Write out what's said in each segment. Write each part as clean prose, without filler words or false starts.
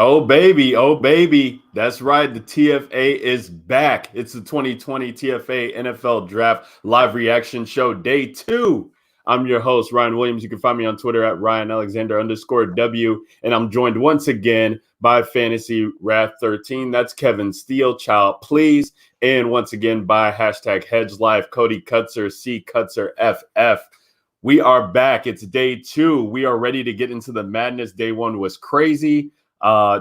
Oh baby. That's right. The TFA is back. It's the 2020 TFA NFL Draft Live Reaction Show, Day 2. I'm your host, Ryan Williams. You can find me on Twitter at RyanAlexander_W. And I'm joined once again by Fantasy Wrath 13. That's Kevin Steele, child, please. And once again by hashtag Hedge Life, Cody Cutzer, C Cutzer FF. We are back. It's day 2. We are ready to get into the madness. Day 1 was crazy.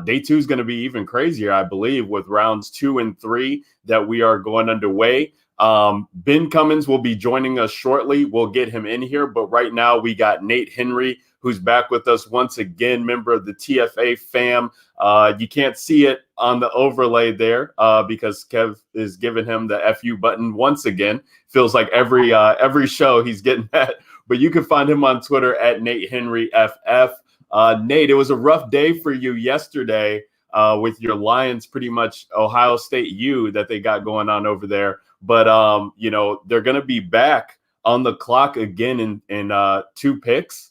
Day 2 is going to be even crazier, I believe, with rounds 2 and 3 that we are going underway. Ben Cummins will be joining us shortly. We'll get him in here. But right now we got Nate Henry, who's back with us once again, member of the TFA fam. You can't see it on the overlay there because Kev is giving him the FU button once again. Feels like every show he's getting that. But you can find him on Twitter at Nate Henry FF. Nate, it was a rough day for you yesterday with your Lions, pretty much Ohio State U that they got going on over there. But, they're going to be back on the clock again in 2 picks.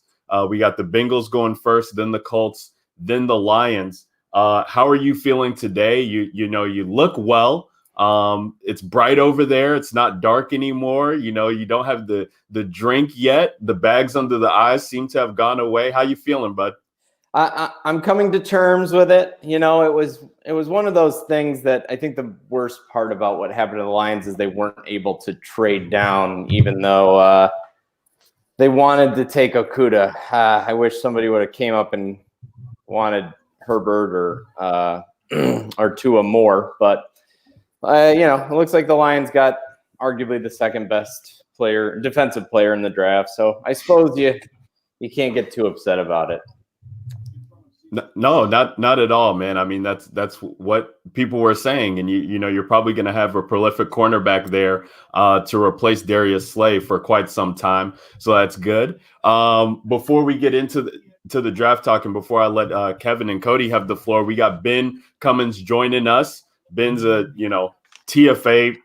We got the Bengals going first, then the Colts, then the Lions. How are you feeling today? You look well. It's bright over there. It's not dark anymore. You don't have the drink yet. The bags under the eyes seem to have gone away. How you feeling, bud? I'm coming to terms with it. It was one of those things that I think the worst part about what happened to the Lions is they weren't able to trade down, even though they wanted to take Okuda. I wish somebody would have came up and wanted Herbert or Tua more, but it looks like the Lions got arguably the second best defensive player in the draft. So I suppose you can't get too upset about it. No, not at all, man. I mean, that's what people were saying, and you're probably going to have a prolific cornerback there to replace Darius Slay for quite some time. So that's good. Before we get into the draft talk, and before I let Kevin and Cody have the floor, we got Ben Cummins joining us. Ben's a TFA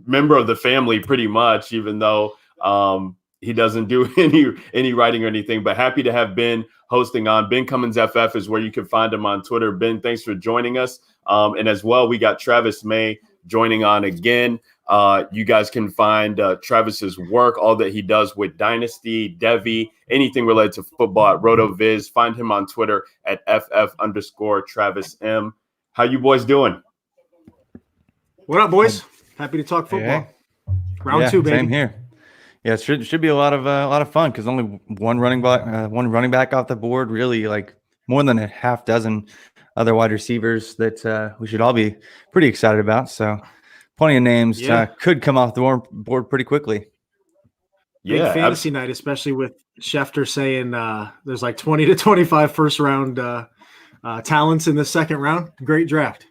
member of the family pretty much, even though he doesn't do any writing or anything. But happy to have Ben hosting on. Ben Cummins FF is where you can find him on Twitter. Ben, thanks for joining us. And as well, we got Travis May joining on again. You guys can find Travis's work, all that he does with Dynasty, Devi, anything related to football at RotoViz. Find him on Twitter at FF_TravisM. How you boys doing? What up, boys? Happy to talk football. Hey. Round 2, baby. Same here. Yeah, it should be a lot of fun because only one running back off the board. Really, like more than a half dozen other wide receivers that we should all be pretty excited about. So, plenty of names could come off the board pretty quickly. Yeah, big fantasy night, especially with Schefter saying there's like 20 to 25 first round talents in the second round. Great draft.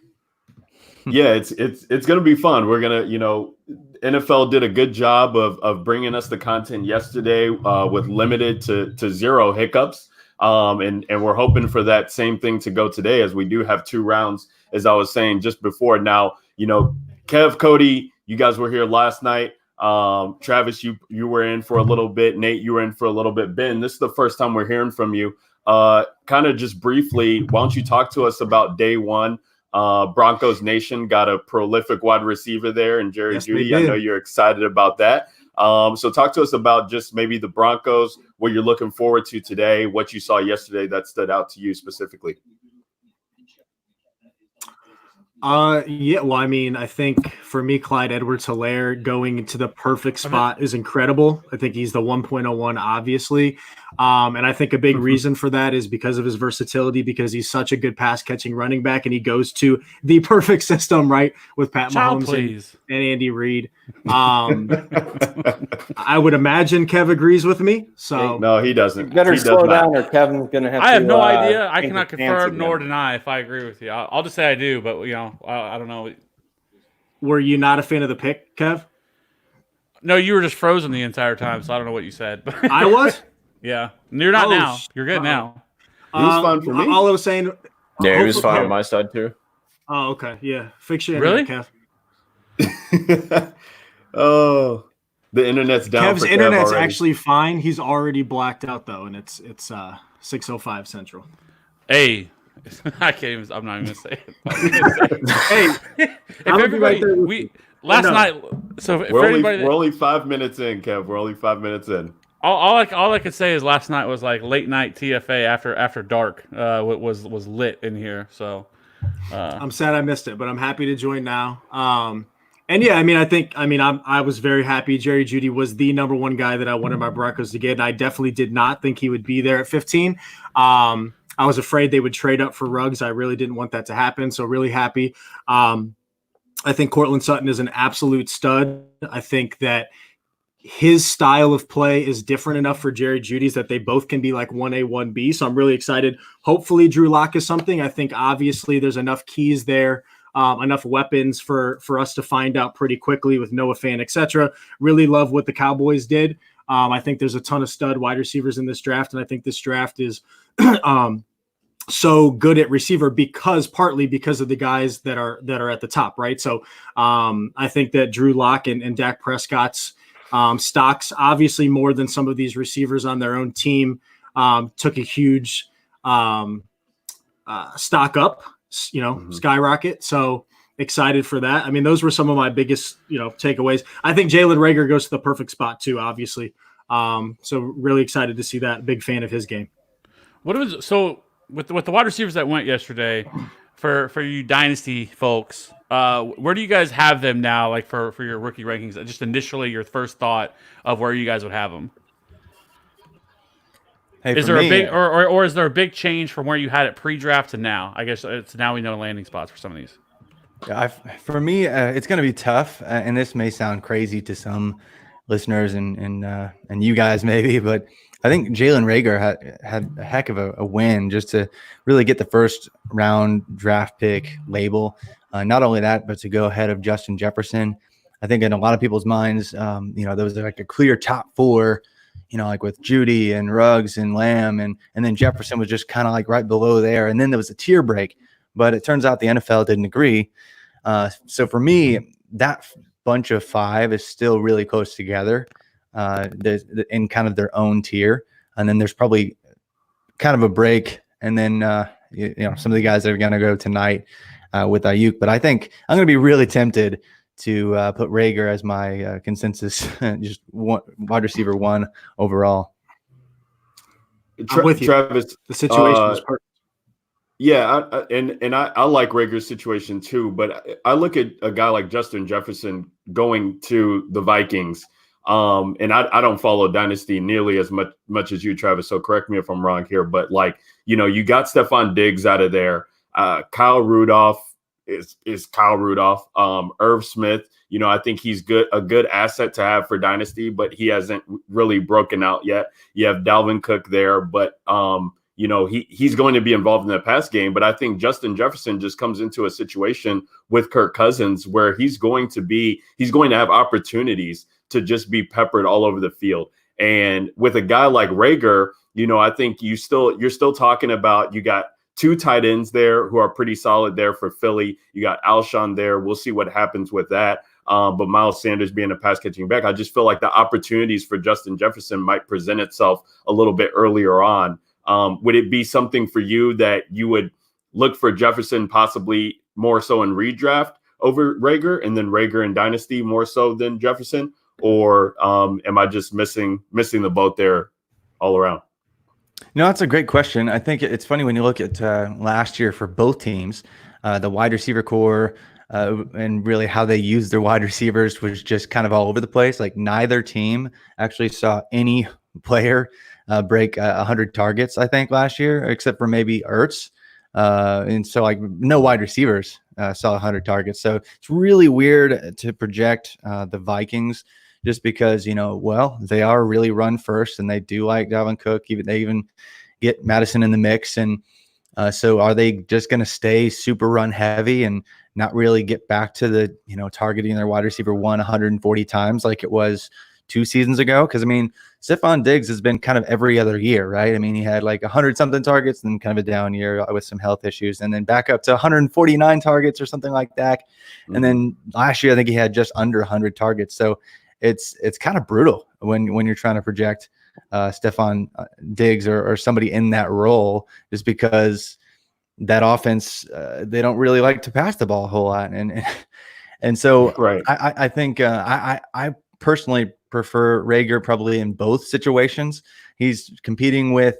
Yeah, it's going to be fun. We're going to, NFL did a good job of bringing us the content yesterday with limited to 0 hiccups. And we're hoping for that same thing to go today, as we do have 2 rounds, as I was saying just before. Now, Kev, Cody, you guys were here last night. Travis, you were in for a little bit. Nate, you were in for a little bit. Ben, this is the first time we're hearing from you. Kind of just briefly, why don't you talk to us about day 1? Broncos Nation got a prolific wide receiver there, and Jerry Jeudy. I know you're excited about that. So talk to us about just maybe the Broncos, what you're looking forward to today, what you saw yesterday that stood out to you specifically. Well, I mean, I think for me, Clyde Edwards-Helaire going into the perfect spot is incredible. I think he's the 1.01, obviously. And I think a big reason for that is because of his versatility, because he's such a good pass catching running back, and he goes to the perfect system, right, with Pat Mahomes and Andy Reid. I would imagine Kev agrees with me. So no, he doesn't. You better slow down, or Kevin's going to have to. I have no idea. I cannot confirm nor deny if I agree with you. I'll just say I do, but I don't know. Were you not a fan of the pick, Kev? No, you were just frozen the entire time, so I don't know what you said. I was? Yeah. You're not now. You're good now. He was fine for me. All I was saying. Yeah, he was fine on my side too. Oh, okay. Yeah. Fix your internet, Kev. Oh, the internet's down. Kev's internet's actually fine. He's already blacked out though, and it's 6:05 Central. Hey, I can't even. I'm not even gonna say it. Hey, If everybody, last night. So if we're only 5 minutes in, Kev. We're only 5 minutes in. All I could say is last night was like late night TFA after dark. Was lit in here. So I'm sad I missed it, but I'm happy to join now. And yeah, I mean, I was very happy. Jerry Jeudy was the number one guy that I wanted my Broncos to get, and I definitely did not think he would be there at 15. I was afraid they would trade up for Ruggs. I really didn't want that to happen, so really happy. I think Cortland Sutton is an absolute stud. I think that his style of play is different enough for Jerry Jeudy's that they both can be like 1A, 1B. So I'm really excited. Hopefully Drew Lock is something. I think obviously there's enough keys there, enough weapons for us to find out pretty quickly with Noah Fant, etc. Really love what the Cowboys did. I think there's a ton of stud wide receivers in this draft, and I think this draft is so good at receiver partly because of the guys that are at the top, right? So I think that Drew Lock and Dak Prescott's stocks, obviously more than some of these receivers on their own team, took a huge stock up, skyrocket. So excited for that. I mean, those were some of my biggest, takeaways. I think Jalen Reagor goes to the perfect spot too, obviously. So really excited to see that. Big fan of his game. With the wide receivers that went yesterday, for you dynasty folks, where do you guys have them now? Like for your rookie rankings, just initially your first thought of where you guys would have them. Hey, is there a big or is there a big change from where you had it pre-draft to now? I guess it's now we know landing spots for some of these. Yeah, for me, it's going to be tough, and this may sound crazy to some listeners and you guys maybe, but I think Jalen Reagor had a heck of a win just to really get the first round draft pick label. Not only that, but to go ahead of Justin Jefferson. I think in a lot of people's minds, there was like a clear top four, like with Jeudy and Ruggs and Lamb, and then Jefferson was just kind of like right below there. And then there was a tier break, but it turns out the NFL didn't agree. So for me, that bunch of five is still really close together. In kind of their own tier, and then there's probably kind of a break, and then some of the guys that are going to go tonight with Ayuk. But I think I'm going to be really tempted to put Reagor as my consensus, just wide receiver one overall. I'm with you, Travis. The situation is perfect. Yeah, I like Reagor's situation too, but I look at a guy like Justin Jefferson going to the Vikings. And I don't follow Dynasty nearly as much as you, Travis. So correct me if I'm wrong here, but you got Stephon Diggs out of there. Kyle Rudolph is Kyle Rudolph. Irv Smith, I think he's a good asset to have for Dynasty, but he hasn't really broken out yet. You have Dalvin Cook there, but he's going to be involved in the pass game. But I think Justin Jefferson just comes into a situation with Kirk Cousins where he's going to have opportunities to just be peppered all over the field. And with a guy like Reagor, I think you're still talking about, you got two tight ends there who are pretty solid there for Philly. You got Alshon there. We'll see what happens with that. But Miles Sanders being a pass catching back, I just feel like the opportunities for Justin Jefferson might present itself a little bit earlier on. Would it be something for you that you would look for Jefferson possibly more so in redraft over Reagor, and then Reagor in Dynasty more so than Jefferson? Or am I just missing the boat there all around? That's a great question. I think it's funny when you look at last year for both teams, the wide receiver core and really how they used their wide receivers was just kind of all over the place. Like neither team actually saw any player break 100 targets, I think, last year, except for maybe Ertz. And so no wide receivers saw 100 targets. So it's really weird to project the Vikings just because, they are really run first and they do like Dalvin Cook. They even get Madison in the mix. And so are they just going to stay super run heavy and not really get back to the, targeting their wide receiver 140 times like it was 2 seasons ago? Because, Stephon Diggs has been kind of every other year, right? He had like 100-something targets and kind of a down year with some health issues, and then back up to 149 targets or something like that. Mm-hmm. And then last year, I think he had just under 100 targets. So it's kind of brutal when you're trying to project Stephon Diggs or somebody in that role, just because that offense, they don't really like to pass the ball a whole lot. And so Right. I think I personally prefer Rager probably in both situations. He's competing with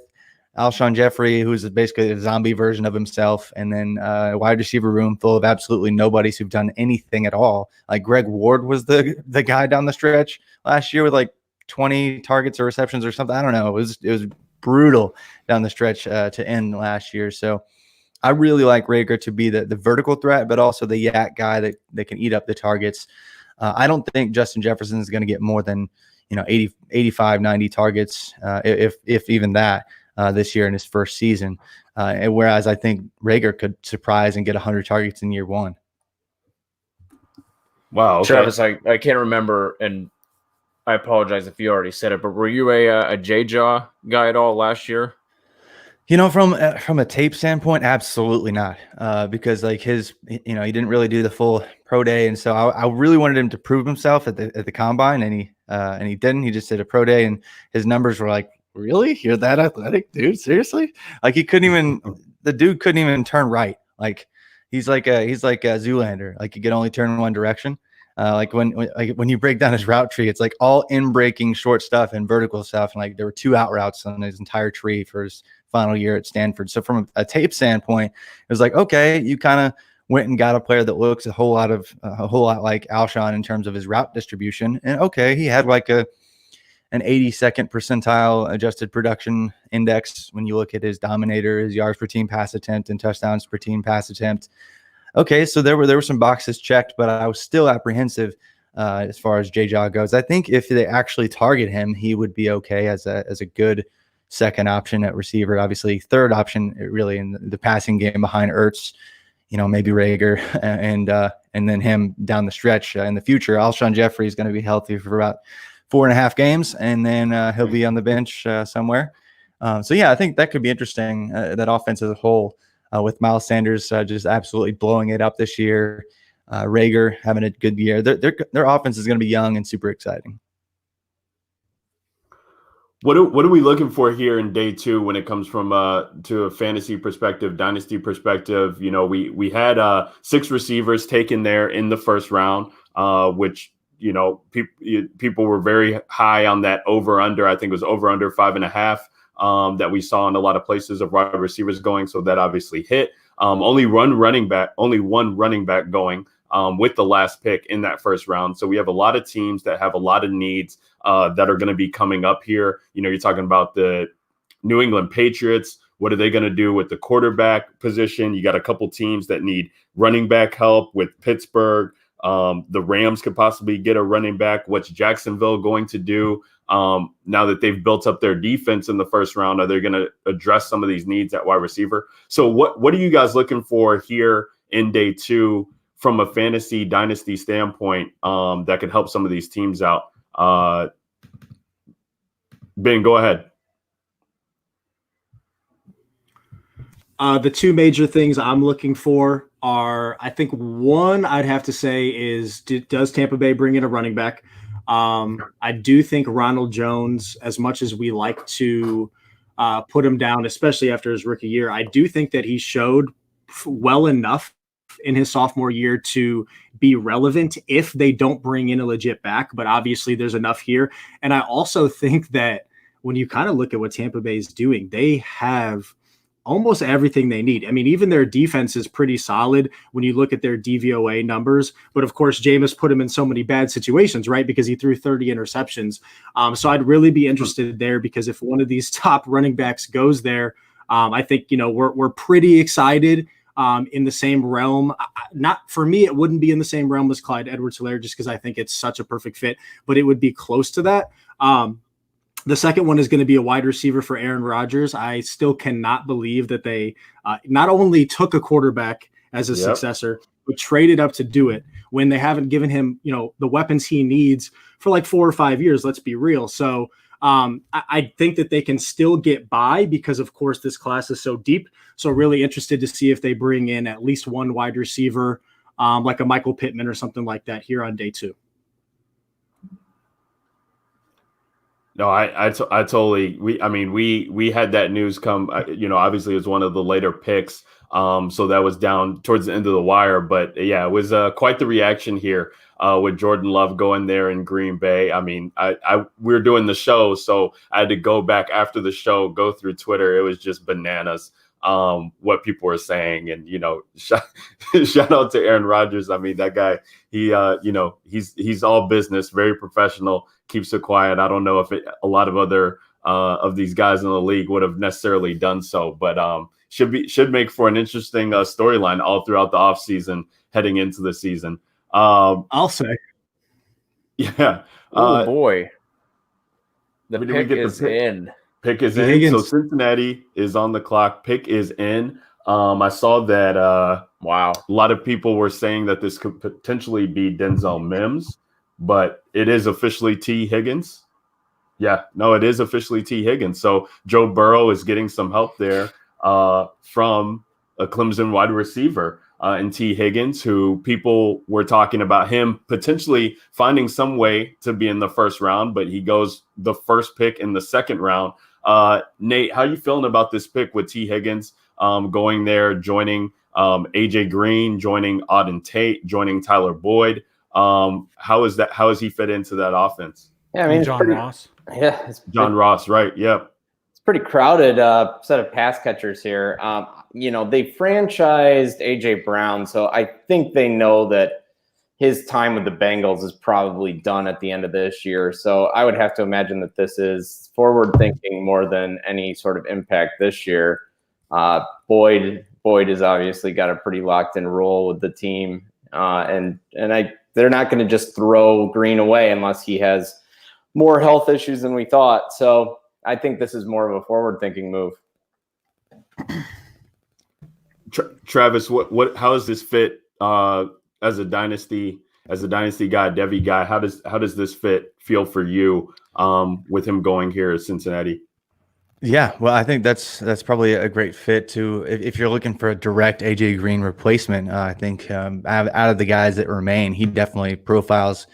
Alshon Jeffrey, who's basically a zombie version of himself, and then a wide receiver room full of absolutely nobodies who've done anything at all. Like Greg Ward was the guy down the stretch last year with like 20 targets or receptions or something. I don't know. It was brutal down the stretch to end last year. So I really like Rager to be the vertical threat, but also the yak guy that can eat up the targets. I don't think Justin Jefferson is going to get more than 80, 85, 90 targets, if even that. This year in his first season, whereas I think Rager could surprise and get 100 targets in year one. Wow. Okay. Travis, I can't remember, and I apologize if you already said it, but were you a J-Jaw guy at all last year? From a tape standpoint, absolutely not, because like his, he didn't really do the full pro day, and so I really wanted him to prove himself at the combine, and he didn't. He just did a pro day, and his numbers were like, really? You're that athletic, dude? Seriously? Like the dude couldn't even turn right. Like he's like a Zoolander. Like he could only turn in one direction. Like when you break down his route tree, it's like all in breaking short stuff and vertical stuff. And like there were 2 out routes on his entire tree for his final year at Stanford. So from a tape standpoint, it was like, okay, you kind of went and got a player that looks a whole lot like Alshon in terms of his route distribution. And okay, he had like an 82nd percentile adjusted production index when you look at his dominator, his yards per team pass attempt, and touchdowns per team pass attempt. Okay, so there were some boxes checked, but I was still apprehensive as far as J-Jaw goes. I think if they actually target him, he would be okay as a good second option at receiver. Obviously, third option really in the passing game behind Ertz, maybe Rager, and then him down the stretch in the future. Alshon Jeffrey is going to be healthy for about 4.5 games, and then he'll be on the bench somewhere. So yeah, I think that could be interesting. That offense as a whole, with Miles Sanders just absolutely blowing it up this year, Rager having a good year. Their offense is going to be young and super exciting. What are we looking for here in day 2 when it comes from to a fantasy perspective, dynasty perspective? We had 6 receivers taken there in the first round, which people were very high on that over under. I think it was over under 5.5 that we saw in a lot of places of wide receivers going. So that obviously hit. Only one running back going with the last pick in that first round. So we have a lot of teams that have a lot of needs that are going to be coming up here. You're talking about the New England Patriots. What are they going to do with the quarterback position? You got a couple teams that need running back help with Pittsburgh. The Rams could possibly get a running back. What's Jacksonville going to do now that they've built up their defense in the first round? Are they going to address some of these needs at wide receiver? So what are you guys looking for here in day 2 from a fantasy dynasty standpoint that could help some of these teams out? Ben, go ahead. The 2 major things I'm looking for are, I think one I'd have to say is, does Tampa Bay bring in a running back? I do think Ronald Jones, as much as we like to put him down, especially after his rookie year, I do think that he showed well enough in his sophomore year to be relevant if they don't bring in a legit back. But obviously there's enough here. And I also think that when you kind of look at what Tampa Bay is doing, they have almost everything they need. I mean, even their defense is pretty solid when you look at their DVOA numbers. But of course, Jameis put him in so many bad situations, right? Because he threw 30 interceptions. So I'd really be interested there, because if one of these top running backs goes there, I think, we're pretty excited. In the same realm, not for me, it wouldn't be in the same realm as Clyde Edwards-Helaire, just because I think it's such a perfect fit, but it would be close to that. The second one is going to be a wide receiver for Aaron Rodgers. I still cannot believe that they not only took a quarterback as a successor, but traded up to do it when they haven't given him, the weapons he needs for like 4 or 5 years. Let's be real. So I think that they can still get by because, of course, this class is so deep. So really interested to see if they bring in at least one wide receiver, like a Michael Pittman or something like that here on day 2. No, I totally. We had that news come. Obviously, it was one of the later picks. So that was down towards the end of the wire. But yeah, it was quite the reaction here with Jordan Love going there in Green Bay. I mean, we were doing the show, so I had to go back after the show, go through Twitter. It was just bananas. What people were saying, and shout out to Aaron Rodgers. I mean, that guy, he's all business, very professional, keeps it quiet. I don't know if a lot of other of these guys in the league would have necessarily done so, but should make for an interesting storyline all throughout the offseason heading into the season. I'll say, yeah. Oh boy, the we pick get the is pick. in. Pick is T. in. Higgins. So Cincinnati is on the clock. Pick is in. I saw that Wow. a lot of people were saying that this could potentially be Denzel Mims, but it is officially T. Higgins. Yeah, no, it is officially T. Higgins. So Joe Burrow is getting some help there from a Clemson wide receiver in T. Higgins, who people were talking about him potentially finding some way to be in the first round, but he goes the first pick in the second round. Nate, how are you feeling about this pick with T. Higgins going there, joining AJ Green, joining Auden Tate, joining Tyler Boyd? How is he fit into that offense? Yeah, I mean, John Ross. Yeah, John Ross, right? Yeah. It's pretty crowded set of pass catchers here. They franchised AJ Brown, so I think they know that his time with the Bengals is probably done at the end of this year. So I would have to imagine that this is forward thinking more than any sort of impact this year. Boyd has obviously got a pretty locked in role with the team, and they're not going to just throw Green away unless he has more health issues than we thought. So I think this is more of a forward-thinking move. Travis, how does this fit as a dynasty guy, Devy guy? How does this feel for you with him going here at Cincinnati? Yeah, well, I think that's probably a great fit too. If you're looking for a direct AJ Green replacement, I think out of the guys that remain, he definitely profiles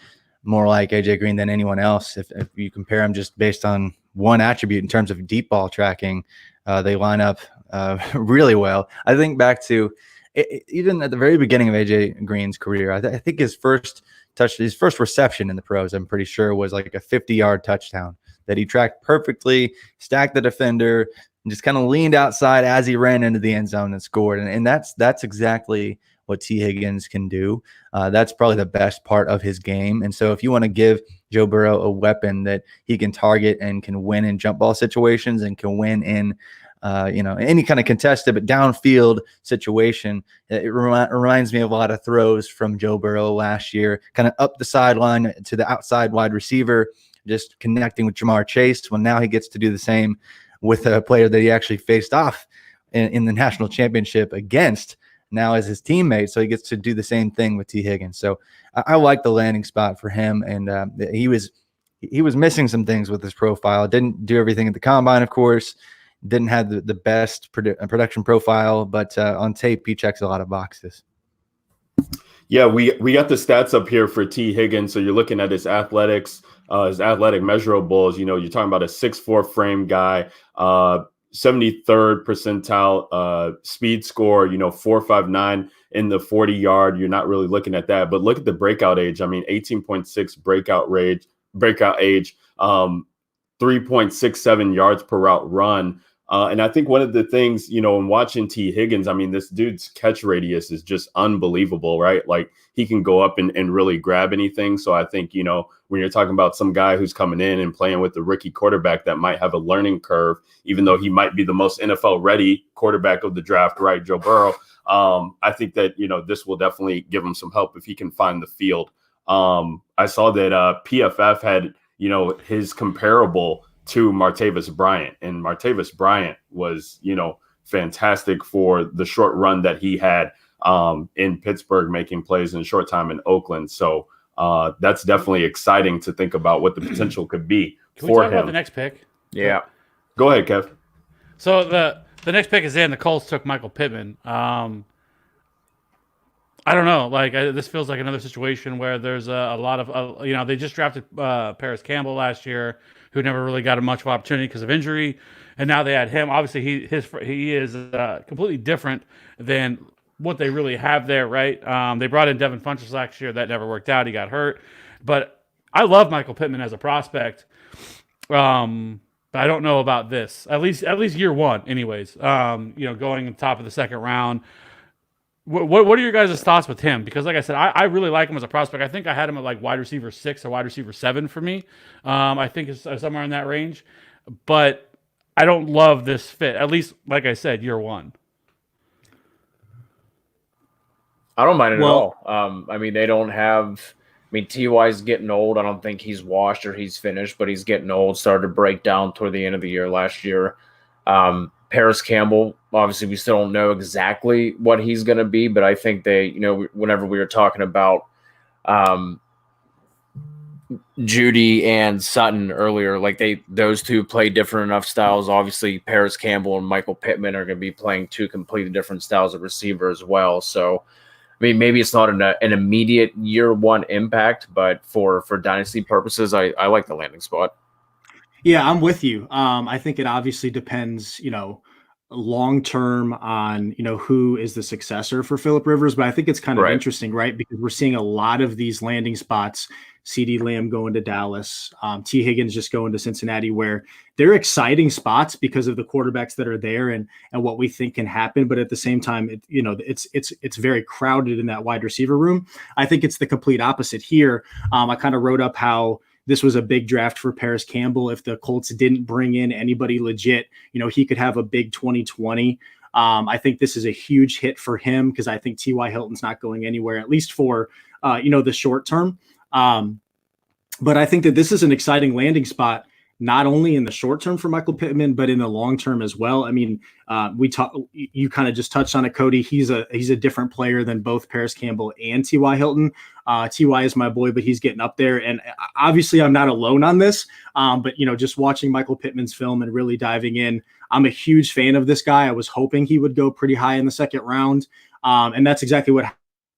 more like AJ Green than anyone else. If you compare him just based on one attribute in terms of deep ball tracking, they line up really well. I think back to even at the very beginning of AJ Green's career, I think his first reception in the pros, I'm pretty sure, was like a 50-yard touchdown that he tracked perfectly, stacked the defender, and just kind of leaned outside as he ran into the end zone and scored. And that's exactly what T. Higgins can do. That's probably the best part of his game. And so if you want to give Joe Burrow a weapon that he can target and can win in jump ball situations and can win in any kind of contested but downfield situation, it reminds me of a lot of throws from Joe Burrow last year, kind of up the sideline to the outside wide receiver, just connecting with Jamar Chase. Well, now he gets to do the same with a player that he actually faced off in the national championship against now as his teammate. So he gets to do the same thing with T. Higgins. So I like the landing spot for him. And he was missing some things with his profile. Didn't do everything at the combine, of course. Didn't have the best production profile, but on tape, he checks a lot of boxes. Yeah, we got the stats up here for T. Higgins. So you're looking at his athletics, his athletic measurables. You're talking about a 6'4" frame guy, 73rd percentile speed score, 4.59 in the 40-yard. You're not really looking at that. But look at the breakout age. I mean, 18.6 breakout age, 3.67 yards per route run. And I think one of the things, in watching T. Higgins, I mean, this dude's catch radius is just unbelievable, right? Like he can go up and really grab anything. So I think, when you're talking about some guy who's coming in and playing with the rookie quarterback that might have a learning curve, even though he might be the most NFL ready quarterback of the draft, right? Joe Burrow. I think that, this will definitely give him some help if he can find the field. I saw that PFF had, his comparable to Martavis Bryant, and Martavis Bryant was, fantastic for the short run that he had in Pittsburgh, making plays in a short time in Oakland. So that's definitely exciting to think about what the potential could be Can for we talk him. about the next pick? Yeah. Go ahead, Kev. So the next pick is in. The Colts took Michael Pittman. I I don't know. Like this feels like another situation where there's a lot of they just drafted Paris Campbell last year, who never really got a much of opportunity because of injury, and now they had him. Obviously, he is completely different than what they really have there, right? They brought in Devin Funchess last year. That never worked out. He got hurt, but I love Michael Pittman as a prospect. But I don't know about this. At least year one, anyways. Going on top of the second round. What are your guys' thoughts with him? Because like I said, I really like him as a prospect. I think I had him at like wide receiver 6 or wide receiver 7 for me. I think it's somewhere in that range. But I don't love this fit. At least, like I said, year one. I don't mind it at all. I mean, they don't have. I mean, Ty's getting old. I don't think he's washed or he's finished, but he's getting old. Started to break down toward the end of the year last year. Paris Campbell, obviously, we still don't know exactly what he's going to be, but I think they, whenever we were talking about Judy and Sutton earlier, like those two play different enough styles. Obviously, Paris Campbell and Michael Pittman are going to be playing two completely different styles of receiver as well. So, I mean, maybe it's not an immediate year one impact, but for dynasty purposes, I like the landing spot. Yeah, I'm with you. I think it obviously depends, long term on, who is the successor for Phillip Rivers. But I think it's kind of interesting, right? Because we're seeing a lot of these landing spots, CeeDee Lamb going to Dallas, T. Higgins just going to Cincinnati, where they're exciting spots because of the quarterbacks that are there and what we think can happen. But at the same time, it's very crowded in that wide receiver room. I think it's the complete opposite here. I kind of wrote up how this was a big draft for Paris Campbell. If the Colts didn't bring in anybody legit, he could have a big 2020. I think this is a huge hit for him because I think T.Y. Hilton's not going anywhere, at least for, the short term. But I think that this is an exciting landing spot, not only in the short term for Michael Pittman, but in the long term as well. I mean, you kind of just touched on it, Cody. He's a different player than both Paris Campbell and T.Y. Hilton. T.Y. is my boy, but he's getting up there. And obviously I'm not alone on this. But just watching Michael Pittman's film and really diving in, I'm a huge fan of this guy. I was hoping he would go pretty high in the second round. And that's exactly what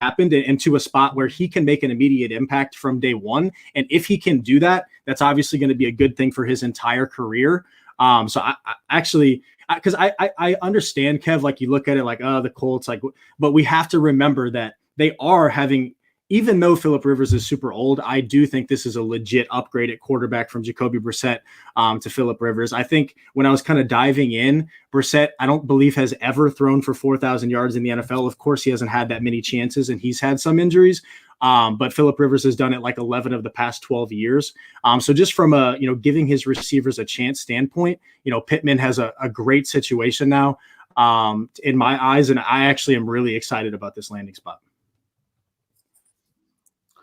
happened, and to a spot where he can make an immediate impact from day one. And if he can do that, that's obviously going to be a good thing for his entire career. So I actually, because I understand, Kev, like you look at it like, the Colts, but we have to remember that they are having, even though Phillip Rivers is super old, I do think this is a legit upgrade at quarterback from Jacoby Brissett to Phillip Rivers. I think when I was kind of diving in, Brissett, I don't believe has ever thrown for 4,000 yards in the NFL. Of course, he hasn't had that many chances and he's had some injuries. But Phillip Rivers has done it like 11 of the past 12 years. So just from a, giving his receivers a chance standpoint, Pittman has a great situation now in my eyes. And I actually am really excited about this landing spot.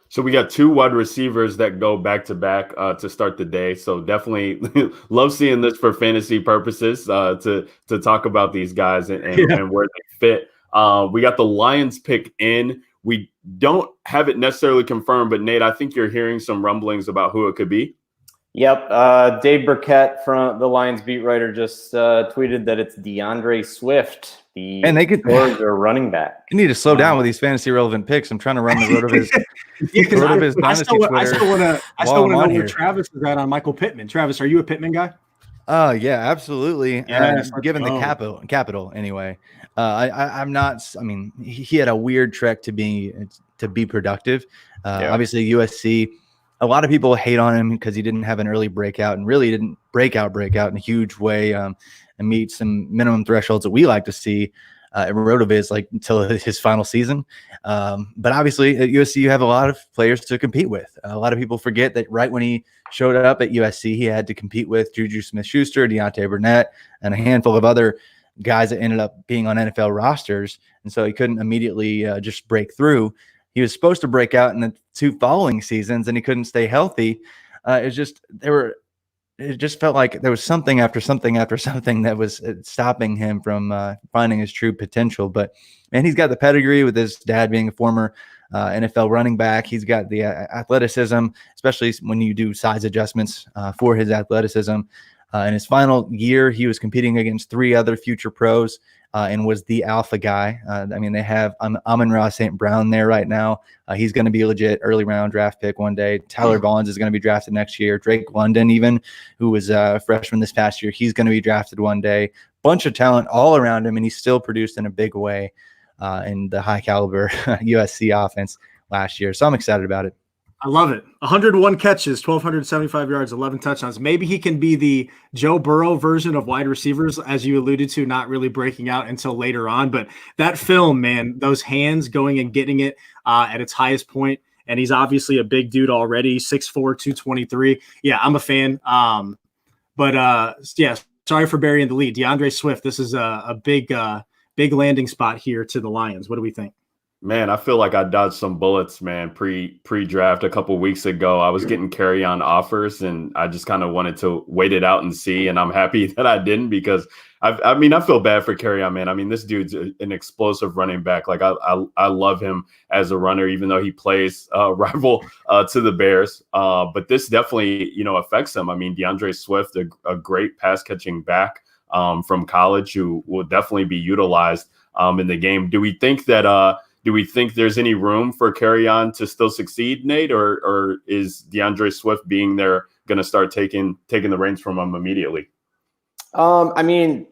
So we got two wide receivers that go back to back to start the day. So definitely love seeing this for fantasy purposes to talk about these guys and where they fit. We got the Lions pick in. We don't have it necessarily confirmed, but Nate, I think you're hearing some rumblings about who it could be. Yep. Dave Burkett from the Lions beat writer just tweeted that it's DeAndre Swift, and they could Georgia running back. You need to slow down with these fantasy relevant picks. I'm trying to run the road of his. I still want to know where Travis is at on Michael Pittman. Travis, are you a Pittman guy? Yeah, absolutely. Given the capital anyway. I'm not. I mean, he had a weird trek to be productive. Obviously, USC. A lot of people hate on him because he didn't have an early breakout and really didn't break out in a huge way and meet some minimum thresholds that we like to see at RotoViz, like until his final season. But obviously at USC, you have a lot of players to compete with. A lot of people forget that right when he showed up at USC, he had to compete with Juju Smith-Schuster, Deontay Burnett, and a handful of other guys that ended up being on NFL rosters. And so he couldn't immediately just break through. He was supposed to break out in the two following seasons, and he couldn't stay healthy. It just felt like there was something after something after something that was stopping him from finding his true potential. But man, he's got the pedigree with his dad being a former NFL running back. He's got the athleticism, especially when you do size adjustments for his athleticism. In his final year, he was competing against 3 other future pros and was the alpha guy. I mean, they have Amon-Ra St. Brown there right now. He's going to be a legit early round draft pick one day. Tyler Vaughns is going to be drafted next year. Drake London, even, who was a freshman this past year, he's going to be drafted one day. Bunch of talent all around him, and he's still produced in a big way in the high caliber USC offense last year. So I'm excited about it. I love it. 101 catches, 1,275 yards, 11 touchdowns. Maybe he can be the Joe Burrow version of wide receivers, as you alluded to, not really breaking out until later on. But that film, man, those hands going and getting it at its highest point, and he's obviously a big dude already, 6'4", 223. Yeah, I'm a fan. Yeah, sorry for burying the lead. DeAndre Swift, this is a big landing spot here to the Lions. What do we think? Man, I feel like I dodged some bullets, man, pre-draft a couple weeks ago. I was getting carry-on offers, and I just kind of wanted to wait it out and see, and I'm happy that I didn't because, I feel bad for carry-on, man. I mean, this dude's an explosive running back. Like, I love him as a runner, even though he plays rival to the Bears. But this definitely, affects him. I mean, DeAndre Swift, a great pass-catching back from college who will definitely be utilized in the game. Do we think there's any room for Carry-On to still succeed, Nate, or is DeAndre Swift being there going to start taking the reins from him immediately? I mean,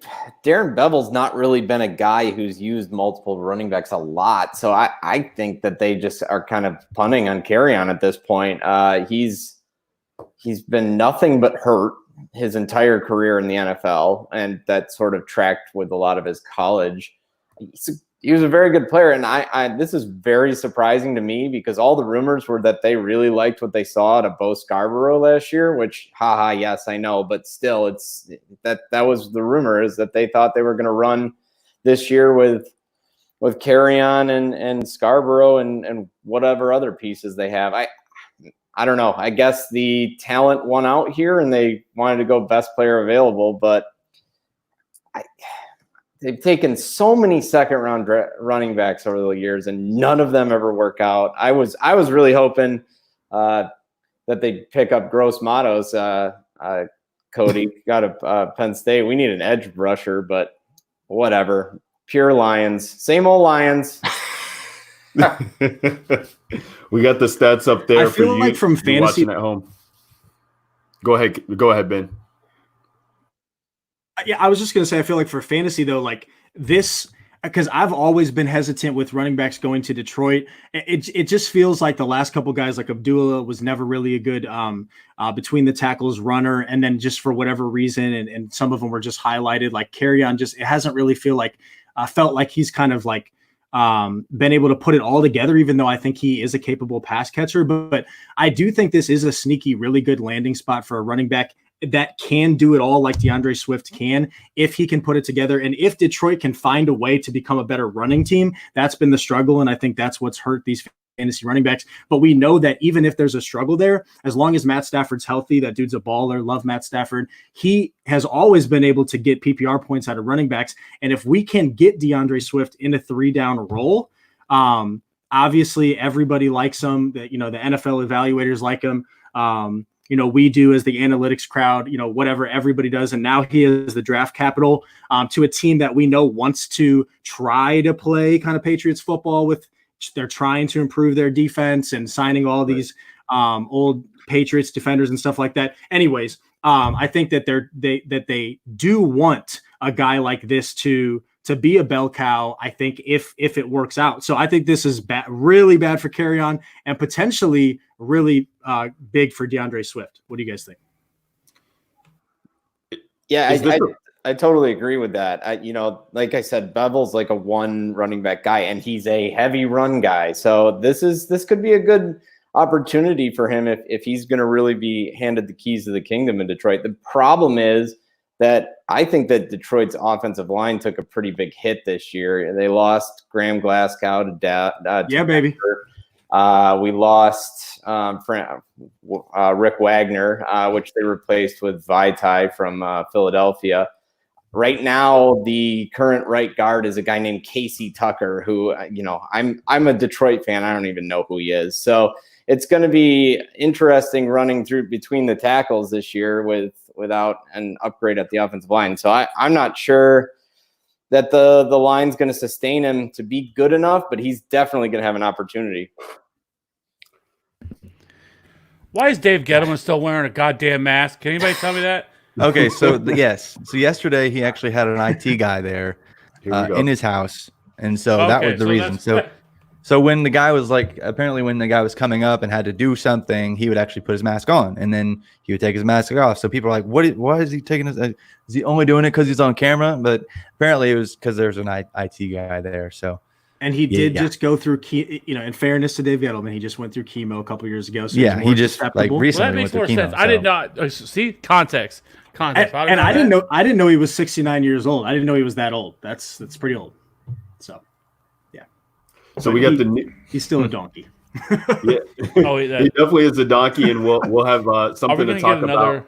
Darren Bevel's not really been a guy who's used multiple running backs a lot, so I think that they just are kind of punting on Carry-On at this point. He's been nothing but hurt his entire career in the NFL, and that sort of tracked with a lot of his college. He was a very good player, and this is very surprising to me because all the rumors were that they really liked what they saw out of Bo Scarborough last year, which, yes, I know, but still, it's that was the rumor, is that they thought they were going to run this year with Carry-On and Scarborough and whatever other pieces they have. I don't know. I guess the talent won out here, and they wanted to go best player available, but they've taken so many second-round running backs over the years, and none of them ever work out. I was really hoping that they'd pick up Gross Matos. Cody got a Penn State. We need an edge rusher, but whatever. Pure Lions. Same old Lions. We got the stats up there. I feel for like you from fantasy watching at home. Go ahead, Ben. Yeah, I was just going to say, I feel like for fantasy, though, like this, because I've always been hesitant with running backs going to Detroit. It just feels like the last couple guys, like Abdullah was never really a good between the tackles runner. And then just for whatever reason, and some of them were just highlighted, like Carry-On, it hasn't really felt like he's kind of like been able to put it all together, even though I think he is a capable pass catcher. But I do think this is a sneaky, really good landing spot for a running back that can do it all like DeAndre Swift can, if he can put it together. And if Detroit can find a way to become a better running team, that's been the struggle. And I think that's what's hurt these fantasy running backs. But we know that even if there's a struggle there, as long as Matt Stafford's healthy, that dude's a baller. Love Matt Stafford. He has always been able to get PPR points out of running backs. And if we can get DeAndre Swift in a 3-down role, obviously everybody likes him. The NFL evaluators like him. We do as the analytics crowd, whatever everybody does. And now he is the draft capital to a team that we know wants to try to play kind of Patriots football with. They're trying to improve their defense and signing all these old Patriots defenders and stuff like that. Anyways, I think that they do want a guy like this to be a bell cow, I think, if it works out. So I think this is really bad for Carry-On and potentially really big for DeAndre Swift. What do you guys think? Yeah, I totally agree with that. Like I said, Bevel's like a one running back guy, and he's a heavy run guy. So this could be a good opportunity for him if he's going to really be handed the keys to the kingdom in Detroit. The problem is that I think that Detroit's offensive line took a pretty big hit this year. They lost Graham Glasgow to baby. We lost Rick Wagner, which they replaced with Vaitai from Philadelphia. Right now, the current right guard is a guy named Casey Tucker, who I'm a Detroit fan. I don't even know who he is. So it's going to be interesting running through between the tackles this year without an upgrade at the offensive line. So I'm not sure that the line's going to sustain him to be good enough, but he's definitely going to have an opportunity. Why is Dave Gettleman still wearing a goddamn mask? Can anybody tell me that? Okay, so yes. So yesterday he actually had an IT guy there in his house. And so that was the reason. So when the guy was apparently when the guy was coming up and had to do something, he would actually put his mask on and then he would take his mask off. So people are like, why is he taking his, is he only doing it because he's on camera? But apparently it was because there's an IT guy there. So. And he did just go through in fairness to Dave Gettleman, he just went through chemo a couple years ago. So yeah, he just recently that makes more sense. So. I did not see context. And I didn't know he was 69 years old. I didn't know he was that old. That's pretty old. So, yeah. So we got he's still a donkey. Yeah, he definitely is a donkey, and we'll have something to talk about.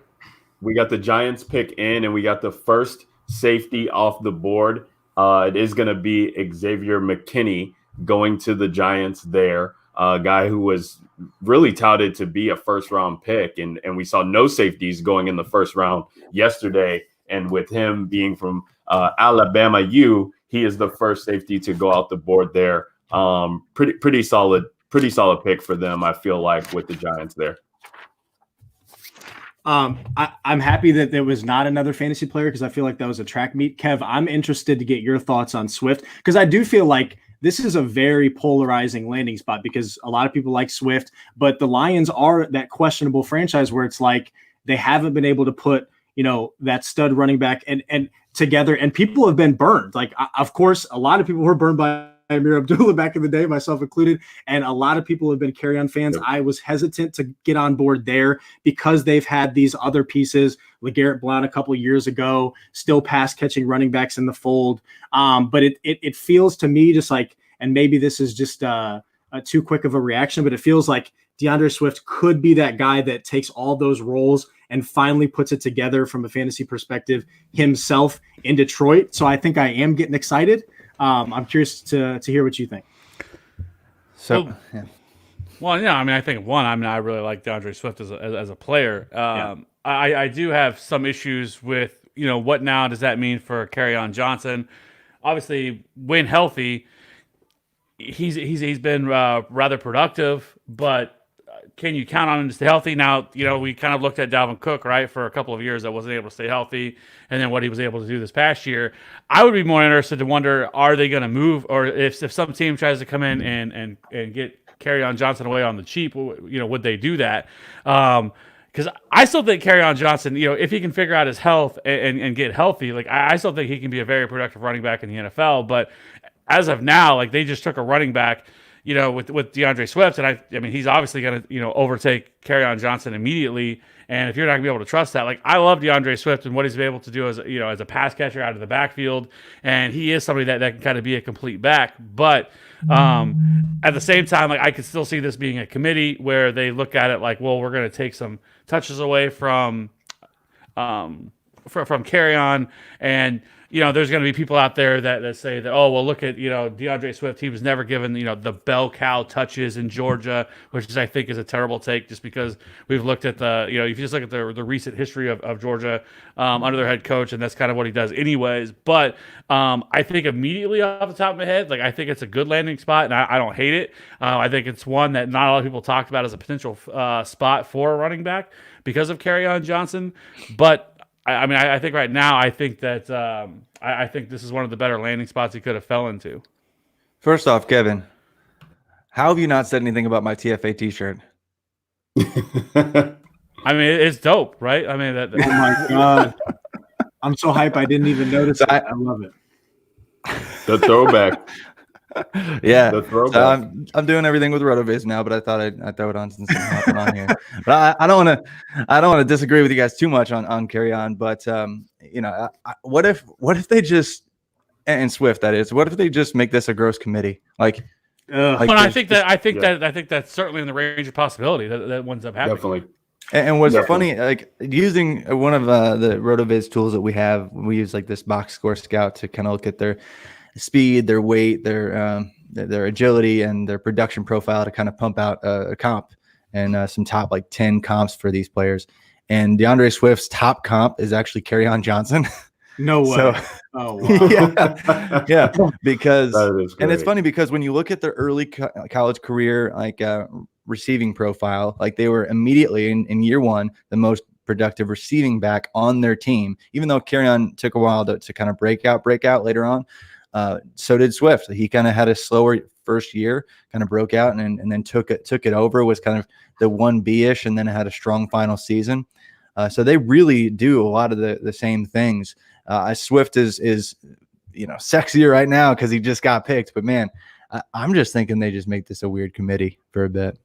We got the Giants pick in, and we got the first safety off the board. It is going to be Xavier McKinney going to the Giants there, a guy who was really touted to be a first-round pick, and we saw no safeties going in the first round yesterday. And with him being from Alabama U, he is the first safety to go out the board there. Pretty solid pick for them, I feel like, with the Giants there. I'm happy that there was not another fantasy player because I feel like that was a track meet. Kev, I'm interested to get your thoughts on Swift because I do feel like this is a very polarizing landing spot because a lot of people like Swift, but the Lions are that questionable franchise where it's like they haven't been able to put, that stud running back and together, and people have been burned. Like, of course, a lot of people were burned by Amir Abdullah back in the day, myself included, and a lot of people have been carry-on fans. Yep. I was hesitant to get on board there because they've had these other pieces, LeGarrette Blount a couple of years ago, still pass-catching running backs in the fold. But it feels to me just like, and maybe this is just too quick of a reaction, but it feels like DeAndre Swift could be that guy that takes all those roles and finally puts it together from a fantasy perspective himself in Detroit. So I think I am getting excited. I'm curious to hear what you think. So, I think I really like DeAndre Swift as a player. I do have some issues with, what now does that mean for Kerryon Johnson? Obviously, when healthy, he's been rather productive, but can you count on him to stay healthy? Now, we kind of looked at Dalvin Cook, right, for a couple of years that wasn't able to stay healthy, and then what he was able to do this past year. I would be more interested to wonder, are they going to move, or if some team tries to come in and get Kerryon Johnson away on the cheap, would they do that? Because I still think Kerryon Johnson, if he can figure out his health and get healthy, I still think he can be a very productive running back in the NFL. But as of now, they just took a running back, with DeAndre Swift, and I mean, he's obviously going to, overtake Kerryon Johnson immediately. And if you're not going to be able to trust that, I love DeAndre Swift and what he's been able to do as a pass catcher out of the backfield, and he is somebody that can kind of be a complete back. But at the same time, I could still see this being a committee where they look at it like, well, we're going to take some touches away from Kerryon, and there's going to be people out there that say that, oh, well, look at, DeAndre Swift. He was never given, the bell cow touches in Georgia, which I think is a terrible take just because we've looked at if you just look at the recent history of Georgia under their head coach, and that's kind of what he does anyways. But I think immediately off the top of my head, I think it's a good landing spot, and I don't hate it. I think it's one that not a lot of people talked about as a potential spot for a running back because of Kerryon Johnson. But I think right now, I think that I think this is one of the better landing spots he could have fell into. First off, Kevin, how have you not said anything about my TFA T-shirt? It's dope, right? Oh my God, I'm so hype! I didn't even notice. I love it. The throwback. Yeah, so I'm doing everything with RotoViz now, but I thought I'd throw it on since I'm hopping on here. But I don't want to disagree with you guys too much on Kerryon. But what if they just, and Swift, that is, what if they just make this a gross committee? I think that's certainly in the range of possibility that winds up happening. Definitely. And what's funny, using one of the RotoViz tools that we have, we use this box score scout to kind of look at their speed, their weight, their agility, and their production profile to kind of pump out a comp and some top like 10 comps for these players. And DeAndre Swift's top comp is actually Kerryon Johnson. No way. So, oh wow. yeah, because and it's funny because when you look at their early college career, like receiving profile, like they were immediately in year one the most productive receiving back on their team, even though Kerryon took a while to kind of break out later on. So did Swift. He kind of had a slower first year, kind of broke out and then took it over, was kind of the 1B-ish, and then had a strong final season. So they really do a lot of the same things. Swift is sexier right now because he just got picked. But man, I'm just thinking they just make this a weird committee for a bit.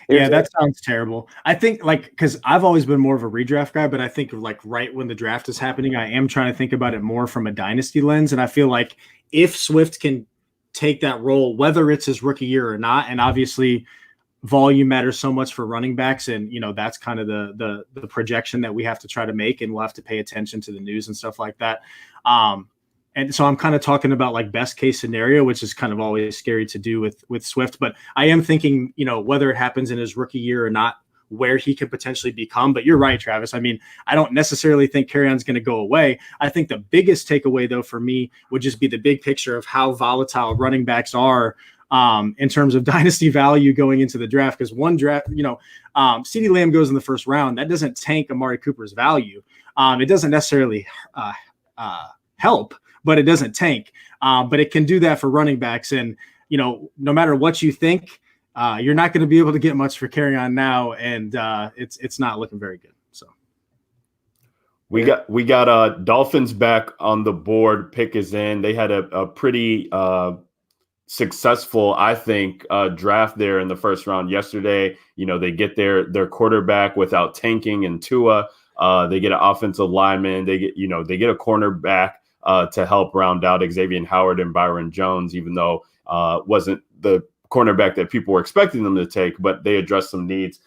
Yeah, that sounds terrible. I think because I've always been more of a redraft guy, but I think right when the draft is happening, I am trying to think about it more from a dynasty lens. And I feel like if Swift can take that role, whether it's his rookie year or not, and obviously volume matters so much for running backs, and that's kind of the projection that we have to try to make, and we'll have to pay attention to the news and stuff like that. And so I'm kind of talking about like best case scenario, which is kind of always scary to do with Swift. But I am thinking, whether it happens in his rookie year or not, where he could potentially become. But you're right, Travis. I mean, I don't necessarily think Kerryon's going to go away. I think the biggest takeaway, though, for me would just be the big picture of how volatile running backs are in terms of dynasty value going into the draft. Because one draft, CeeDee Lamb goes in the first round. That doesn't tank Amari Cooper's value. It doesn't necessarily help, but it doesn't tank. But it can do that for running backs. And, no matter what you think, you're not going to be able to get much for Kerryon now. And it's not looking very good. So we got Dolphins back on the board. Pick is in. They had a pretty successful, I think, draft there in the first round yesterday. They get their quarterback without tanking and Tua. They get an offensive lineman. They get a cornerback to help round out Xavier Howard and Byron Jones, even though wasn't the cornerback that people were expecting them to take, but they addressed some needs.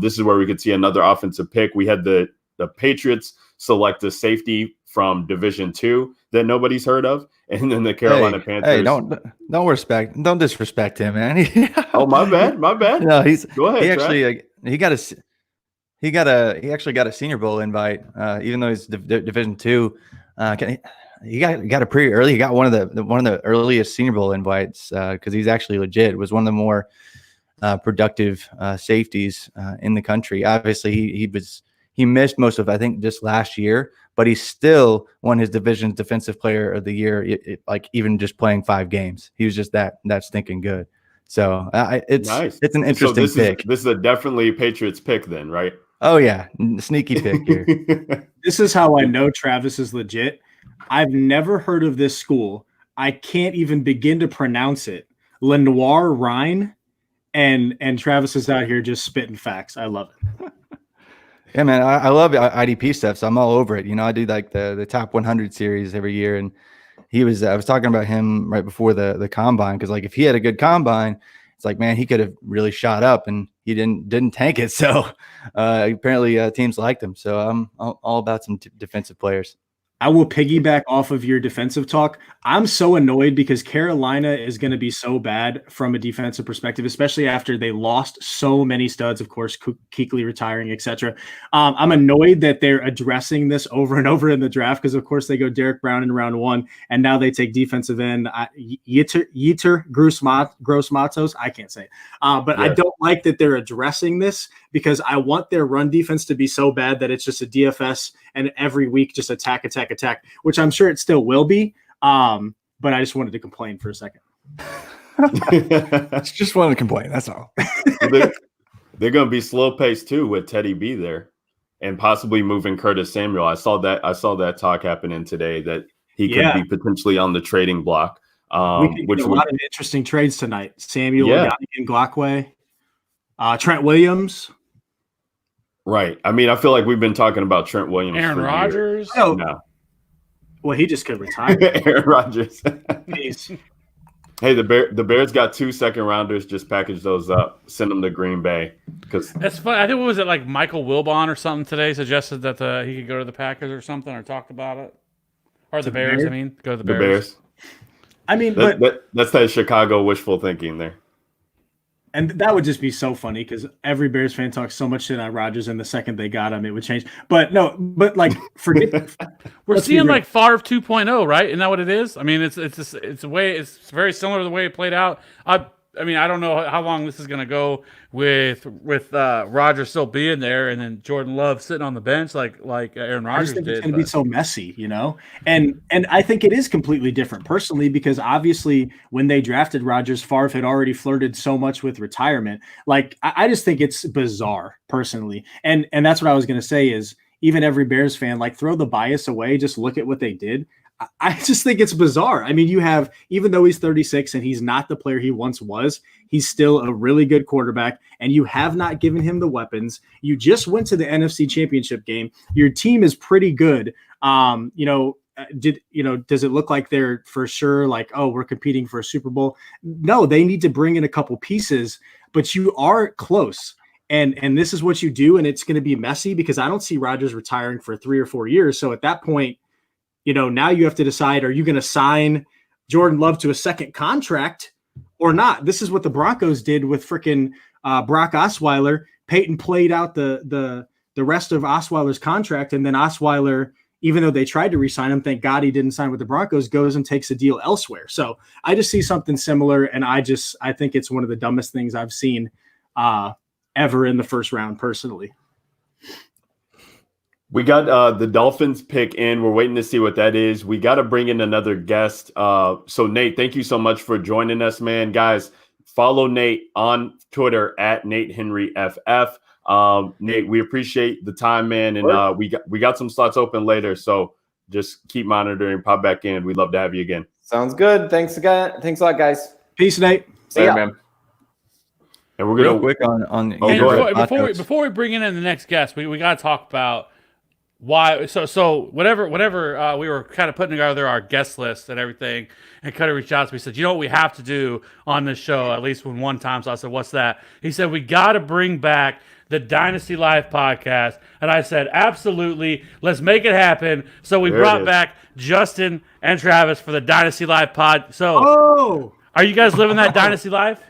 This is where we could see another offensive pick. We had the Patriots select a safety from Division II that nobody's heard of, and then the Carolina Panthers. Hey, don't disrespect him, man. Oh, my bad. No, go ahead. He actually he actually got a Senior Bowl invite, even though he's Division II. He got a pretty early. He got one of the earliest Senior Bowl invites because he's actually legit. It was one of the more productive safeties in the country. Obviously, he missed most of, I think, just last year, but he still won his division's Defensive Player of the Year. Like even just playing 5 games, he was just that stinking good. So it's nice. It's an interesting pick. This is a definitely Patriots pick, then, right? Oh yeah, sneaky pick here. This is how I know Travis is legit. I've never heard of this school. I can't even begin to pronounce it. Lenoir Rhine, and Travis is out here just spitting facts. I love it. Yeah, man, I love IDP stuff, so I'm all over it. I do like the top 100 series every year, and I was talking about him right before the combine, because like if he had a good combine, it's like, man, he could have really shot up, and he didn't tank it. So apparently teams liked him. So I'm all about some defensive players. I will piggyback off of your defensive talk. I'm so annoyed because Carolina is going to be so bad from a defensive perspective, especially after they lost so many studs, of course, Kuechly retiring, etc. I'm annoyed that they're addressing this over and over in the draft because, of course, they go Derek Brown in round 1, and now they take defensive end Yetur Gross-Matos. I can't say it. But yeah. I don't like that they're addressing this because I want their run defense to be so bad that it's just a DFS and every week just attack, which I'm sure it still will be. But I just wanted to complain for a second. Just wanted to complain. That's all. They're going to be slow paced too with Teddy B there, and possibly moving Curtis Samuel. I saw that talk happening today that he could be potentially on the trading block. Which a lot of interesting trades tonight. Samuel, and Ngakwe, Trent Williams. Right. I mean, I feel like we've been talking about Trent Williams. Aaron Rodgers. Oh, no. Well, he just could retire. Aaron Rodgers. Hey, the Bears got 2 second-rounders. Just package those up, send them to Green Bay. Because that's funny. I think what was it, like Michael Wilbon or something today suggested that he could go to the Packers or something, or talked about it, or the Bears. I mean, go to the Bears. I mean, that's that Chicago wishful thinking there. And that would just be so funny because every Bears fan talks so much shit on Rodgers, and the second they got him, it would change. But no, but like forget. We're seeing like Favre 2.0, right? Isn't that what it is? I mean, it's a way. It's very similar to the way it played out. I mean, I don't know how long this is going to go with Rodgers still being there, and then Jordan Love sitting on the bench like Aaron Rodgers I just think did. it's going to be so messy, you know. And I think it is completely different personally because obviously when they drafted Rodgers, Favre had already flirted so much with retirement. Like I just think it's bizarre personally, and that's what I was going to say is even every Bears fan like throw the bias away, just look at what they did. I just think it's bizarre. I mean, you have, even though he's 36 and he's not the player he once was, he's still a really good quarterback, and you have not given him the weapons. You just went to the NFC Championship game. Your team is pretty good. Does it look like they're for sure like, oh, we're competing for a Super Bowl? No, they need to bring in a couple pieces, but you are close. And this is what you do, and it's going to be messy because I don't see Rodgers retiring for 3 or 4 years. So at that point, now you have to decide, are you going to sign Jordan Love to a second contract or not? This is what the Broncos did with freaking Brock Osweiler. Peyton played out the rest of Osweiler's contract, and then Osweiler, even though they tried to re-sign him, thank God he didn't sign with the Broncos, goes and takes a deal elsewhere. So I just see something similar, and I think it's one of the dumbest things I've seen ever in the first round personally. We got the Dolphins pick in. We're waiting to see what that is. We got to bring in another guest. So Nate, thank you so much for joining us, man. Guys, follow Nate on Twitter at NateHenryFF. Nate, we appreciate the time, man. And we got some slots open later. So just keep monitoring, pop back in. We'd love to have you again. Sounds good. Thanks again. Thanks a lot, guys. Peace, Nate. See ya, man. And we're gonna quick on before we bring in the next guest, we got to talk about why. So whatever we were kind of putting together our guest list and everything, and Cutter reached out to me, said, you know what we have to do on this show, at least one time. So I said, what's that? He said, we got to bring back the Dynasty Life podcast. And I said, absolutely, let's make it happen. So we brought back Justin and Travis for the Dynasty Life pod. So are you guys living that Dynasty life?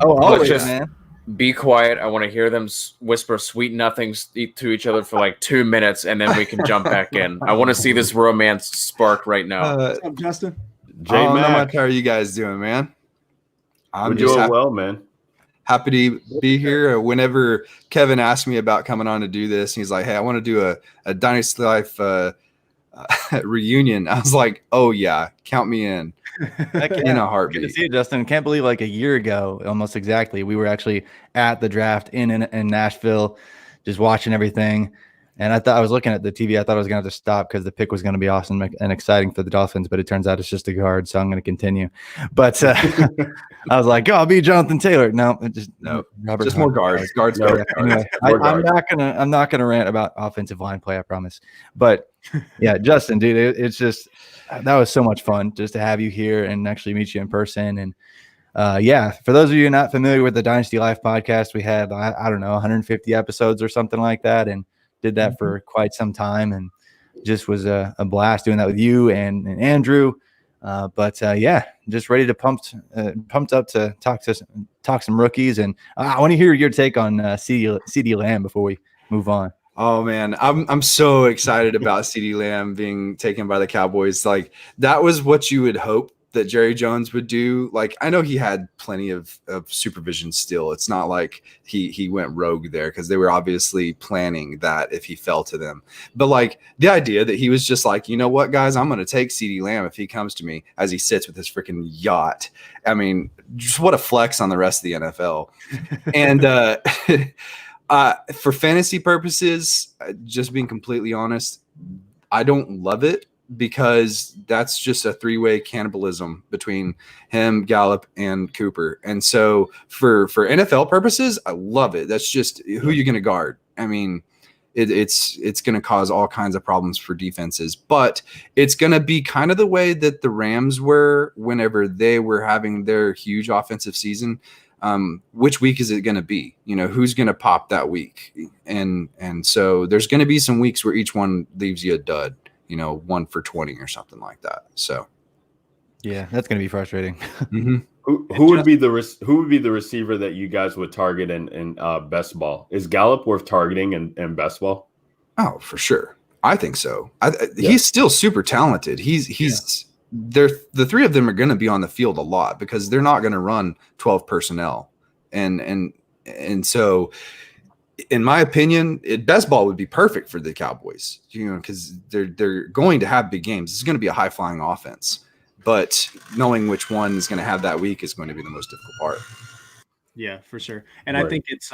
Oh, always, just man. Be quiet. I want to hear them whisper sweet nothings to each other for like 2 minutes, and then we can jump back in. I want to see this romance spark right now. What's up, Justin? How are you guys doing, man? We're doing well, man. Happy to be here. Whenever Kevin asked me about coming on to do this, he's like, hey, I want to do a Dynasty Life reunion. I was like, oh, yeah, count me in. In a heartbeat. Good to see you, Justin. Can't believe like a year ago, almost exactly, we were actually at the draft in Nashville, just watching everything. And I was looking at the TV. I thought I was going to have to stop because the pick was going to be awesome and exciting for the Dolphins, but it turns out it's just a guard, so I'm going to continue. But I was like, oh, I'll be Jonathan Taylor. No, Robert. Just more guards. Guards. Anyway, I'm not gonna rant about offensive line play, I promise. But yeah, Justin, dude, it's just that was so much fun just to have you here and actually meet you in person. And for those of you not familiar with the Dynasty Life podcast, we had I don't know 150 episodes or something like that, and did that for quite some time, and just was a blast doing that with you and Andrew. Just ready to pumped up to talk some rookies, and I want to hear your take on CeeDee Lamb before we move on. Oh man, I'm so excited about CeeDee Lamb being taken by the Cowboys. Like that was what you would hope that Jerry Jones would do. Like I know he had plenty of supervision still. It's not like he went rogue there because they were obviously planning that if he fell to them. But like the idea that he was just like, you know what, guys, I'm going to take CeeDee Lamb if he comes to me as he sits with his freaking yacht. I mean, just what a flex on the rest of the NFL. And for fantasy purposes, just being completely honest, I don't love it, because that's just a three-way cannibalism between him, Gallup, and Cooper. And so for NFL purposes, I love it. That's just who you're going to guard. I mean, it's going to cause all kinds of problems for defenses, but it's going to be kind of the way that the Rams were whenever they were having their huge offensive season. Which week is it going to be? You know, who's going to pop that week? And so there's going to be some weeks where each one leaves you a dud. 1 for 20 or something like that. So, yeah, that's going to be frustrating. Mm-hmm. Who would be the receiver that you guys would target in best ball? Is Gallup worth targeting in best ball? Oh, for sure. I think so. He's still super talented. The three of them are going to be on the field a lot because they're not going to run 12 personnel. And so in my opinion, best ball would be perfect for the Cowboys, because they're going to have big games. It's going to be a high flying offense, but knowing which one is going to have that week is going to be the most difficult part. Yeah, for sure. And right. I think it's,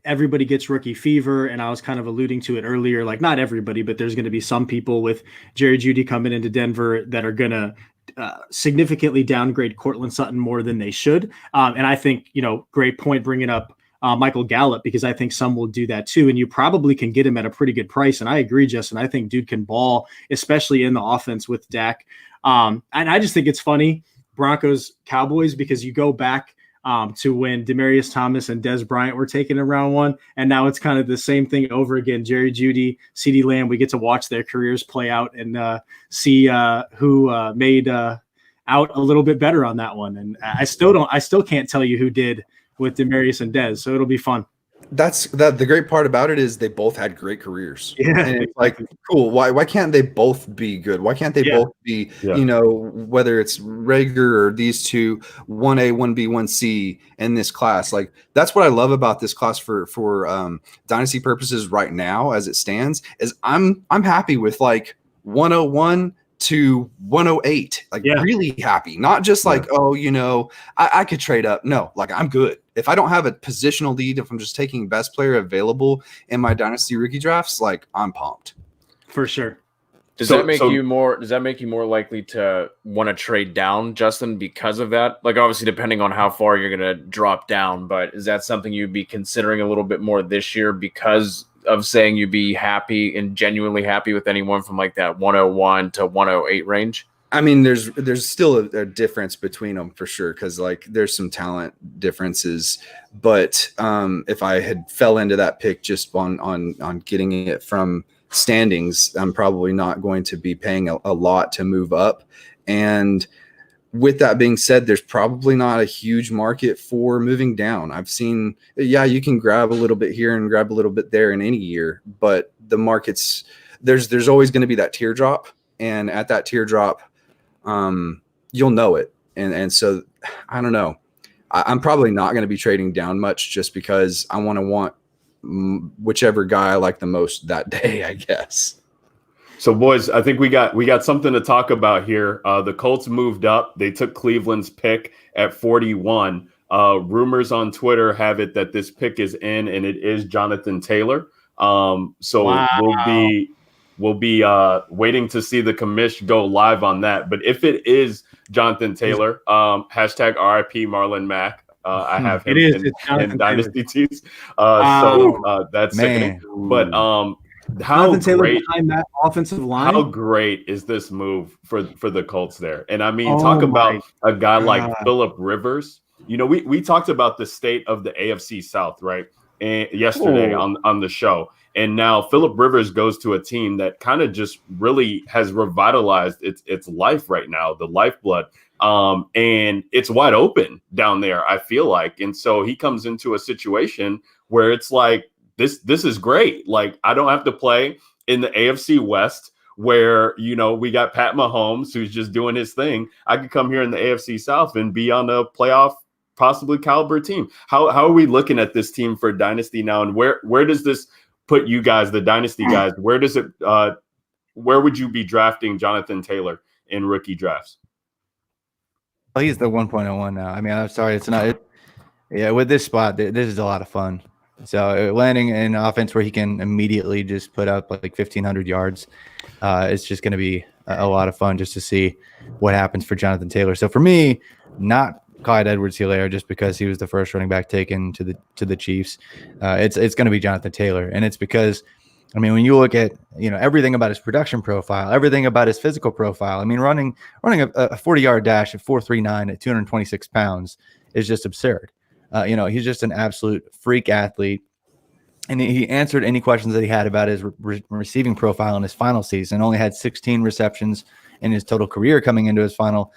everybody gets rookie fever. And I was kind of alluding to it earlier, like not everybody, but there's going to be some people with Jerry Jeudy coming into Denver that are going to significantly downgrade Cortland Sutton more than they should. And I think, great point bringing up Michael Gallup, because I think some will do that too. And you probably can get him at a pretty good price. And I agree, Justin. I think dude can ball, especially in the offense with Dak. And I just think it's funny, Broncos Cowboys, because you go back to when Demaryius Thomas and Dez Bryant were taken in round one. And now it's kind of the same thing over again. Jerry Jeudy, CeeDee Lamb, we get to watch their careers play out and see who made out a little bit better on that one. And I still can't tell you who did with Demaryius and Dez. So it'll be fun. The great part about it is they both had great careers. Yeah. And it's like, cool. Why can't they both be good? Why can't they both be, whether it's Rager or these two, 1A, 1B, 1C in this class? Like, that's what I love about this class for dynasty purposes right now, as it stands, is I'm happy with like 101 to 108, really happy. Not just like, I could trade up. No, like I'm good. If I don't have a positional lead, if I'm just taking best player available in my dynasty rookie drafts, like I'm pumped. For sure. Does that make you more likely to want to trade down, Justin, because of that? Like, obviously, depending on how far you're going to drop down, but is that something you'd be considering a little bit more this year because of saying you'd be happy and genuinely happy with anyone from like that 101 to 108 range? I mean, there's still a difference between them for sure, because like there's some talent differences. But if I had fell into that pick just on getting it from standings, I'm probably not going to be paying a lot to move up. And with that being said, there's probably not a huge market for moving down. I've seen, you can grab a little bit here and grab a little bit there in any year, but the markets, there's always going to be that teardrop. And at that teardrop, you'll know it. And so I don't know. I'm probably not going to be trading down much just because I want whichever guy I like the most that day, I guess. So, boys, I think we got something to talk about here. The Colts moved up. They took Cleveland's pick at 41. Rumors on Twitter have it that this pick is in, and it is Jonathan Taylor. We'll be waiting to see the commish go live on that. But if it is Jonathan Taylor, hashtag RIP Marlon Mack. I have him in Dynasty teams. So that's sickening. But how great behind that offensive line? How great is this move for the Colts there? And I mean, talk about a guy like Phillip Rivers. We talked about the state of the AFC South, right? And yesterday on the show. And now Phillip Rivers goes to a team that kind of just really has revitalized its life right now, the lifeblood. And it's wide open down there, I feel like. And so he comes into a situation where it's like, this is great. Like, I don't have to play in the AFC West where, we got Pat Mahomes, who's just doing his thing. I could come here in the AFC South and be on a playoff, possibly caliber team. How are we looking at this team for Dynasty now? And where does this put you guys, the Dynasty guys? Where does it, where would you be drafting Jonathan Taylor in rookie drafts? Well, he's the 1.01 now. I mean, I'm sorry, it's not. With this spot, this is a lot of fun. So landing in an offense where he can immediately just put up like 1,500 yards, it's just going to be a lot of fun just to see what happens for Jonathan Taylor. So for me, not Clyde Edwards-Helaire just because he was the first running back taken to the Chiefs. It's going to be Jonathan Taylor, and it's because, I mean, when you look at everything about his production profile, everything about his physical profile, I mean, running a 40-yard dash at 4.39 at 226 pounds is just absurd. He's just an absolute freak athlete. And he answered any questions that he had about his receiving profile in his final season. Only had 16 receptions in his total career coming into his final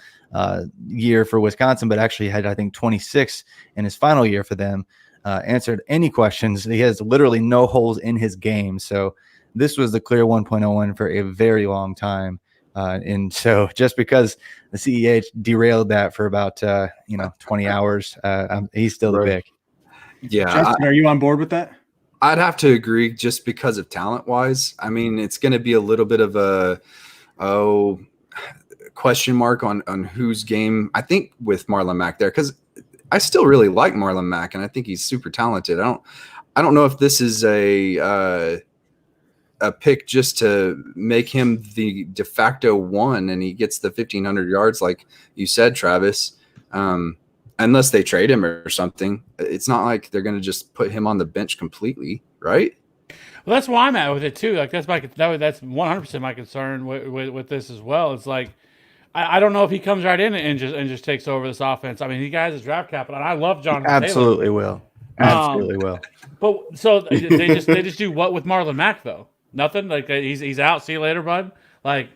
year for Wisconsin, but actually had, I think, 26 in his final year for them. Answered any questions. He has literally no holes in his game. So this was the clear 1.01 for a very long time. And so just because the CEH derailed that for about 20 hours, he's still the pick. Yeah. Justin, are you on board with that? I'd have to agree just because of talent wise. I mean, it's going to be a little bit of a question mark on whose game. I think with Marlon Mack there, because I still really like Marlon Mack and I think he's super talented. I don't know if this is a pick just to make him the de facto one and he gets the 1,500 yards like you said, Travis, unless they trade him or something. It's not like they're going to just put him on the bench completely, right? Well, that's why I'm at with it too. Like that's 100% my concern with this as well. It's like I don't know if he comes right in and just takes over this offense. I mean, he has his draft capital, and I love Jonathan Absolutely Taylor. will. Absolutely will. But so they just do what with Marlon Mack though? Nothing. Like he's out. See you later, bud. I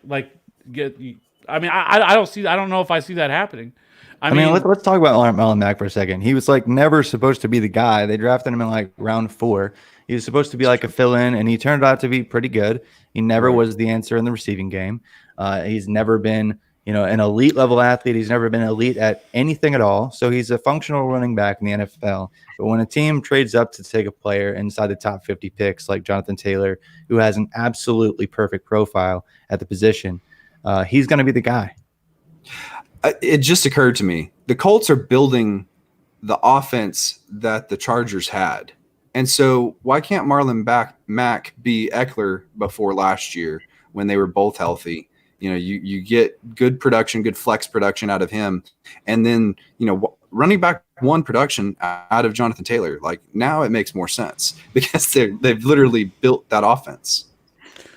don't know if I see that happening. I mean, let's talk about Marlon Mack for a second. He was like never supposed to be the guy. They drafted him in like round 4. He was supposed to be like a fill-in, and he turned out to be pretty good. He never was the answer in the receiving game. He's never been, an elite level athlete. He's never been elite at anything at all. So he's a functional running back in the NFL. But when a team trades up to take a player inside the top 50 picks, like Jonathan Taylor, who has an absolutely perfect profile at the position, he's going to be the guy. It just occurred to me, the Colts are building the offense that the Chargers had. And so why can't Marlon Mack be Eckler before last year when they were both healthy? You get good production, good flex production out of him. And then, running back one production out of Jonathan Taylor. Like now it makes more sense because they've literally built that offense.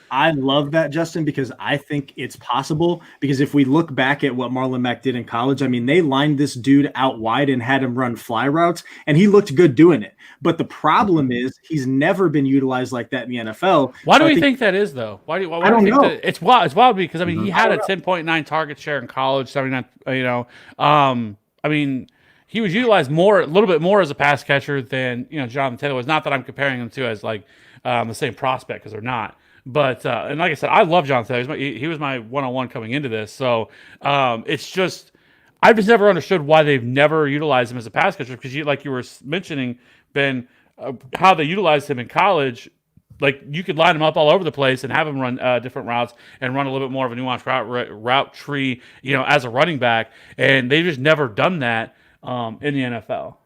I love that, Justin, because I think it's possible. Because if we look back at what Marlon Mack did in college, I mean, they lined this dude out wide and had him run fly routes, and he looked good doing it. But the problem is he's never been utilized like that in the NFL. Why do we think that is, though? Why do I don't know. It's wild because, I mean, he had a 10.9 target share in college, 79, I mean, he was utilized a little bit more as a pass catcher than, Jonathan Taylor was. Not that I'm comparing him to as like the same prospect, because they're not. But and like I said, I love Jonathan Taylor. He was my one-on-one coming into this. So it's just I've just never understood why they've never utilized him as a pass catcher, because like you were mentioning, Ben, how they utilized him in college. Like you could line him up all over the place and have him run different routes and run a little bit more of a nuanced route tree, as a running back. And they've just never done that in the NFL.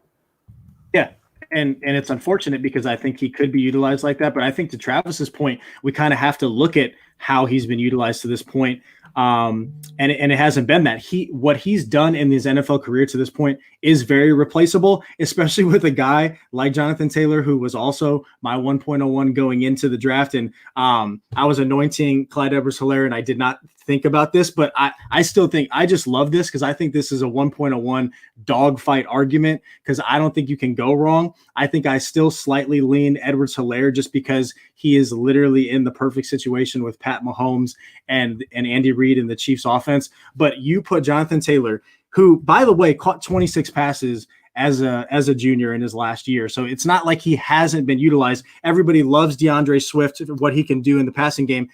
Yeah. And it's unfortunate because I think he could be utilized like that. But I think to Travis's point, we kind of have to look at how he's been utilized to this point. And it hasn't been that. What he's done in his NFL career to this point is very replaceable, especially with a guy like Jonathan Taylor, who was also my 1.01 going into the draft. And I was anointing Clyde Edwards-Helaire, and I did not think about this, but I still think I just love this because I think this is a 1.01 dogfight argument because I don't think you can go wrong. I think I still slightly lean Edwards-Helaire just because he is literally in the perfect situation with Pat Mahomes and Andy Reid in the Chiefs offense. But you put Jonathan Taylor, who, by the way, caught 26 passes as a junior in his last year. So it's not like he hasn't been utilized. Everybody loves DeAndre Swift, what he can do in the passing game.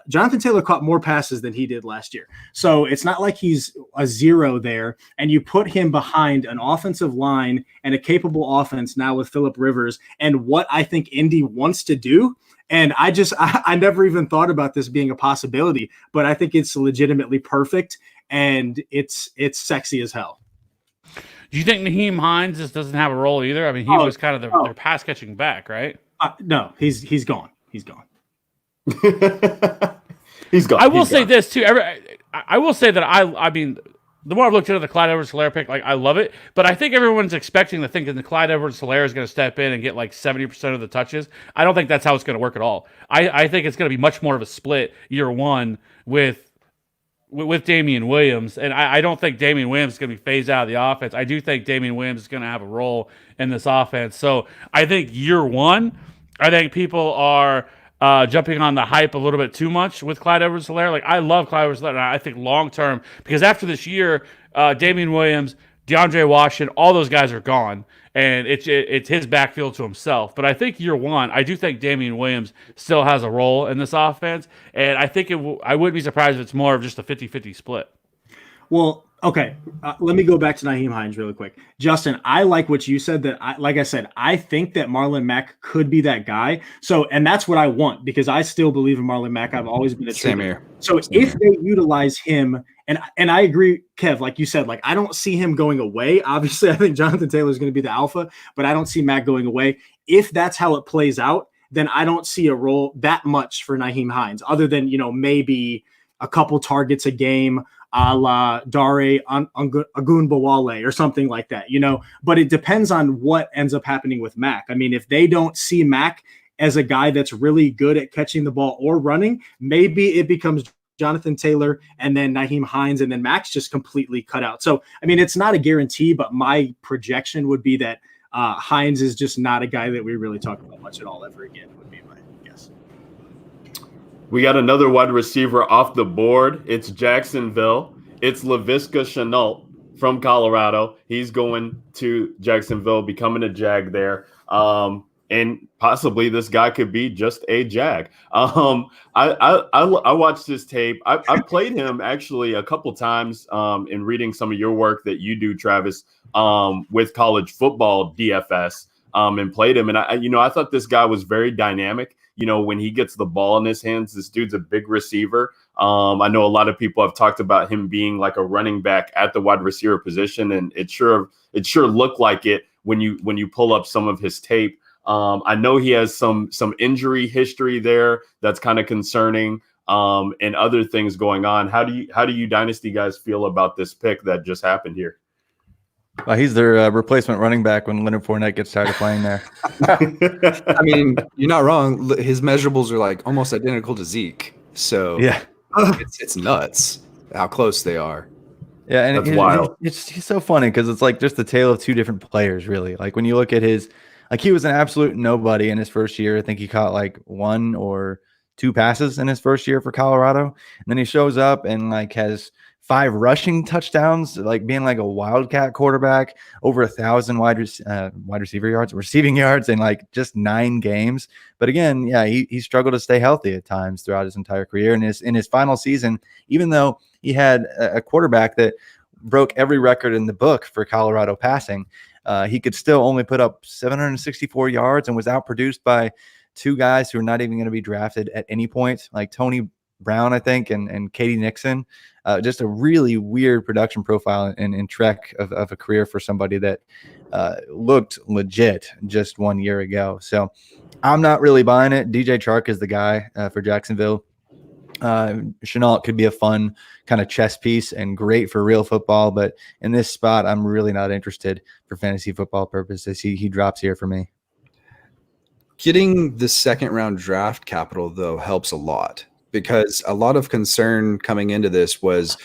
Jonathan Taylor caught more passes than he did last year. So it's not like he's a zero there. And you put him behind an offensive line and a capable offense now with Phillip Rivers and what I think Indy wants to do. And I never even thought about this being a possibility, but I think it's legitimately perfect and it's sexy as hell. Do you think Naheem Hines just doesn't have a role either? I mean, he was kind of their pass catching back, right? No, he's gone. He's gone. He's gone. I will say this too. I will say that I mean, the more I've looked into the Clyde Edwards-Helaire pick, like I love it, but I think everyone's expecting to think that the Clyde Edwards-Helaire is going to step in and get like 70% of the touches. I don't think that's how it's going to work at all. I think it's going to be much more of a split year one with Damian Williams, and I don't think Damian Williams is going to be phased out of the offense. I do think Damian Williams is going to have a role in this offense. So I think year one, I think people are jumping on the hype a little bit too much with Clyde Edwards-Helaire. Like, I love Clyde Edwards-Helaire, and I think long-term, because after this year, Damian Williams, DeAndre Washington, all those guys are gone, and it's his backfield to himself. But I think year one, I do think Damian Williams still has a role in this offense, and I think I wouldn't be surprised if it's more of just a 50-50 split. Well, okay. Let me go back to Nyheim Hines really quick. Justin, I like what you said like I said, I think that Marlon Mack could be that guy. So, and that's what I want, because I still believe in Marlon Mack. I've always been a Same here. So if they utilize him, and I agree, Kev, like you said, like I don't see him going away. Obviously, I think Jonathan Taylor is going to be the alpha, but I don't see Mack going away. If that's how it plays out, then I don't see a role that much for Nyheim Hines, other than, maybe a couple targets a game, a la Dare Ogunbowale or something like that, but it depends on what ends up happening with Mack. I mean, if they don't see Mack as a guy that's really good at catching the ball or running, maybe it becomes Jonathan Taylor and then Nyheim Hines, and then Mack's just completely cut out. So, I mean, it's not a guarantee, but my projection would be that Hines is just not a guy that we really talk about much at all ever again, would be my guess. We got another wide receiver off the board. It's Jacksonville. It's Laviska Shenault from Colorado. He's going to Jacksonville, becoming a Jag there. And possibly this guy could be just a Jag. I watched this tape. I played him actually a couple times in reading some of your work that you do, Travis, with college football DFS, and played him. And I thought this guy was very dynamic. When he gets the ball in his hands, this dude's a big receiver. I know a lot of people have talked about him being like a running back at the wide receiver position, and it sure looked like it when you pull up some of his tape. I know he has some injury history there that's kind of concerning, and other things going on. How do you Dynasty guys feel about this pick that just happened here? Well, he's their replacement running back when Leonard Fournette gets tired of playing there. I mean, you're not wrong. His measurables are like almost identical to Zeke. So yeah, it's nuts how close they are. Yeah, and that's wild. He's so funny because it's like just the tale of two different players, really. Like when you look at his, like he was an absolute nobody in his first year. I think he caught like 1 or 2 passes in his first year for Colorado, and then he shows up and like has 5 rushing touchdowns, like being like a wildcat quarterback, over 1,000 wide receiving yards in like just 9 games. But again, yeah, he struggled to stay healthy at times throughout his entire career. And in his final season, even though he had a quarterback that broke every record in the book for Colorado passing, he could still only put up 764 yards and was outproduced by 2 guys who are not even going to be drafted at any point, like Tony Brown, I think, and Katie Nixon. Just a really weird production profile and trek of a career for somebody that looked legit just 1 year ago. So I'm not really buying it. DJ Chark is the guy for Jacksonville. Shenault could be a fun kind of chess piece and great for real football, but in this spot, I'm really not interested for fantasy football purposes. He drops here for me. Getting the second round draft capital, though, helps a lot, because a lot of concern coming into this was,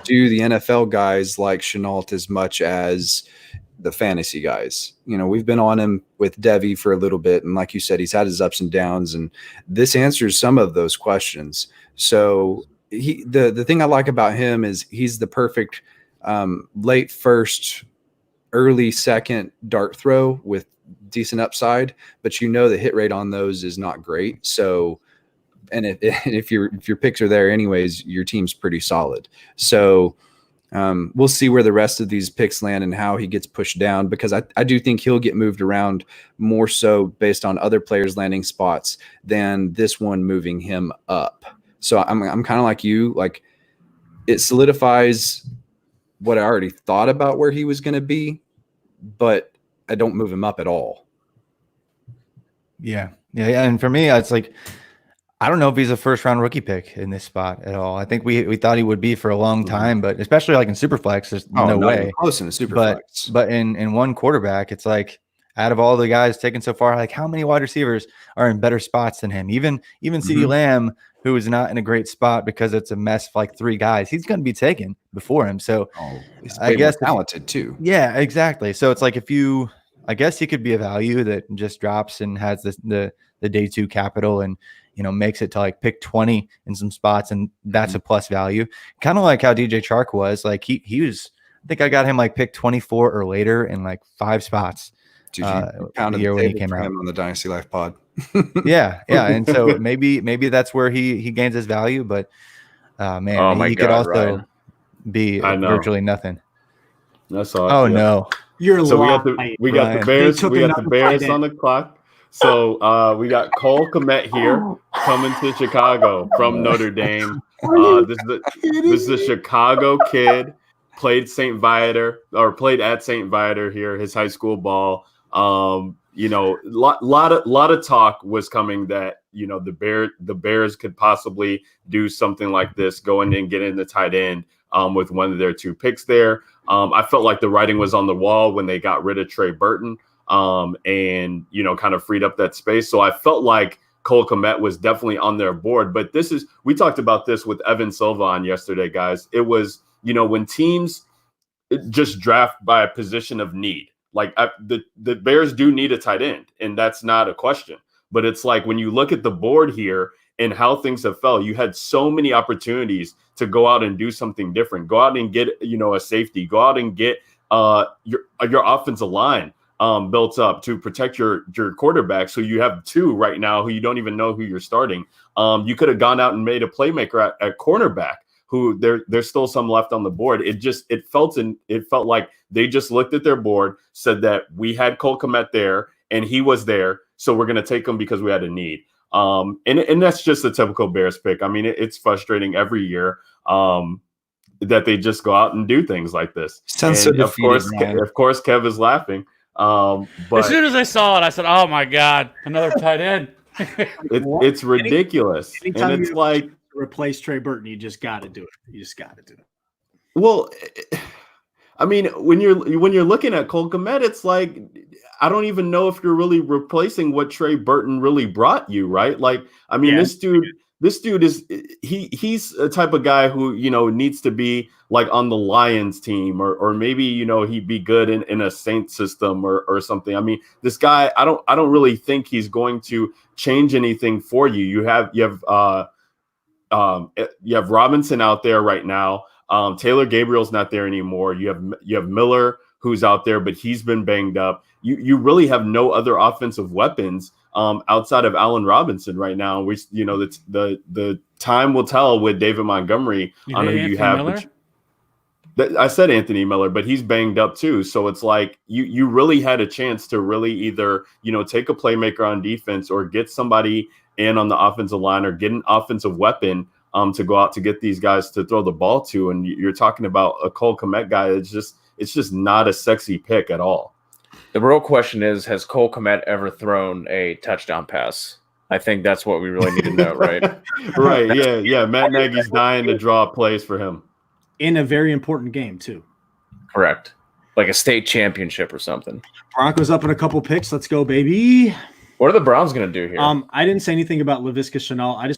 do the NFL guys like Shenault as much as the fantasy guys? We've been on him with Devy for a little bit, and like you said, he's had his ups and downs, and this answers some of those questions. So the thing I like about him is he's the perfect late first, early second dart throw with decent upside, but the hit rate on those is not great. So, and if your picks are there anyways, your team's pretty solid. So we'll see where the rest of these picks land and how he gets pushed down, because I do think he'll get moved around more so based on other players landing spots than this one moving him up. So I'm kind of like you, like it solidifies what I already thought about where he was going to be, but I don't move him up at all. Yeah. And for me, it's like, I don't know if he's a first round rookie pick in this spot at all. I think we thought he would be for a long time, but especially like in Superflex, there's no way. Close in a Superflex. But in one quarterback, it's like out of all the guys taken so far, like how many wide receivers are in better spots than him? Even CeeDee Lamb, who is not in a great spot because it's a mess of like 3 guys, he's going to be taken before him. So he's I guess talented too. Yeah, exactly. So it's like I guess he could be a value that just drops and has the day 2 capital, and makes it to like pick 20 in some spots, and that's a plus value. Kind of like how DJ Chark was. Like he was, I think I got him like pick 24 or later in like 5 spots. Dude, you pounded the year the when he table came for out him on the Dynasty Life pod. yeah, and so maybe that's where he gains his value, but man, Oh my he could God, also Ryan. be I know. virtually nothing. That's all. Oh yeah. no. You're So lying. we got the Ryan. Bears. They took We got the another Bears tight on the clock. So we got Cole Kmet here coming to Chicago from Notre Dame. This is a Chicago kid. Played played at St. Viator here, his high school ball. Lot of talk was coming that the Bears could possibly do something like this, go in and get in the tight end with one of their 2 picks there. I felt like the writing was on the wall when they got rid of Trey Burton and kind of freed up that space. So I felt like Cole Kmet was definitely on their board. But we talked about this with Evan Silva on yesterday, guys. It was when teams just draft by a position of need. Like the Bears do need a tight end, and that's not a question. But it's like when you look at the board here and how things have fell, you had so many opportunities to go out and do something different. Go out and get a safety. Go out and get your offensive line built up to protect your quarterback. So you have 2 right now who you don't even know who you're starting. You could have gone out and made a playmaker at cornerback, who there's still some left on the board. It felt like they just looked at their board, said that we had Cole Kmet there and he was there, so we're going to take him because we had a need. And that's just a typical Bears pick. I mean, it's frustrating every year that they just go out and do things like this. Sounds so And defeated, of course, Kev is laughing. But As soon as I saw it, I said, "Oh my God, another tight end." it's ridiculous. Anytime And it's you like, replace Trey Burton, you just got to do it. You just got to do it. well, I mean, when you're looking at Cole Kmet, it's like I don't even know if you're really replacing what Trey Burton really brought you, right? Like, I mean, Yeah. this dude is he's a type of guy who needs to be like on the Lions team, or maybe he'd be good in a Saints system or something. I mean, this guy, I don't really think he's going to change anything for you. You have Robinson out there right now. Taylor Gabriel's not there anymore. You have Miller, who's out there, but he's been banged up. You really have no other offensive weapons outside of Allen Robinson right now. Which the time will tell with David Montgomery on who you have. Miller? I said Anthony Miller, but he's banged up too. So it's like you really had a chance to really either take a playmaker on defense or get somebody in on the offensive line or get an offensive weapon to go out to get these guys to throw the ball to. And you're talking about a Cole Kmet guy. It's just not a sexy pick at all. The real question is, has Cole Kmet ever thrown a touchdown pass? I think that's what we really need to know, right? Right. Yeah. Matt Nagy's dying to draw plays for him. In a very important game, too. Correct. Like a state championship or something. Broncos up in a couple picks. Let's go, baby. What are the Browns going to do here? I didn't say anything about Laviska Shenault.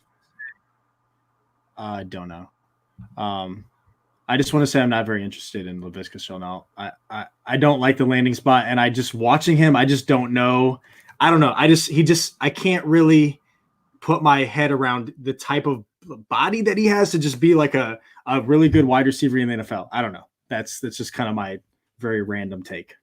I don't know. I just want to say I'm not very interested in Laviska Shenault. I don't like the landing spot, and watching him, I just don't know. I don't know. I can't really put my head around the type of body that he has to just be like a really good wide receiver in the NFL. I don't know. That's just kind of my very random take.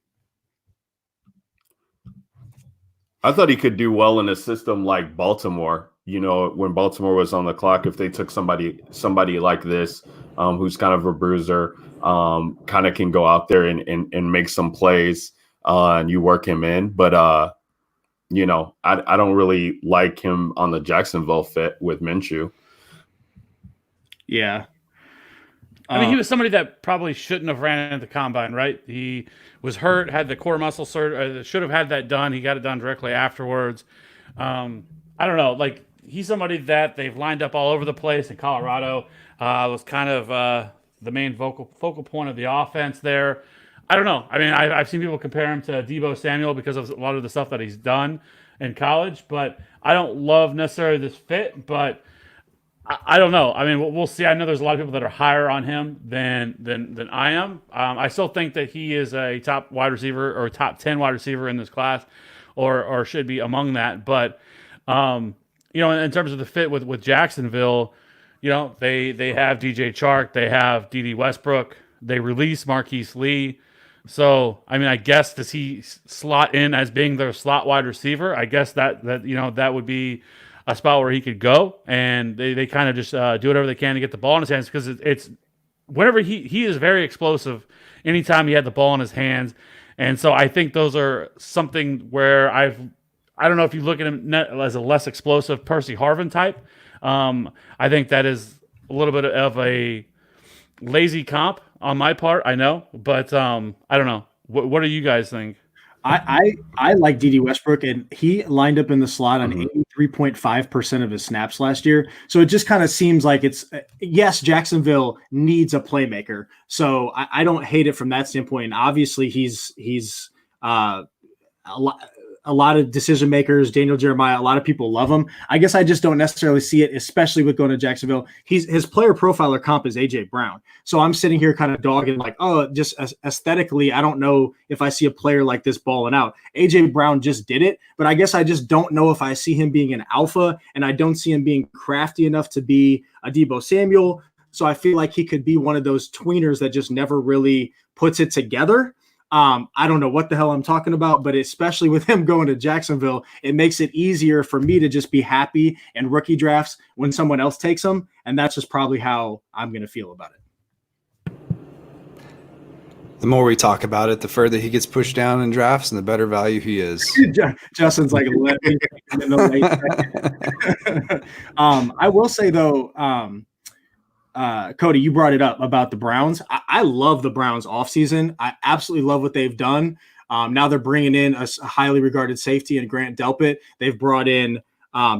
I thought he could do well in a system like Baltimore. When Baltimore was on the clock, if they took somebody like this, who's kind of a bruiser, kind of can go out there and make some plays, and you work him in. But I don't really like him on the Jacksonville fit with Minshew. Yeah. I mean, he was somebody that probably shouldn't have ran at the combine, right? He was hurt, had the core muscle surgery, should have had that done. He got it done directly afterwards. I don't know. Like, he's somebody that they've lined up all over the place in Colorado. Was kind of the main focal point of the offense there. I don't know. I mean, I've seen people compare him to Deebo Samuel because of a lot of the stuff that he's done in college, but I don't love necessarily this fit, but I don't know. I mean, we'll see. I know there's a lot of people that are higher on him than I am. I still think that he is a top wide receiver or top 10 wide receiver in this class, or should be among that. But in terms of the fit with Jacksonville, they have DJ Chark, they have D.D. Westbrook, they release Marquise Lee. So, I mean, I guess does he slot in as being their slot wide receiver? I guess that would be a spot where he could go, and they kind of just do whatever they can to get the ball in his hands, because it's whenever he is very explosive anytime he had the ball in his hands. And so I think those are something where I don't know if you look at him as a less explosive Percy Harvin type. I think that is a little bit of a lazy comp on my part, I know, but I don't know. What do you guys think? I like D.D. Westbrook, and he lined up in the slot on 83.5% of his snaps last year. So it just kind of seems like yes, Jacksonville needs a playmaker. So I don't hate it from that standpoint. And obviously he's a lot of decision makers, Daniel Jeremiah, a lot of people love him. I guess I just don't necessarily see it, especially with going to Jacksonville. His player profile or comp is AJ Brown. So I'm sitting here kind of dogging like, just aesthetically, I don't know if I see a player like this balling out. AJ Brown just did it, but I guess I just don't know if I see him being an alpha, and I don't see him being crafty enough to be a Deebo Samuel. So I feel like he could be one of those tweeners that just never really puts it together. I don't know what the hell I'm talking about, but especially with him going to Jacksonville, it makes it easier for me to just be happy in rookie drafts when someone else takes them. And that's just probably how I'm going to feel about it. The more we talk about it, the further he gets pushed down in drafts and the better value he is. Justin's like, let me in the late second. I will say though, Cody, you brought it up about the Browns. I love the Browns offseason. I absolutely love what they've done. Now they're bringing in a highly regarded safety in Grant Delpit. They've brought in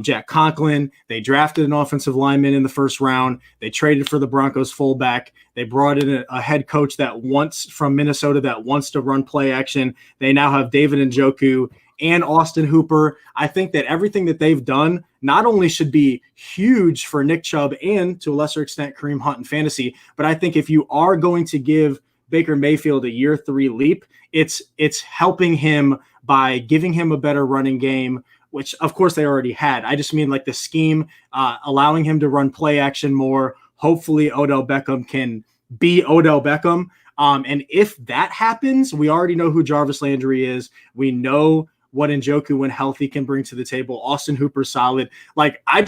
Jack Conklin. They drafted an offensive lineman in the first round. They traded for the Broncos fullback. They brought in a head coach from Minnesota that wants to run play action. They now have David Njoku and Austin Hooper. I think that everything that they've done not only should be huge for Nick Chubb and to a lesser extent Kareem Hunt in fantasy, but I think if you are going to give Baker Mayfield a year 3 leap, it's helping him by giving him a better running game, which of course they already had. I just mean like the scheme, allowing him to run play action more. Hopefully Odell Beckham can be Odell Beckham. And if that happens, we already know who Jarvis Landry is. We know what Njoku, when healthy, can bring to the table. Austin Hooper, solid. Like, I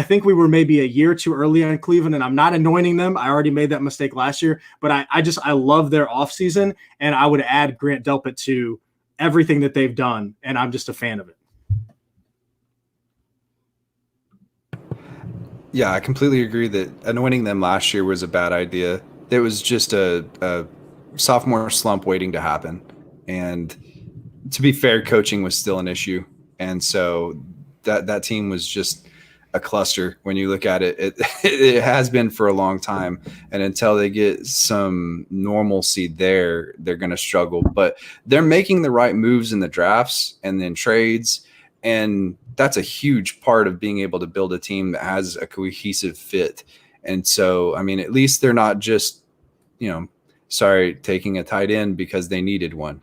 think we were maybe a year too early on Cleveland, and I'm not anointing them. I already made that mistake last year, but I love their offseason, and I would add Grant Delpit to everything that they've done, and I'm just a fan of it. Yeah, I completely agree that anointing them last year was a bad idea. It was just a sophomore slump waiting to happen. And to be fair, coaching was still an issue. And so that team was just a cluster when you look at it. It has been for a long time. And until they get some normalcy there, they're going to struggle. But they're making the right moves in the drafts and then trades. And that's a huge part of being able to build a team that has a cohesive fit. And so, I mean, at least they're not just, taking a tight end because they needed one.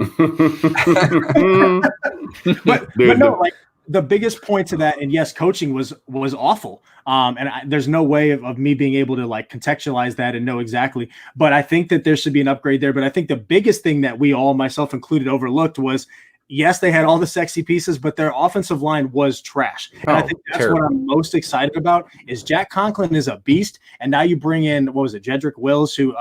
but no, like the biggest point to that, and yes, coaching was awful. There's no way of me being able to like contextualize that and know exactly. But I think that there should be an upgrade there. But I think the biggest thing that we all, myself included, overlooked was, yes, they had all the sexy pieces, but their offensive line was trash. And I think that's terrible. What I'm most excited about is Jack Conklin is a beast. And now you bring in, Jedrick Wills, who,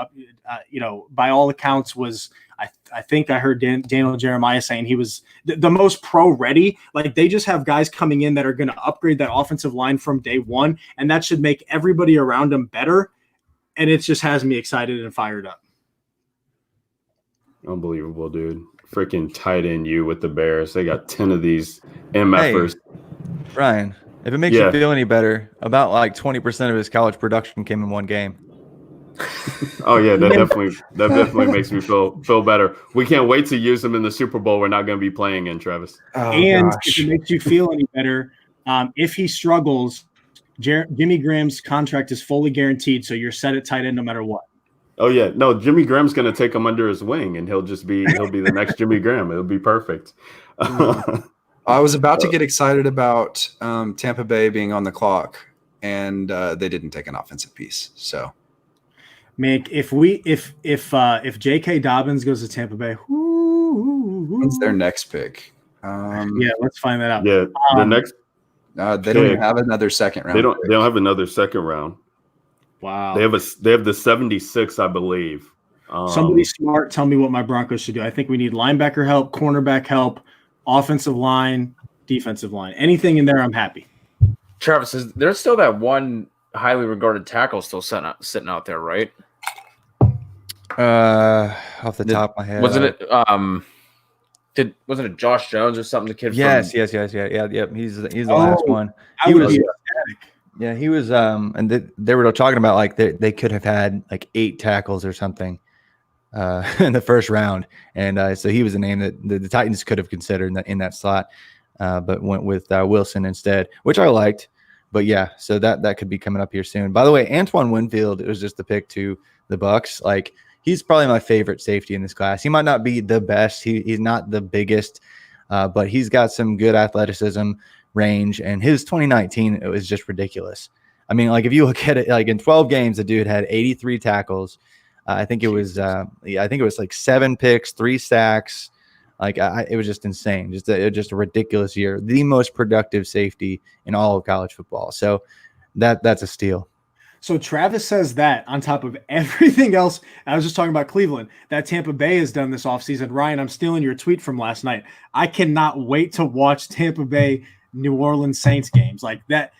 by all accounts was, I think I heard Daniel Jeremiah saying he was the most pro ready. Like, they just have guys coming in that are going to upgrade that offensive line from day one. And that should make everybody around them better. And it just has me excited and fired up. Unbelievable, dude. Freaking tight end you with the Bears. They got 10 of these MFers. Hey, Ryan, if it makes you feel any better, about like 20% of his college production came in one game. Oh yeah, that definitely makes me feel better. We can't wait to use him in the Super Bowl. We're not going to be playing in, Travis. If it makes you feel any better, if he struggles, Jimmy Graham's contract is fully guaranteed, so you're set at tight end no matter what. Oh yeah, no, Jimmy Graham's going to take him under his wing, and he'll be the next Jimmy Graham. It'll be perfect. I was about to get excited about Tampa Bay being on the clock, and they didn't take an offensive piece. So, man, if J.K. Dobbins goes to Tampa Bay, when's their next pick? yeah, let's find that out. Yeah, the next they don't even have another second round. They don't have another second round. Wow. They have the 76, I believe. Somebody smart, tell me what my Broncos should do. I think we need linebacker help, cornerback help, offensive line, defensive line. Anything in there, I'm happy. Travis, there's still that one highly regarded tackle still sitting out there, right? Off the top of my head, wasn't it Josh Jones or something? The kid. Yes. He's the last one. He was and they were talking about like they could have had like 8 tackles or something in the first round, and so he was a name that the Titans could have considered in that slot, but went with Wilson instead, which I liked. But yeah, so that could be coming up here soon. By the way, Antoine Winfield, it was just the pick to the Bucks. Like, he's probably my favorite safety in this class. He might not be the best. He's not the biggest, but he's got some good athleticism, range, and his 2019, it was just ridiculous. I mean, like, if you look at it, like in 12 games, the dude had 83 tackles. I think it was like 7 picks, 3 sacks. Like, it was just insane. Just a ridiculous year. The most productive safety in all of college football. So that's a steal. So Travis says that on top of everything else, I was just talking about Cleveland, that Tampa Bay has done this offseason. Ryan, I'm stealing your tweet from last night. I cannot wait to watch Tampa Bay New Orleans Saints games. Like, that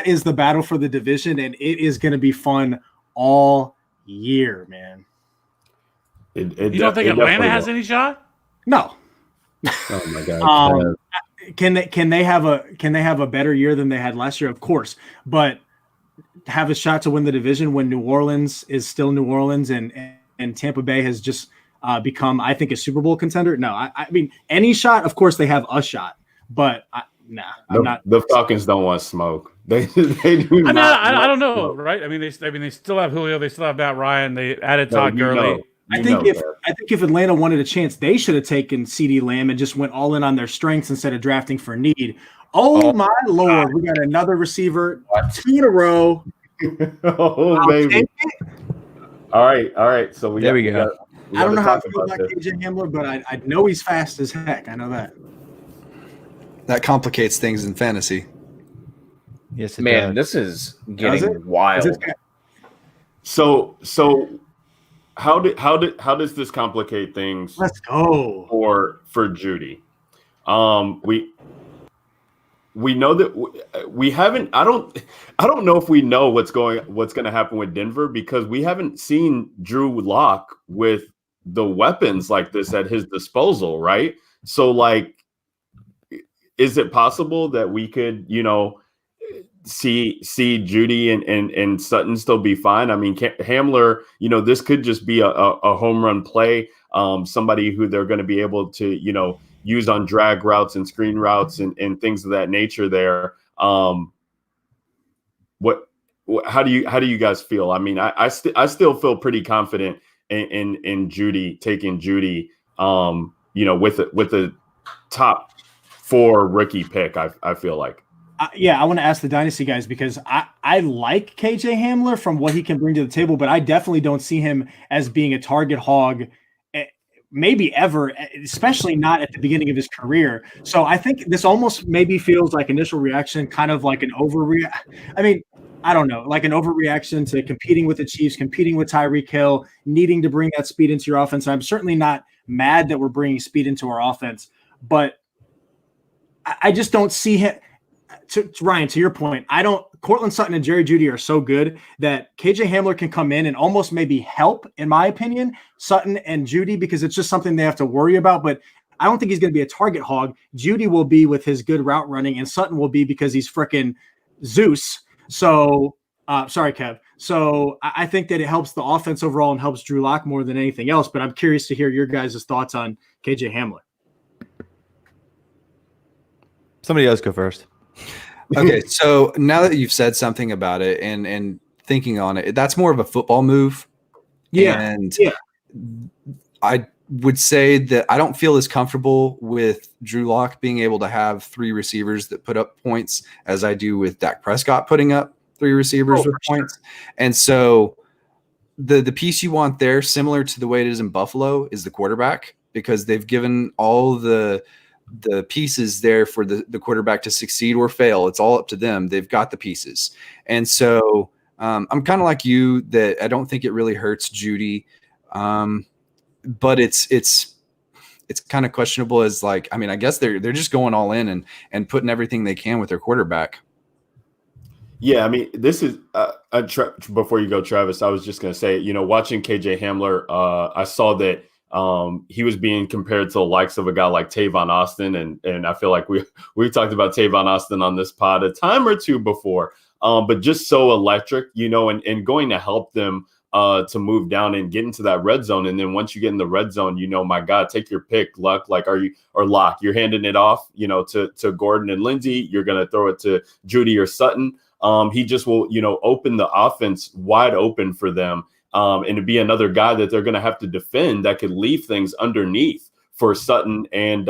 is the battle for the division, and it is going to be fun all year, man. You don't think Atlanta has any shot? No. Oh my God. Can they have a better year than they had last year? Of course, but have a shot to win the division when New Orleans is still New Orleans and Tampa Bay has just become, I think, a Super Bowl contender? No, I mean, any shot, of course, they have a shot, but I'm not. The Falcons don't want smoke. They do. I don't know, right? I mean, they still have Julio, they still have Matt Ryan, they added Todd Gurley. I think if Atlanta wanted a chance, they should have taken CeeDee Lamb and just went all in on their strengths instead of drafting for need. Oh my Lord, we got another receiver, 2 in a row. Oh, baby. All right. So we go. I don't know how I feel about KJ Hamler, but I know he's fast as heck. I know that. That complicates things in fantasy. Yes, man, this is getting wild. So how does this complicate things? Let's go for Judy. We know that we haven't. I don't know if we know what's going to happen with Denver, because we haven't seen Drew Lock with the weapons like this at his disposal, right? So, like, is it possible that we could, see Judy and Sutton still be fine? I mean, Hamler, this could just be a home run play. Somebody who they're going to be able to, use on drag routes and screen routes and things of that nature there. How do you guys feel? I mean, I still feel pretty confident in Judy, taking Judy, with the top 4 rookie pick. I feel like. I want to ask the Dynasty guys, because I like KJ Hamler from what he can bring to the table, but I definitely don't see him as being a target hog, maybe ever, especially not at the beginning of his career. So I think this almost maybe feels like initial reaction, kind of like an overreaction. I mean, I don't know, like an overreaction to competing with the Chiefs, competing with Tyreek Hill, needing to bring that speed into your offense. I'm certainly not mad that we're bringing speed into our offense, but I just don't see him. To Ryan, to your point, Cortland Sutton and Jerry Jeudy are so good that KJ Hamler can come in and almost maybe help, in my opinion, Sutton and Jeudy, because it's just something they have to worry about. But I don't think he's going to be a target hog. Jeudy will be with his good route running, and Sutton will be because he's freaking Zeus. So, sorry, Kev. So I think that it helps the offense overall and helps Drew Lock more than anything else. But I'm curious to hear your guys' thoughts on KJ Hamler. Somebody else go first. Okay, so now that you've said something about it and thinking on it, that's more of a football move. Yeah. And I would say that I don't feel as comfortable with Drew Lock being able to have 3 receivers that put up points as I do with Dak Prescott putting up 3 receivers with points. And so the piece you want there, similar to the way it is in Buffalo, is the quarterback, because they've given all the pieces there for the quarterback to succeed or fail. It's all up to them. They've got the pieces. And so I'm kind of like you, that I don't think it really hurts Judy. But it's kind of questionable as, like, I mean, I guess they're just going all in and putting everything they can with their quarterback. Yeah, I mean, this is before you go, Travis, I was just going to say, watching KJ Hamler, I saw that he was being compared to the likes of a guy like Tavon Austin. And I feel like we've talked about Tavon Austin on this pod a time or two before, but just so electric, and going to help them to move down and get into that red zone. And then once you get in the red zone, my God, take your pick, Luck. Like, Lock, you're handing it off, to Gordon and Lindsey. You're going to throw it to Judy or Sutton. He just will, open the offense wide open for them. And to be another guy that they're going to have to defend that could leave things underneath for Sutton and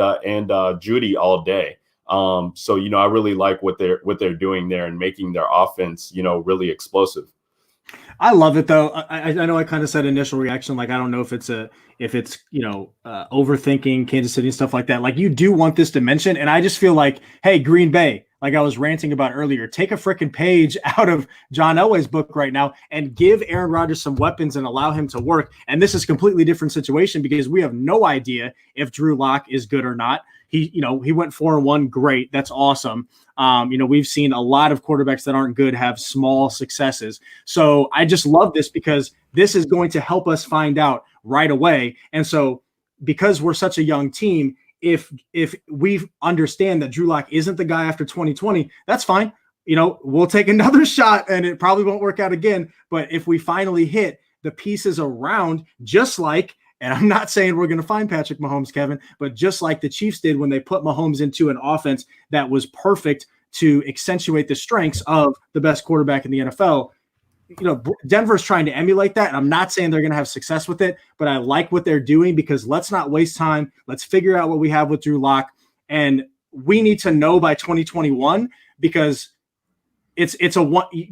Judy all day. So, I really like what they're doing there and making their offense, really explosive. I love it, though. I know I kind of said initial reaction, like, I don't know if it's overthinking Kansas City and stuff like that. Like, you do want this dimension, and I just feel like, hey, Green Bay, like I was ranting about earlier, take a freaking page out of John Elway's book right now and give Aaron Rodgers some weapons and allow him to work. And this is a completely different situation because we have no idea if Drew Lock is good or not. He went 4-1. Great. That's awesome. We've seen a lot of quarterbacks that aren't good have small successes. So I just love this because this is going to help us find out right away. And so because we're such a young team, if we understand that Drew Lock isn't the guy after 2020, that's fine. We'll take another shot and it probably won't work out again. But if we finally hit the pieces around, just like, and I'm not saying we're going to find Patrick Mahomes, Kevin, but just like the Chiefs did when they put Mahomes into an offense that was perfect to accentuate the strengths of the best quarterback in the NFL, Denver's trying to emulate that. And I'm not saying they're going to have success with it, but I like what they're doing because let's not waste time. Let's figure out what we have with Drew Lock. And we need to know by 2021 because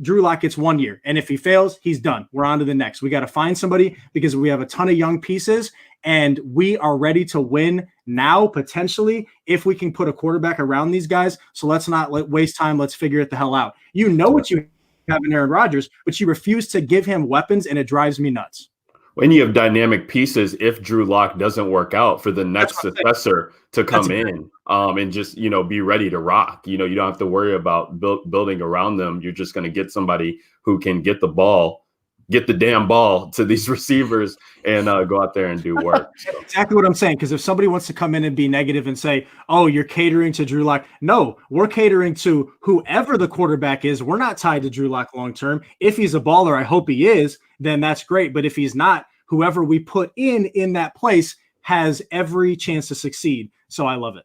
Drew Lock gets 1 year. And if he fails, he's done. We're on to the next. We got to find somebody because we have a ton of young pieces and we are ready to win now, potentially, if we can put a quarterback around these guys. So let's not waste time. Let's figure it the hell out. What you have in Aaron Rodgers, but you refuse to give him weapons, and it drives me nuts. When you have dynamic pieces, if Drew Lock doesn't work out, for the next successor to come in and just, be ready to rock. You don't have to worry about building around them. You're just going to get somebody who can get the damn ball to these receivers and go out there and do work. So. Exactly what I'm saying. Because if somebody wants to come in and be negative and say, oh, you're catering to Drew Lock. No, we're catering to whoever the quarterback is. We're not tied to Drew Lock long term. If he's a baller, I hope he is, then that's great. But if he's not, whoever we put in that place has every chance to succeed. So I love it.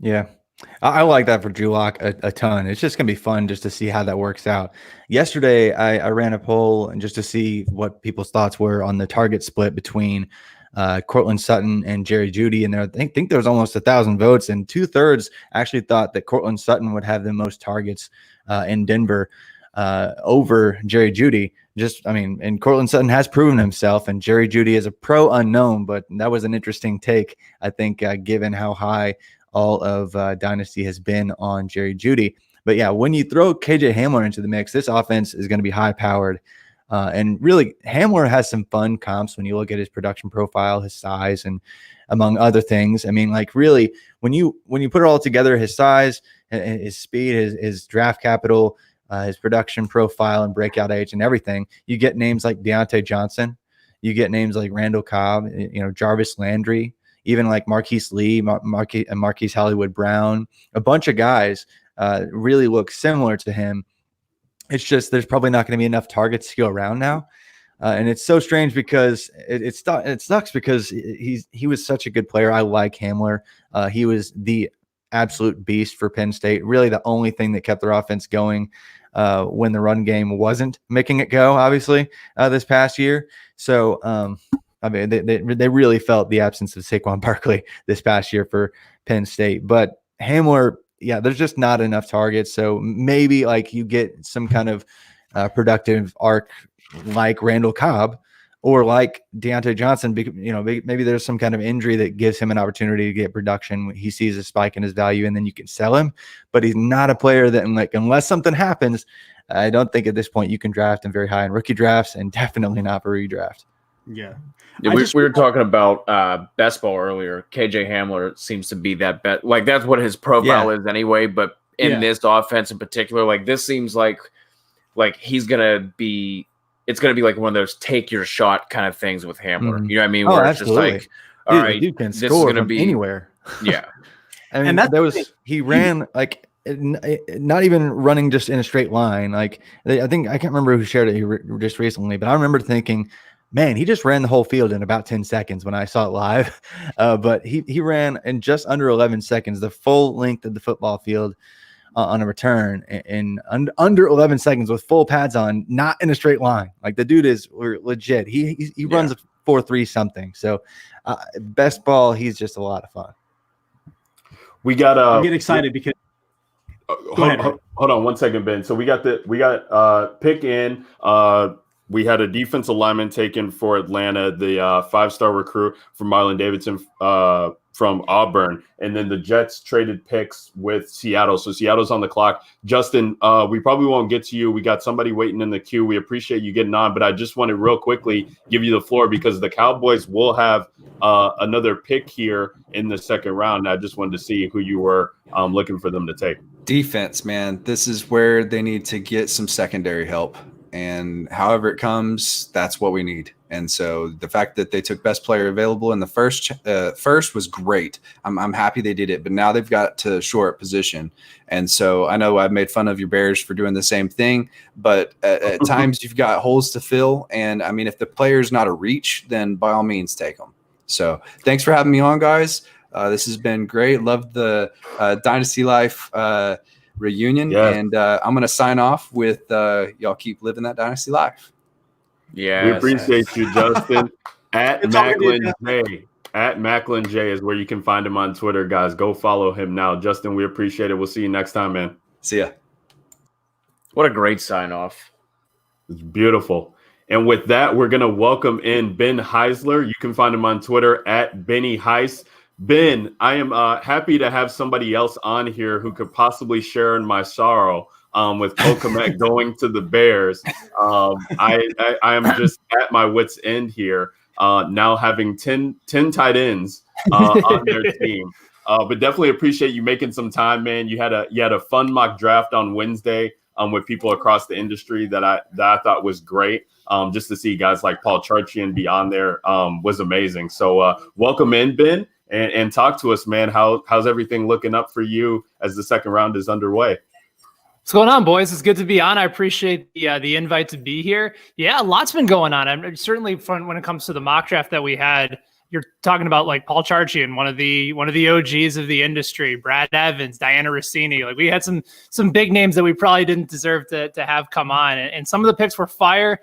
Yeah. I like that for Drew Lock a ton. It's just going to be fun just to see how that works out. Yesterday, I ran a poll and just to see what people's thoughts were on the target split between Courtland Sutton and Jerry Jeudy. And I think there was almost 1,000 votes, and 2/3 actually thought that Courtland Sutton would have the most targets in Denver over Jerry Jeudy. And Courtland Sutton has proven himself, and Jerry Jeudy is a pro unknown, but that was an interesting take, I think, given how high all of Dynasty has been on Jerry Jeudy. But yeah, when you throw KJ Hamler into the mix, this offense is going to be high powered. And really, Hamler has some fun comps when you look at his production profile, his size, and among other things. I mean, like, really, when you put it all together, his size, his speed, his draft capital, his production profile and breakout age and everything, you get names like Deontay Johnson, you get names like Randall Cobb, Jarvis Landry, even like Marquise Lee, Marquise Hollywood Brown, a bunch of guys really look similar to him. It's just there's probably not going to be enough targets to go around now. And it's so strange because it sucks because he was such a good player. I like Hamler. He was the absolute beast for Penn State. Really the only thing that kept their offense going when the run game wasn't making it go, obviously, this past year. So I mean, they really felt the absence of Saquon Barkley this past year for Penn State. But Hamler, yeah, there's just not enough targets. So maybe like you get some kind of productive arc like Randall Cobb or like Deontay Johnson. Maybe there's some kind of injury that gives him an opportunity to get production. He sees a spike in his value, and then you can sell him. But he's not a player that, like, unless something happens, I don't think at this point you can draft him very high in rookie drafts, and definitely not for redraft. Yeah. We were talking about best ball earlier. KJ Hamler seems to be that bet. Like, that's what his profile is anyway. But in this offense in particular, like, this seems like he's gonna be. It's gonna be like one of those take your shot kind of things with Hamler. Mm-hmm. You know what I mean? Oh, Where absolutely. It's just like, all right, you can this score is gonna from be anywhere. Yeah. I mean, he ran like not even running just in a straight line. Like, I think I can't remember who shared it just recently, but I remember thinking, man, he just ran the whole field in about 10 seconds when I saw it live. But he ran in just under 11 seconds, the full length of the football field on a return in under 11 seconds with full pads on, not in a straight line. Like, the dude is legit. He runs a 4.3 something. So best ball, he's just a lot of fun. We got I get excited because hold on 1 second, Ben. So we got pick in. We had a defensive lineman taken for Atlanta, the 5-star recruit from Marlon Davidson from Auburn. And then the Jets traded picks with Seattle. So Seattle's on the clock. Justin, we probably won't get to you. We got somebody waiting in the queue. We appreciate you getting on, but I just want to real quickly give you the floor because the Cowboys will have another pick here in the second round. I just wanted to see who you were looking for them to take. Defense, man. This is where they need to get some secondary help. And however it comes, that's what we need. And so the fact that they took best player available in the first was great. I'm happy they did it, but now they've got to shore up position. And so I know I've made fun of your Bears for doing the same thing, but at times you've got holes to fill. And I mean, if the player's not a reach, then by all means take them. So thanks for having me on, guys. This has been great. Love the Dynasty Life reunion. Yes. And I'm going to sign off with y'all keep living that Dynasty life. Yeah, we appreciate you, Justin. At Macklin J. At Macklin J is where you can find him on Twitter, guys. Go follow him now. Justin, we appreciate it. We'll see you next time, man. See ya. What a great sign off. It's beautiful. And with that, we're going to welcome in Ben Heisler. You can find him on Twitter at Benny Heis. Ben, I am happy to have somebody else on here who could possibly share in my sorrow with Cole Kmet going to the Bears. I am just at my wit's end here, now having 10 tight ends on their team. But definitely appreciate you making some time, man. You had a fun mock draft on Wednesday with people across the industry that I thought was great. Just to see guys like Paul Charchian be on there was amazing. So welcome in, Ben. And talk to us, man. How's everything looking up for you as the second round is underway? What's going on, boys? It's good to be on. I appreciate the invite to be here. Yeah, a lot's been going on. I'm certainly fun when it comes to the mock draft that we had. You're talking about like Paul Charchian, one of the OGs of the industry, Brad Evans, Diana Rossini. Like, we had some big names that we probably didn't deserve to have come on. And some of the picks were fire.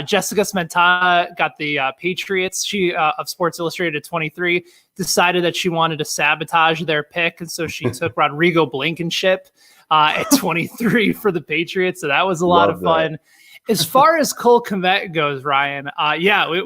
Jessica Smetana got the Patriots. She of Sports Illustrated at 23 decided that she wanted to sabotage their pick, and so she took Rodrigo Blankenship at 23 for the Patriots. So that was a lot of fun. As far as Cole Kmet goes, Ryan,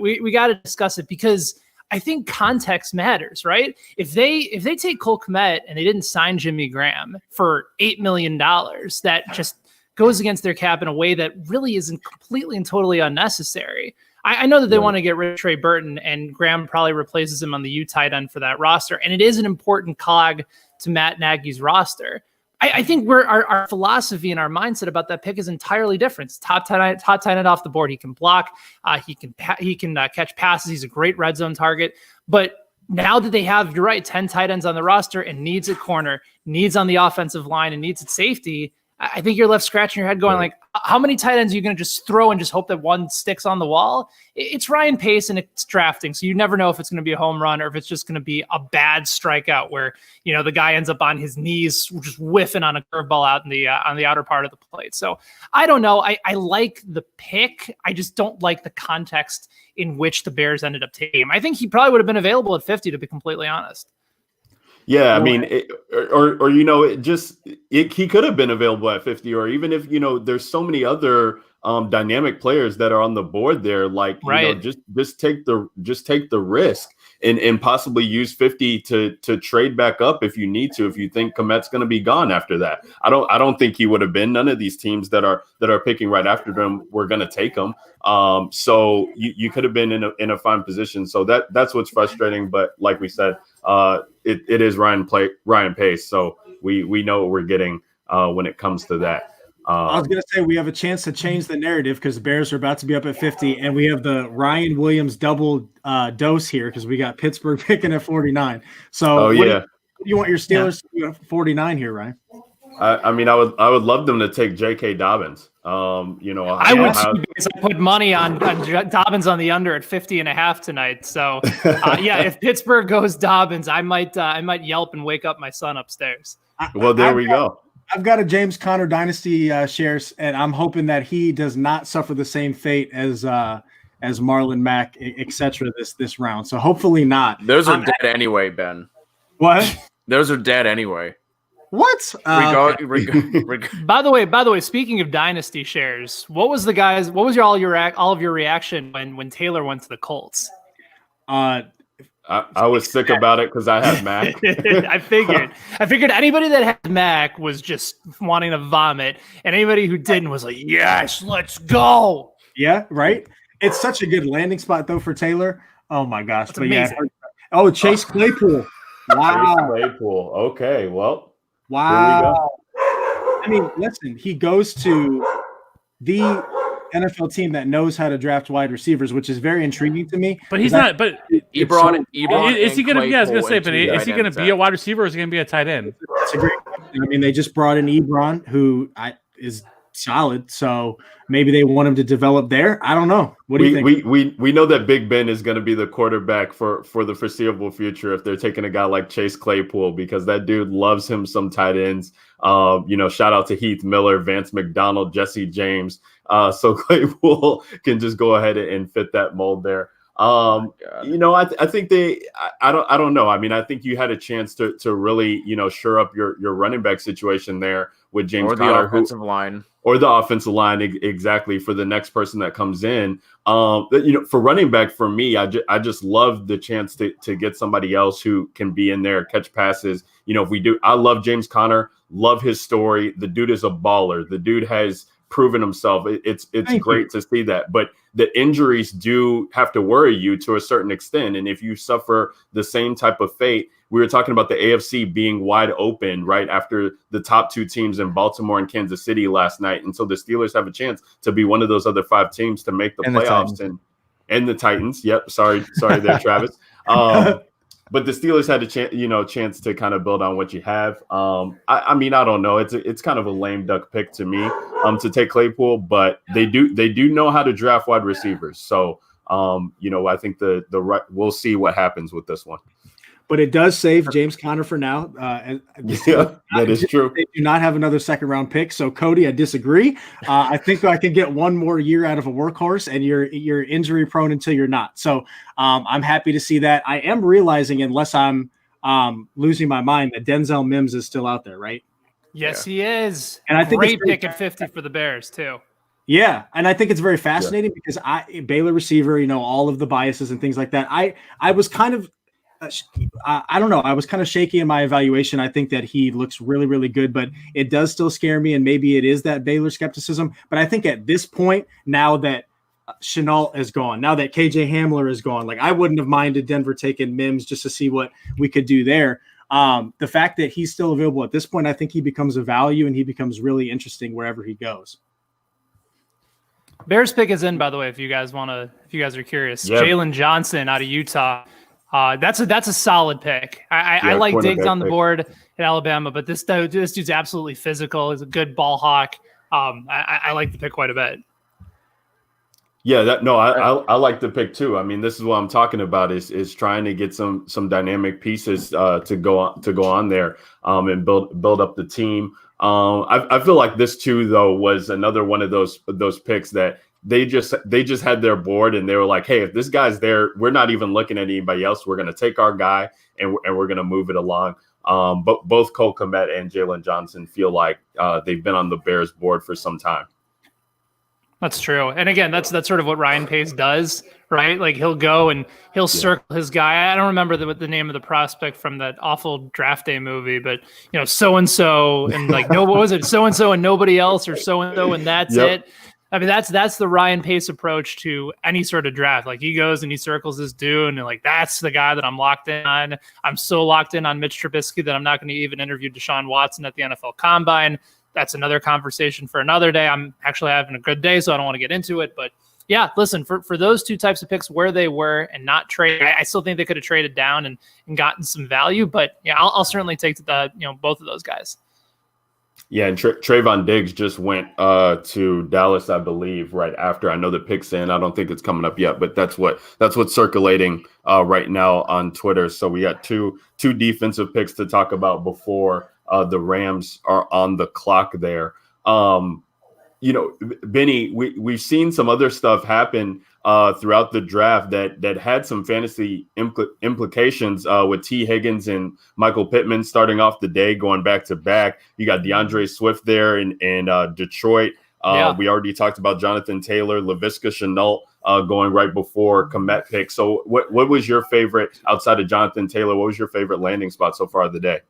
we got to discuss it because I think context matters, right? If they take Cole Kmet and they didn't sign Jimmy Graham for $8 million, that just goes against their cap in a way that really isn't completely and totally unnecessary. I know that they want to get rid of Trey Burton, and Graham probably replaces him on the U tight end for that roster. And it is an important cog to Matt Nagy's roster. I think our philosophy and our mindset about that pick is entirely different. It's top 10 off the board. He can block. He can catch passes. He's a great red zone target. But now that they have, you're right, 10 tight ends on the roster and needs at corner, needs on the offensive line, and needs at safety, I think you're left scratching your head going like, how many tight ends are you going to just throw and just hope that one sticks on the wall? It's Ryan Pace and it's drafting. So you never know if it's going to be a home run or if it's just going to be a bad strikeout where, the guy ends up on his knees, just whiffing on a curveball out on the outer part of the plate. So I don't know. I like the pick. I just don't like the context in which the Bears ended up taking him. I think he probably would have been available at 50, to be completely honest. Yeah, I mean, he could have been available at 50, or even if there's so many other dynamic players that are on the board there. Like, just take the risk and possibly use 50 to trade back up if you need to. If you think Komet's going to be gone after that, I don't think he would have been. None of these teams that are picking right after them were going to take him. So you could have been in a fine position. So that's what's frustrating. But like we said, it is Ryan Pace. So we know what we're getting when it comes to that. I was going to say we have a chance to change the narrative because the Bears are about to be up at 50, and we have the Ryan Williams double dose here because we got Pittsburgh picking at 49. So what do you want your Steelers to do at 49 here, Ryan? I mean, I would love them to take J.K. Dobbins. I would too, because I put money on Dobbins on the under at 50.5 tonight. So if Pittsburgh goes Dobbins, I might yelp and wake up my son upstars. Well, there we go. I've got a James Conner dynasty shares, and I'm hoping that he does not suffer the same fate as Marlon Mack, etc. This round. So hopefully not. Those are dead anyway, Ben. What? Those are dead anyway. What? By the way, speaking of dynasty shares, what was all of your reaction when Taylor went to the Colts? I was sick about it because I had Mac. I figured anybody that had Mac was just wanting to vomit, and anybody who didn't was like, yes, let's go. Yeah, right. It's such a good landing spot though for Taylor. Oh my gosh. That's amazing. Chase Claypool. Wow. Chase Claypool. Okay. Well. Wow. I mean, listen, he goes to the NFL team that knows how to draft wide receivers, which is very intriguing to me. But he's not. But Ebron is he going to? Yeah, I was going to say, but is he going to be a wide receiver or is he going to be a tight end? That's a great question. I mean, they just brought in Ebron, who is solid, so maybe they want him to develop there. I don't know. What do you think? We know that Big Ben is going to be the quarterback for the foreseeable future if they're taking a guy like Chase Claypool, because that dude loves him some tight ends. Shout out to Heath Miller, Vance McDonald, Jesse James. So Claypool can just go ahead and fit that mold there. I think I don't know. I mean, I think you had a chance to really, shore up your running back situation there with James Conner, or the offensive line. Exactly. For the next person that comes in, for running back, for me, I just love the chance to get somebody else who can be in there, catch passes. If we do, I love James Conner, love his story. The dude is a baller. The dude has proven himself. It's great to see that, but the injuries do have to worry you to a certain extent. And if you suffer the same type of fate, we were talking about the AFC being wide open right after the top two teams in Baltimore and Kansas City last night. And so the Steelers have a chance to be one of those other 5 teams to make the playoffs and the Titans. Yep. Sorry there, Travis. But the Steelers had a chance to kind of build on what you have. I mean, I don't know. It's kind of a lame duck pick to me to take Claypool, but they do know how to draft wide receivers. So I think we'll see what happens with this one. But it does save James Conner for now. That is true. They do not have another second-round pick. So, Cody, I disagree. I think I can get one more year out of a workhorse, and you're injury-prone until you're not. So, I'm happy to see that. I am realizing, unless I'm losing my mind, that Denzel Mims is still out there, right? Yes, he is. And I think great pick at 50 for the Bears, too. Yeah, and I think it's very fascinating because Baylor receiver, all of the biases and things like that. I was kind of I don't know. I was kind of shaky in my evaluation. I think that he looks really, really good, but it does still scare me. And maybe it is that Baylor skepticism. But I think at this point, now that Chenault is gone, now that KJ Hamler is gone, I wouldn't have minded Denver taking Mims just to see what we could do there. The fact that he's still available at this point, I think he becomes a value and he becomes really interesting wherever he goes. Bears pick is in, by the way, if you guys are curious. Yep. Jalen Johnson out of Utah. That's a solid pick. I like Diggs on the board at Alabama, but this dude's absolutely physical. He's a good ball hawk. I like the pick quite a bit. Yeah, I like the pick too. I mean, this is what I'm talking about is trying to get some dynamic pieces to go on there and build up the team. I feel like this too though was another one of those picks that they just had their board and they were like, hey, if this guy's there, we're not even looking at anybody else. We're going to take our guy and we're going to move it along. But both Cole Kmet and Jalen Johnson feel like they've been on the Bears board for some time. That's true. And again, that's sort of what Ryan Pace does, right? Like he'll go and he'll circle his guy. I don't remember the name of the prospect from that awful draft day movie, but so-and-so and like, no, what was it? So-and-so and nobody else, or so-and-so and that's it. I mean, that's the Ryan Pace approach to any sort of draft. Like he goes and he circles this dude and like, that's the guy that I'm locked in on. I'm so locked in on Mitch Trubisky that I'm not going to even interview Deshaun Watson at the NFL Combine. That's another conversation for another day. I'm actually having a good day, so I don't want to get into it. But yeah, listen, for those two types of picks where they were and not trade, I still think they could have traded down and gotten some value. But yeah, I'll certainly take both of those guys. Yeah, and Trayvon Diggs just went to Dallas, I believe, right after. I know the pick's in. I don't think it's coming up yet, but that's what's circulating right now on Twitter. So we got two defensive picks to talk about before the Rams are on the clock there. Benny, we've seen some other stuff happen throughout the draft that had some fantasy implications with T. Higgins and Michael Pittman starting off the day, going back to back. You got DeAndre Swift there in Detroit. We already talked about Jonathan Taylor, Laviska Shenault going right before Kmet pick. So what was your favorite outside of Jonathan Taylor? What was your favorite landing spot so far of the day?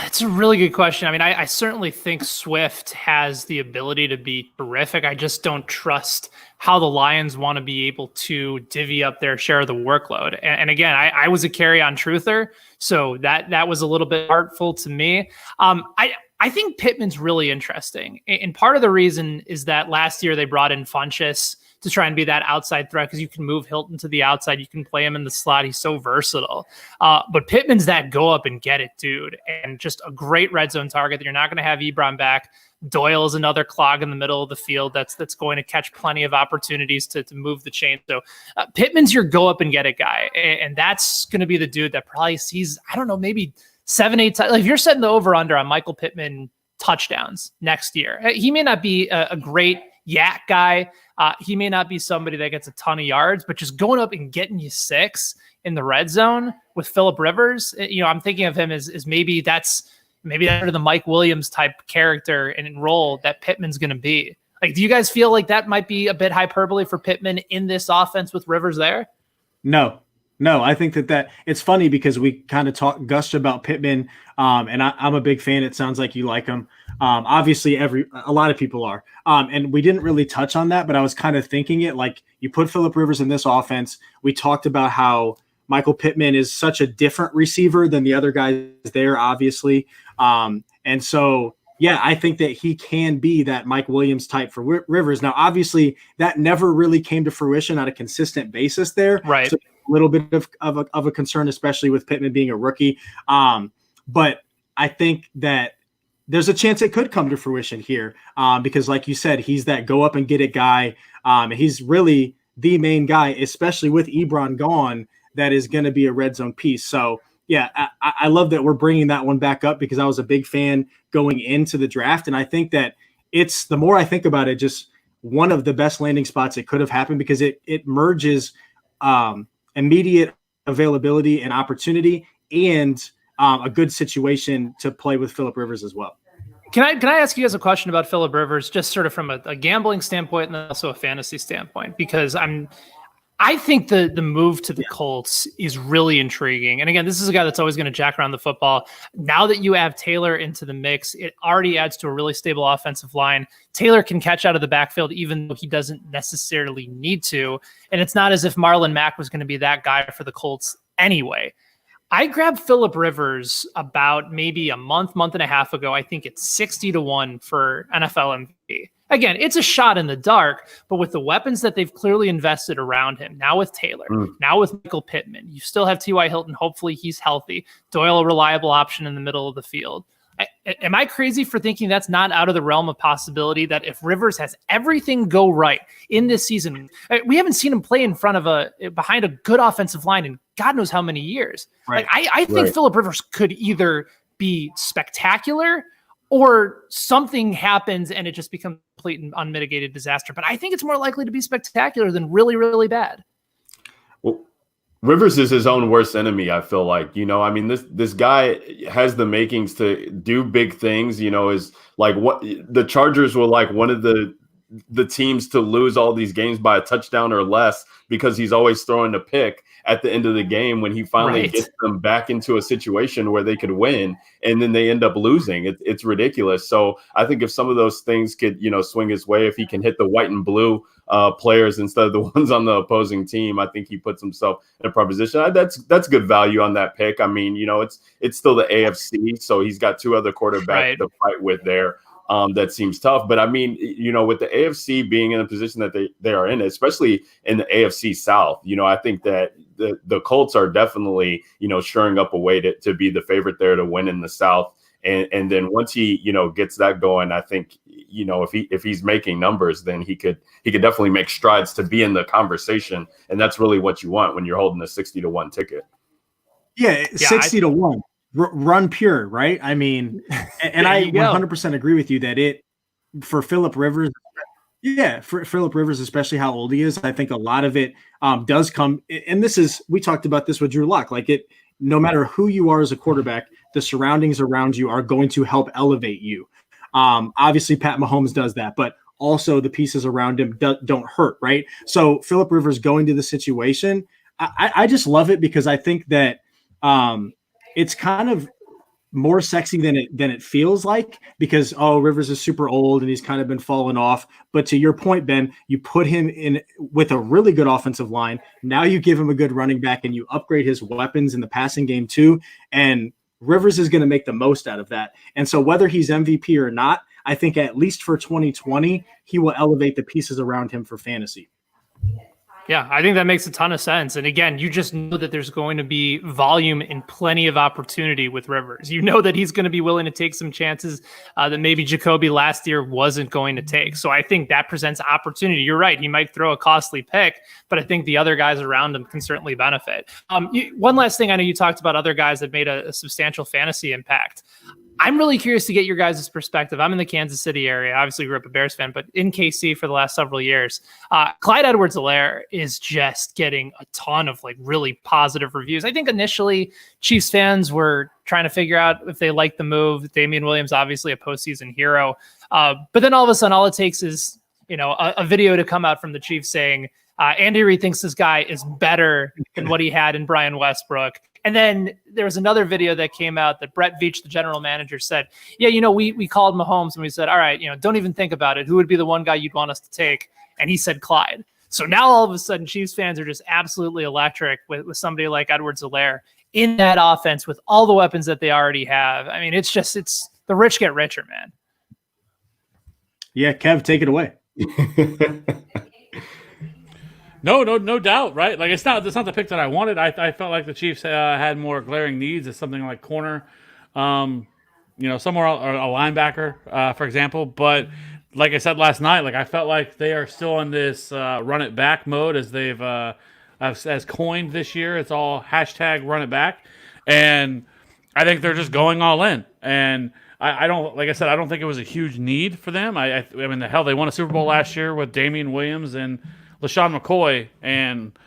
It's a really good question. I mean, I certainly think Swift has the ability to be terrific. I just don't trust how the Lions want to be able to divvy up their share of the workload. And again, I was a carry-on truther, so that was a little bit artful to me. I think Pittman's really interesting. And part of the reason is that last year they brought in Funchess to try and be that outside threat because you can move Hilton to the outside. You can play him in the slot. He's so versatile. But Pittman's that go up and get it, dude. And just a great red zone target that you're not going to have Ebron back. Doyle is another clog in the middle of the field that's going to catch plenty of opportunities to move the chain. So Pittman's your go up and get it guy. And that's going to be the dude that probably sees, I don't know, maybe 7-8 times. Like if you're setting the over under on Michael Pittman touchdowns next year, he may not be a great yak guy. He may not be somebody that gets a ton of yards, but just going up and getting you 6 in the red zone with Phillip Rivers, I'm thinking of him as maybe that's the Mike Williams type character and role that Pittman's going to be. Like, do you guys feel like that might be a bit hyperbole for Pittman in this offense with Rivers there? No, I think that it's funny because we kind of gushed about Pittman, and I'm a big fan. It sounds like you like him. Obviously, a lot of people are, and we didn't really touch on that, but I was kind of thinking it like you put Phillip Rivers in this offense. We talked about how Michael Pittman is such a different receiver than the other guys there, obviously, and so. Yeah, I think that he can be that Mike Williams type for Rivers. Now, obviously, that never really came to fruition on a consistent basis there. Right. So a little bit of a concern, especially with Pittman being a rookie. But I think that there's a chance it could come to fruition here because, like you said, he's that go up and get it guy. He's really the main guy, especially with Ebron gone, that is going to be a red zone piece. So, yeah, I love that we're bringing that one back up because I was a big fan going into the draft. And I think that it's, the more I think about it, just one of the best landing spots it could have happened because it merges immediate availability and opportunity and a good situation to play with Phillip Rivers as well. Can I ask you guys a question about Phillip Rivers, just sort of from a gambling standpoint and also a fantasy standpoint? Because I think the move to the Colts is really intriguing. And again, this is a guy that's always going to jack around the football. Now that you have Taylor into the mix, it already adds to a really stable offensive line. Taylor can catch out of the backfield, even though he doesn't necessarily need to. And it's not as if Marlon Mack was going to be that guy for the Colts anyway. I grabbed Phillip Rivers about maybe a month and a half ago. I think it's 60-1 for NFL MVP. again, it's a shot in the dark, but with the weapons that they've clearly invested around him, now with Taylor, now with Michael Pittman, you still have T.Y. Hilton. Hopefully he's healthy. Doyle, a reliable option in the middle of the field. Am I crazy for thinking that's not out of the realm of possibility, that if Rivers has everything go right in this season, we haven't seen him play in front of behind a good offensive line in God knows how many years. Right. Like, I think Phillip Rivers could either be spectacular or something happens and it just becomes a complete and unmitigated disaster. But I think it's more likely to be spectacular than really, really bad. Well, Rivers is his own worst enemy, I feel like. I mean, this guy has the makings to do big things. Is like what the Chargers were like one of the teams to lose all these games by a touchdown or less because he's always throwing a pick at the end of the game when he finally gets them back into a situation where they could win, and then they end up losing. It's ridiculous. So I think if some of those things could, swing his way, if he can hit the white and blue players instead of the ones on the opposing team, I think he puts himself in a proposition. That's good value on that pick. I mean, it's still the AFC, so he's got two other quarterbacks to fight with there. That seems tough. But I mean, with the AFC being in a position that they are in, especially in the AFC South, I think that the Colts are definitely, shoring up a way to be the favorite there to win in the South. And then once he, gets that going, I think, if he's making numbers, then he could definitely make strides to be in the conversation. And that's really what you want when you're holding a 60-1 ticket. Yeah, 60-1. Run pure, right? I mean, and I 100% agree with you that for Phillip Rivers, for Phillip Rivers, especially how old he is, I think a lot of it does come. And we talked about this with Drew Lock. Like no matter who you are as a quarterback, the surroundings around you are going to help elevate you. Obviously, Pat Mahomes does that, but also the pieces around him don't hurt, right? So Phillip Rivers going to the situation, I just love it because I think that it's kind of more sexy than it feels like because, Rivers is super old and he's kind of been falling off. But to your point, Ben, you put him in with a really good offensive line. Now you give him a good running back and you upgrade his weapons in the passing game too. And Rivers is going to make the most out of that. And so whether he's MVP or not, I think at least for 2020, he will elevate the pieces around him for fantasy. Yeah, I think that makes a ton of sense. And again, you just know that there's going to be volume and plenty of opportunity with Rivers. You know that he's going to be willing to take some chances that maybe Jacoby last year wasn't going to take. So I think that presents opportunity. You're right. He might throw a costly pick, but I think the other guys around him can certainly benefit. One last thing, I know you talked about other guys that made a substantial fantasy impact. I'm really curious to get your guys' perspective. I'm in the Kansas City area. Obviously grew up a Bears fan, but in KC for the last several years. Clyde Edwards-Helaire is just getting a ton of really positive reviews. I think initially Chiefs fans were trying to figure out if they liked the move. Damian Williams, obviously a postseason hero. But then all of a sudden, all it takes is, a video to come out from the Chiefs saying, Andy Reid thinks this guy is better than what he had in Brian Westbrook. And then there was another video that came out that Brett Veach, the general manager, said, we called Mahomes and we said, all right, don't even think about it. Who would be the one guy you'd want us to take? And he said Clyde. So now all of a sudden Chiefs fans are just absolutely electric with somebody like Edwards-Helaire in that offense with all the weapons that they already have. I mean, it's the rich get richer, man. Yeah, Kev, take it away. No doubt, right? Like it's not the pick that I wanted. I felt like the Chiefs had more glaring needs at something like corner, somewhere or a linebacker, for example. But like I said last night, I felt like they are still in this run it back mode as they've as coined this year. It's all hashtag run it back, and I think they're just going all in. And I don't, like I said, I don't think it was a huge need for them. I mean, the hell, they won a Super Bowl last year with Damian Williams and LaShawn McCoy and,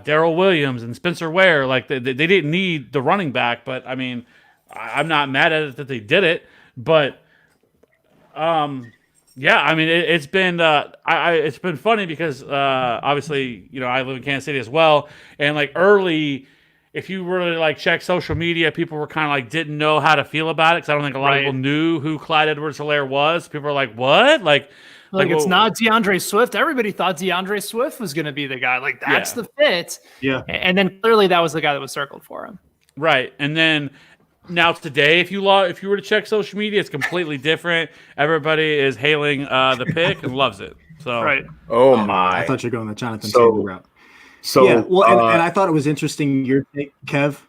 Darrell Williams and Spencer Ware. They didn't need the running back, but I mean, I'm not mad at it that they did it. But, yeah, I mean, it's been it's been funny because obviously, I live in Kansas City as well. And early, if you really check social media, people were kind of didn't know how to feel about it because I don't think a lot of people knew who Clyde Edwards-Helaire was. People were like, what? It's not DeAndre Swift. Everybody thought DeAndre Swift was going to be the guy. That's the fit. Yeah. And then clearly that was the guy that was circled for him. Right. And then Now today, if you were to check social media, it's completely different. Everybody is hailing the pick and loves it. So Right. Oh I my! thought you're going the Jonathan So- Taylor route. So Yeah, well, and I thought it was interesting your take, Kev,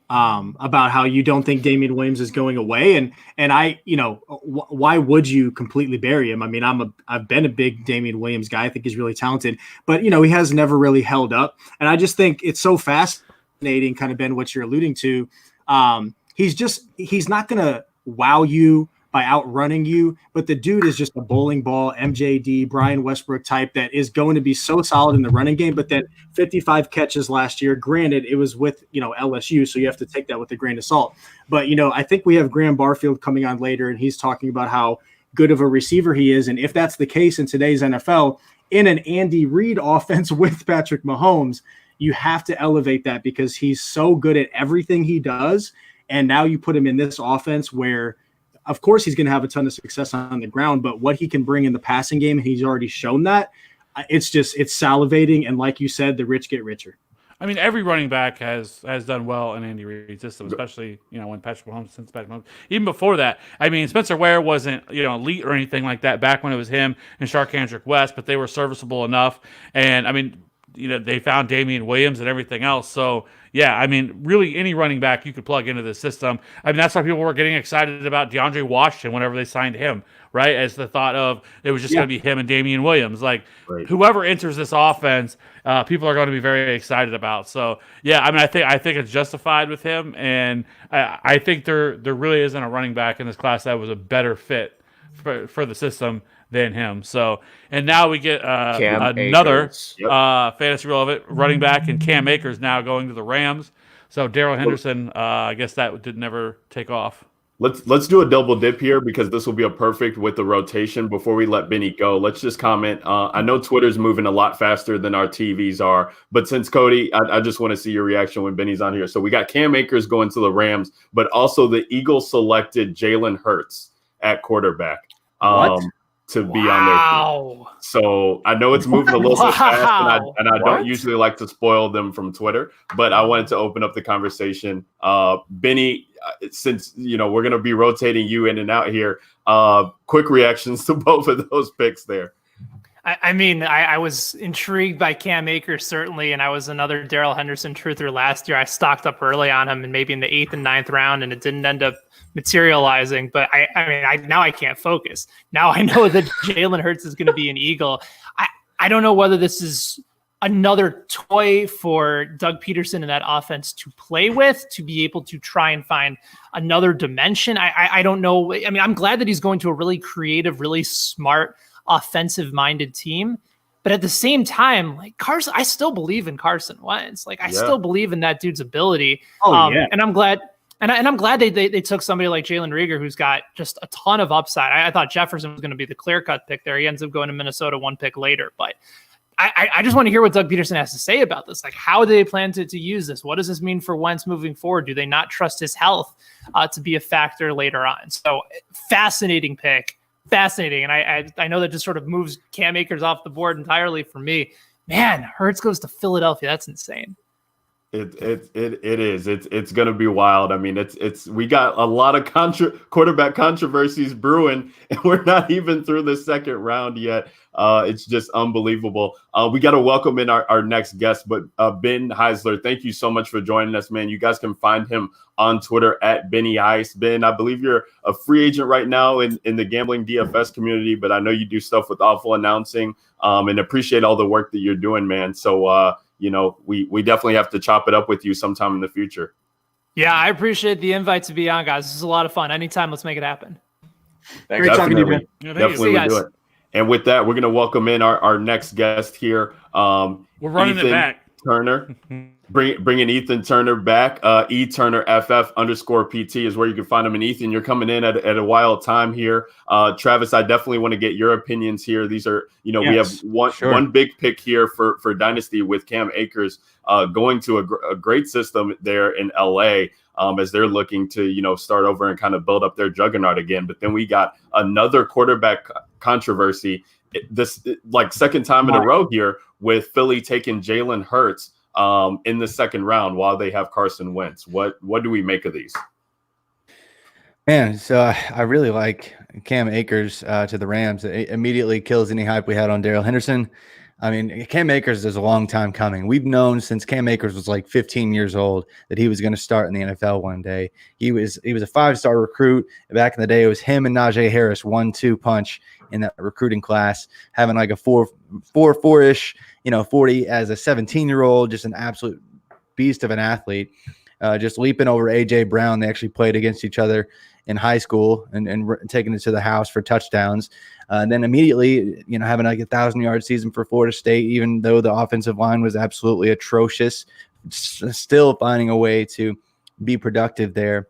about how you don't think Damian Williams is going away, and I, why would you completely bury him? I mean, I've been a big Damian Williams guy. I think he's really talented, but he has never really held up, and I just think it's so fascinating, kind of Ben, what you're alluding to. He's not gonna wow you by outrunning you, but the dude is just a bowling ball, MJD, Brian Westbrook type that is going to be so solid in the running game. But then 55 catches last year. Granted, it was with LSU, so you have to take that with a grain of salt. But I think we have Graham Barfield coming on later, and he's talking about how good of a receiver he is. And if that's the case in today's NFL, in an Andy Reid offense with Patrick Mahomes, you have to elevate that because he's so good at everything he does. And now you put him in this offense where, of course, he's going to have a ton of success on the ground, but what he can bring in the passing game, he's already shown that. It's salivating. And like you said, the rich get richer. I mean, every running back has done well in Andy Reid's system, especially when Patrick Mahomes. Even before that, I mean, Spencer Ware wasn't elite or anything like that back when it was him and Sharkhandrick West, but they were serviceable enough. And I mean, they found Damian Williams and everything else. So yeah, I mean, really any running back you could plug into the system. I mean, that's why people were getting excited about DeAndre Washington whenever they signed him, right? As the thought of it was just going to be him and Damian Williams. Like whoever enters this offense, people are going to be very excited about. So yeah, I mean, I think it's justified with him, and I think there really isn't a running back in this class that was a better fit for the system than him. So, and now we get another fantasy relevant running back in Cam Akers now going to the Rams. So Darrell Henderson, I guess that did never take off. Let's do a double dip here because this will be a perfect with the rotation. Before we let Benny go, let's just comment. I know Twitter's moving a lot faster than our TVs are, but since Cody, I just want to see your reaction when Benny's on here. So we got Cam Akers going to the Rams, but also the Eagles selected Jalen Hurts at quarterback. To be on their team. So I know it's moving a little bit fast, and I don't usually like to spoil them from Twitter, but I wanted to open up the conversation. Benny, since we're going to be rotating you in and out here, quick reactions to both of those picks there. I mean, I was intrigued by Cam Akers, certainly, and I was another Darrell Henderson truther last year. I stocked up early on him and maybe in the 8th and 9th round, and it didn't end up materializing. But now I can't focus. Now I know that Jalen Hurts is going to be an Eagle. I don't know whether this is another toy for Doug Peterson and that offense to play with, to be able to try and find another dimension. I don't know. I mean, I'm glad that he's going to a really creative, really smart, offensive-minded team. But at the same time, like Carson, I still believe in Carson Wentz. Like I still believe in that dude's ability. And I'm glad. And I'm glad they took somebody like Jalen Reagor, who's got just a ton of upside. I thought Jefferson was going to be the clear-cut pick there. He ends up going to Minnesota one pick later. But I just want to hear what Doug Peterson has to say about this. Like, how do they plan to use this? What does this mean for Wentz moving forward? Do they not trust his health to be a factor later on? So fascinating pick. Fascinating. And I know that just sort of moves Cam Akers off the board entirely for me. Man, Hurts goes to Philadelphia. That's insane. It is. It's going to be wild. I mean, we got a lot of quarterback controversies brewing, and we're not even through the second round yet. It's just unbelievable. We got to welcome in our next guest, but Ben Heisler, thank you so much for joining us, man. You guys can find him on Twitter at Benny Heis. Ben, I believe you're a free agent right now in the gambling DFS community, but I know you do stuff with Awful Announcing, and appreciate all the work that you're doing, man. So, we definitely have to chop it up with you sometime in the future. Yeah, I appreciate the invite to be on, guys. This is a lot of fun. Anytime, let's make it happen. Great talking to you, man. Definitely we'll do it. And with that, we're going to welcome in our next guest here. We're running Ethan it back. Turner. Bringing Ethan Turner back. eTurnerFF_PT is where you can find him. And Ethan, you're coming in at a wild time here. Travis, I definitely want to get your opinions here. These are, we have one big pick here for Dynasty with Cam Akers going to a great system there in LA as they're looking to, start over and kind of build up their juggernaut again. But then we got another quarterback controversy. This second time in a row here with Philly taking Jalen Hurts in the second round while they have Carson Wentz. What do we make of these? Man, so I really like Cam Akers to the Rams. It immediately kills any hype we had on Darrell Henderson. I mean, Cam Akers is a long time coming. We've known since Cam Akers was like 15 years old that he was going to start in the NFL one day. He was a 5-star recruit. Back in the day, it was him and Najee Harris, 1-2 punch in that recruiting class, having like a 4-4-ish, 40 as a 17-year-old, just an absolute beast of an athlete. Just leaping over A.J. Brown. They actually played against each other in high school and taking it to the house for touchdowns. And then immediately, having like 1,000-yard season for Florida State, even though the offensive line was absolutely atrocious, still finding a way to be productive there.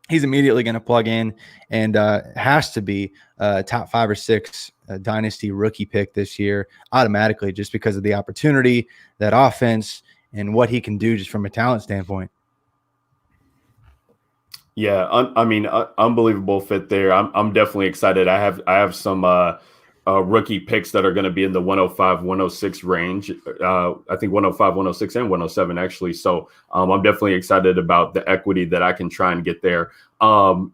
He's immediately going to plug in and has to be top 5 or 6 dynasty rookie pick this year automatically, just because of the opportunity, that offense, and what he can do just from a talent standpoint. Yeah, unbelievable fit there. I'm definitely excited. I have some rookie picks that are going to be in the 105, 106 range. I think 105, 106, and 107 actually. So I'm definitely excited about the equity that I can try and get there.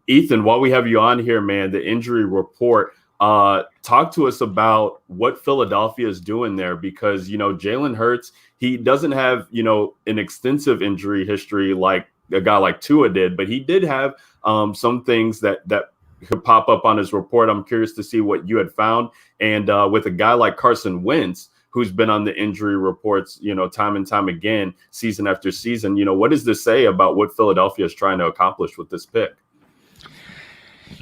Ethan, while we have you on here, man, the injury report. Talk to us about what Philadelphia is doing there, because Jalen Hurts, he doesn't have an extensive injury history like a guy like Tua did, but he did have some things that could pop up on his report. I'm curious to see what you had found. And with a guy like Carson Wentz, who's been on the injury reports, time and time again, season after season, what does this say about what Philadelphia is trying to accomplish with this pick?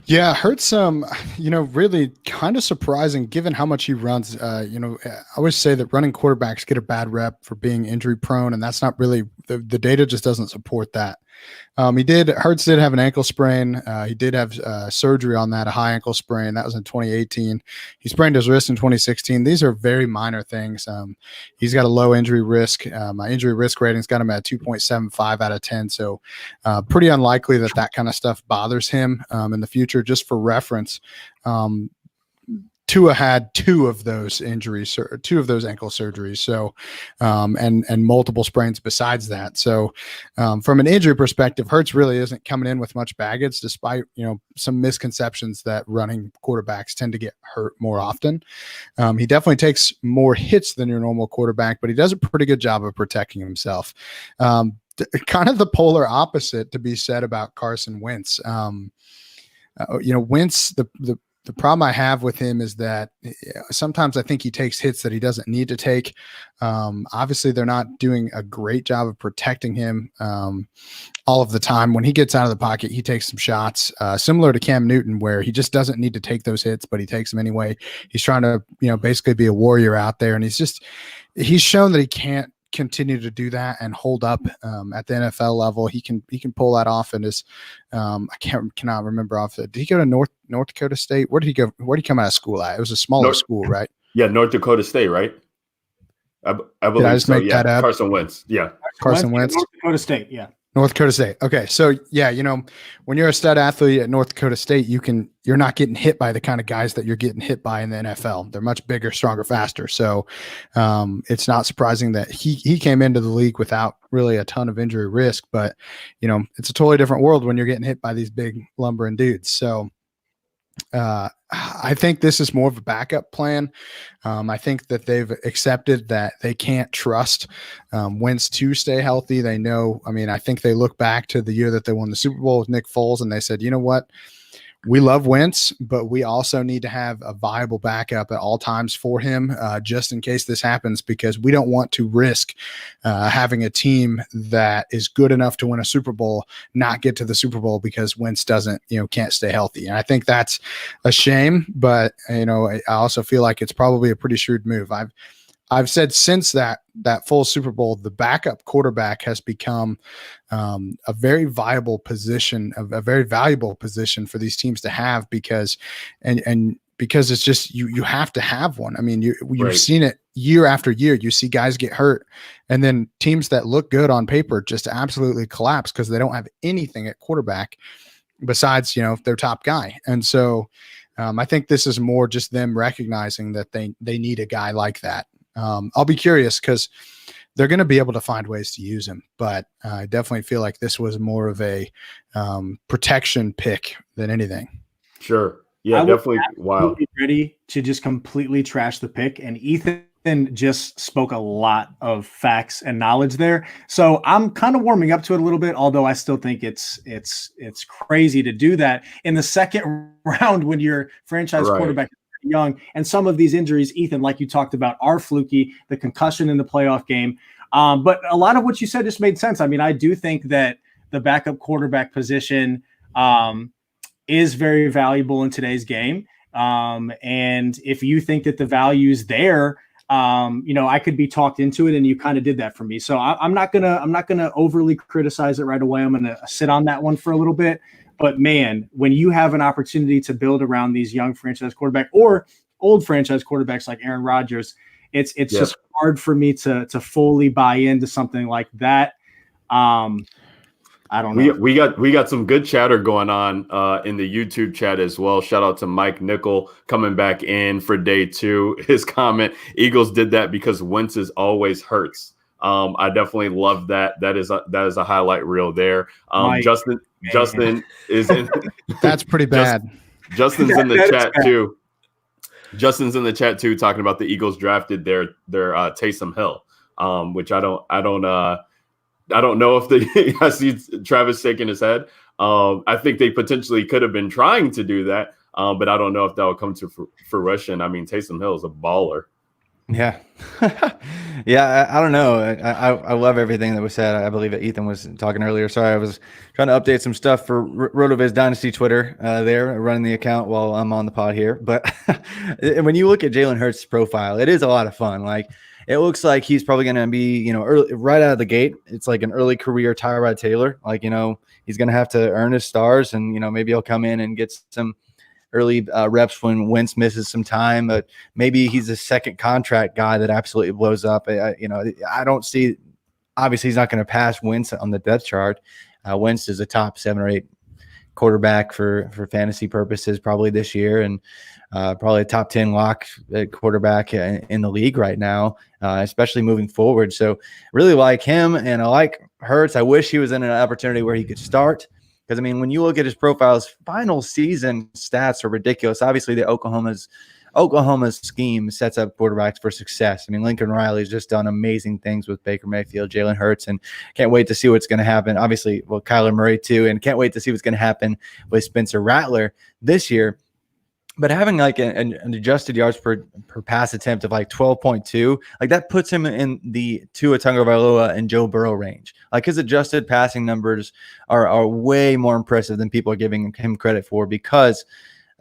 Yeah, Hurts, really kind of surprising given how much he runs. I always say that running quarterbacks get a bad rep for being injury prone, and that's not really the data just doesn't support that. Hurts did have an ankle sprain. He did have surgery on that, a high ankle sprain. That was in 2018. He sprained his wrist in 2016. These are very minor things. He's got a low injury risk. My injury risk rating's got him at 2.75 out of 10. So pretty unlikely that kind of stuff bothers him in the future. Just for reference, Tua had 2 of those injuries, or 2 of those ankle surgeries. So, and multiple sprains besides that. So, from an injury perspective, Hurts really isn't coming in with much baggage, despite, some misconceptions that running quarterbacks tend to get hurt more often. He definitely takes more hits than your normal quarterback, but he does a pretty good job of protecting himself. Kind of the polar opposite to be said about Carson Wentz. Wentz, the problem I have with him is that sometimes I think he takes hits that he doesn't need to take. Obviously, they're not doing a great job of protecting him all of the time. When he gets out of the pocket, he takes some shots, similar to Cam Newton, where he just doesn't need to take those hits, but he takes them anyway. He's trying to, basically be a warrior out there, and he's shown that he can't continue to do that and hold up at the NFL level. He can pull that off, and I cannot remember off it. Did he go to North Dakota State? Where did he go? Where did he come out of school at? It was a smaller school, right? Yeah, North Dakota State, right? I believe Did I just make that up? Carson Wentz. Yeah. Carson Wentz. North Dakota State. Yeah. North Dakota State. Okay. So yeah, when you're a stud athlete at North Dakota State, you're not getting hit by the kind of guys that you're getting hit by in the NFL. They're much bigger, stronger, faster. So it's not surprising that he came into the league without really a ton of injury risk, but it's a totally different world when you're getting hit by these big lumbering dudes. So I think this is more of a backup plan. I think that they've accepted that they can't trust Wentz to stay healthy. They know, I think they look back to the year that they won the Super Bowl with Nick Foles, and they said, you know what? We love Wentz, but we also need to have a viable backup at all times for him, just in case this happens, because we don't want to risk having a team that is good enough to win a Super Bowl not get to the Super Bowl because Wentz can't stay healthy. And I think that's a shame, but I also feel like it's probably a pretty shrewd move. I've said since that full Super Bowl, the backup quarterback has become a very viable position, a very valuable position for these teams to have, because it's just you have to have one. You've Right. seen it year after year. You see guys get hurt, and then teams that look good on paper just absolutely collapse because they don't have anything at quarterback besides their top guy. And so I think this is more just them recognizing that they need a guy like that. I'll be curious because they're going to be able to find ways to use him. But I definitely feel like this was more of a protection pick than anything. Sure. Yeah, definitely. Wow. Ready to just completely trash the pick, and Ethan just spoke a lot of facts and knowledge there. So I'm kind of warming up to it a little bit, although I still think it's crazy to do that in the second round when your franchise quarterback is young. And some of these injuries, Ethan, like you talked about, are fluky, the concussion in the playoff game. But a lot of what you said just made sense. I mean, I do think that the backup quarterback position is very valuable in today's game. And if you think that the value's there, I could be talked into it, and you kind of did that for me. So I'm not gonna overly criticize it right away. I'm gonna sit on that one for a little bit. But man, when you have an opportunity to build around these young franchise quarterback or old franchise quarterbacks like Aaron Rodgers, it's just hard for me to fully buy into something like that. I don't know. We got some good chatter going on in the YouTube chat as well. Shout out to Mike Nickel coming back in for day 2. His comment: Eagles did that because Wentz always hurts. I definitely love that. That is a highlight reel there. Justin is in. That's pretty bad. Justin's in the chat too. Justin's in the chat too, talking about the Eagles drafted their Taysom Hill, which I don't know if I see Travis shaking his head. I think they potentially could have been trying to do that, but I don't know if that will come to fruition. I mean, Taysom Hill is a baller. Yeah. Yeah. I don't know. I love everything that was said. I believe that Ethan was talking earlier. Sorry, I was trying to update some stuff for RotoViz Dynasty Twitter there, running the account while I'm on the pod here. But when you look at Jalen Hurts' profile, it is a lot of fun. Like, it looks like he's probably going to be, early, right out of the gate. It's like an early career Tyrod Taylor. Like, he's going to have to earn his stars, and, maybe he'll come in and get some early reps when Wentz misses some time. But maybe he's a second contract guy that absolutely blows up. I don't see, obviously he's not going to pass Wentz on the depth chart. Wentz is a top 7 or 8 quarterback for fantasy purposes probably this year, and probably a top 10 lock quarterback in the league right now, especially moving forward. So really like him, and I like Hurts. I wish he was in an opportunity where he could start, because, I mean, when you look at his profile's final season stats are ridiculous. Obviously, the Oklahoma's scheme sets up quarterbacks for success. I mean, Lincoln Riley's just done amazing things with Baker Mayfield, Jalen Hurts, and can't wait to see what's going to happen. Obviously, Kyler Murray too, and can't wait to see what's going to happen with Spencer Rattler this year. But having like an adjusted yards per pass attempt of like 12.2, like that puts him in the Tua Tagovailoa and Joe Burrow range. Like, his adjusted passing numbers are way more impressive than people are giving him credit for, because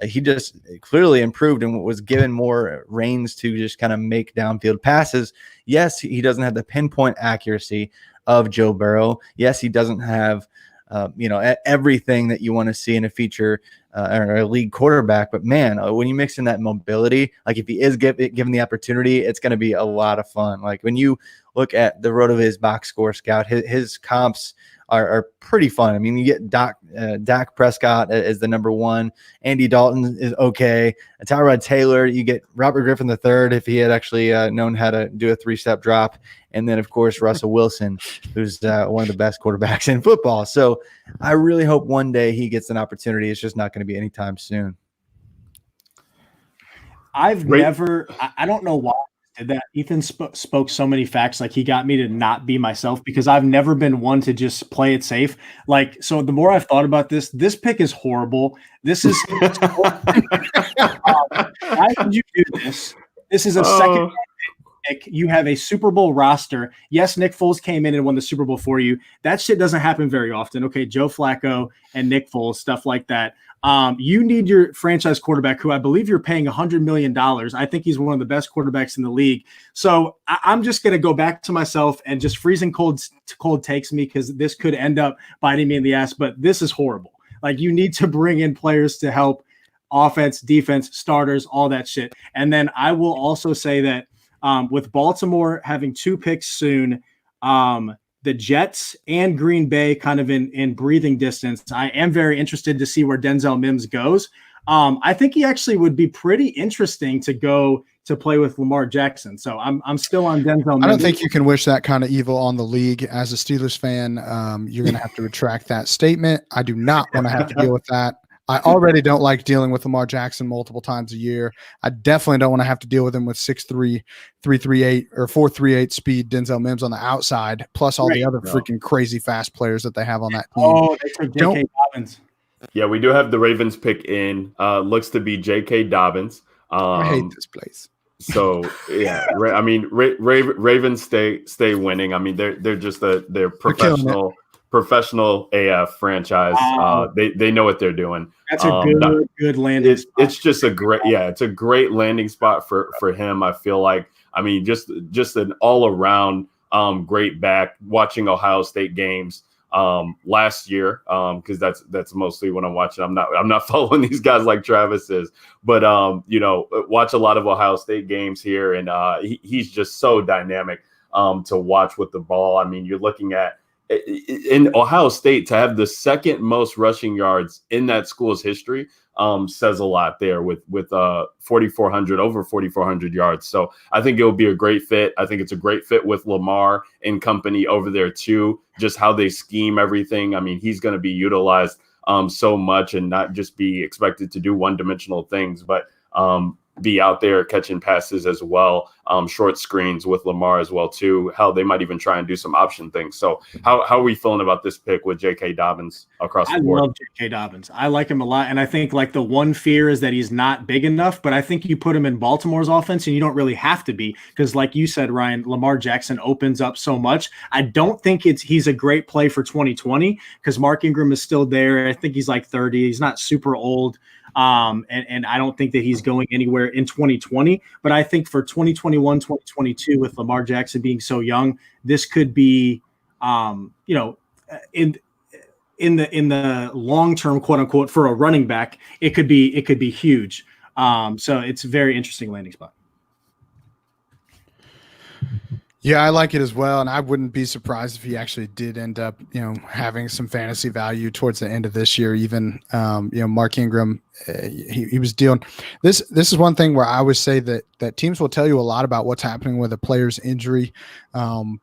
he just clearly improved and was given more reins to just kind of make downfield passes. Yes, he doesn't have the pinpoint accuracy of Joe Burrow. Yes, he doesn't have everything that you want to see in a feature or a league quarterback. But man, when you mix in that mobility, like if he is given the opportunity, it's going to be a lot of fun. Like when you look at the RotoViz box score scout, his comps are pretty fun. I mean, you get Dak Prescott as the number 1. Andy Dalton is okay. Tyrod Taylor, you get Robert Griffin III if he had actually known how to do a 3-step drop. And then, of course, Russell Wilson, who's one of the best quarterbacks in football. So I really hope one day he gets an opportunity. It's just not going to be anytime soon. I don't know why I did that. Ethan spoke so many facts. Like, he got me to not be myself, because I've never been one to just play it safe. Like, so the more I've thought about this pick is horrible. This is why would you do this? This is a second pick. You have a Super Bowl roster. Yes, Nick Foles came in and won the Super Bowl for you. That shit doesn't happen very often. Okay, Joe Flacco and Nick Foles, stuff like that. You need your franchise quarterback, who I believe you're paying $100 million. I think he's one of the best quarterbacks in the league. So I'm just going to go back to myself and just freezing cold takes me, because this could end up biting me in the ass. But this is horrible. Like, you need to bring in players to help offense, defense, starters, all that shit. And then I will also say that with Baltimore having 2 picks soon, the Jets and Green Bay kind of in breathing distance, I am very interested to see where Denzel Mims goes. I think he actually would be pretty interesting to go to play with Lamar Jackson. So I'm still on Denzel Mims. I don't think you can wish that kind of evil on the league. As a Steelers fan, you're going to have to retract that statement. I do not want to have to deal with that. I already don't like dealing with Lamar Jackson multiple times a year. I definitely don't want to have to deal with him with 6'3", 338 or 438 speed Denzel Mims on the outside, plus all the other freaking crazy fast players that they have on that team. Oh, they took J.K. Dobbins. Yeah, we do have the Ravens pick in. Looks to be J.K. Dobbins. I hate this place. So yeah, I mean, Ravens stay winning. I mean, they're just they're professional AF franchise. They know what they're doing. That's a good landing spot. It's just it's a great landing spot for him. I feel like, I mean, just an all around great back. Watching Ohio State games last year, because that's mostly what I'm watching. I'm not following these guys like Travis is, but watch a lot of Ohio State games here, and he's just so dynamic to watch with the ball. I mean, you're looking at in Ohio State to have the second most rushing yards in that school's history says a lot there with 4,400 over 4,400 yards. So I think it'll be a great fit. I think it's a great fit with Lamar and company over there too. Just how they scheme everything. I mean, he's going to be utilized so much and not just be expected to do one-dimensional things, but be out there catching passes as well, short screens with Lamar as well too. Hell, they might even try and do some option things. So how are we feeling about this pick with J.K. Dobbins across the board? I love J.K. Dobbins. I like him a lot, and I think like the one fear is that he's not big enough, but I think you put him in Baltimore's offense and you don't really have to be, because like you said, Ryan, Lamar Jackson opens up so much. I don't think he's a great play for 2020 because Mark Ingram is still there. I think he's like 30. He's not super old. And I don't think that he's going anywhere in 2020, but I think for 2021, 2022, with Lamar Jackson being so young, this could be, in the long term, quote unquote, for a running back, it could be huge. So it's a very interesting landing spot. Yeah, I like it as well, and I wouldn't be surprised if he actually did end up, having some fantasy value towards the end of this year. Even, Mark Ingram, he was dealing. This is one thing where I would say that teams will tell you a lot about what's happening with a player's injury,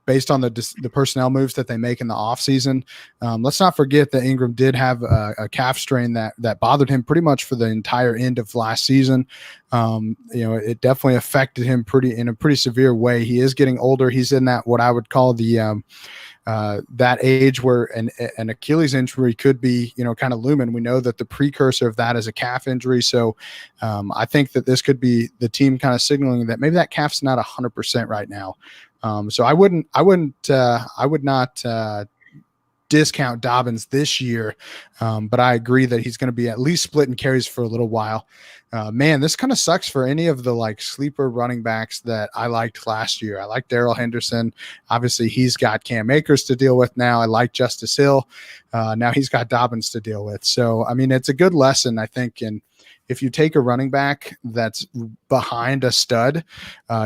based on the personnel moves that they make in the offseason. Let's not forget that Ingram did have a calf strain that bothered him pretty much for the entire end of last season. It definitely affected him in a pretty severe way. He is getting older. He's in that what I would call the that age where an Achilles injury could be, kind of looming. We know that the precursor of that is a calf injury. So I think that this could be the team kind of signaling that maybe that calf's not 100% right now. So I would not discount Dobbins this year, but I agree that he's going to be at least splitting carries for a little while. Man, this kind of sucks for any of the like sleeper running backs that I liked last year. I like Darrell Henderson. Obviously, he's got Cam Akers to deal with now. I like Justice Hill. Now he's got Dobbins to deal with. So, I mean, it's a good lesson, I think. And if you take a running back that's behind a stud,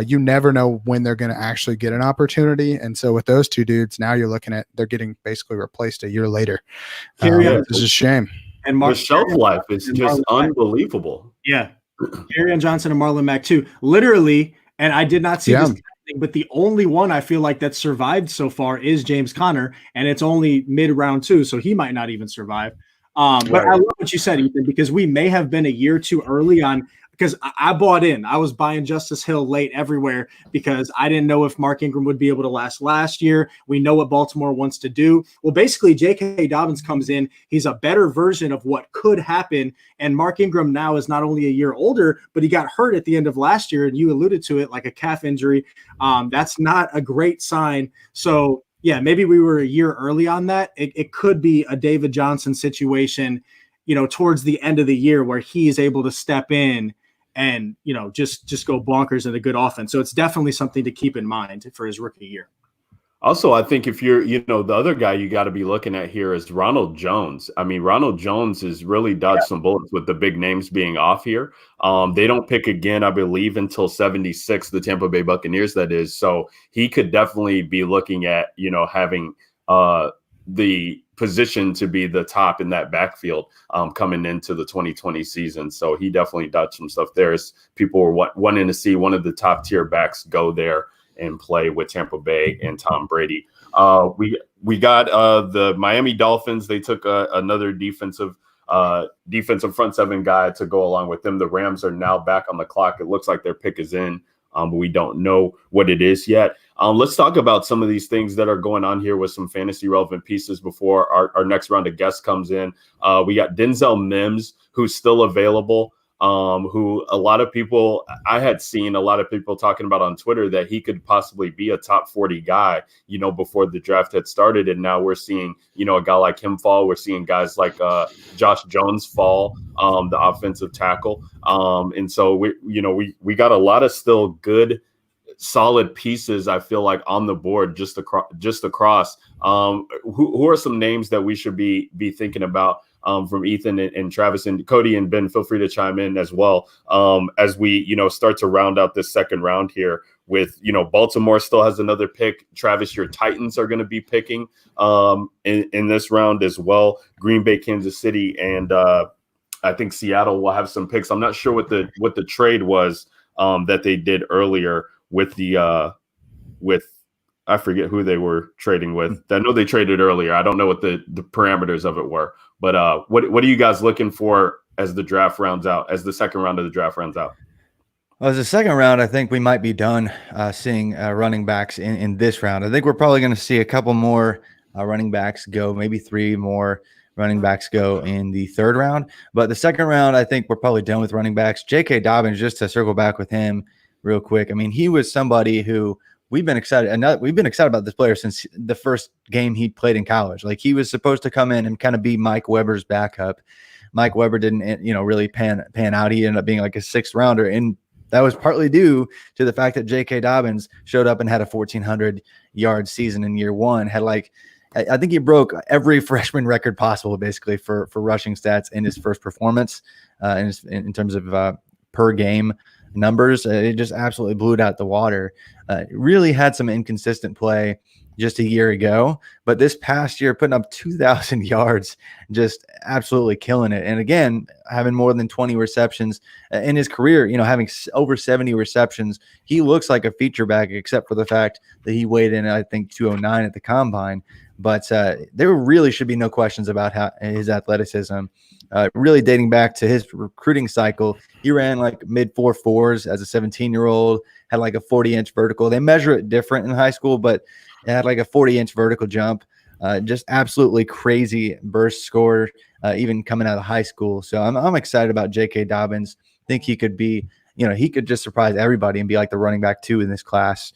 you never know when they're going to actually get an opportunity. And so with those two dudes, now you're looking at they're getting basically replaced a year later. This is a shame. And the shelf life is just unbelievable. Yeah. Kerryon Johnson and Marlon Mack too. Literally, and I did not see this happening, but the only one I feel like that survived so far is James Conner, and it's only mid-round 2, so he might not even survive. But I love what you said, Ethan, because we may have been a year too early on, because I bought in. I was buying Justice Hill late everywhere because I didn't know if Mark Ingram would be able to last year. We know what Baltimore wants to do. Well, basically, J.K. Dobbins comes in. He's a better version of what could happen. And Mark Ingram now is not only a year older, but he got hurt at the end of last year. And you alluded to it, like a calf injury. That's not a great sign. So, yeah, maybe we were a year early on that. It could be a David Johnson situation, towards the end of the year where he is able to step in and, just go bonkers in a good offense. So it's definitely something to keep in mind for his rookie year. Also, I think if you're, the other guy you got to be looking at here is Ronald Jones. I mean, Ronald Jones has really dodged some bullets with the big names being off here. They don't pick again, I believe, until 76, the Tampa Bay Buccaneers, that is. So he could definitely be looking at, having the position to be the top in that backfield coming into the 2020 season. So he definitely did some stuff there. People were wanting to see one of the top tier backs go there and play with Tampa Bay and Tom Brady. We got the Miami Dolphins. They took another defensive front seven guy to go along with them. The Rams are now back on the clock. It looks like their pick is in, but we don't know what it is yet. Let's talk about some of these things that are going on here with some fantasy relevant pieces before our next round of guests comes in. We got Denzel Mims, who's still available. Who I had seen a lot of people talking about on Twitter that he could possibly be a top 40 guy, before the draft had started. And now we're seeing, a guy like him fall. We're seeing guys like Josh Jones fall, the offensive tackle. And so we got a lot of still good, solid pieces, I feel like, on the board just across. Who are some names that we should be thinking about from Ethan and Travis, and Cody and Ben? Feel free to chime in as well as we start to round out this second round here with Baltimore still has another pick. Travis, your Titans are going to be picking in this round as well. Green Bay, Kansas City, and I think Seattle will have some picks. I'm not sure what the trade was that they did earlier with I forget who they were trading with. I know they traded earlier. I don't know what the parameters of it were. But what are you guys looking for as the draft rounds out, as the second round of the draft rounds out? Well, as the second round, I think we might be done seeing running backs in this round. I think we're probably going to see a couple more running backs go, maybe 3 more running backs go in the third round. But the second round, I think we're probably done with running backs. J.K. Dobbins, just to circle back with him real quick. I mean, he was somebody who we've been excited about this player since the first game he played in college. Like, he was supposed to come in and kind of be Mike Weber's backup. Mike Weber didn't, really pan out. He ended up being like a 6th rounder, and that was partly due to the fact that J.K. Dobbins showed up and had a 1,400-yard season in year one. I think he broke every freshman record possible, basically, for rushing stats in his first performance, in terms of per game numbers. It just absolutely blew it out the water. Really had some inconsistent play just a year ago, but this past year putting up 2,000 yards, just absolutely killing it. And again, having more than 20 receptions in his career, having over 70 receptions. He looks like a feature back, except for the fact that he weighed in, I think, 209 at the combine. But there really should be no questions about his athleticism. Really dating back to his recruiting cycle, he ran like mid 4.4s as a 17-year-old, had like a 40-inch vertical. They measure it different in high school, but it had like a 40-inch vertical jump. Just absolutely crazy burst score, even coming out of high school. So I'm excited about J.K. Dobbins. I think he could be, he could just surprise everybody and be like the running back 2 in this class,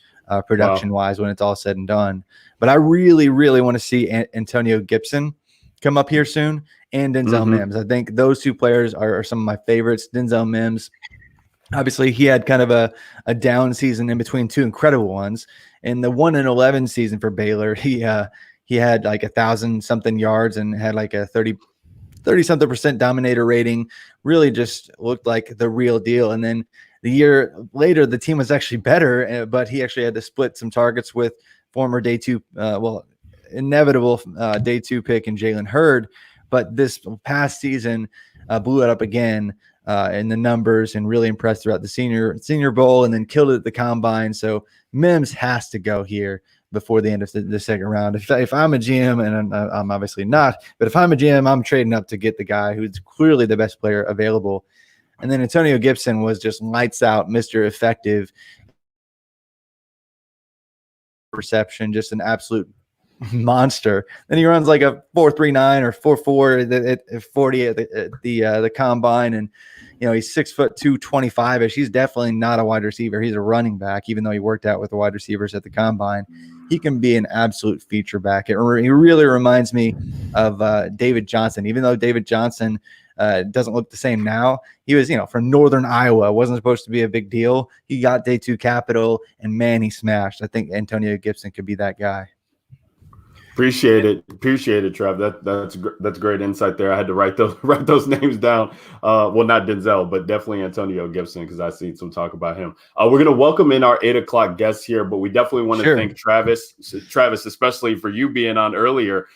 production-wise, when it's all said and done. But I really, really want to see Antonio Gibson come up here soon, and Denzel Mims. I think those 2 players are some of my favorites. Denzel Mims, obviously, he had kind of a down season in between 2 incredible ones. In the 1-11 season for Baylor, he had like 1,000-something yards and had like a 30-something% dominator rating. Really just looked like the real deal. And then the year later, the team was actually better, but he actually had to split some targets with former inevitable day 2 pick in Jalen Hurd. But this past season blew it up again in the numbers and really impressed throughout the senior bowl, and then killed it at the combine. So Mims has to go here before the end of the second round. If I'm a GM, and I'm obviously not, but if I'm a GM, I'm trading up to get the guy who's clearly the best player available. And then Antonio Gibson was just lights out, Mr. Effective reception, just an absolute monster. Then he runs like a 4.39 or 4.4 at 40 at the combine, and he's 6'2", 225ish. He's definitely not a wide receiver. He's a running back, even though he worked out with the wide receivers at the combine. He can be an absolute feature back. He really reminds me of David Johnson, even though David Johnson doesn't look the same now. He was, from Northern Iowa. Wasn't supposed to be a big deal. He got day 2 capital, and man, he smashed. I think Antonio Gibson could be that guy. Appreciate it, Trev. That's great insight there. I had to write those names down. Well, not Denzel, but definitely Antonio Gibson, because I see some talk about him. We're gonna welcome in our 8 o'clock guests here, but we definitely want to thank Travis, especially for you being on earlier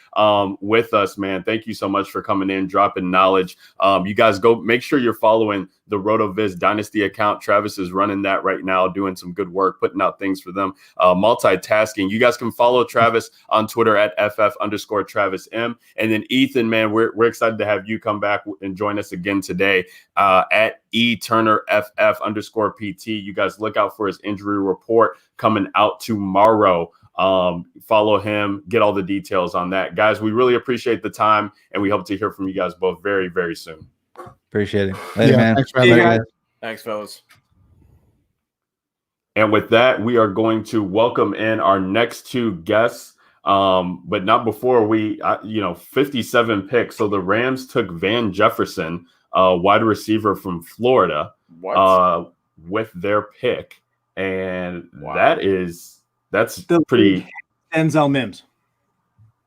with us, man. Thank you so much for coming in, dropping knowledge. You guys go make sure you're following the RotoViz Dynasty account. Travis is running that right now, doing some good work, putting out things for them, multitasking. You guys can follow Travis on Twitter at @FF_Travis M. And then Ethan, man, we're excited to have you come back and join us again today at ETurnerFF_PT. You guys look out for his injury report coming out tomorrow. Follow him, get all the details on that. Guys, we really appreciate the time, and we hope to hear from you guys both very, very soon. Appreciate it. Later, man. Thanks, man. Thanks, fellas. And with that, we are going to welcome in our next two guests, but not before 57 picks. So the Rams took Van Jefferson, wide receiver from Florida, with their pick, and that's pretty Denzel Mims.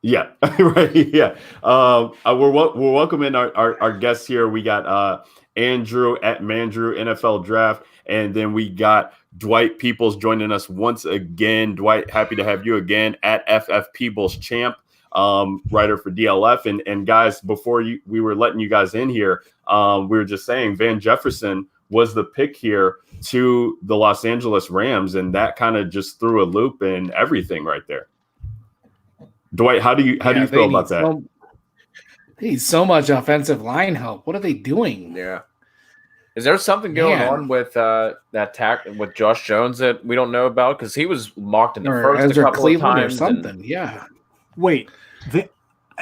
Yeah, right. Yeah, we're welcoming our guests here. We got Andrew at Mandrew NFL Draft, and then we got Dwight Peoples joining us once again. Dwight, happy to have you again at FF Peoples Champ, writer for DLF. And guys, before we were letting you guys in here, we were just saying Van Jefferson was the pick here to the Los Angeles Rams, and that kind of just threw a loop in everything right there. Dwight, how do you feel about that? They need so much offensive line help. What are they doing? Yeah. Is there something going on with that tackle with Josh Jones that we don't know about? Because he was mocked in the first couple Cleveland of times. Or something. Yeah. Wait,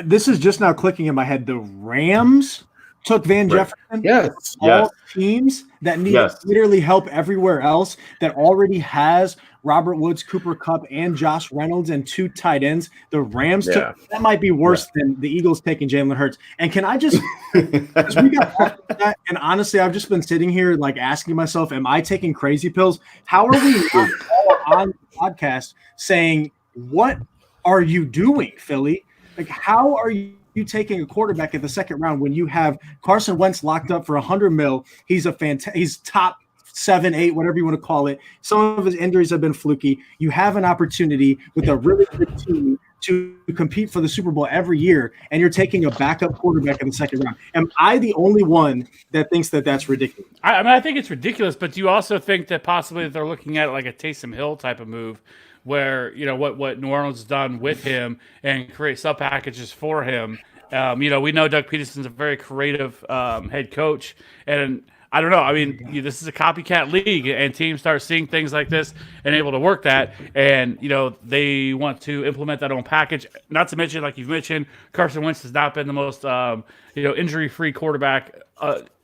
this is just now clicking in my head. The Rams took Van Jefferson. Yes. All teams that need literally help everywhere else that already has Robert Woods, Cooper Kupp, and Josh Reynolds and 2 tight ends. The Rams took that might be worse than the Eagles taking Jalen Hurts. And can I just because we got that, and honestly, I've just been sitting here like asking myself, am I taking crazy pills? How are we not all on the podcast saying, what are you doing, Philly? Like, how are you taking a quarterback in the second round when you have Carson Wentz locked up for $100 million? He's he's top 7, 8, whatever you want to call it. Some of his injuries have been fluky. You have an opportunity with a really good team to compete for the Super Bowl every year, and you're taking a backup quarterback in the second round. Am I the only one that thinks that that's ridiculous? I think it's ridiculous, but do you also think that possibly they're looking at it like a Taysom Hill type of move, where what New Orleans has done with him and create sub packages for him? We know Doug Peterson's a very creative head coach, and I don't know. I mean, this is a copycat league, and teams start seeing things like this and able to work that, and they want to implement that own package. Not to mention, like you've mentioned, Carson Wentz has not been the most injury-free quarterback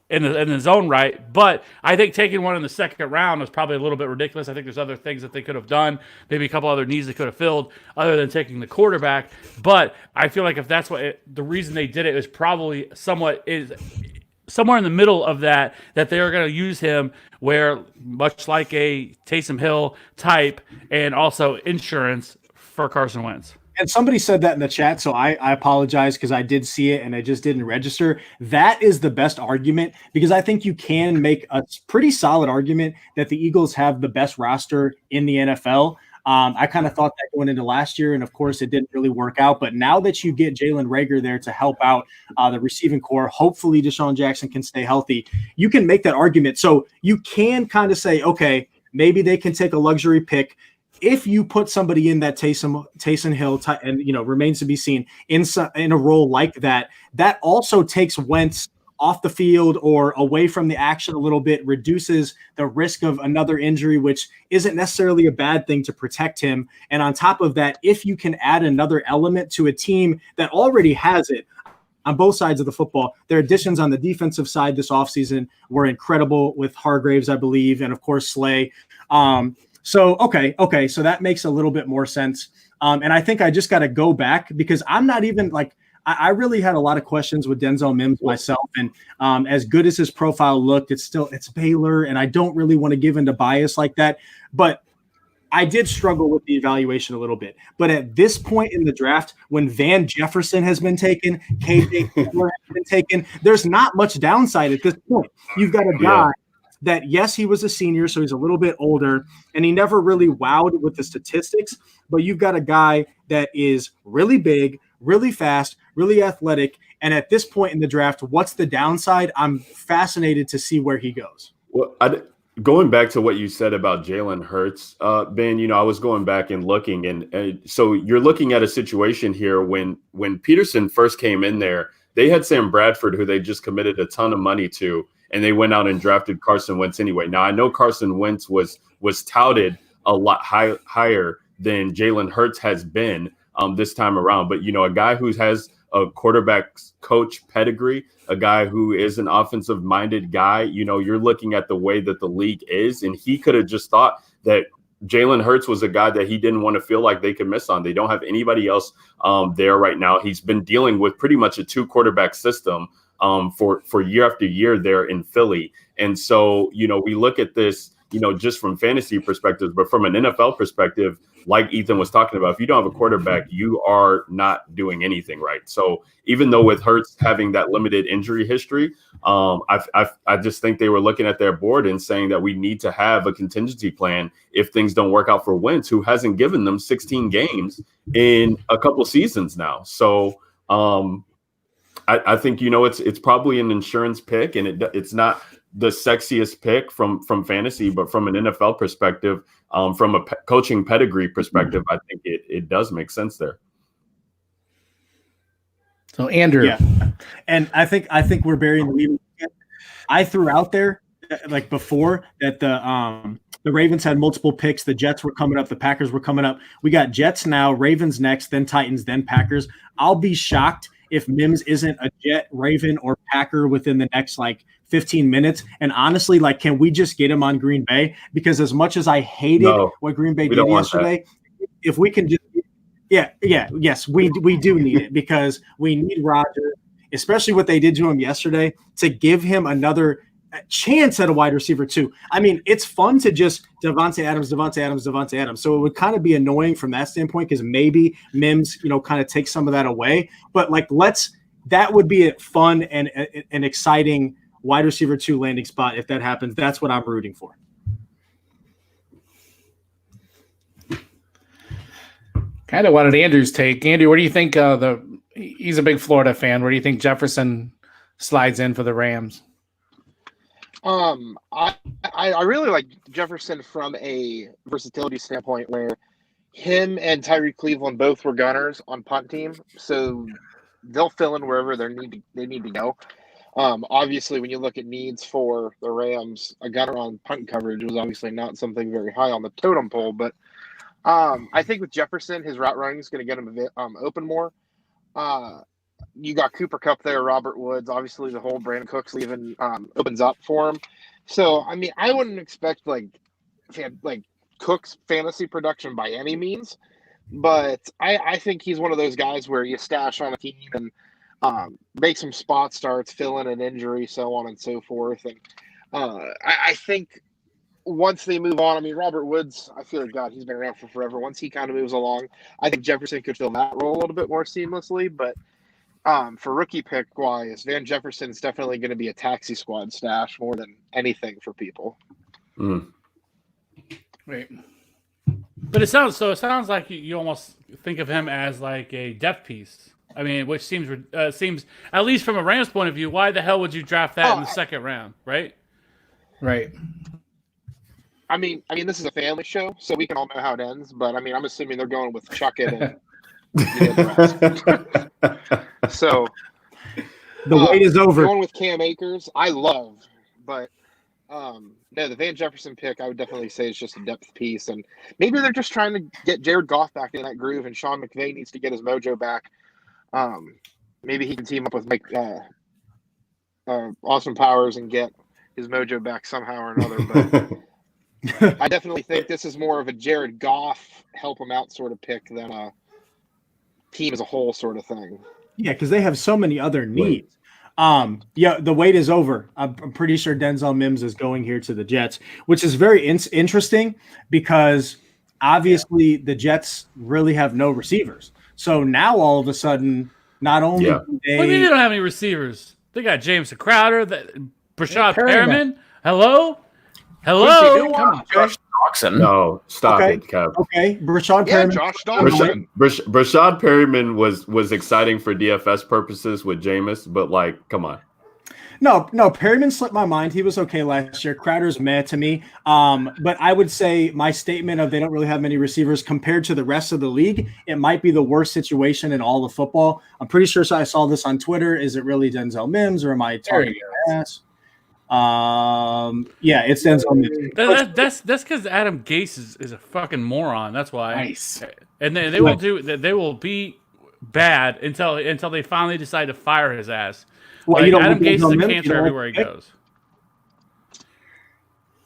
in his own right. But I think taking one in the second round was probably a little bit ridiculous. I think there's other things that they could have done, maybe a couple other needs they could have filled other than taking the quarterback. But I feel like if that's the reason they did it is probably somewhere in the middle of that they are going to use him where much like a Taysom Hill type and also insurance for Carson Wentz. And somebody said that in the chat, so I apologize because I did see it and I just didn't register. That is the best argument because I think you can make a pretty solid argument that the Eagles have the best roster in the NFL. I kind of thought that going into last year, and of course it didn't really work out. But now that you get Jalen Reagor there to help out the receiving core, hopefully Deshaun Jackson can stay healthy. You can make that argument. So you can kind of say, okay, maybe they can take a luxury pick. If you put somebody in that Taysom Hill and remains to be seen in a role like that, that also takes Wentz off the field or away from the action a little bit, reduces the risk of another injury, which isn't necessarily a bad thing to protect him. And on top of that, if you can add another element to a team that already has it on both sides of the football, their additions on the defensive side this offseason were incredible with Hargraves, I believe, and of course Slay. So that makes a little bit more sense. And I think I just got to go back because I'm not even like, I really had a lot of questions with Denzel Mims myself. And as good as his profile looked, it's Baylor. And I don't really want to give into bias like that. But I did struggle with the evaluation a little bit, but at this point in the draft, when Van Jefferson has been taken, KJ Hamler has been taken, there's not much downside at this point. You've got a guy that, yes, he was a senior, so he's a little bit older, and he never really wowed with the statistics, but you've got a guy that is really big, really fast, really athletic, and at this point in the draft, what's the downside? I'm fascinated to see where he goes. Well, going back to what you said about Jalen Hurts, Ben, I was going back and looking, and so you're looking at a situation here when Peterson first came in there, they had Sam Bradford, who they just committed a ton of money to, and they went out and drafted Carson Wentz anyway. Now, I know Carson Wentz was touted a lot higher than Jalen Hurts has been this time around, but a guy who has a quarterback coach pedigree, a guy who is an offensive minded guy, you're looking at the way that the league is, and he could have just thought that Jalen Hurts was a guy that he didn't want to feel like they could miss on. They don't have anybody else there right now. He's been dealing with pretty much a 2 quarterback system for year after year there in Philly. And so, we look at this, just from fantasy perspective, but from an NFL perspective, like Ethan was talking about, if you don't have a quarterback, you are not doing anything right. So even though with Hurts having that limited injury history, I just think they were looking at their board and saying that we need to have a contingency plan if things don't work out for Wentz, who hasn't given them 16 games in a couple seasons now. So I think, it's probably an insurance pick, and it's not the sexiest pick from fantasy, but from an NFL perspective, from a coaching pedigree perspective, I think it does make sense there. So Andrew, and I think we're burying the lead. I threw out there like before that the Ravens had multiple picks. The Jets were coming up. The Packers were coming up. We got Jets now, Ravens next, then Titans, then Packers. I'll be shocked if Mims isn't a Jet, Raven, or Packer within the next 15 minutes. And honestly, can we just get him on Green Bay? Because as much as I hated what Green Bay did yesterday, if we can just yes, we do need it, because we need Rodgers, especially what they did to him yesterday, to give him another chance at a wide receiver too. I mean, it's fun to just Devontae Adams. So it would kind of be annoying from that standpoint, because maybe Mims, kind of takes some of that away. But that would be a fun and an exciting wide receiver 2 landing spot if that happens. That's what I'm rooting for. Kind of wanted Andrew's take. Andy, where do you think he's a big Florida fan. Where do you think Jefferson slides in for the Rams? I really like Jefferson from a versatility standpoint, where him and Tyreek Cleveland both were gunners on punt team, so they'll fill in wherever they need to go. Obviously, when you look at needs for the Rams, a gunner on punt coverage was obviously not something very high on the totem pole, but I think with Jefferson, his route running is going to get him open more. You got Cooper Kupp there, Robert Woods. Obviously, the whole Brandon Cooks even opens up for him. So, I mean, I wouldn't expect like Cook's fantasy production by any means, but I think he's one of those guys where you stash on a team and make some spot starts, fill in an injury, so on and so forth. And I think once they move on, I mean, Robert Woods, I feel like, God, he's been around for forever. Once he kind of moves along, I think Jefferson could fill that role a little bit more seamlessly. But for rookie pick wise, Van Jefferson is definitely going to be a taxi squad stash more than anything for people. Right. But it sounds like you almost think of him as like a depth piece. I mean, which seems at least from a Rams point of view, why the hell would you draft that in the second round, right? Right. I mean, this is a family show, so we can all know how it ends. But I mean, I'm assuming they're going with Chuck it and the rest. So the wait is over. Going with Cam Akers, I love, but no, the Van Jefferson pick, I would definitely say is just a depth piece, and maybe they're just trying to get Jared Goff back in that groove, and Sean McVay needs to get his mojo back. Maybe he can team up with Austin Powers and get his mojo back somehow or another. But I definitely think this is more of a Jared Goff help him out sort of pick than a team as a whole sort of thing. Yeah, because they have so many other needs. The wait is over. I'm pretty sure Denzel Mims is going here to the Jets, which is very interesting because obviously the Jets really have no receivers. So now all of a sudden, not only do What do you mean they don't have any receivers? They got James Crowder, Brashad Perriman. Hello? Come on, Josh Doxson. No, stop Okay. it, Kev. Okay, Brashad Yeah, Perriman. Josh Doxson. Brashad Perryman was exciting for DFS purposes with Jameis, but like, come on. No, Perryman slipped my mind. He was okay last year. Crowder's meh to me. But I would say my statement of they don't really have many receivers compared to the rest of the league, it might be the worst situation in all of football. I'm pretty sure I saw this on Twitter. Is it really Denzel Mims or am I talking ass? Yeah, it's Denzel Mims. That's because Adam Gase is a fucking moron. That's why. Nice. And they will be bad until they finally decide to fire his ass. Well, like, you don't Adam want Gase is Denzel a Mims, cancer you don't everywhere he like- goes.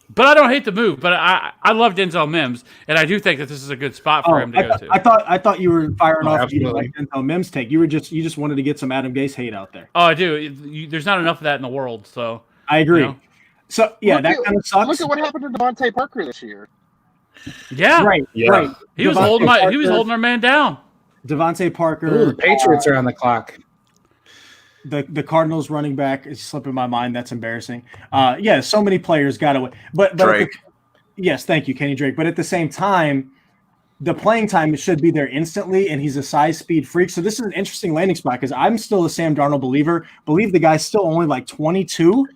But I don't hate the move. But I love Denzel Mims, and I do think that this is a good spot for him to go to. I thought you were firing off you absolutely. like Denzel Mims take. You just wanted to get some Adam Gase hate out there. Oh, I do. There's not enough of that in the world. So I agree. You know? So yeah, that kind of sucks. Look at what happened to Devontae Parker this year. yeah, Right. he was holding our man down. Devontae Parker. Ooh, the Patriots are on the clock. The Cardinals running back is slipping my mind. That's embarrassing. Yeah, so many players got away. But Drake. Yes, thank you, Kenny Drake. But at the same time, the playing time should be there instantly, and he's a size speed freak. So this is an interesting landing spot because I'm still a Sam Darnold believer. Believe the guy's still only like 22.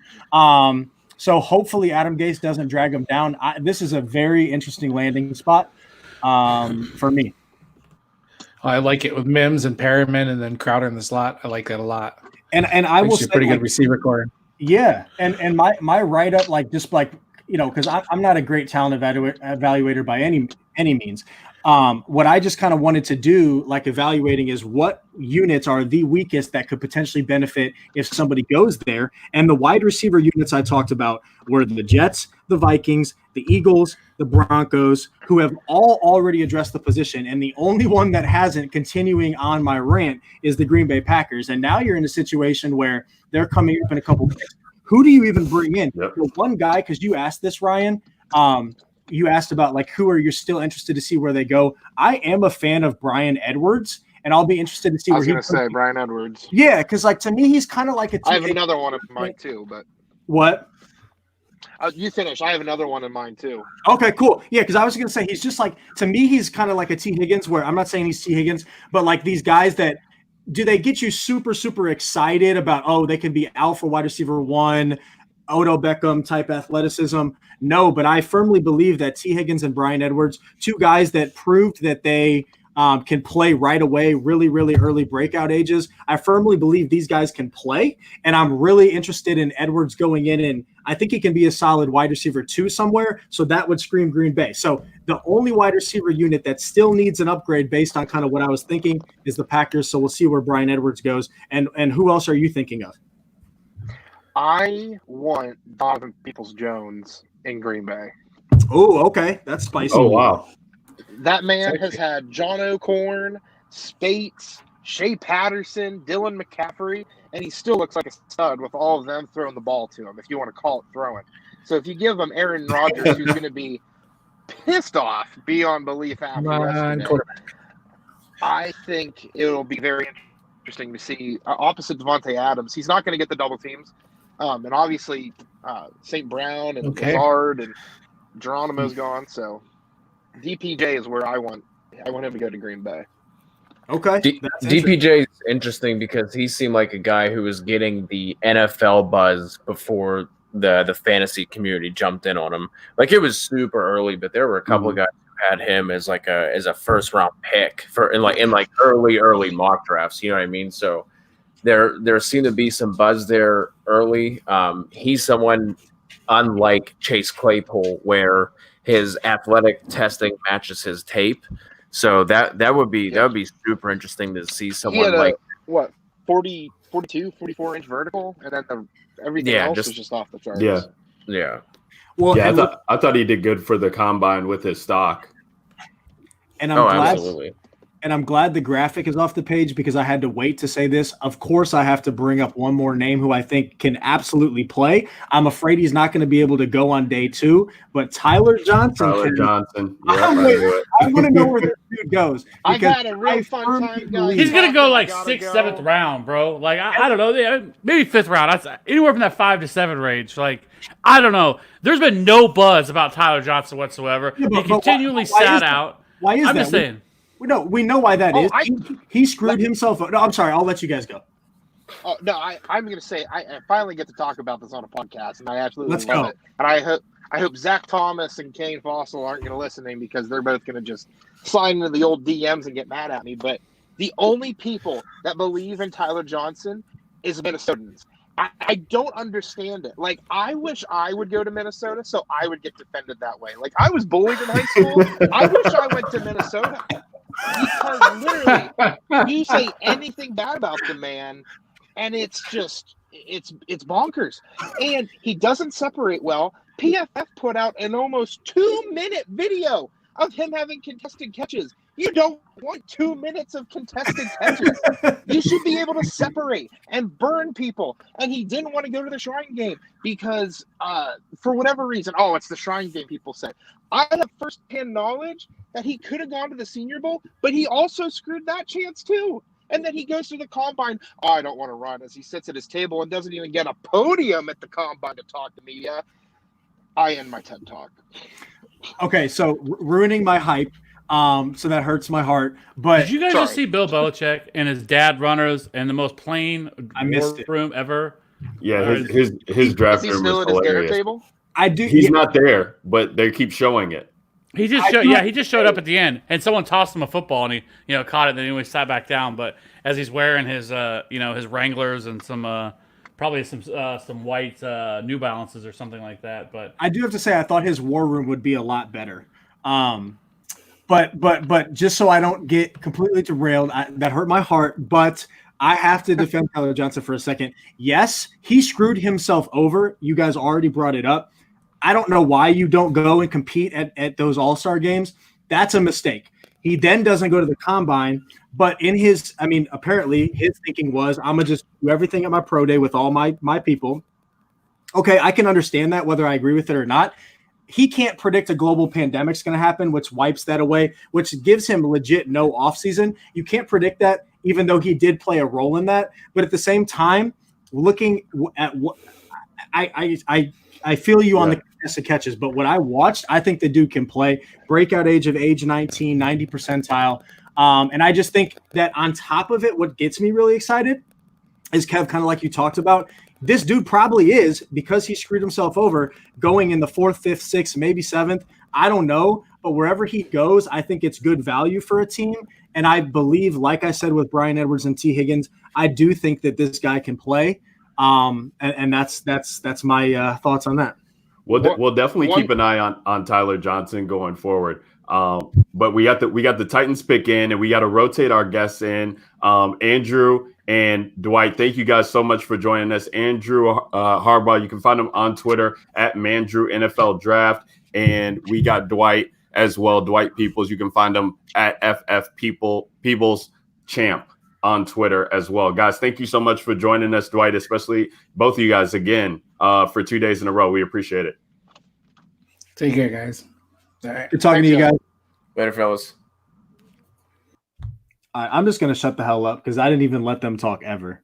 So hopefully Adam Gase doesn't drag him down. This is a very interesting landing spot for me. I like it with Mims and Perriman and then Crowder in the slot. I like that a lot. And I will Makes you say a pretty like, good receiver core. yeah, and my write up like just like because I'm not a great talent evaluator by any means. What I just kind of wanted to do, like evaluating, is what units are the weakest that could potentially benefit if somebody goes there. And the wide receiver units I talked about were the Jets, the Vikings, the Eagles, the Broncos, who have all already addressed the position. And the only one that hasn't, continuing on my rant, is the Green Bay Packers. And now you're in a situation where they're coming up in a couple picks. Who do you even bring in? Yep. The one guy, because you asked this, Ryan. You asked about like who are you still interested to see where they go. I am a fan of Brian Edwards, and I'll be interested to see I where was he going to say Brian Edwards. Yeah, because like to me, he's kind of like a. I have another one in mind too, but What? you finish. I have another one in mind too. Okay, cool. Yeah, because I was going to say he's just like, to me, he's kind of like a T. Higgins, where I'm not saying he's T. Higgins, but like these guys that do they get you super, super excited about, oh, they can be alpha wide receiver one, Odell Beckham type athleticism? No, but I firmly believe that T. Higgins and Brian Edwards, two guys that proved that they can play right away, really, really early breakout ages. I firmly believe these guys can play, and I'm really interested in Edwards going in, and I think he can be a solid wide receiver too somewhere, so that would scream Green Bay. So the only wide receiver unit that still needs an upgrade based on kind of what I was thinking is the Packers, so we'll see where Brian Edwards goes. And who else are you thinking of? I want Donovan Peoples-Jones in Green Bay. Oh, okay. That's spicy. Oh, wow. That man has had John O'Corn, Spates, Shea Patterson, Dylan McCaffrey, and he still looks like a stud with all of them throwing the ball to him, if you want to call it throwing. So if you give him Aaron Rodgers, who's going to be pissed off beyond belief after yesterday, I think it'll be very interesting to see opposite Devontae Adams. He's not going to get the double teams. And obviously St. Brown and Lazard and Geronimo's gone, so DPJ is where I want him to go to Green Bay. Okay. DPJ is interesting because he seemed like a guy who was getting the NFL buzz before the fantasy community jumped in on him. Like it was super early, but there were a couple of guys who had him as a first round pick in early mock drafts. You know what I mean? So there seemed to be some buzz there early. He's someone unlike Chase Claypool where his athletic testing matches his tape. So that would be super interesting to see someone like 42, 44 inch vertical, and then everything else was just off the charts. Yeah. Well, yeah, I thought he did good for the combine with his stock. And I'm glad. Absolutely. and I'm glad the graphic is off the page because I had to wait to say this. Of course, I have to bring up one more name who I think can absolutely play. I'm afraid he's not going to be able to go on day 2, but Tyler Johnson. Johnson. Yeah, I want to know where this dude goes. I've had a real fun time, guys. He's gonna go like 6th, 7th round, bro. Like I don't know, maybe 5th round. That's anywhere from that 5 to 7 range. Like I don't know. There's been no buzz about Tyler Johnson whatsoever. Yeah, he continually sat out. Why is that? I'm just saying. We know why that is. He screwed himself up. No, I'm sorry. I'll let you guys go. Oh no, I'm going to say I finally get to talk about this on a podcast, and I absolutely love go. it. And I hope Zach Thomas and Kane Fossil aren't going to listen to me because they're both going to just slide into the old DMs and get mad at me. But the only people that believe in Tyler Johnson is Minnesotans. I don't understand it. Like, I wish I would go to Minnesota so I would get defended that way. Like, I was bullied in high school. I wish I went to Minnesota because literally you say anything bad about the man and it's just it's bonkers. And he doesn't separate well. PFF put out an almost 2-minute video of him having contested catches. You don't want 2 minutes of contested catches. You should be able to separate and burn people. And he didn't want to go to the Shrine game because, for whatever reason, it's the Shrine game, people said. I have firsthand knowledge that he could have gone to the Senior Bowl, but he also screwed that chance too. And then he goes to the Combine. I don't want to run, as he sits at his table and doesn't even get a podium at the Combine to talk to media. I end my TED Talk. Okay, so ruining my hype. So that hurts my heart. But did you guys just see Bill Belichick and his dad runners and the most plain room ever? Yeah, his draft room is hilarious. Table? I do. He's not there, but they keep showing it. He just showed up at the end, and someone tossed him a football, and he caught it, and then he sat back down. But as he's wearing his his Wranglers and some probably some white New Balances or something like that. But I do have to say I thought his war room would be a lot better. But just so I don't get completely derailed, that hurt my heart. But I have to defend Tyler Johnson for a second. Yes, he screwed himself over. You guys already brought it up. I don't know why you don't go and compete at those All-Star games. That's a mistake. He then doesn't go to the Combine. But apparently his thinking was, I'm going to just do everything at my pro day with all my people. Okay, I can understand that, whether I agree with it or not. He can't predict a global pandemic's going to happen, which wipes that away, which gives him legit no offseason. You can't predict that, even though he did play a role in that. But at the same time, looking at what I feel you on the contested catches, but what I watched, I think the dude can play. Breakout age 19, 90 percentile. And I just think that on top of it, what gets me really excited is, Kev, kind of like you talked about, this dude probably is, because he screwed himself over, going in the 4th, 5th, 6th, maybe 7th. I don't know. But wherever he goes, I think it's good value for a team. And I believe, like I said with Brian Edwards and T. Higgins, I do think that this guy can play. And that's my thoughts on that. We'll definitely keep an eye on Tyler Johnson going forward. But we got the Titans pick in, and we got to rotate our guests in. Andrew and Dwight, thank you guys so much for joining us. Andrew Harbaugh, you can find him on Twitter at Mandrew NFL Draft, and we got Dwight as well, Dwight Peoples. You can find him at Peoples Champ on Twitter as well. Guys, thank you so much for joining us, Dwight, especially both of you guys again for 2 days in a row. We appreciate it. Take care, guys. All right. Good talking to you guys. Later, fellas. I'm just going to shut the hell up because I didn't even let them talk ever.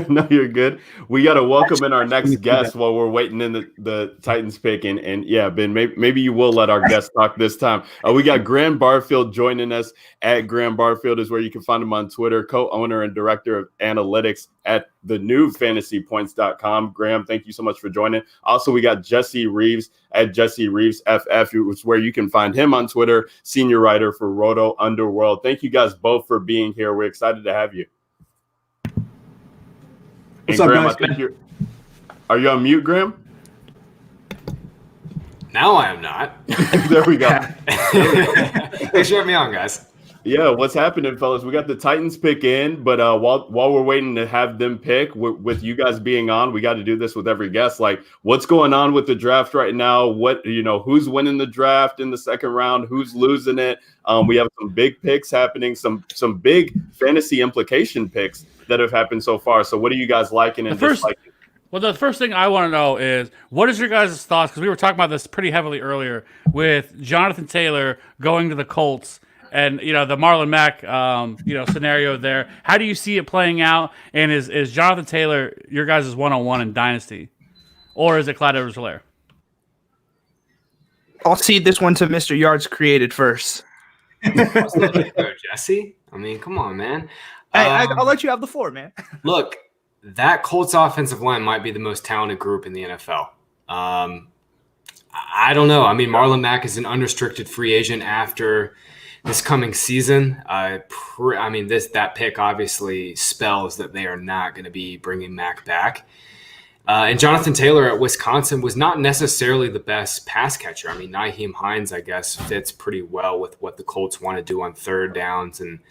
No, you're good. We got to welcome in our next guest while we're waiting in the Titans pick. And yeah, Ben, maybe you will let our guest talk this time. We got Graham Barfield joining us. At Graham Barfield is where you can find him on Twitter, co-owner and director of analytics at the new fantasypoints.com. Graham, thank you so much for joining. Also, we got Jesse Reeves at Jesse Reeves FF, which is where you can find him on Twitter, senior writer for Roto Underworld. Thank you guys both for being here. We're excited to have you. What's up, Graham, guys? I think are you on mute, Graham? Now I am not. There we go. Thanks for having me on, guys. Yeah, what's happening, fellas? We got the Titans pick in, but while we're waiting to have them pick, with you guys being on, we got to do this with every guest. Like, what's going on with the draft right now? Who's winning the draft in the second round? Who's losing it? We have some big picks happening, some big fantasy implication picks that have happened so far. So, what are you guys liking and disliking? Well, the first thing I want to know is what is your guys' thoughts? Because we were talking about this pretty heavily earlier with Jonathan Taylor going to the Colts. And, the Marlon Mack, scenario there. How do you see it playing out? And is Jonathan Taylor your guys' one-on-one in Dynasty? Or is it Clyde Edwards-Helaire? I'll cede this one to Mr. Yards Created first. Jesse? I mean, come on, man. I'll let you have the floor, man. Look, that Colts offensive line might be the most talented group in the NFL. I don't know. I mean, Marlon Mack is an unrestricted free agent after this coming season. That pick obviously spells that they are not going to be bringing Mack back. And Jonathan Taylor at Wisconsin was not necessarily the best pass catcher. I mean, Nyheim Hines, I guess, fits pretty well with what the Colts want to do on third downs and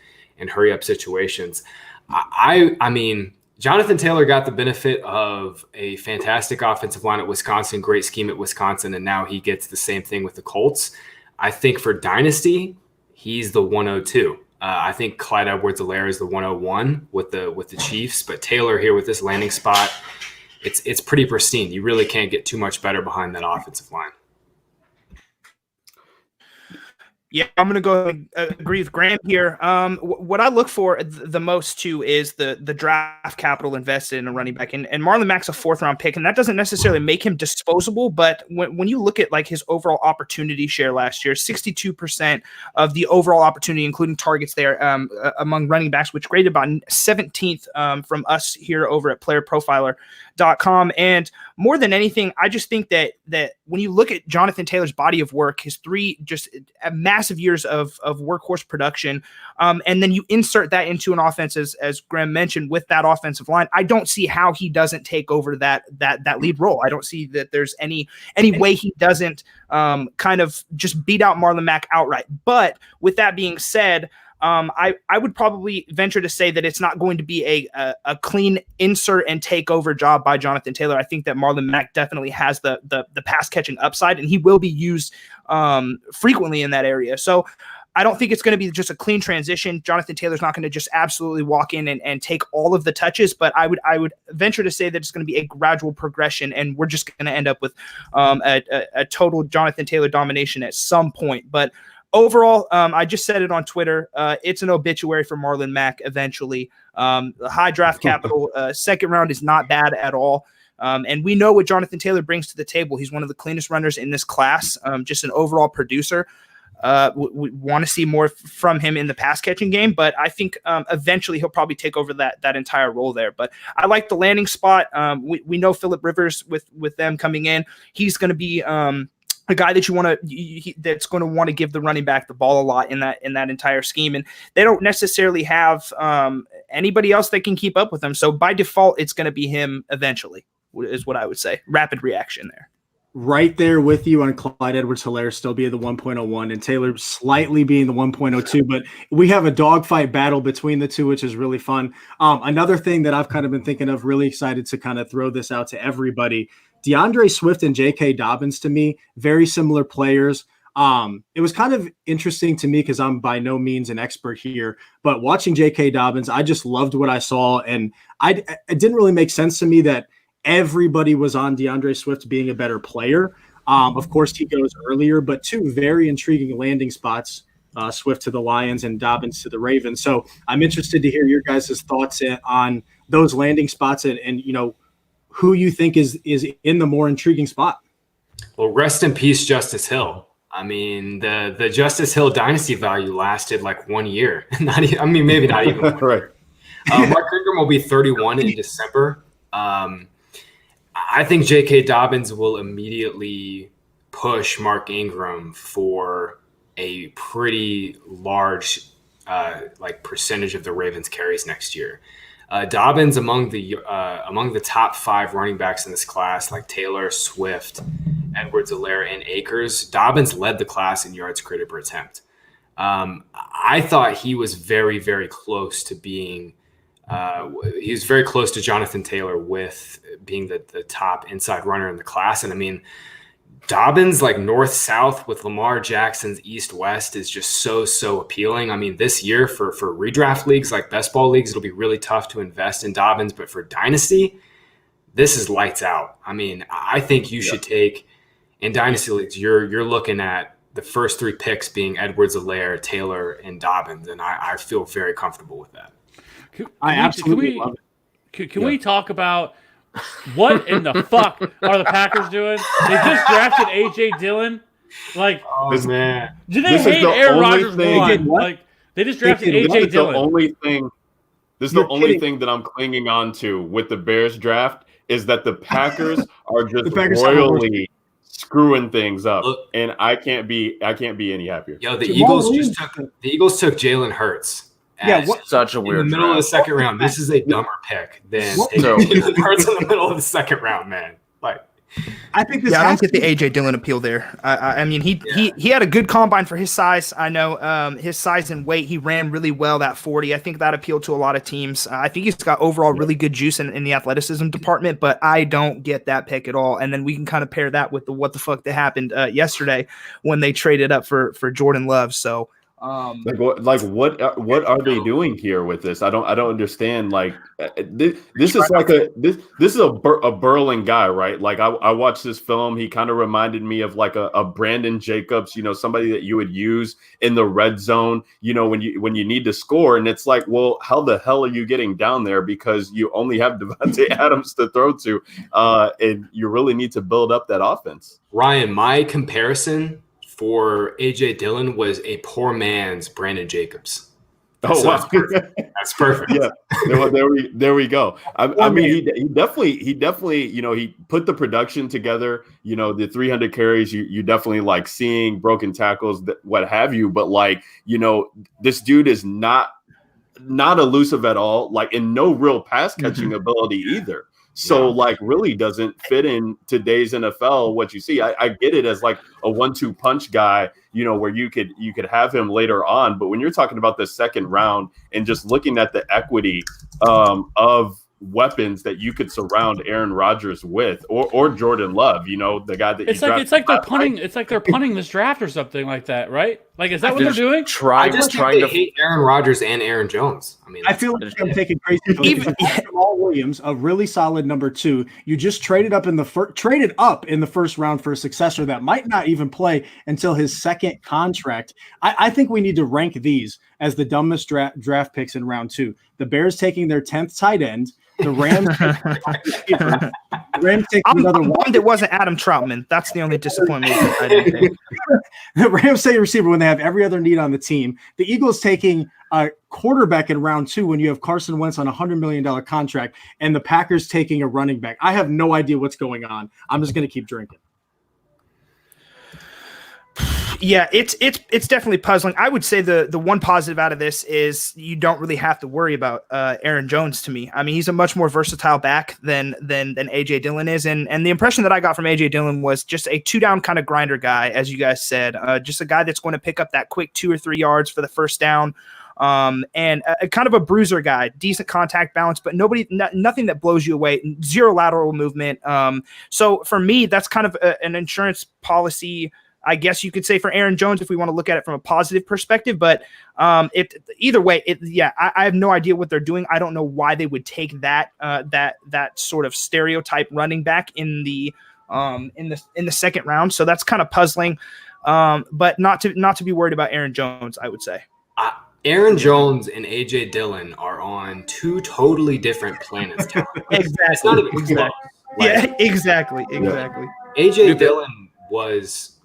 hurry up situations. I mean, Jonathan Taylor got the benefit of a fantastic offensive line at Wisconsin, great scheme at Wisconsin, and now he gets the same thing with the Colts. I think for Dynasty, he's the 102. I think Clyde Edwards-Helaire is the 101 with the Chiefs, but Taylor here with this landing spot, it's pretty pristine. You really can't get too much better behind that offensive line. Yeah, I'm going to go and agree with Graham here. What I look for the most, too, is the draft capital invested in a running back. And Marlon Mack's a fourth-round pick, and that doesn't necessarily make him disposable. But when you look at like his overall opportunity share last year, 62% of the overall opportunity, including targets there among running backs, which graded about 17th from us here over at playerprofiler.com. And more than anything, I just think that when you look at Jonathan Taylor's body of work, his three just massive years of workhorse production, and then you insert that into an offense, as Graham mentioned, with that offensive line, I don't see how he doesn't take over that lead role. I don't see that there's any way he doesn't kind of just beat out Marlon Mack outright. But with that being said, I would probably venture to say that it's not going to be a clean insert and take over job by Jonathan Taylor. I think that Marlon Mack definitely has the pass catching upside, and he will be used frequently in that area. So I don't think it's going to be just a clean transition. Jonathan Taylor's not going to just absolutely walk in and take all of the touches, but I would venture to say that it's going to be a gradual progression, and we're just going to end up with a total Jonathan Taylor domination at some point. But overall, I just said it on Twitter. It's an obituary for Marlon Mack eventually. The high draft capital, second round is not bad at all. And we know what Jonathan Taylor brings to the table. He's one of the cleanest runners in this class, just an overall producer. We want to see more from him in the pass catching game, but I think eventually he'll probably take over that entire role there. But I like the landing spot. We know Phillip Rivers with them coming in. He's going to be a guy that that's going to want to give the running back the ball a lot in that entire scheme, and they don't necessarily have anybody else that can keep up with him. So by default, it's going to be him eventually, is what I would say. Rapid reaction there. Right there with you on Clyde Edwards-Helaire still being the 1.01 and Taylor slightly being the 1.02, but we have a dogfight battle between the two, which is really fun. Another thing that I've kind of been thinking of, really excited to kind of throw this out to everybody, DeAndre Swift and J.K. Dobbins, to me, very similar players. It was kind of interesting to me because I'm by no means an expert here, but watching J.K. Dobbins, I just loved what I saw, and it didn't really make sense to me that everybody was on DeAndre Swift being a better player. Of course, he goes earlier, but two very intriguing landing spots, Swift to the Lions and Dobbins to the Ravens. So I'm interested to hear your guys' thoughts on those landing spots and who you think is in the more intriguing spot. Well, rest in peace, Justice Hill. I mean, the Justice Hill dynasty value lasted like 1 year. Maybe not even 1 right. year. Mark Ingram will be 31 in December. I think J.K. Dobbins will immediately push Mark Ingram for a pretty large percentage of the Ravens carries next year. Dobbins among the top 5 running backs in this class, like Taylor, Swift, Edwards-Helaire, and Akers. Dobbins led the class in yards created per attempt. I thought he was very, very close to being he was very close to Jonathan Taylor with being the top inside runner in the class. And I mean, Dobbins, like north-south with Lamar Jackson's east-west, is just so appealing. I mean, this year for redraft leagues, like best ball leagues, it'll be really tough to invest in Dobbins. But for Dynasty, this is lights out. I mean, I think you should take, in Dynasty leagues, you're looking at the first 3 picks being Edwards-Helaire, Taylor, and Dobbins. And I feel very comfortable with that. Can we talk about what in the fuck are the Packers doing? They just drafted A.J. Dillon. Like, man, do they hate Aaron Rodgers more? Like, they just drafted A.J. Dillon. This is the only thing that I'm clinging on to with the Bears draft is that the Packers are just royally screwing things up, and I can't be any happier. Yo, the Eagles took Jalen Hurts. Such a weird in the middle of the second round. This is a dumber pick than Jalen Hurts in the middle of the second round, man. Like, I think I don't get the AJ Dillon appeal there. I mean, he had a good combine for his size. I know his size and weight. He ran really well, that 40. I think that appealed to a lot of teams. I think he's got overall really good juice in the athleticism department, but I don't get that pick at all. And then we can kind of pair that with the what the fuck that happened yesterday when they traded up for Jordan Love. So. What are they doing here with this? I don't understand. Like this is like this is a Berlin guy, right? Like I watched this film. He kind of reminded me of like a Brandon Jacobs, somebody that you would use in the red zone, when you need to score. And it's like, well, how the hell are you getting down there? Because you only have Devontae Adams to throw to, and you really need to build up that offense. Ryan, my comparison for AJ Dillon was a poor man's Brandon Jacobs. Wow, that's perfect. Yeah, there we go. I mean, he definitely, he put the production together. The 300 carries, you definitely like seeing broken tackles, what have you. But like, this dude is not elusive at all. Like, in no real pass catching ability either. So, like, really doesn't fit in today's NFL. What you see, I get it as like a 1-2 punch guy, where you could have him later on. But when you're talking about the second round and just looking at the equity of weapons that you could surround Aaron Rodgers with, or Jordan Love, the guy that it's like they're punting. It's like they're punting this draft or something like that, right? Like, is that what they're doing? I just trying to hate Aaron Rodgers and Aaron Jones. I mean, I feel like I'm taking crazy. Jamal Williams, a really solid number 2. You just traded up in the first round for a successor that might not even play until his second contract. I think we need to rank these as the dumbest draft picks in round 2. The Bears taking their 10th tight end. The Rams take another one. It wasn't Adam Troutman. That's the only disappointment I didn't take. The Rams take a receiver when they have every other need on the team. The Eagles taking a quarterback in round 2 when you have Carson Wentz on a $100 million contract, and the Packers taking a running back. I have no idea what's going on. I'm just going to keep drinking. Yeah, it's definitely puzzling. I would say the one positive out of this is you don't really have to worry about Aaron Jones. To me, I mean, he's a much more versatile back than AJ Dillon is, and the impression that I got from AJ Dillon was just a 2-down kind of grinder guy, as you guys said, just a guy that's going to pick up that quick 2 or 3 yards for the first down. And a kind of a bruiser guy, decent contact balance, but nothing that blows you away, zero lateral movement. So for me, that's kind of an insurance policy, I guess you could say, for Aaron Jones, if we want to look at it from a positive perspective. But either way, I have no idea what they're doing. I don't know why they would take that sort of stereotype running back in the second round. So that's kind of puzzling. But not to be worried about Aaron Jones, I would say. Aaron Jones and AJ Dillon are on 2 totally different planets. Exactly. Exactly. AJ Dillon was,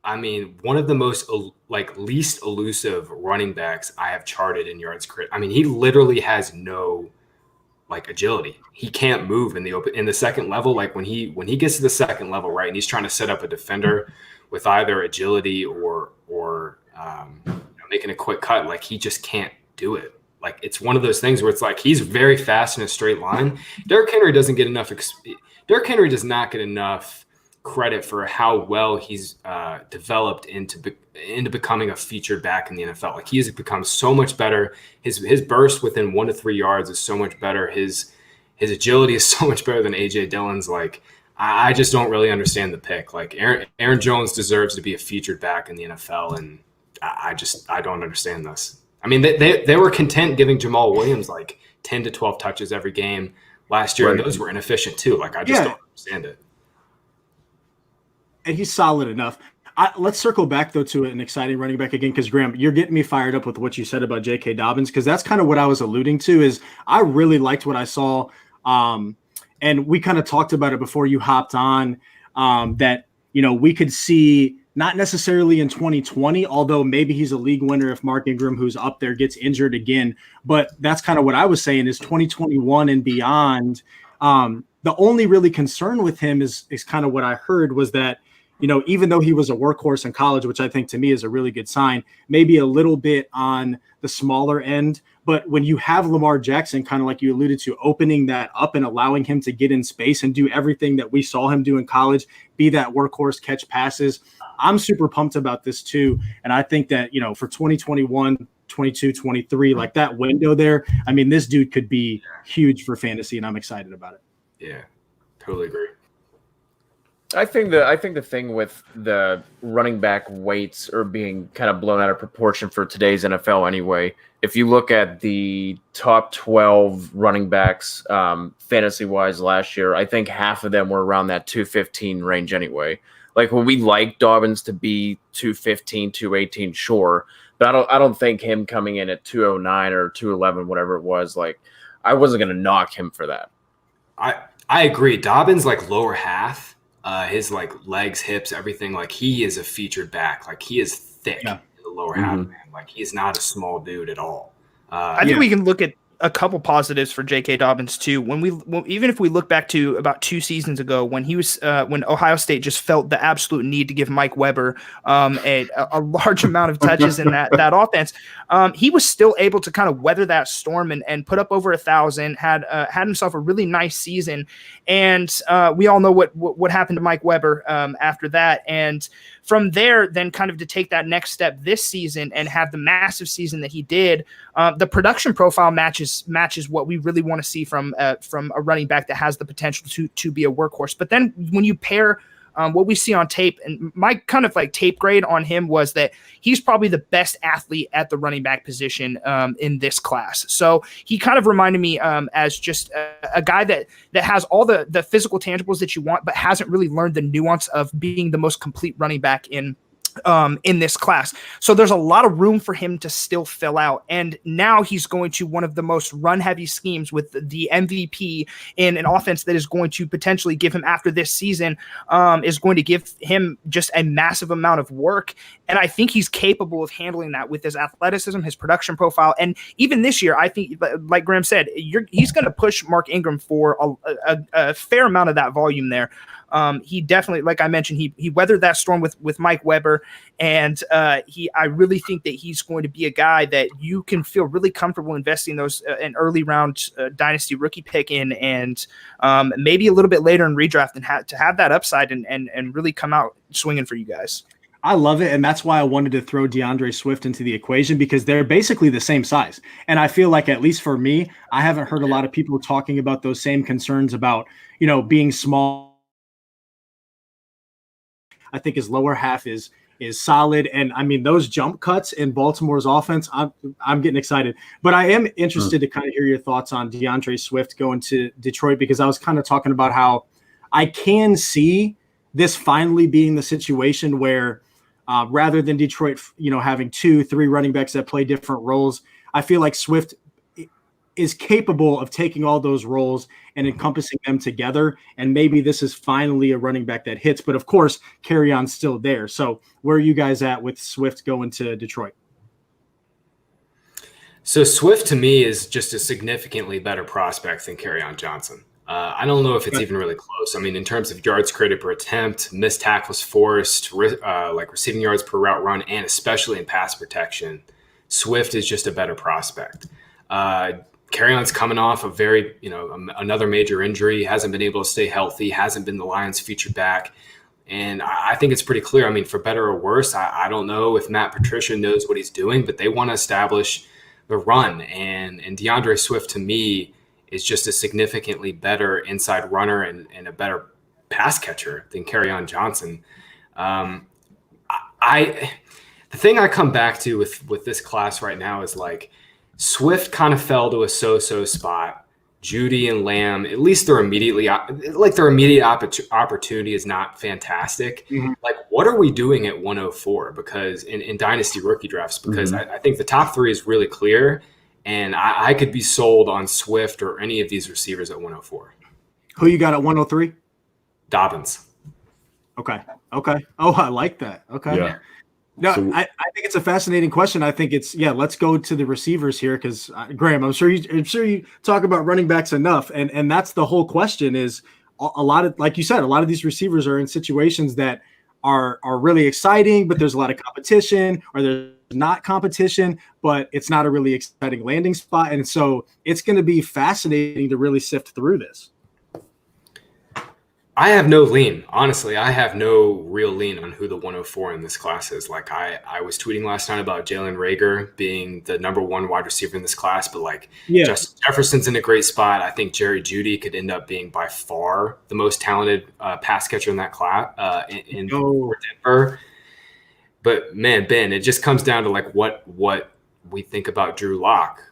I mean, one of the most least elusive running backs I have charted in yards crit. I mean, he literally has no agility. He can't move in the second level. Like when he gets to the second level, right, and he's trying to set up a defender with either agility or making a quick cut, like he just can't do it. Like it's one of those things where it's like he's very fast in a straight line. Derrick Henry does not get enough credit for how well he's developed into becoming a featured back in the NFL. Like, he has become so much better. His burst within 1 to 3 yards is so much better. His agility is so much better than AJ Dillon's. Like, I just don't really understand the pick. Like, Aaron Jones deserves to be a featured back in the NFL, and I don't understand this. I mean, they were content giving Jamal Williams like 10 to 12 touches every game last year, and those were inefficient too. Like, I just don't understand it. And he's solid enough. Let's circle back, though, to an exciting running back again, because, Graham, you're getting me fired up with what you said about J.K. Dobbins, because that's kind of what I was alluding to. Is I really liked what I saw, and we kind of talked about it before you hopped on, that, you know, we could see not necessarily in 2020, although maybe he's a league winner if Mark Ingram, who's up there, gets injured again. But that's kind of what I was saying is 2021 and beyond. The only really concern with him is kind of what I heard was that, you know, even though he was a workhorse in college, which I think to me is a really good sign, maybe a little bit on the smaller end. But when you have Lamar Jackson, kind of like you alluded to, opening that up and allowing him to get in space and do everything that we saw him do in college, be that workhorse, catch passes, I'm super pumped about this too. And I think that, you know, for 2021, 22, 23, like that window there, I mean, this dude could be huge for fantasy, and I'm excited about it. Yeah, totally agree. I think the thing with the running back weights are being kind of blown out of proportion for today's NFL anyway. If you look at the top 12 running backs fantasy-wise last year, I think half of them were around that 215 range anyway. Like, when we like Dobbins to be 215, 218, sure, but I don't think him coming in at 209 or 211, whatever it was, like, I wasn't going to knock him for that. I agree. Dobbins, like, lower half, his like legs, hips, everything, like, he is a featured back. Like, he is thick in the lower half, man. Like, he's not a small dude at all. I think we can look at a couple positives for J.K. Dobbins too. Even if we look back to about 2 seasons ago, when he was when Ohio State just felt the absolute need to give Mike Weber a large amount of touches in that offense, he was still able to kind of weather that storm and put up over 1,000. Had himself a really nice season, and we all know what happened to Mike Weber after that. And from there, then kind of to take that next step this season and have the massive season that he did, the production profile matches what we really want to see from a running back that has the potential to be a workhorse. But then when you pair what we see on tape, and my kind of like tape grade on him was that he's probably the best athlete at the running back position in this class. So he kind of reminded me as just a guy that has all the physical tangibles that you want, but hasn't really learned the nuance of being the most complete running back in this class. So there's a lot of room for him to still fill out. And now he's going to one of the most run heavy schemes with the MVP in an offense that is going to potentially give him, after this season, is going to give him just a massive amount of work. And I think he's capable of handling that with his athleticism, his production profile. And even this year, I think, like Graham said, he's going to push Mark Ingram for a fair amount of that volume there. He definitely, like I mentioned, he weathered that storm with Mike Weber, and I really think that he's going to be a guy that you can feel really comfortable investing those an early round dynasty rookie pick in, and maybe a little bit later in redraft, and to have that upside and really come out swinging for you guys. I love it, and that's why I wanted to throw DeAndre Swift into the equation, because they're basically the same size. And I feel like, at least for me, I haven't heard a lot of people talking about those same concerns about, you know, being small. I think his lower half is solid, and I mean, those jump cuts in Baltimore's offense, I'm getting excited. But I am interested to kind of hear your thoughts on DeAndre Swift going to Detroit, because I was kind of talking about how I can see this finally being the situation where rather than Detroit, you know, having 2-3 running backs that play different roles, I feel like Swift is capable of taking all those roles and encompassing them together. And maybe this is finally a running back that hits, but of course, Kerryon's still there. So where are you guys at with Swift going to Detroit? So Swift to me is just a significantly better prospect than Kerryon Johnson. I don't know if it's even really close. I mean, in terms of yards created per attempt, missed tackles forced, like receiving yards per route run, and especially in pass protection, Swift is just a better prospect. Kerryon's coming off a another major injury, hasn't been able to stay healthy, hasn't been the Lions' featured back. And I think it's pretty clear. I mean, for better or worse, I don't know if Matt Patricia knows what he's doing, but they want to establish the run. And DeAndre Swift, to me, is just a significantly better inside runner and a better pass catcher than Kerryon Johnson. The thing I come back to with this class right now is like Swift kind of fell to a so-so spot. Judy and Lamb, at least their immediate opportunity is not fantastic. Mhm. Like, what are we doing at 104? Because in dynasty rookie drafts, because I think the top three is really clear, and I could be sold on Swift or any of these receivers at 104. Who you got at 103? Dobbins. Okay. Oh, I like that. Okay. Yeah. No, So- I think it's a fascinating question. I think it's let's go to the receivers here because Graham, I'm sure you talk about running backs enough, and that's the whole question. Is a lot of, like you said, a lot of these receivers are in situations that are really exciting, but there's a lot of competition, or there's not competition, but it's not a really exciting landing spot, and so it's going to be fascinating to really sift through this. I have no lean. Honestly, I have no real lean on who the 104 in this class is. Like I was tweeting last night about Jalen Reagor being the number one wide receiver in this class, but Justin Jefferson's in a great spot. I think Jerry Jeudy could end up being by far the most talented pass catcher in that class in Denver. But man, Ben, it just comes down to like what we think about Drew Lock.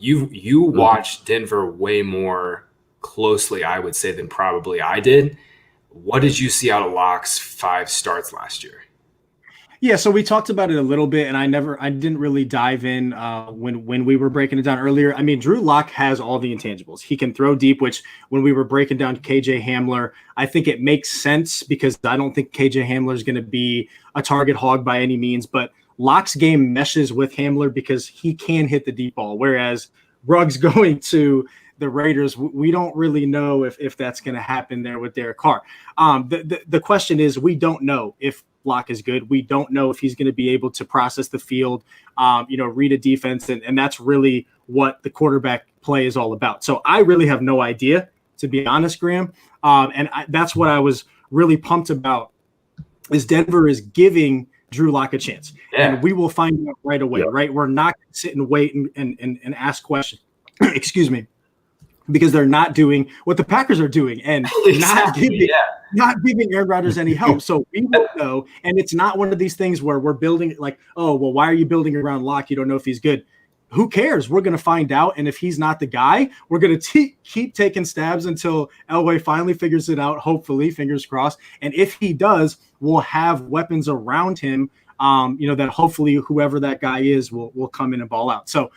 You watched Denver way more closely, I would say, than probably I did. What did you see out of Lock's 5 starts last year? Yeah, so we talked about it a little bit, and I didn't really dive in when we were breaking it down earlier. I mean, Drew Lock has all the intangibles. He can throw deep, which when we were breaking down KJ Hamler, I think it makes sense because I don't think KJ Hamler is going to be a target hog by any means, but Lock's game meshes with Hamler because he can hit the deep ball, whereas Ruggs going to the Raiders, we don't really know if that's going to happen there with Derek Carr. The question is, we don't know if Lock is good. We don't know if he's going to be able to process the field, read a defense, and that's really what the quarterback play is all about. So I really have no idea, to be honest, Graham. That's what I was really pumped about, is Denver is giving Drew Lock a chance. Yeah. And we will find out right away, right? We're not going to sit and wait and ask questions. Excuse me. Because they're not doing what the Packers are doing and not giving Aaron Rodgers any help. So we won't know. And it's not one of these things where we're building like, oh, well, why are you building around Lock? You don't know if he's good. Who cares? We're going to find out. And if he's not the guy, we're going to keep taking stabs until Elway finally figures it out, hopefully, fingers crossed. And if he does, we'll have weapons around him, that hopefully whoever that guy is will come in and ball out. So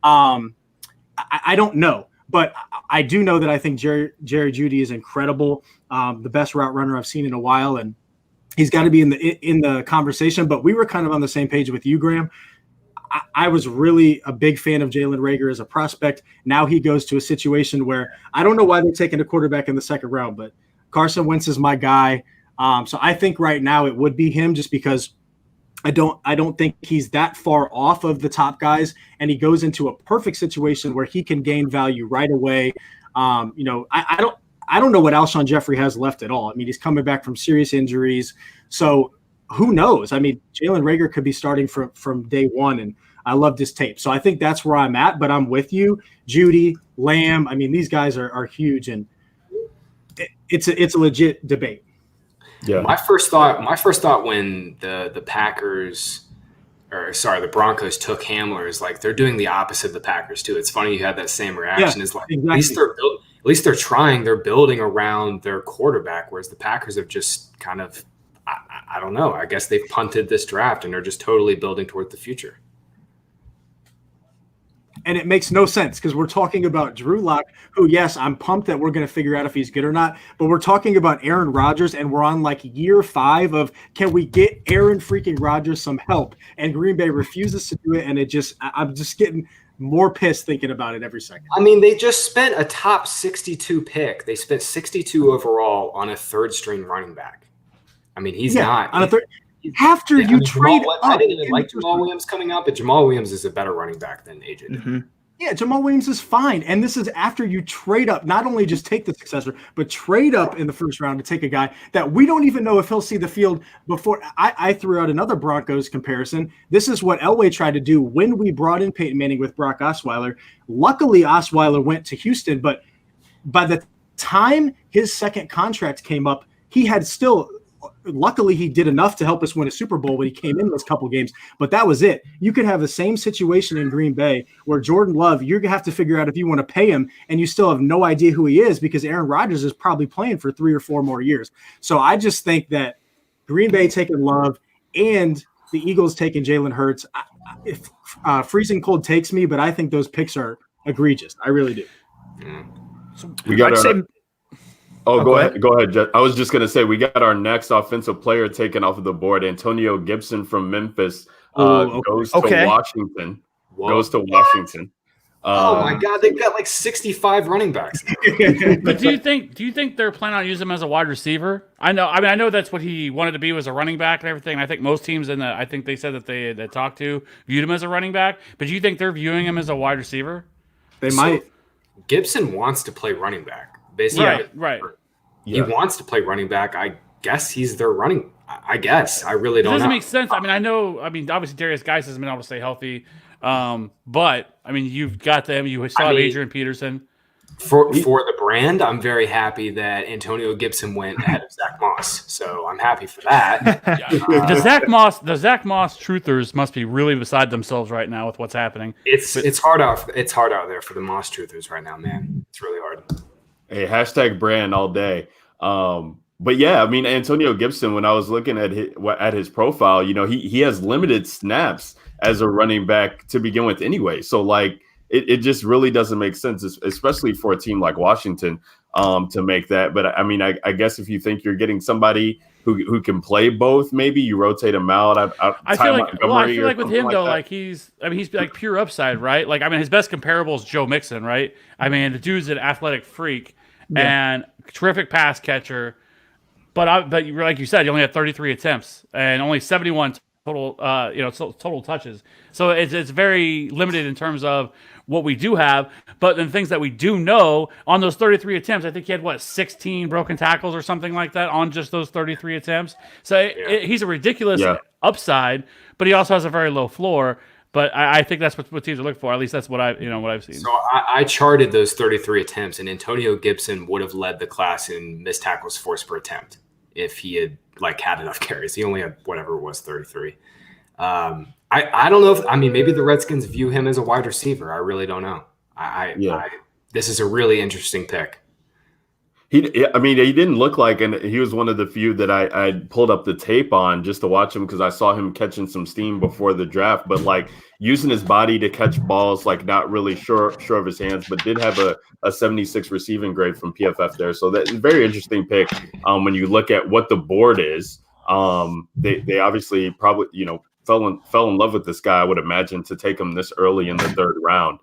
I don't know. But I do know that I think Jerry Jeudy is incredible, the best route runner I've seen in a while, and he's got to be in the conversation. But we were kind of on the same page with you, Graham. I was really a big fan of Jalen Reagor as a prospect. Now he goes to a situation where I don't know why they're taking a quarterback in the second round, but Carson Wentz is my guy. So I think right now it would be him, just because I don't think he's that far off of the top guys, and he goes into a perfect situation where he can gain value right away. I don't know what Alshon Jeffrey has left at all. I mean, he's coming back from serious injuries, so who knows? I mean, Jalen Reagor could be starting from day one, and I love this tape. So I think that's where I'm at. But I'm with you, Judy, Lamb. I mean, these guys are huge, and it's a legit debate. Yeah. My first thought when the Broncos took Hamler is like, they're doing the opposite of the Packers too. It's funny you had that same reaction. It's like, exactly. At least they're trying. They're building around their quarterback, whereas the Packers have just kind of, I don't know. I guess they've punted this draft and they're just totally building toward the future. And it makes no sense because we're talking about Drew Lock, who, yes, I'm pumped that we're going to figure out if he's good or not. But we're talking about Aaron Rodgers, and we're on like year 5 of, can we get Aaron freaking Rodgers some help? And Green Bay refuses to do it. And I'm just getting more pissed thinking about it every second. I mean, they just spent a top 62 pick. They spent 62 overall on a third string running back. I mean, he's not on a third. After you trade I didn't even like Jamal Williams coming out, but Jamal Williams is a better running back than AJ. Mm-hmm. Yeah, Jamal Williams is fine. And this is after you trade up, not only just take the successor, but trade up in the first round to take a guy that we don't even know if he'll see the field before. I threw out another Broncos comparison. This is what Elway tried to do when we brought in Peyton Manning with Brock Osweiler. Luckily, Osweiler went to Houston, but by the time his second contract came up, he had still – luckily, he did enough to help us win a Super Bowl when he came in those couple games, but that was it. You could have the same situation in Green Bay where Jordan Love, you're going to have to figure out if you want to pay him, and you still have no idea who he is because Aaron Rodgers is probably playing for 3 or 4 more years. So I just think that Green Bay taking Love and the Eagles taking Jalen Hurts, if freezing cold takes me, but I think those picks are egregious. I really do. So we got go ahead. Go ahead, Jed. I was just going to say we got our next offensive player taken off of the board. Antonio Gibson from Memphis goes to Washington. Whoa. Goes to Washington. Oh my God, they've got like 65 running backs. But do you think they're planning on using him as a wide receiver? I know that's what he wanted to be, was a running back and everything. I think most teams I think they said that they talked to viewed him as a running back. But do you think they're viewing him as a wide receiver? They might. Gibson wants to play running back. Basically, right. He wants to play running back. I guess he's their running. I guess I really don't know. It doesn't make sense. Obviously Darius Geis hasn't been able to stay healthy. But you've got them. You still have Adrian Peterson. For the brand, I'm very happy that Antonio Gibson went ahead of Zach Moss. So I'm happy for that. The Zach Moss truthers must be really beside themselves right now with what's happening. It's hard out. It's hard out there for the Moss truthers right now, man. It's really hard. Hey, hashtag brand all day. But yeah, Antonio Gibson, when I was looking at his profile, he has limited snaps as a running back to begin with anyway. So it just really doesn't make sense, especially for a team like Washington, to make that. But I guess if you think you're getting somebody who can play both, maybe you rotate him out. I feel like with him though, he's like pure upside, right? His best comparable is Joe Mixon, right? The dude's an athletic freak and terrific pass catcher. But like you said, you only had 33 attempts and only 71 total, total touches. So it's very limited in terms of what we do have. But the things that we do know on those 33 attempts, I think he had 16 broken tackles or something like that on just those 33 attempts. So he's a ridiculous upside, but he also has a very low floor. But I think that's what teams are looking for. At least that's what I've seen. So I charted those 33 attempts, and Antonio Gibson would have led the class in missed tackles forced per attempt if he had had enough carries. He only had whatever it was, 33. I don't know if maybe the Redskins view him as a wide receiver. I really don't know. This is a really interesting pick. He didn't look like, and he was one of the few that I pulled up the tape on just to watch him because I saw him catching some steam before the draft. But using his body to catch balls, not really sure of his hands, but did have a 76 receiving grade from PFF there. So that's a very interesting pick. When you look at what the board is, they obviously probably fell in love with this guy. I would imagine to take him this early in the third round.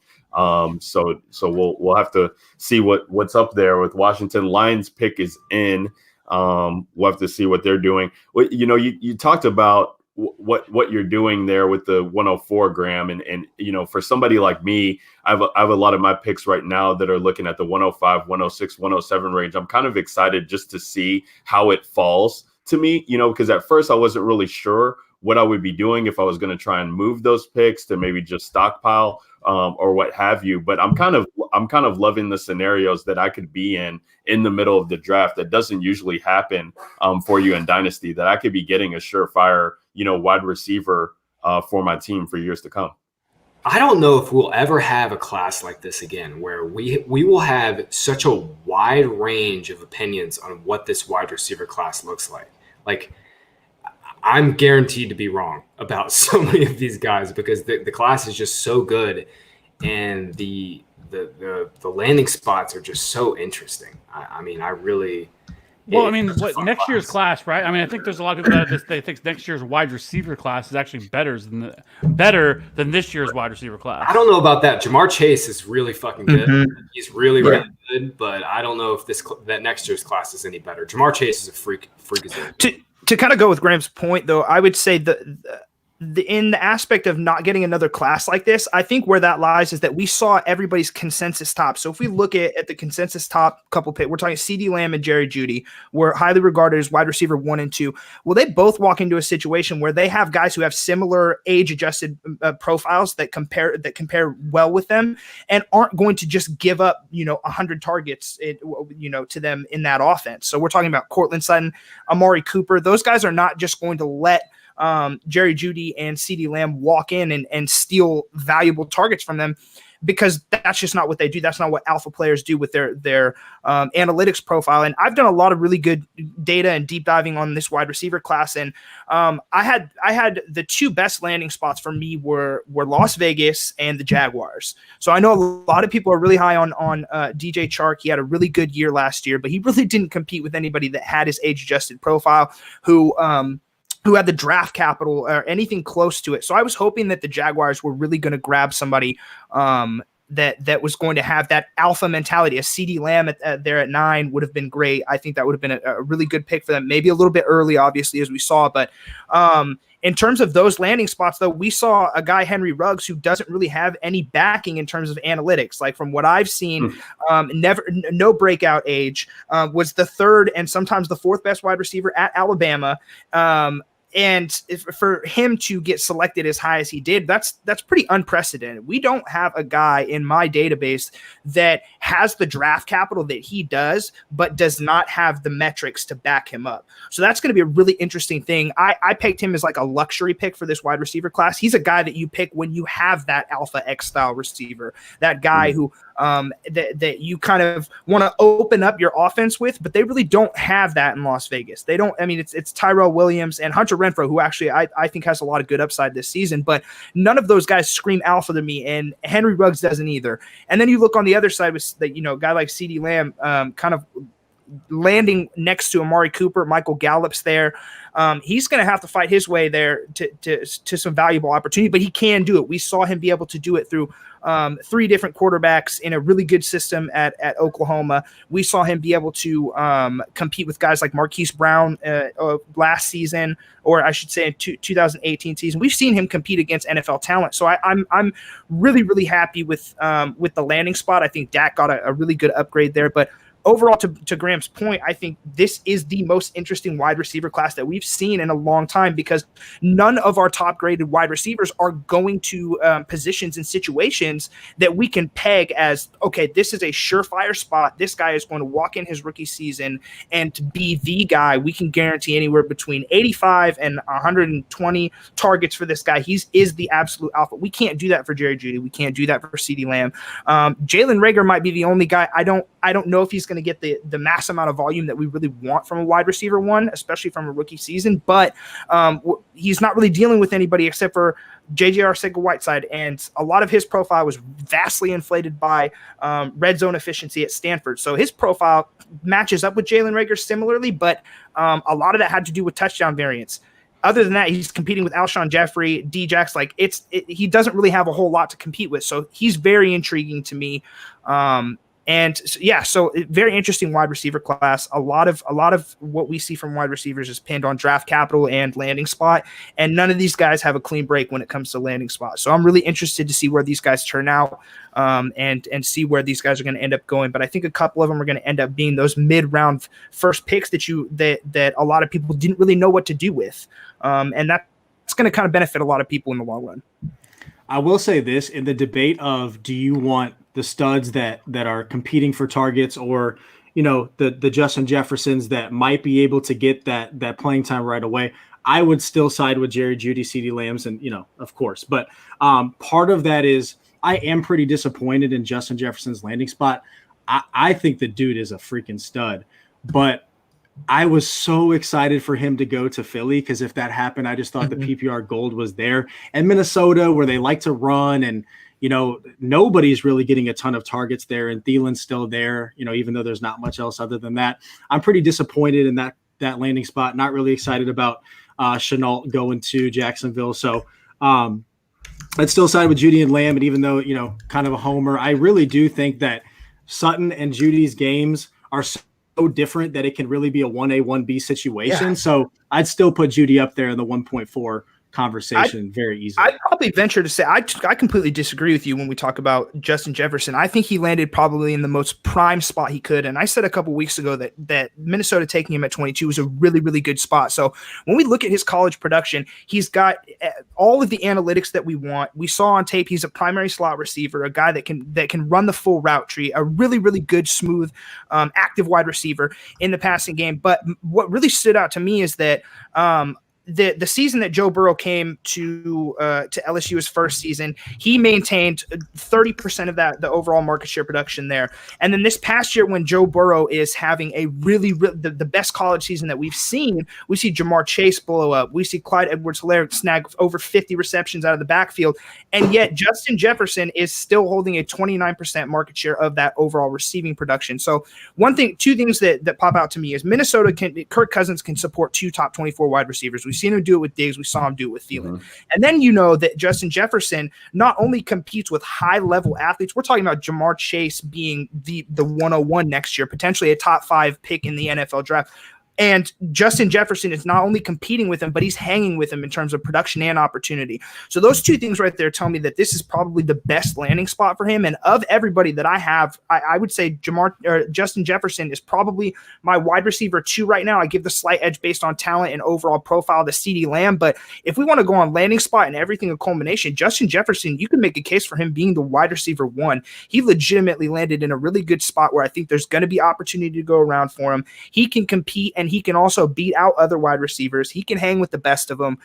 So we'll have to see what's up there with Washington. Lions pick is in. We'll have to see what they're doing. You talked about what you're doing there with the 104 gram, and for somebody like me, I have a lot of my picks right now that are looking at the 105, 106, 107 range. I'm kind of excited just to see how it falls to me, because at first I wasn't really sure what I would be doing if I was going to try and move those picks to maybe just stockpile or what have you. But I'm kind of loving the scenarios that I could be in the middle of the draft that doesn't usually happen for you in Dynasty, that I could be getting a surefire, wide receiver for my team for years to come. I don't know if we'll ever have a class like this again, where we will have such a wide range of opinions on what this wide receiver class looks like. I'm guaranteed to be wrong about so many of these guys because the class is just so good, and the landing spots are just so interesting. I really. Well, next year's class, right? I think there's a lot of people that think next year's wide receiver class is actually better than this year's wide receiver class. I don't know about that. Jamar Chase is really fucking good. Mm-hmm. He's really good, but I don't know if that next year's class is any better. Jamar Chase is a freak as well. To kind of go with Graham's point, though, I would say that in the aspect of not getting another class like this, I think where that lies is that we saw everybody's consensus top. So if we look at the consensus top couple pick, we're talking CeeDee Lamb and Jerry Jeudy, were highly regarded as wide receiver 1 and 2. Well, they both walk into a situation where they have guys who have similar age-adjusted profiles that compare well with them and aren't going to just give up 100 targets to them in that offense. So we're talking about Cortland Sutton, Amari Cooper. Those guys are not just going to let Jerry Jeudy and CeeDee Lamb walk in and steal valuable targets from them, because that's just not what they do. That's not what alpha players do with their analytics profile. And I've done a lot of really good data and deep diving on this wide receiver class. And I had the 2 best landing spots for me were Las Vegas and the Jaguars. So I know a lot of people are really high on DJ Chark. He had a really good year last year, but he really didn't compete with anybody that had his age adjusted profile who had the draft capital or anything close to it. So I was hoping that the Jaguars were really going to grab somebody that was going to have that alpha mentality. A CeeDee Lamb there at 9 would have been great. I think that would have been a really good pick for them. Maybe a little bit early, obviously, as we saw. But in terms of those landing spots, though, we saw a guy, Henry Ruggs, who doesn't really have any backing in terms of analytics. Like from what I've seen, no breakout age, was the 3rd and sometimes the 4th best wide receiver at Alabama. And for him to get selected as high as he did, that's pretty unprecedented. We don't have a guy in my database that has the draft capital that he does, but does not have the metrics to back him up. So that's going to be a really interesting thing. I picked him as like a luxury pick for this wide receiver class. He's a guy that you pick when you have that alpha X style receiver, that guy who that you kind of want to open up your offense with, but they really don't have that in Las Vegas. They don't. I mean, it's Tyrell Williams and Hunter Renfrow, who actually I think has a lot of good upside this season, but none of those guys scream alpha to me, and Henry Ruggs doesn't either. And then you look on the other side with a guy like CeeDee Lamb, kind of landing next to Amari Cooper. Michael Gallup's there. He's going to have to fight his way there to some valuable opportunity, but he can do it. We saw him be able to do it through 3 different quarterbacks in a really good system at Oklahoma. We saw him be able to compete with guys like Marquise Brown last season, or I should say 2018 season. We've seen him compete against NFL talent. So I'm really, really happy with the landing spot. I think Dak got a really good upgrade there, but overall, to Graham's point, I think this is the most interesting wide receiver class that we've seen in a long time, because none of our top graded wide receivers are going to positions and situations that we can peg as, okay, this is a surefire spot. This guy is going to walk in his rookie season and to be the guy. We can guarantee anywhere between 85 and 120 targets for this guy. He is the absolute alpha. We can't do that for Jerry Jeudy. We can't do that for CeeDee Lamb. Jalen Reagor might be the only guy. I don't know if he's going to get the mass amount of volume that we really want from a wide receiver 1, especially from a rookie season, but he's not really dealing with anybody except for J.J. Arcega-Whiteside, and a lot of his profile was vastly inflated by red zone efficiency at Stanford. So his profile matches up with Jalen Reagor similarly, but a lot of that had to do with touchdown variance. Other than that, he's competing with Alshon Jeffrey, Djax. Like he doesn't really have a whole lot to compete with. So he's very intriguing to me. And so very interesting wide receiver class. A lot of what we see from wide receivers is pinned on draft capital and landing spot, and none of these guys have a clean break when it comes to landing spot. So I'm really interested to see where these guys turn out, and see where these guys are going to end up going. But I think a couple of them are going to end up being those mid-round first picks that a lot of people didn't really know what to do with, and that's going to kind of benefit a lot of people in the long run. I will say this, in the debate of, do you want the studs that are competing for targets, or the Justin Jeffersons that might be able to get that playing time right away, I would still side with Jerry Jeudy, CeeDee Lambs, and of course. But part of that is I am pretty disappointed in Justin Jefferson's landing spot. I think the dude is a freaking stud, but I was so excited for him to go to Philly, because if that happened, I just thought the PPR gold was there. And Minnesota, where they like to run, and nobody's really getting a ton of targets there, and Thielen's still there, even though there's not much else other than that. I'm pretty disappointed in that landing spot. Not really excited about Shenault going to Jacksonville. So I'd still side with Jeudy and Lamb. And even though, kind of a homer, I really do think that Sutton and Judy's games are so different that it can really be a 1A, 1B situation. Yeah. So I'd still put Jeudy up there in the 1.4 conversation very easily. I'd probably venture to say I completely disagree with you when we talk about Justin Jefferson. I think he landed probably in the most prime spot he could. And I said a couple weeks ago that Minnesota taking him at 22 was a really, really good spot. So when we look at his college production, he's got all of the analytics that we want. We saw on tape he's a primary slot receiver, a guy that can run the full route tree, a really, really good, smooth, active wide receiver in the passing game. But what really stood out to me is that the season that Joe Burrow came to LSU's first season, he maintained 30% of the overall market share production there. And then this past year, when Joe Burrow is having a really the best college season that we've seen, we see Jamar Chase blow up. We see Clyde Edwards-Helaire snag over 50 receptions out of the backfield. And yet Justin Jefferson is still holding a 29% market share of that overall receiving production. So two things that pop out to me is Kirk Cousins can support 2 top 24 wide receivers. We've seen him do it with Diggs. We saw him do it with Thielen. And then you know that Justin Jefferson not only competes with high-level athletes, we're talking about Jamar Chase being the 101 next year, potentially a top 5 pick in the NFL draft. And Justin Jefferson is not only competing with him, but he's hanging with him in terms of production and opportunity. So those two things right there tell me that this is probably the best landing spot for him. And of everybody that I have, I would say Justin Jefferson is probably my wide receiver 2 right now. I give the slight edge based on talent and overall profile to CeeDee Lamb. But if we want to go on landing spot and everything a culmination, Justin Jefferson, you can make a case for him being the wide receiver 1. He legitimately landed in a really good spot where I think there's going to be opportunity to go around for him. He can compete and he can also beat out other wide receivers. He can hang with the best of them.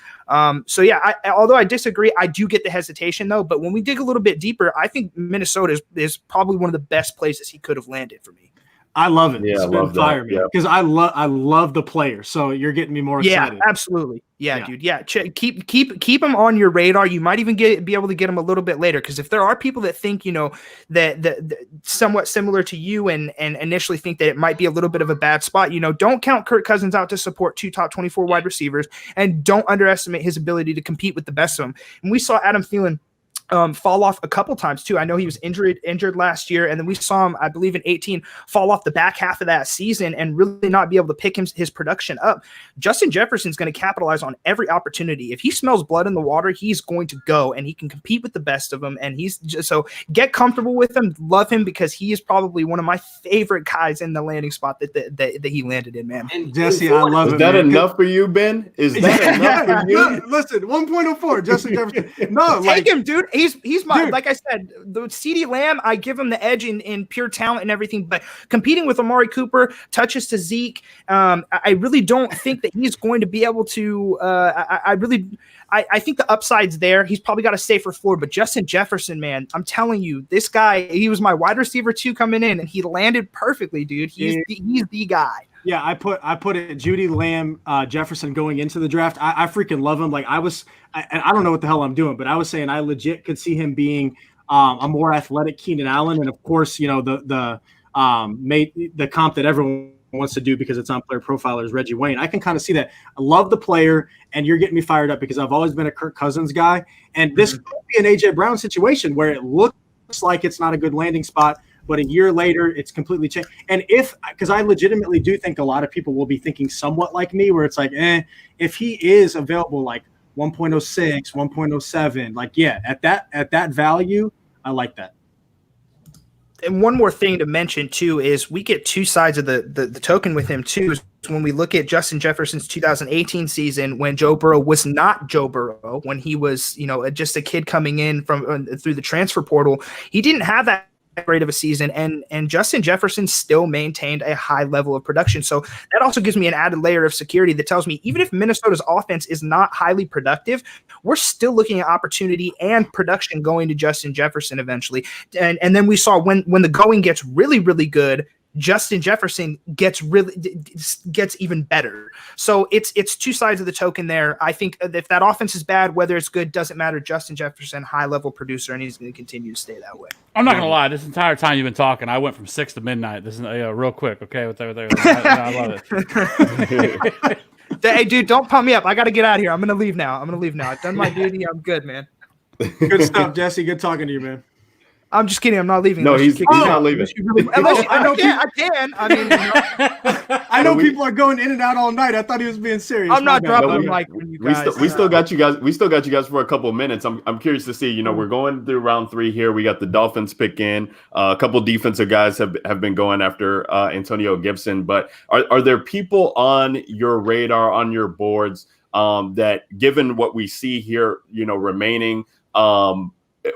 So yeah, although I disagree, I do get the hesitation though. But when we dig a little bit deeper, I think Minnesota is probably one of the best places he could have landed for me. I love it. Yeah, it's I love fire, that. man. Because I love the player. So you're getting me more excited. Yeah, absolutely. Yeah, dude. Yeah, keep him on your radar. You might even be able to get him a little bit later. Because if there are people that think that somewhat similar to you and initially think that it might be a little bit of a bad spot, don't count Kirk Cousins out to support 2 top 24 wide receivers, and don't underestimate his ability to compete with the best of them. And we saw Adam Thielen fall off a couple times too. I know he was injured last year, and then we saw him, I believe in 18, fall off the back half of that season and really not be able to pick his production up. Justin Jefferson's going to capitalize on every opportunity. If he smells blood in the water, he's going to go, and he can compete with the best of them. And he's just, so get comfortable with him, love him, because he is probably one of my favorite guys in the landing spot that he landed in, man. And Jesse, I love it. Is that man. enough for you, Ben? Is that enough for you? Listen, 1.04, Justin Jefferson. No, take him, dude. He's my, dude. Like I said, the CeeDee Lamb, I give him the edge in pure talent and everything, but competing with Amari Cooper, touches to Zeke, I really don't think that he's going to be able to. I think the upside's there. He's probably got a safer floor, but Justin Jefferson, man, I'm telling you, this guy, he was my wide receiver 2 coming in, and he landed perfectly, dude. He's the guy. Yeah, I put it Judy Lamb, Jefferson going into the draft. I freaking love him. Like I don't know what the hell I'm doing, but I was saying I legit could see him being a more athletic Keenan Allen, and of course, the comp that everyone wants to do because it's on Player Profiler is Reggie Wayne. I can kind of see that. I love the player, and you're getting me fired up because I've always been a Kirk Cousins guy, and this could be an AJ Brown situation where it looks like it's not a good landing spot, but a year later, it's completely changed. And because I legitimately do think a lot of people will be thinking somewhat like me, where it's like, if he is available like 1.06, 1.07, like, yeah, at that value, I like that. And one more thing to mention too is we get two sides of the token with him too. When we look at Justin Jefferson's 2018 season, when Joe Burrow was not Joe Burrow, when he was just a kid coming in from through the transfer portal, he didn't have that great of a season, and Justin Jefferson still maintained a high level of production. So that also gives me an added layer of security that tells me even if Minnesota's offense is not highly productive, we're still looking at opportunity and production going to Justin Jefferson eventually. And then we saw when the going gets really, really good, Justin Jefferson gets even better. So it's two sides of the token there. I think if that offense is bad, whether it's good, doesn't matter. Justin Jefferson, high level producer, and he's going to continue to stay that way. I'm not going to lie. This entire time you've been talking, I went from 6 to midnight. This is real quick. Okay. I love it. Hey dude, don't pump me up. I got to get out of here. I'm going to leave now. I've done my duty. I'm good, man. Good stuff, Jesse. Good talking to you, man. I'm just kidding. I'm not leaving. No, unless he's you kick me not out. leaving. Unless I know I can. I mean, I know people are going in and out all night. I thought he was being serious. I'm not My bad. dropping we- like when you We guys. still got you guys. We still got you guys for a couple of minutes. I'm curious to see. We're going through round 3 here. We got the Dolphins pick in. A couple defensive guys have been going after Antonio Gibson. But are there people on your radar, on your boards, that, given what we see here, remaining,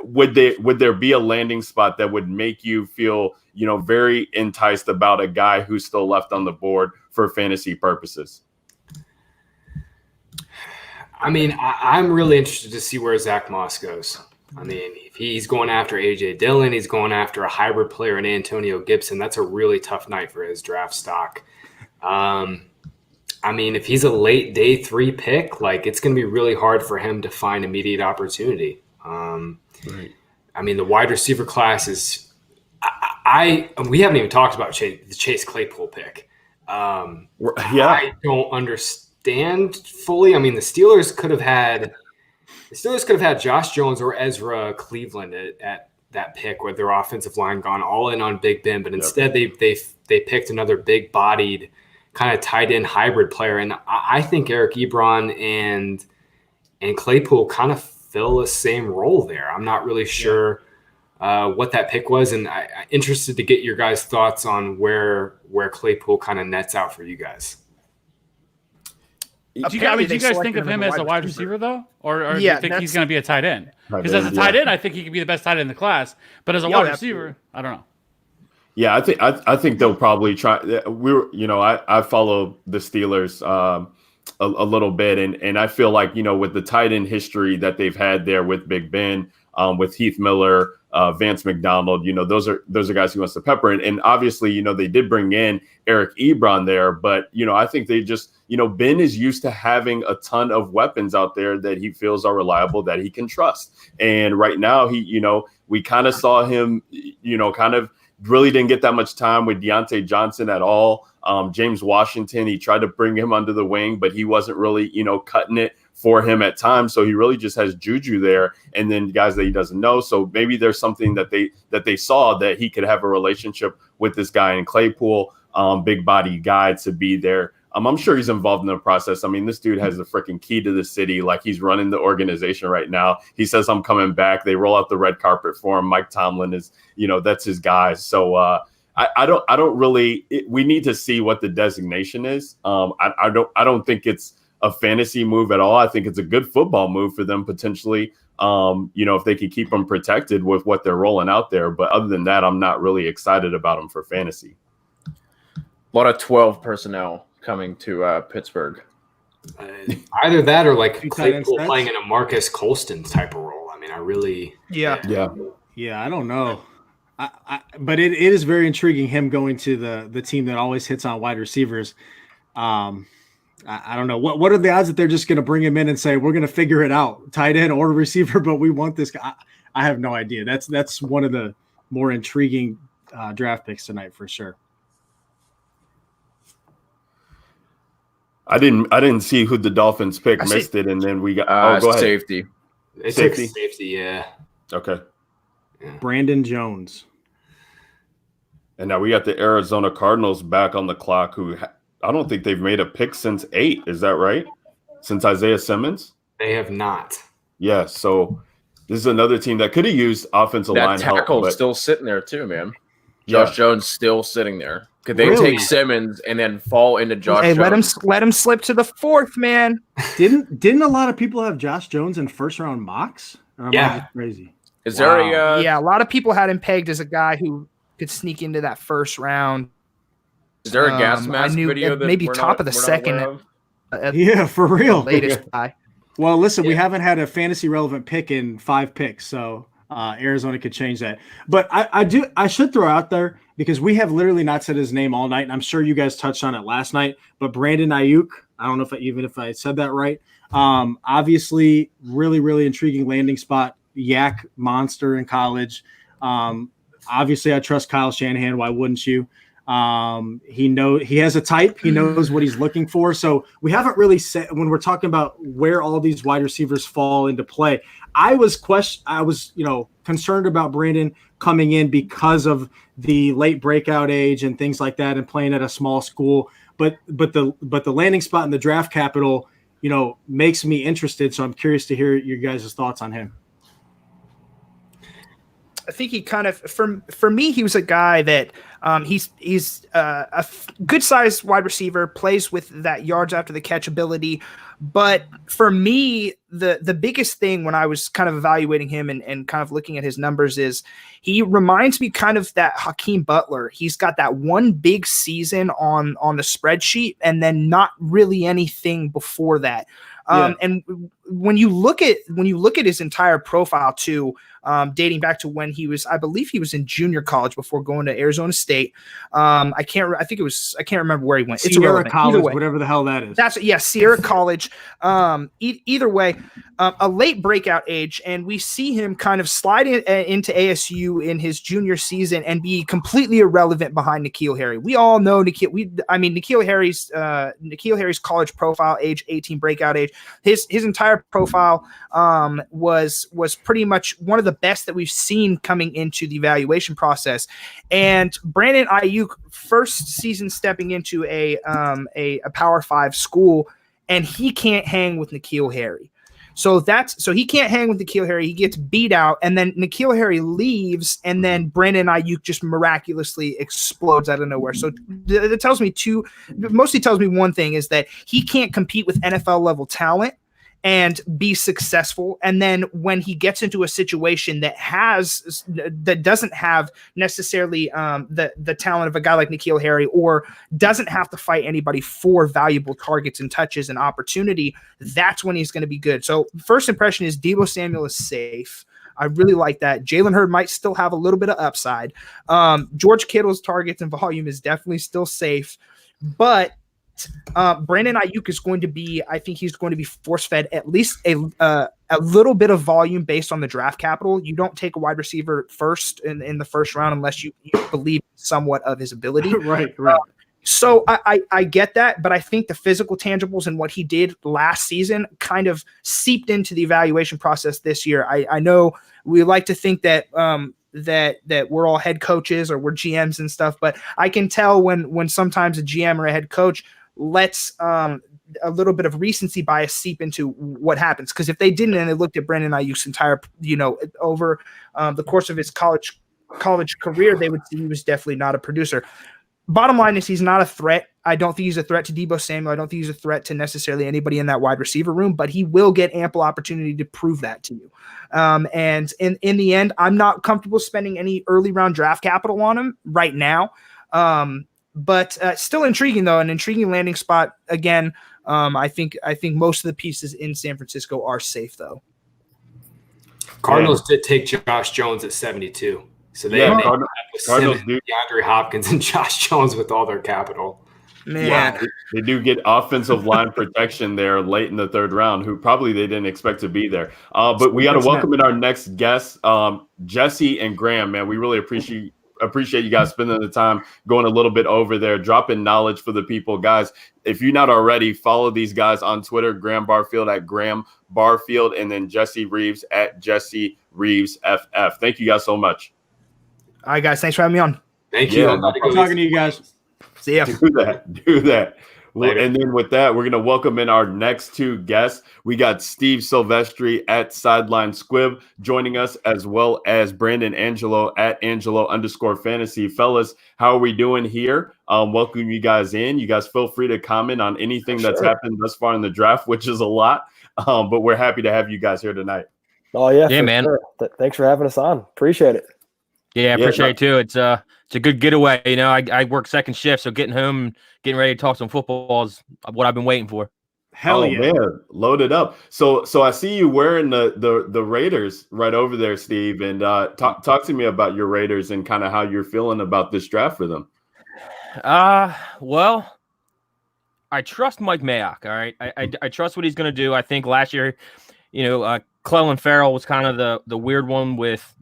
would there be a landing spot that would make you feel, very enticed about a guy who's still left on the board for fantasy purposes? I mean, I'm really interested to see where Zach Moss goes. I mean, if he's going after A.J. Dillon, he's going after a hybrid player in Antonio Gibson. That's a really tough night for his draft stock. I mean, if he's a late day 3 pick, like, it's going to be really hard for him to find immediate opportunity. Right. I mean, the wide receiver class is we haven't even talked about the Chase Claypool pick. I don't understand fully. I mean, the Steelers could have had Josh Jones or Ezra Cleveland at that pick, with their offensive line gone all in on Big Ben, but instead they picked another big bodied kind of tight end hybrid player. And I think Eric Ebron and Claypool kind of fill the same role there. I'm not really sure what that pick was, and I'm interested to get your guys' thoughts on where Claypool kind of nets out for you guys. Do you guys think of him as a wide receiver, though? Or do you think he's going to be a tight end? Because as a tight end, I think he could be the best tight end in the class. But as a wide receiver, I don't know. Yeah, I think they'll probably try. I follow the Steelers a little bit, and I feel like, with the tight end history that they've had there with Big Ben, with Heath Miller, Vance McDonald, those are guys he wants to pepper. And obviously, they did bring in Eric Ebron there, but I think they just, Ben is used to having a ton of weapons out there that he feels are reliable, that he can trust. And right now, we kind of saw him, kind of really didn't get that much time with Deontay Johnson at all. James Washington, he tried to bring him under the wing, but he wasn't really, cutting it for him at times. So he really just has Juju there, and then guys that he doesn't know. So maybe there's something that they saw that he could have a relationship with this guy in Claypool, big body guy to be there. I'm sure he's involved in the process. I mean, this dude has the freaking key to the city. Like, he's running the organization right now. He says, I'm coming back. They roll out the red carpet for him. Mike Tomlin is, that's his guy. So I don't really, we need to see what the designation is. I don't think it's a fantasy move at all. I think it's a good football move for them potentially. If they could keep them protected with what they're rolling out there. But other than that, I'm not really excited about them for fantasy. A lot of 12 personnel coming to Pittsburgh. Either that or like Claypool playing in a Marcus Colston type of role. I mean, I really, yeah, I don't know. But it is very intriguing, him going to the team that always hits on wide receivers. I don't know. What are the odds that they're just going to bring him in and say, we're going to figure it out, tight end or receiver, but we want this guy? I have no idea. That's one of the more intriguing draft picks tonight for sure. I didn't see who the Dolphins picked. Missed it, and then we got go ahead. Safety. Safety, yeah. Okay. Yeah. Brandon Jones. And now we got the Arizona Cardinals back on the clock, who I don't think they've made a pick since 8. Is that right? Since Isaiah Simmons? They have not. Yeah, so this is another team that could have used offensive line help. That tackle's still sitting there too, man. Josh Jones still sitting there. Could they take Simmons and then fall into Josh Jones? Let him slip to the 4th, man. Didn't a lot of people have Josh Jones in first round mocks? Yeah. Crazy. Is there a lot of people had him pegged as a guy who could sneak into that first round. Is there a gas mask video that maybe top of the second? Yeah, for real. Latest guy. Well, listen, we haven't had a fantasy relevant pick in 5 picks, so Arizona could change that. But I should throw out there, because we have literally not said his name all night, and I'm sure you guys touched on it last night, but Brandon Ayuk, I don't know if I said that right. Obviously, really, really intriguing landing spot. Yak monster in college. Obviously, I trust Kyle Shanahan. Why wouldn't you? He has a type. He knows what he's looking for. So we haven't really said when we're talking about where all these wide receivers fall into play. I was concerned about Brandon coming in because of the late breakout age and things like that, and playing at a small school. But the landing spot in the draft capital, makes me interested. So I'm curious to hear your guys' thoughts on him. I think he kind of, for me, he was a guy that he's a good sized wide receiver, plays with that yards after the catch ability. But for me, the biggest thing when I was kind of evaluating him and kind of looking at his numbers is he reminds me kind of that Hakeem Butler. He's got that one big season on the spreadsheet and then not really anything before that. And when you look at his entire profile too, dating back to when I believe he was in junior college before going to Arizona State. I can't remember where he went. Sierra College, whatever the hell that is. Sierra College. Either way, a late breakout age, and we see him kind of slide into ASU in his junior season and be completely irrelevant behind N'Keal Harry. We all know N'Keal Harry's college profile, age 18 breakout age. His entire profile was pretty much one of the best that we've seen coming into the evaluation process. And Brandon Ayuk, first season stepping into a Power 5 school, and he can't hang with N'Keal Harry. So he can't hang with N'Keal Harry. He gets beat out, and then N'Keal Harry leaves, and then Brandon Ayuk just miraculously explodes out of nowhere. So that tells me mostly tells me one thing, is that he can't compete with NFL level talent and be successful. And then when he gets into a situation that doesn't have necessarily the talent of a guy like N'Keal Harry, or doesn't have to fight anybody for valuable targets and touches and opportunity, that's when he's going to be good. So first impression is Deebo Samuel is safe. I really like that. Jalen Hurd might still have a little bit of upside. George Kittle's targets and volume is definitely still safe, but Brandon Ayuk is going to be, I think he's going to be force-fed at least a little bit of volume based on the draft capital. You don't take a wide receiver first in the first round unless you believe somewhat of his ability. Right. So I get that, but I think the physical tangibles and what he did last season kind of seeped into the evaluation process this year. I know we like to think that that we're all head coaches or we're GMs and stuff, but I can tell when sometimes a GM or a head coach lets a little bit of recency bias seep into what happens. Because if they didn't, and they looked at Brandon Ayuk's entire, over the course of his college career, they would see he was definitely not a producer. Bottom line is he's not a threat. I don't think he's a threat to Deebo Samuel. I don't think he's a threat to necessarily anybody in that wide receiver room, but he will get ample opportunity to prove that to you. And in the end, I'm not comfortable spending any early round draft capital on him right now. But still intriguing, though, an intriguing landing spot. Again, I think most of the pieces in San Francisco are safe, though. Cardinals did take Josh Jones at 72. So they have Cardinals do DeAndre Hopkins and Josh Jones with all their capital. Man, yeah, they do get offensive line protection there late in the third round, who probably they didn't expect to be there. But we got to welcome in our next guests, Jesse and Graham. Man, we really appreciate you guys spending the time going a little bit over there, dropping knowledge for the people. Guys, if you're not already, follow these guys on Twitter, Graham Barfield at Graham Barfield, and then Jesse Reeves at Jesse Reeves FF. Thank you guys so much. All right, guys. Thanks for having me on. Thank you. I'm talking to you guys. See ya. Do that. Well, and then with that, we're going to welcome in our next two guests. We got Steve Silvestri at Sideline Squib joining us, as well as Brandon Angelo at Angelo_fantasy. Fellas, how are we doing here? Welcome you guys in. You guys feel free to comment on anything that's happened thus far in the draft, which is a lot. But we're happy to have you guys here tonight. Oh, yeah, man. Sure. Thanks for having us on. Appreciate it. Yeah, I appreciate it too. It's a good getaway. I work second shift, so getting home, getting ready to talk some football is what I've been waiting for. Hell yeah, man, load it up. So I see you wearing the Raiders right over there, Steve. And talk to me about your Raiders and kind of how you're feeling about this draft for them. Well, I trust Mike Mayock. All right, I trust what he's going to do. I think last year, Clelin Ferrell was kind of the weird one with,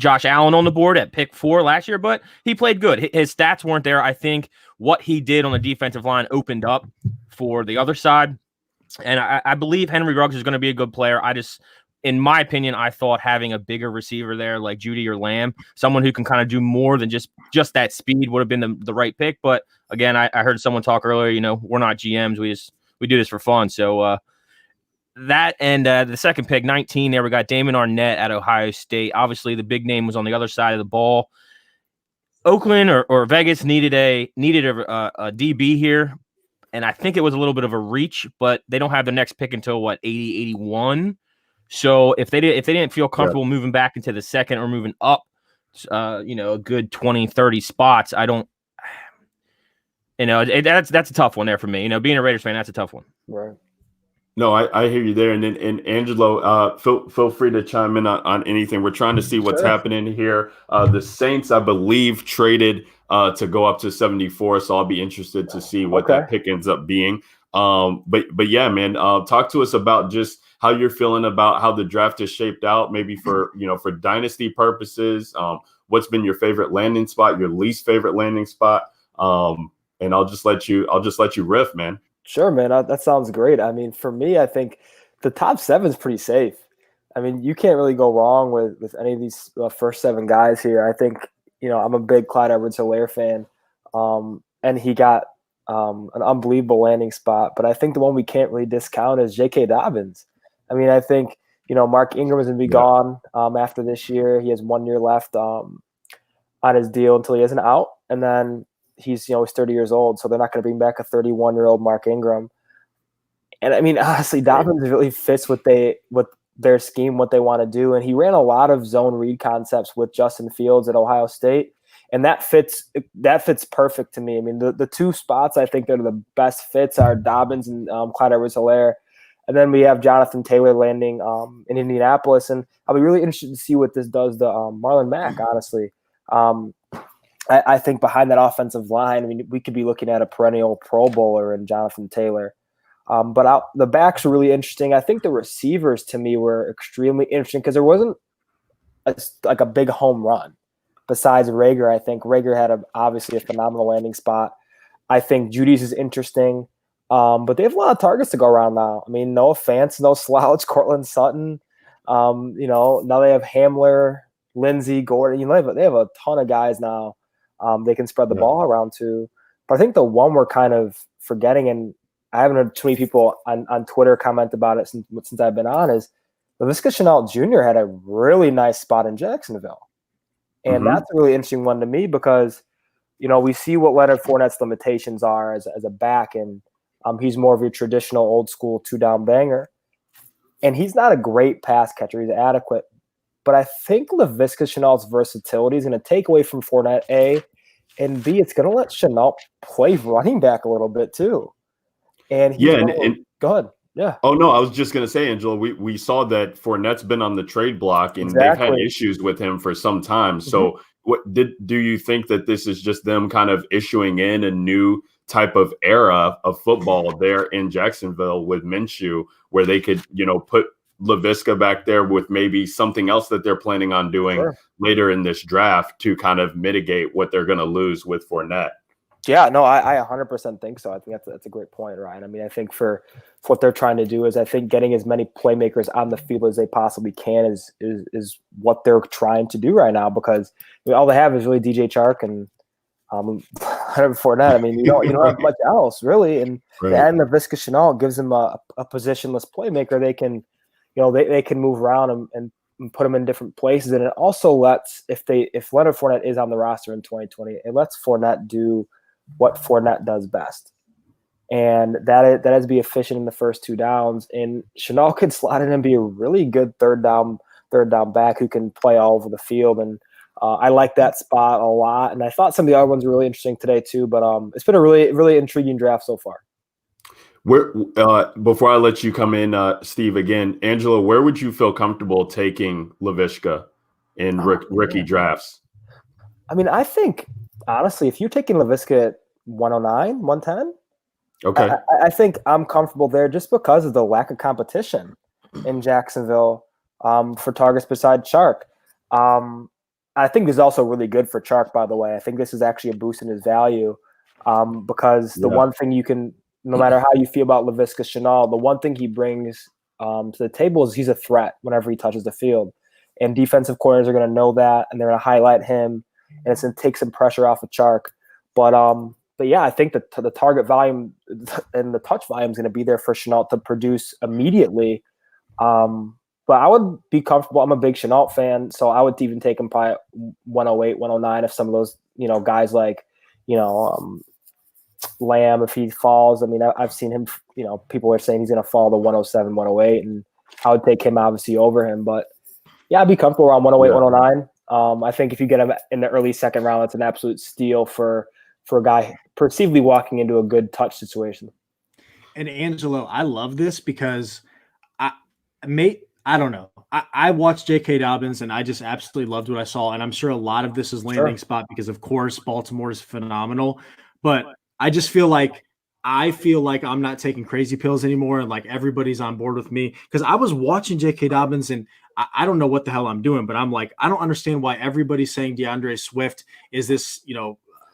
Josh Allen on the board at pick 4 last year, but he played good. His stats weren't there. I think what he did on the defensive line opened up for the other side. And I believe Henry Ruggs is going to be a good player. In my opinion, I thought having a bigger receiver there like Judy or Lamb, someone who can kind of do more than just that speed would have been the right pick. But again, I heard someone talk earlier, we're not GMs. We do this for fun. So that and the second pick, 19 there, we got Damon Arnett at Ohio State. Obviously, the big name was on the other side of the ball. Oakland or Vegas needed a DB here. And I think it was a little bit of a reach, but they don't have the next pick until 80, 81. So if they didn't feel comfortable moving back into the second or moving up, a good 20, 30 spots, I don't, that's a tough one there for me. Being a Raiders fan, that's a tough one. Right. No, I hear you there. And then, Angelo, feel free to chime in on anything. We're trying to see what's happening here. The Saints, I believe, traded to go up to 74. So I'll be interested to see what that pick ends up being. But yeah, man, talk to us about just how you're feeling about how the draft is shaped out, maybe for dynasty purposes. What's been your favorite landing spot, your least favorite landing spot? And I'll just let you riff, man. Sure, man. That sounds great. I mean, for me, I think the top 7 is pretty safe. I mean, you can't really go wrong with any of these first 7 guys here. I think, I'm a big Clyde Edwards-Helaire fan, and he got an unbelievable landing spot. But I think the one we can't really discount is J.K. Dobbins. I mean, I think, Mark Ingram is going to be gone after this year. He has 1 year left on his deal until he has an out. And then he's 30 years old, so they're not going to bring back a 31-year-old Mark Ingram. And I mean, honestly, Dobbins really fits with their scheme, what they want to do. And he ran a lot of zone read concepts with Justin Fields at Ohio State, and that fits perfect to me. I mean, the 2 spots I think that are the best fits are Dobbins and Clyde Edwards-Helaire. And then we have Jonathan Taylor landing in Indianapolis, and I'll be really interested to see what this does to Marlon Mack, honestly. I think behind that offensive line, I mean, we could be looking at a perennial Pro Bowler in Jonathan Taylor. But the backs are really interesting. I think the receivers, to me, were extremely interesting because there wasn't a big home run besides Rager. I think Rager had obviously a phenomenal landing spot. I think Judy's is interesting. But they have a lot of targets to go around now. I mean, no offense, no slouch, Cortland Sutton. Now they have Hamler, Lindsey, Gordon. They have a ton of guys now. They can spread the ball around to. But I think the one we're kind of forgetting, and I haven't heard too many people on Twitter comment about it since I've been on, is Laviska Shenault Jr. had a really nice spot in Jacksonville. And that's a really interesting one to me because, we see what Leonard Fournette's limitations are as a back, and he's more of your traditional old school 2-down banger. And he's not a great pass catcher. He's adequate. But I think Laviska Shenault's versatility is going to take away from Fournette, A, and B, it's going to let Shenault play running back a little bit too. And go ahead. Yeah. Oh, no, I was just going to say, Angela, we saw that Fournette's been on the trade block, and they've had issues with him for some time. So do you think that this is just them kind of issuing in a new type of era of football there in Jacksonville with Minshew, where they could, put Laviska back there with maybe something else that they're planning on doing later in this draft to kind of mitigate what they're going to lose with Fournette? Yeah, no, I 100% think so. I think that's a great point, Ryan. I mean, I think for what they're trying to do is I think getting as many playmakers on the field as they possibly can is what they're trying to do right now because all they have is really DJ Chark and Fournette. I mean, you don't have much else really. And adding Laviska Shenault gives them a positionless playmaker. They can, they can move around and put them in different places. And it also lets, if Leonard Fournette is on the roster in 2020, it lets Fournette do what Fournette does best. And that is be efficient in the first 2 downs. And Shenault could slot in and be a really good third down back who can play all over the field. And I like that spot a lot. And I thought some of the other ones were really interesting today too, but it's been a really, really intriguing draft so far. Before I let you come in, Steve, again, Angela, where would you feel comfortable taking Laviska in rookie drafts? I mean, I think, honestly, if you're taking Laviska at 109, 110, okay, I think I'm comfortable there just because of the lack of competition in Jacksonville for targets beside Chark. I think this is also really good for Chark, by the way. I think this is actually a boost in his value because the one thing you can, no matter how you feel about Laviska Shenault, the one thing he brings to the table is he's a threat whenever he touches the field. And defensive corners are going to know that, and they're going to highlight him, and it's going to take some pressure off of Chark. But yeah, I think that the target volume and the touch volume is going to be there for Shenault to produce immediately. But I would be comfortable. I'm a big Shenault fan, so I would even take him by 108, 109 if some of those, guys like, Lamb, if he falls. I mean, I've seen him, people are saying he's going to fall to 107, 108, and I would take him obviously over him. But yeah, I'd be comfortable around 108, 109. I think if you get him in the early second round, that's an absolute steal for a guy perceivably walking into a good touch situation. And Angelo, I love this because I don't know. I watched J.K. Dobbins, and I just absolutely loved what I saw. And I'm sure a lot of this is landing spot because, of course, Baltimore is phenomenal. But I just feel like I'm not taking crazy pills anymore, and like everybody's on board with me because I was watching J.K. Dobbins, and I don't know what the hell I'm doing, but I'm like, I don't understand why everybody's saying DeAndre Swift is this,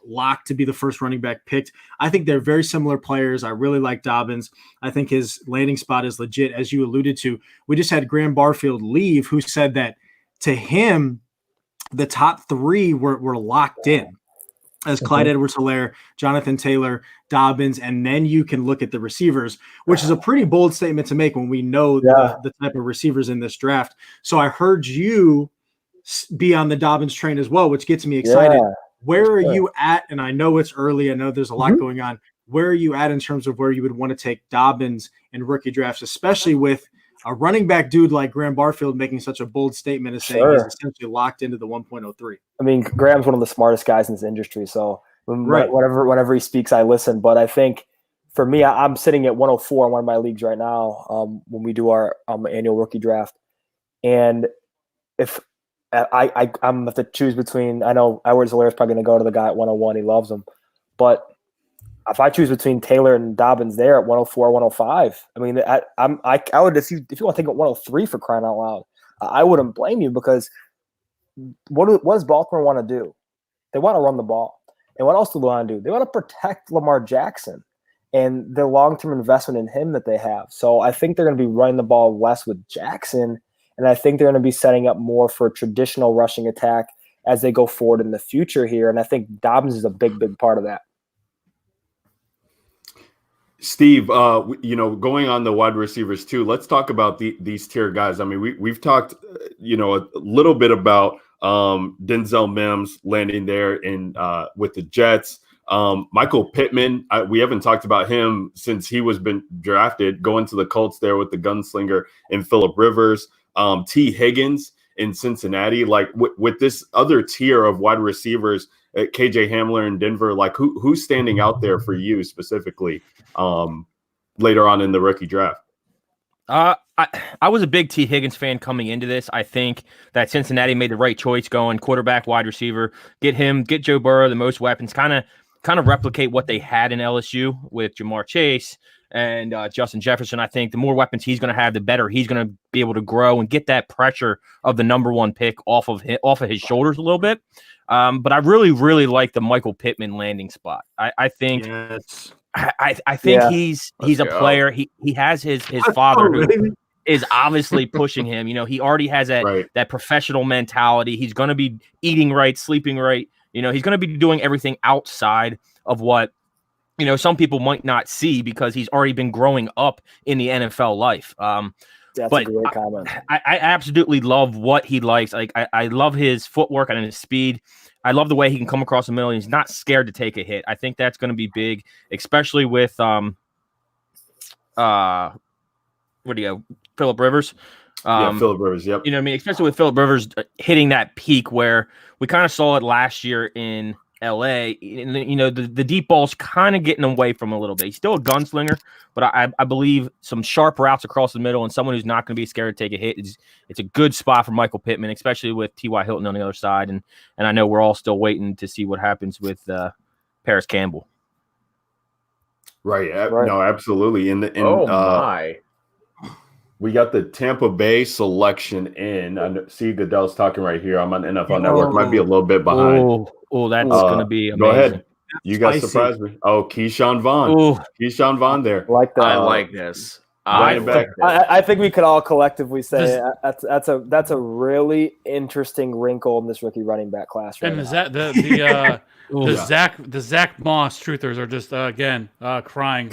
locked to be the first running back picked. I think they're very similar players. I really like Dobbins. I think his landing spot is legit. As you alluded to, we just had Graham Barfield leave, who said that to him, the top three were locked in as Clyde Edwards-Helaire, Jonathan Taylor, Dobbins, and then you can look at the receivers, which is a pretty bold statement to make when we know the type of receivers in this draft. So I heard you be on the Dobbins train as well, which gets me excited. Yeah. Where are you at? And I know it's early. I know there's a lot going on. Where are you at in terms of where you would want to take Dobbins in rookie drafts, especially with a running back dude like Graham Barfield making such a bold statement as saying he's essentially locked into the 1.03? I mean, Graham's one of the smartest guys in this industry. So whenever he speaks, I listen. But I think for me, I'm sitting at 104 in one of my leagues right now when we do our annual rookie draft. And if I'm have to choose between, I know Edwards-Helaire is probably going to go to the guy at 101. He loves him. But if I choose between Taylor and Dobbins there at 104, 105, I mean, I would, if you want to take it 103 for crying out loud, I wouldn't blame you because what does Baltimore want to do? They want to run the ball. And what else do they want to do? They want to protect Lamar Jackson and the long-term investment in him that they have. So I think they're going to be running the ball less with Jackson. And I think they're going to be setting up more for a traditional rushing attack as they go forward in the future here. And I think Dobbins is a big, big part of that. Steve, going on the wide receivers too, let's talk about these tier guys. I mean, we've talked, a little bit about Denzel Mims landing there with the Jets. Michael Pittman, we haven't talked about him since he was been drafted, going to the Colts there with the gunslinger and Phillip Rivers. T. Higgins in Cincinnati, like with this other tier of wide receivers, KJ Hamler in Denver, like who's standing out there for you specifically later on in the rookie draft? I was a big T. Higgins fan coming into this. I think that Cincinnati made the right choice going quarterback, wide receiver, get Joe Burrow the most weapons, kind of replicate what they had in LSU with Jamar Chase and Justin Jefferson. I think the more weapons he's going to have, the better he's going to be able to grow and get that pressure of the number one pick off of his shoulders a little bit. But I really, really like the Michael Pittman landing spot. I think he's a player. He has his father who is obviously pushing him. He already has that professional mentality. He's going to be eating right, sleeping right. He's going to be doing everything outside of what some people might not see because he's already been growing up in the NFL life. That's a great comment. I absolutely love what he likes. Like I love his footwork and his speed. I love the way he can come across the middle. He's not scared to take a hit. I think that's going to be big, especially with Phillip Rivers. Phillip Rivers. Yep. Especially with Phillip Rivers hitting that peak where we kind of saw it last year in LA, the deep ball's kind of getting away from him a little bit. He's still a gunslinger, but I believe some sharp routes across the middle and someone who's not going to be scared to take a hit it's a good spot for Michael Pittman, especially with T.Y. Hilton on the other side. And I know we're all still waiting to see what happens with Paris Campbell. Right. No, absolutely. My. We got the Tampa Bay selection in. See Goodell's talking right here. I'm on NFL Network. Might be a little bit behind. That's going to be amazing. Go ahead. You guys Spicy. surprised me. Oh, Keyshawn Vaughn. Keyshawn Vaughn there. Like that. I like this. I think we could all collectively say that's a really interesting wrinkle in this rookie running back class right And now. is that the Zach Moss truthers are just again crying,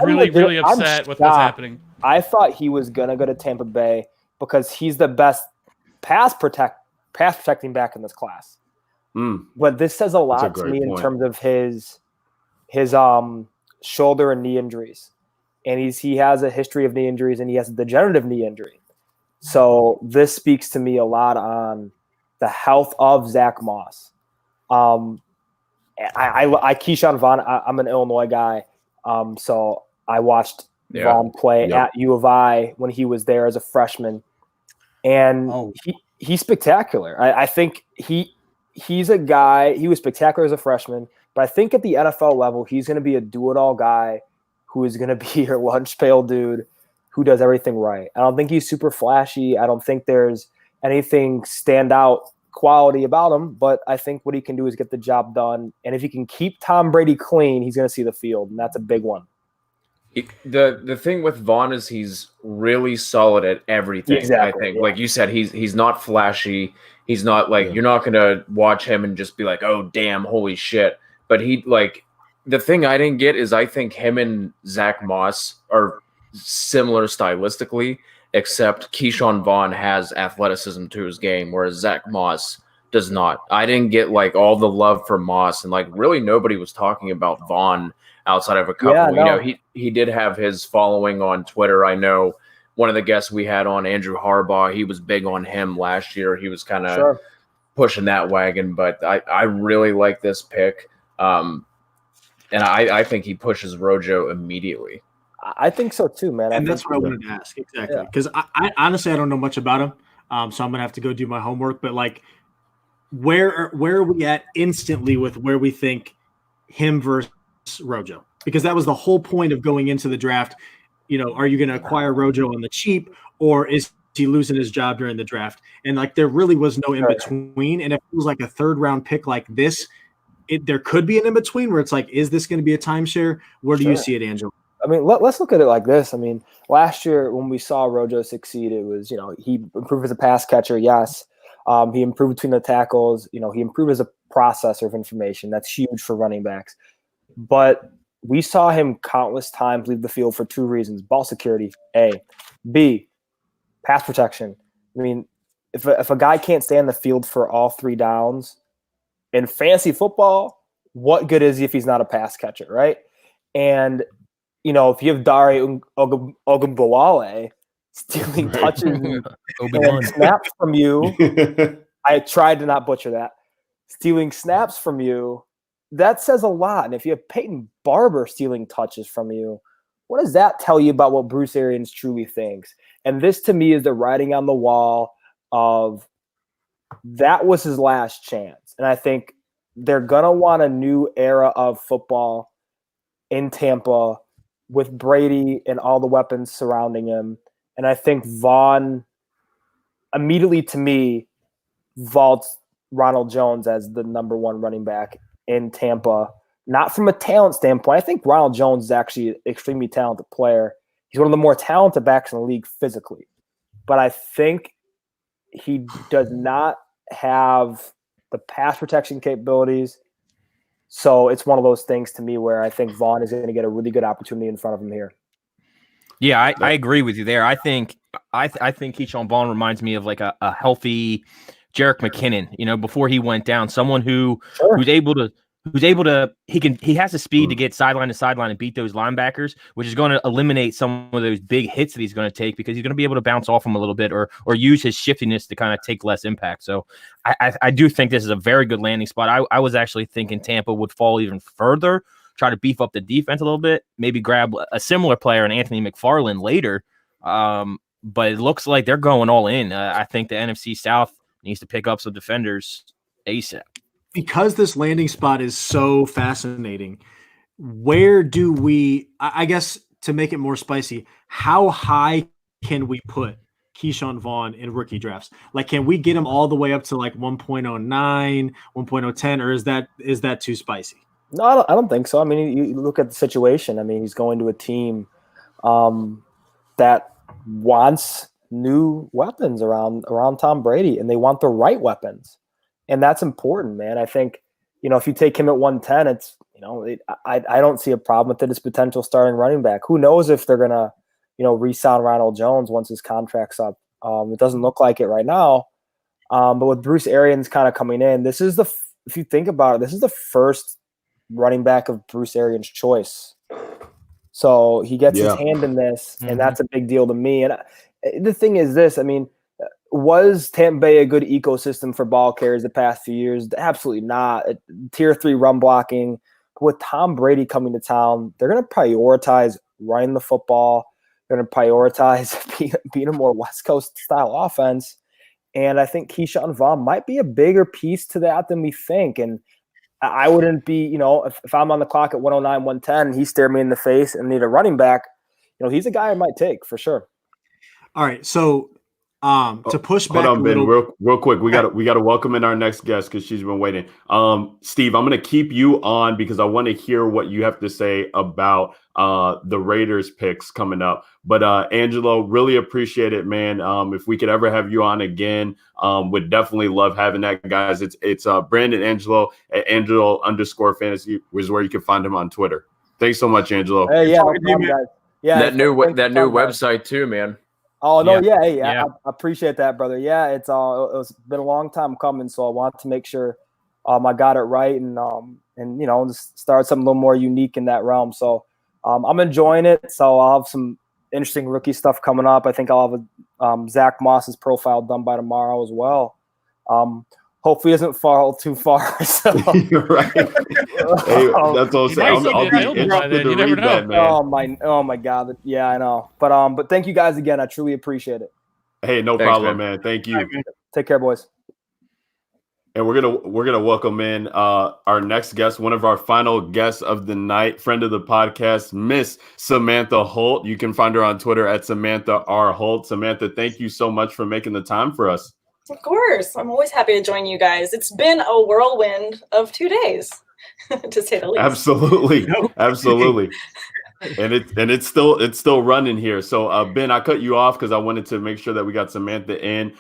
really upset with what's happening. I thought he was gonna go to Tampa Bay because he's the best pass protecting back in this class. But this says a lot to me in terms of his shoulder and knee injuries. And he has a history of knee injuries, and he has a degenerative knee injury. So this speaks to me a lot on the health of Zach Moss. I Keyshawn Vaughn. I'm an Illinois guy, so I watched Vaughn play at U of I when he was there as a freshman, and he's spectacular. I think he's a guy. He was spectacular as a freshman, but I think at the NFL level, he's going to be a do-it-all guy who is going to be your lunch pail dude who does everything right. I don't think he's super flashy. I don't think there's anything standout quality about him, but I think what he can do is get the job done. And if he can keep Tom Brady clean, he's going to see the field, and that's a big one. The thing with Vaughn is he's really solid at everything. Exactly, I think, like you said, he's not flashy. He's not like you're not going to watch him and just be like, oh damn, holy shit. But the thing I didn't get is I think him and Zach Moss are similar stylistically, except Keyshawn Vaughn has athleticism to his game, whereas Zach Moss does not. I didn't get like all the love for Moss, and like really nobody was talking about Vaughn outside of a couple. Yeah, no. You know, he did have his following on Twitter. I know one of the guests we had on, Andrew Harbaugh, he was big on him last year. He was kind of pushing that wagon, but I really like this pick. And I think he pushes Rojo immediately. I think so too, man. And that's what I wanted to ask exactly because I honestly I don't know much about him, so I'm gonna have to go do my homework. But like, where are we at instantly with where we think him versus Rojo? Because that was the whole point of going into the draft. You know, are you going to acquire Rojo on the cheap, or is he losing his job during the draft? And like, there really was no in between. And if it was like a 3rd round pick like this, there could be an in between where it's like, is this going to be a timeshare? Where do you see it, Angelo? I mean, let's look at it like this. I mean, last year when we saw Rojo succeed, it was, he improved as a pass catcher. Yes. He improved between the tackles. He improved as a processor of information. That's huge for running backs. But we saw him countless times leave the field for 2 reasons: ball security, A. B, pass protection. I mean, if a guy can't stay on the field for all 3 downs in fantasy football, what good is he if he's not a pass catcher, right? And, if you have Dare Ogunbowale stealing touches and snaps from you, I tried to not butcher that, stealing snaps from you, that says a lot. And if you have Peyton Barber stealing touches from you, what does that tell you about what Bruce Arians truly thinks? And this, to me, is the writing on the wall of that was his last chance. And I think they're going to want a new era of football in Tampa with Brady and all the weapons surrounding him. And I think Vaughn immediately, to me, vaults Ronald Jones as the number 1 running back in Tampa, not from a talent standpoint. I think Ronald Jones is actually an extremely talented player. He's one of the more talented backs in the league physically. But I think he does not have the pass protection capabilities. So it's one of those things to me where I think Vaughn is going to get a really good opportunity in front of him here. Yeah, I agree with you there. I think Keyshawn Vaughn reminds me of like a healthy Jerick McKinnon, before he went down, someone who's able to he has the speed to get sideline to sideline and beat those linebackers, which is going to eliminate some of those big hits that he's going to take because he's going to be able to bounce off them a little bit or use his shiftiness to kind of take less impact. So I do think this is a very good landing spot. I was actually thinking Tampa would fall even further, try to beef up the defense a little bit, maybe grab a similar player in Anthony McFarland later. But it looks like they're going all in. I think the NFC South needs to pick up some defenders ASAP. Because this landing spot is so fascinating, where do we, I guess to make it more spicy, how high can we put Keyshawn Vaughn in rookie drafts? Like, can we get him all the way up to like 1.09, 1.010, or is that too spicy? No, I don't think so. I mean, you look at the situation. I mean, he's going to a team that wants new weapons around Tom Brady, and they want the right weapons, and that's important, man. I think, if you take him at 110, it's I don't see a problem with it as potential starting running back. Who knows if they're gonna re-sign Ronald Jones once his contract's up? It doesn't look like it right now, but with Bruce Arians kind of coming in, this is if you think about it, this is the first running back of Bruce Arians' choice. So he gets his hand in this, and that's a big deal to me. And the thing is this, I mean, was Tampa Bay a good ecosystem for ball carriers the past few years? Absolutely not. Tier 3 run blocking. With Tom Brady coming to town, they're going to prioritize running the football. They're going to prioritize being a more West Coast style offense. And I think Keyshawn Vaughn might be a bigger piece to that than we think. And I wouldn't be, if I'm on the clock at 109, 110, and he stared me in the face and need a running back, he's a guy I might take for sure. All right. So to push back hold on, Ben, little... real quick. We got to welcome in our next guest because she's been waiting. Steve, I'm going to keep you on because I want to hear what you have to say about the Raiders picks coming up. But Angelo, really appreciate it, man. If we could ever have you on again, would definitely love having that, guys. It's Brandon Angelo at Angelo_fantasy is where you can find him on Twitter. Thanks so much, Angelo. Hey, yeah, no problem, guys. Yeah, that new website too, man. Oh no, I appreciate that, brother. Yeah, it's been a long time coming, so I want to make sure I got it right and just start something a little more unique in that realm. So I'm enjoying it. So I'll have some interesting rookie stuff coming up. I think I'll have Zach Moss's profile done by tomorrow as well. Hopefully, it doesn't fall too far. So. You're right. Hey, that's all I'm saying. I'll be interested to read that, man. Oh my God. Yeah, I know. But thank you guys again. I truly appreciate it. Hey, no problem, man. Thank you. Take care, boys. And we're gonna welcome in our next guest, one of our final guests of the night, friend of the podcast, Miss Samantha Holt. You can find her on Twitter at Samantha R. Holt. Samantha, thank you so much for making the time for us. Of course. I'm always happy to join you guys. It's been a whirlwind of 2 days, to say the least. Absolutely. Absolutely. And it's still running here. So Ben, I cut you off because I wanted to make sure that we got Samantha in.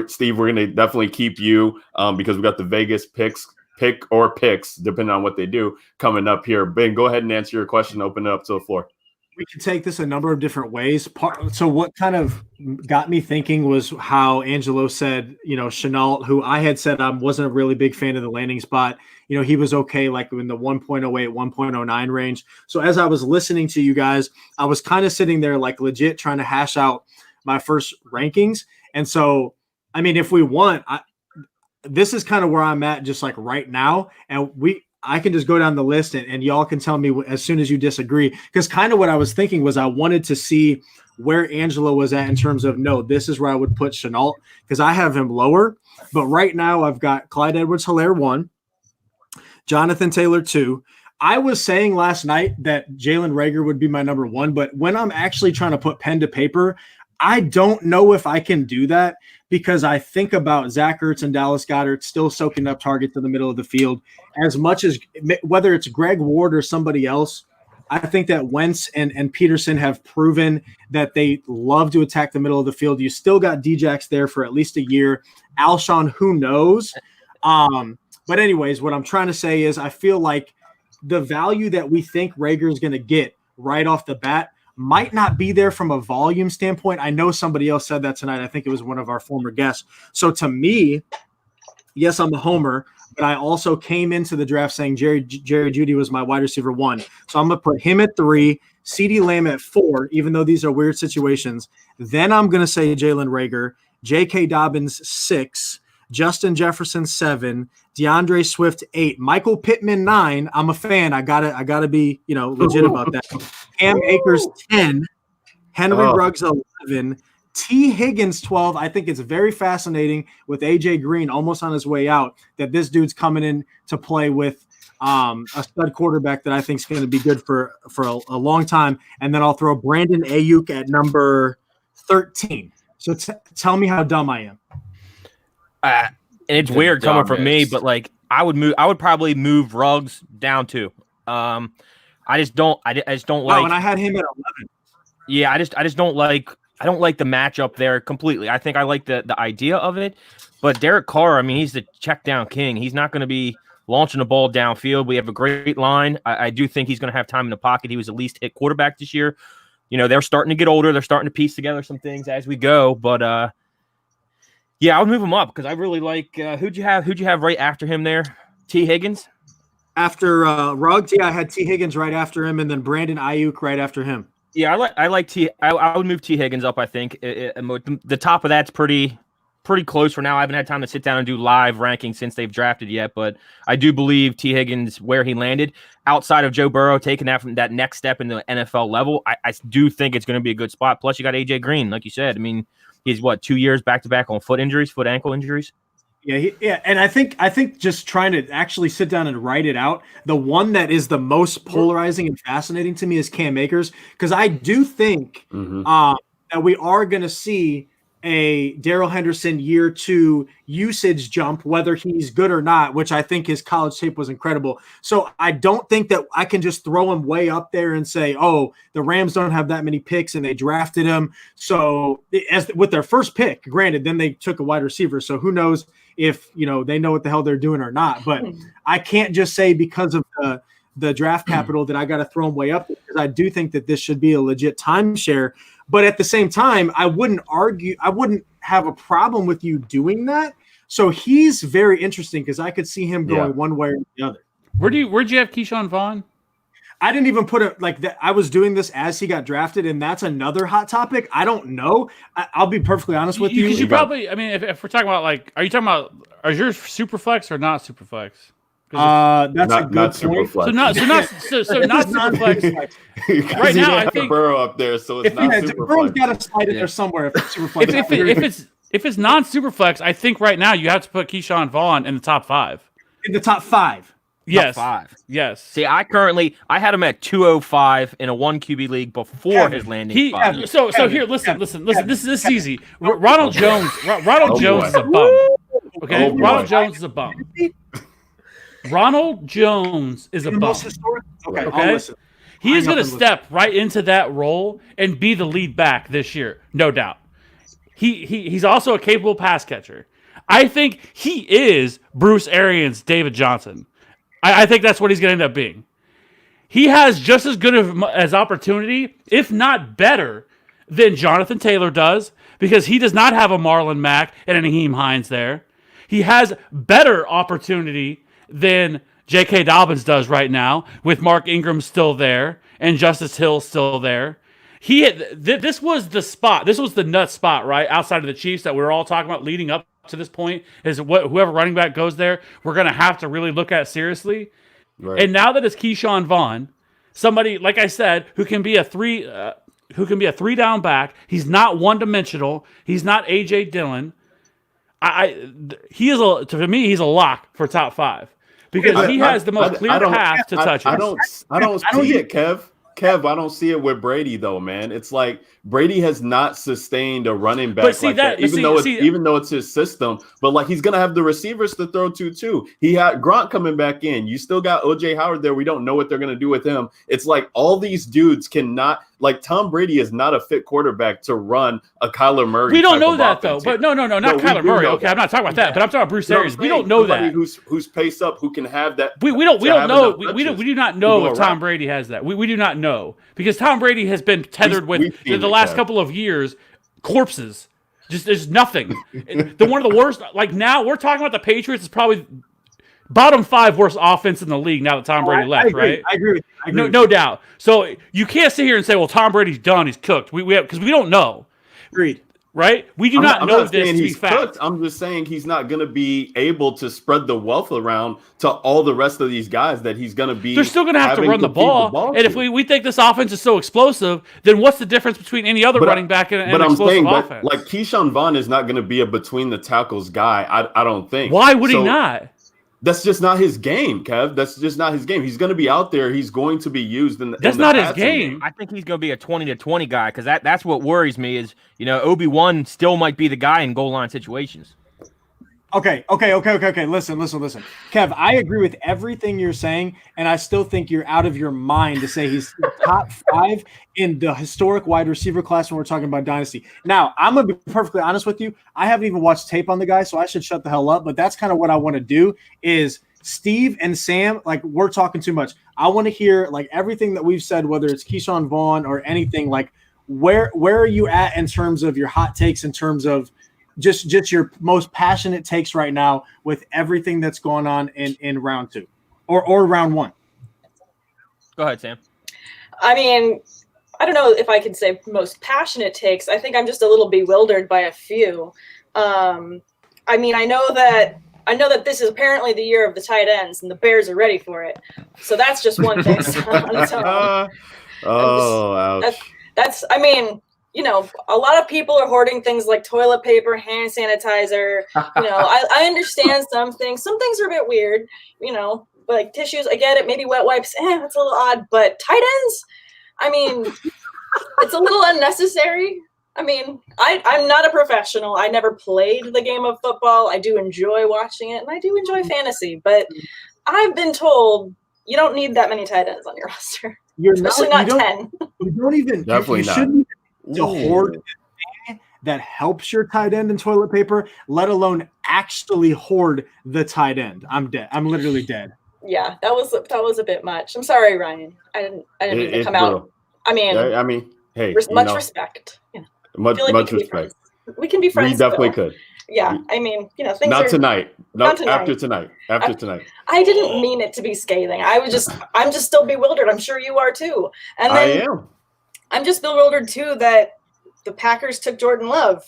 Steve, we're gonna definitely keep you because we got the Vegas picks, depending on what they do, coming up here. Ben, go ahead and answer your question. Open it up to the floor. We can take this a number of different ways. So what kind of got me thinking was how Angelo said, Chenault, who I had said I wasn't a really big fan of the landing spot. He was okay, like in the 1.08, 1.09 range. So as I was listening to you guys, I was kind of sitting there like legit trying to hash out my first rankings. And so, I mean, if we want, this is kind of where I'm at just like right now. And I can just go down the list and y'all can tell me as soon as you disagree. Because kind of what I was thinking was I wanted to see where Angelo was at in terms of, no, this is where I would put Chenault because I have him lower. But right now I've got Clyde Edwards-Helaire 1, Jonathan Taylor 2. I was saying last night that Jalen Reagor would be my number 1, but when I'm actually trying to put pen to paper, I don't know if I can do that because I think about Zach Ertz and Dallas Goedert still soaking up targets in the middle of the field. As much as whether it's Greg Ward or somebody else, I think that Wentz and Peterson have proven that they love to attack the middle of the field. You still got Djax there for at least a year. Alshon, who knows? But anyways, what I'm trying to say is I feel like the value that we think Reagor is going to get right off the bat might not be there from a volume standpoint. I know somebody else said that tonight. I think it was one of our former guests. So to me, yes, I'm a homer, but I also came into the draft saying Jerry Jeudy was my wide receiver 1. So I'm going to put him at 3, CeeDee Lamb at 4, even though these are weird situations. Then I'm going to say Jalen Reagor, J.K. Dobbins 6, Justin Jefferson 7, DeAndre Swift 8, Michael Pittman 9. I'm a fan. I gotta be legit about that. Cam Akers 10, Henry Ruggs 11, T. Higgins 12. I think it's very fascinating with AJ Green almost on his way out that this dude's coming in to play with a stud quarterback that I think is going to be good for a long time. And then I'll throw Brandon Ayuk at number 13. So tell me how dumb I am. And it's weird coming from me, but like I would probably move Ruggs down too. I just don't like. Oh, and I had him at 11. Yeah, I just don't like. I don't like the matchup there completely. I think I like the idea of it, but Derek Carr, I mean, he's the check down king. He's not going to be launching the ball downfield. We have a great line. I do think he's going to have time in the pocket. He was at least hit quarterback this year. You know, they're starting to get older. They're starting to piece together some things as we go. But yeah, I'll move him up because I really like. Who'd you have right after him there? T. Higgins. After Ruggs, yeah, I had T. Higgins right after him, and then Brandon Ayuk right after him. Yeah, I like T. I would move T. Higgins up. I think the top of that's pretty close for now. I haven't had time to sit down and do live rankings since they've drafted yet, but I do believe T. Higgins where he landed outside of Joe Burrow taking that from that next step in the NFL level. I do think it's going to be a good spot. Plus, you got AJ Green, like you said. I mean, he's 2 years back to back on foot ankle injuries. Yeah, and I think just trying to actually sit down and write it out, the one that is the most polarizing and fascinating to me is Cam Akers, because I do think that we are going to see a Darrell Henderson year 2 usage jump, whether he's good or not, which I think his college tape was incredible. So I don't think that I can just throw him way up there and say, oh, the Rams don't have that many picks and they drafted him. So as with their first pick, granted, then they took a wide receiver. So who knows if, they know what the hell they're doing or not. But I can't just say because of the draft capital that I got to throw him way up, because I do think that this should be a legit timeshare. But at the same time, I wouldn't have a problem with you doing that. So he's very interesting because I could see him going one way or the other. Where'd you have Keyshawn Vaughn? I didn't even put it like that. I was doing this as he got drafted, and that's another hot topic. I don't know. I'll be perfectly honest with you. Because you probably, I mean, if we're talking about are yours super flex or not super flex? That's a good point. So not super flex. Right now, I think Burrow up there, so it's not super Burrow's flex. got to slide in there somewhere. If super flex. If it's non super flex, I think right now you have to put Keyshawn Vaughn in the top 5. In the top 5. Yes. Top 5. Yes. See, I had him at 205 in a 1 QB league before his landing spot. So here, listen. This is easy. Ronald Jones is a bum. Okay, Ronald Jones is a bum. Ronald Jones is a bum. Okay. He is going to step right into that role and be the lead back this year, no doubt. He's also a capable pass catcher. I think he is Bruce Arians' David Johnson. I think that's what he's going to end up being. He has just as good as opportunity, if not better, than Jonathan Taylor does, because he does not have a Marlon Mack and a Naheem Hines there. He has better opportunity than J.K. Dobbins does right now, with Mark Ingram still there and Justice Hill still there. This was the spot. This was the nut spot, right, outside of the Chiefs that we were all talking about leading up to this point, is whoever running back goes there, we're going to have to really look at seriously. Right. And now that it's Keyshawn Vaughn, somebody, like I said, who can be a three down back. He's not one-dimensional. He's not A.J. Dillon. To me, he's a lock for top 5 because he has the most clear path to touches. I don't see it, Kev. I don't see it with Brady though, man. It's like Brady has not sustained a running back even though it's his system. But like he's gonna have the receivers to throw to too. He had Gronk coming back in. You still got OJ Howard there. We don't know what they're gonna do with him. It's like all these dudes cannot. Like Tom Brady is not a fit quarterback to run a Kyler Murray. We don't know that though. But no, not Kyler Murray. Okay, I'm not talking about that. But I'm talking about Bruce Arians. We don't know that. Who's paced up? Who can have that? We don't know. We do not know if Tom Brady has that. We do not know because Tom Brady has been tethered with the last couple of years corpses. Just there's nothing. One of the worst. Like now we're talking about the Patriots is probably bottom 5 worst offense in the league now that Tom Brady left, right? I agree. No doubt. So you can't sit here and say, well, Tom Brady's done. He's cooked. We have because we don't know. Agreed. Right? We do not know this to be fact. I'm just saying he's not going to be able to spread the wealth around to all the rest of these guys that he's going to be. They're still going to have to run the ball. And if we think this offense is so explosive, then what's the difference between any other running back and an explosive offense? Like Keyshawn Vaughn is not going to be a between the tackles guy. I don't think. Why would he not? That's just not his game, Kev. That's just not his game. He's going to be out there. He's going to be used in the That's in the not his passing game. I think he's going to be a 20-20 guy because that's what worries me is, Obi-Wan still might be the guy in goal line situations. Okay. Listen. Kev, I agree with everything you're saying, and I still think you're out of your mind to say he's top 5 in the historic wide receiver class when we're talking about dynasty. Now, I'm going to be perfectly honest with you. I haven't even watched tape on the guy, so I should shut the hell up, but that's kind of what I want to do is Steve and Sam, like, we're talking too much. I want to hear, like, everything that we've said, whether it's Keyshawn Vaughn or anything, like, where are you at in terms of your hot takes, in terms of just your most passionate takes right now with everything that's going on in round 2 or round 1? Go ahead, Sam. I mean, I don't know if I can say most passionate takes. I think I'm just a little bewildered by a few. I mean, I know that this is apparently the year of the tight ends, and the Bears are ready for it. So that's just one thing. Ouch. That's. I mean, a lot of people are hoarding things like toilet paper, hand sanitizer. I understand some things. Some things are a bit weird. Like tissues, I get it. Maybe wet wipes, it's a little odd. But tight ends, I mean, it's a little unnecessary. I mean, I'm not a professional. I never played the game of football. I do enjoy watching it, and I do enjoy fantasy. But I've been told you don't need that many tight ends on your roster. Especially not 10. You don't even. Definitely you not. Shouldn't to hoard the thing that helps your tight end in toilet paper, let alone actually hoard the tight end. I'm dead. I'm literally dead. Yeah, that was a bit much. I'm sorry, Ryan. I didn't mean to come out. I mean, hey, much respect. Much respect. We can be friends. We definitely still. could. Yeah, I mean, things not are tonight. not tonight. After tonight. After tonight. I didn't mean it to be scathing. I'm just still bewildered. I'm sure you are too. And then I am. I'm just bewildered too that the Packers took Jordan Love.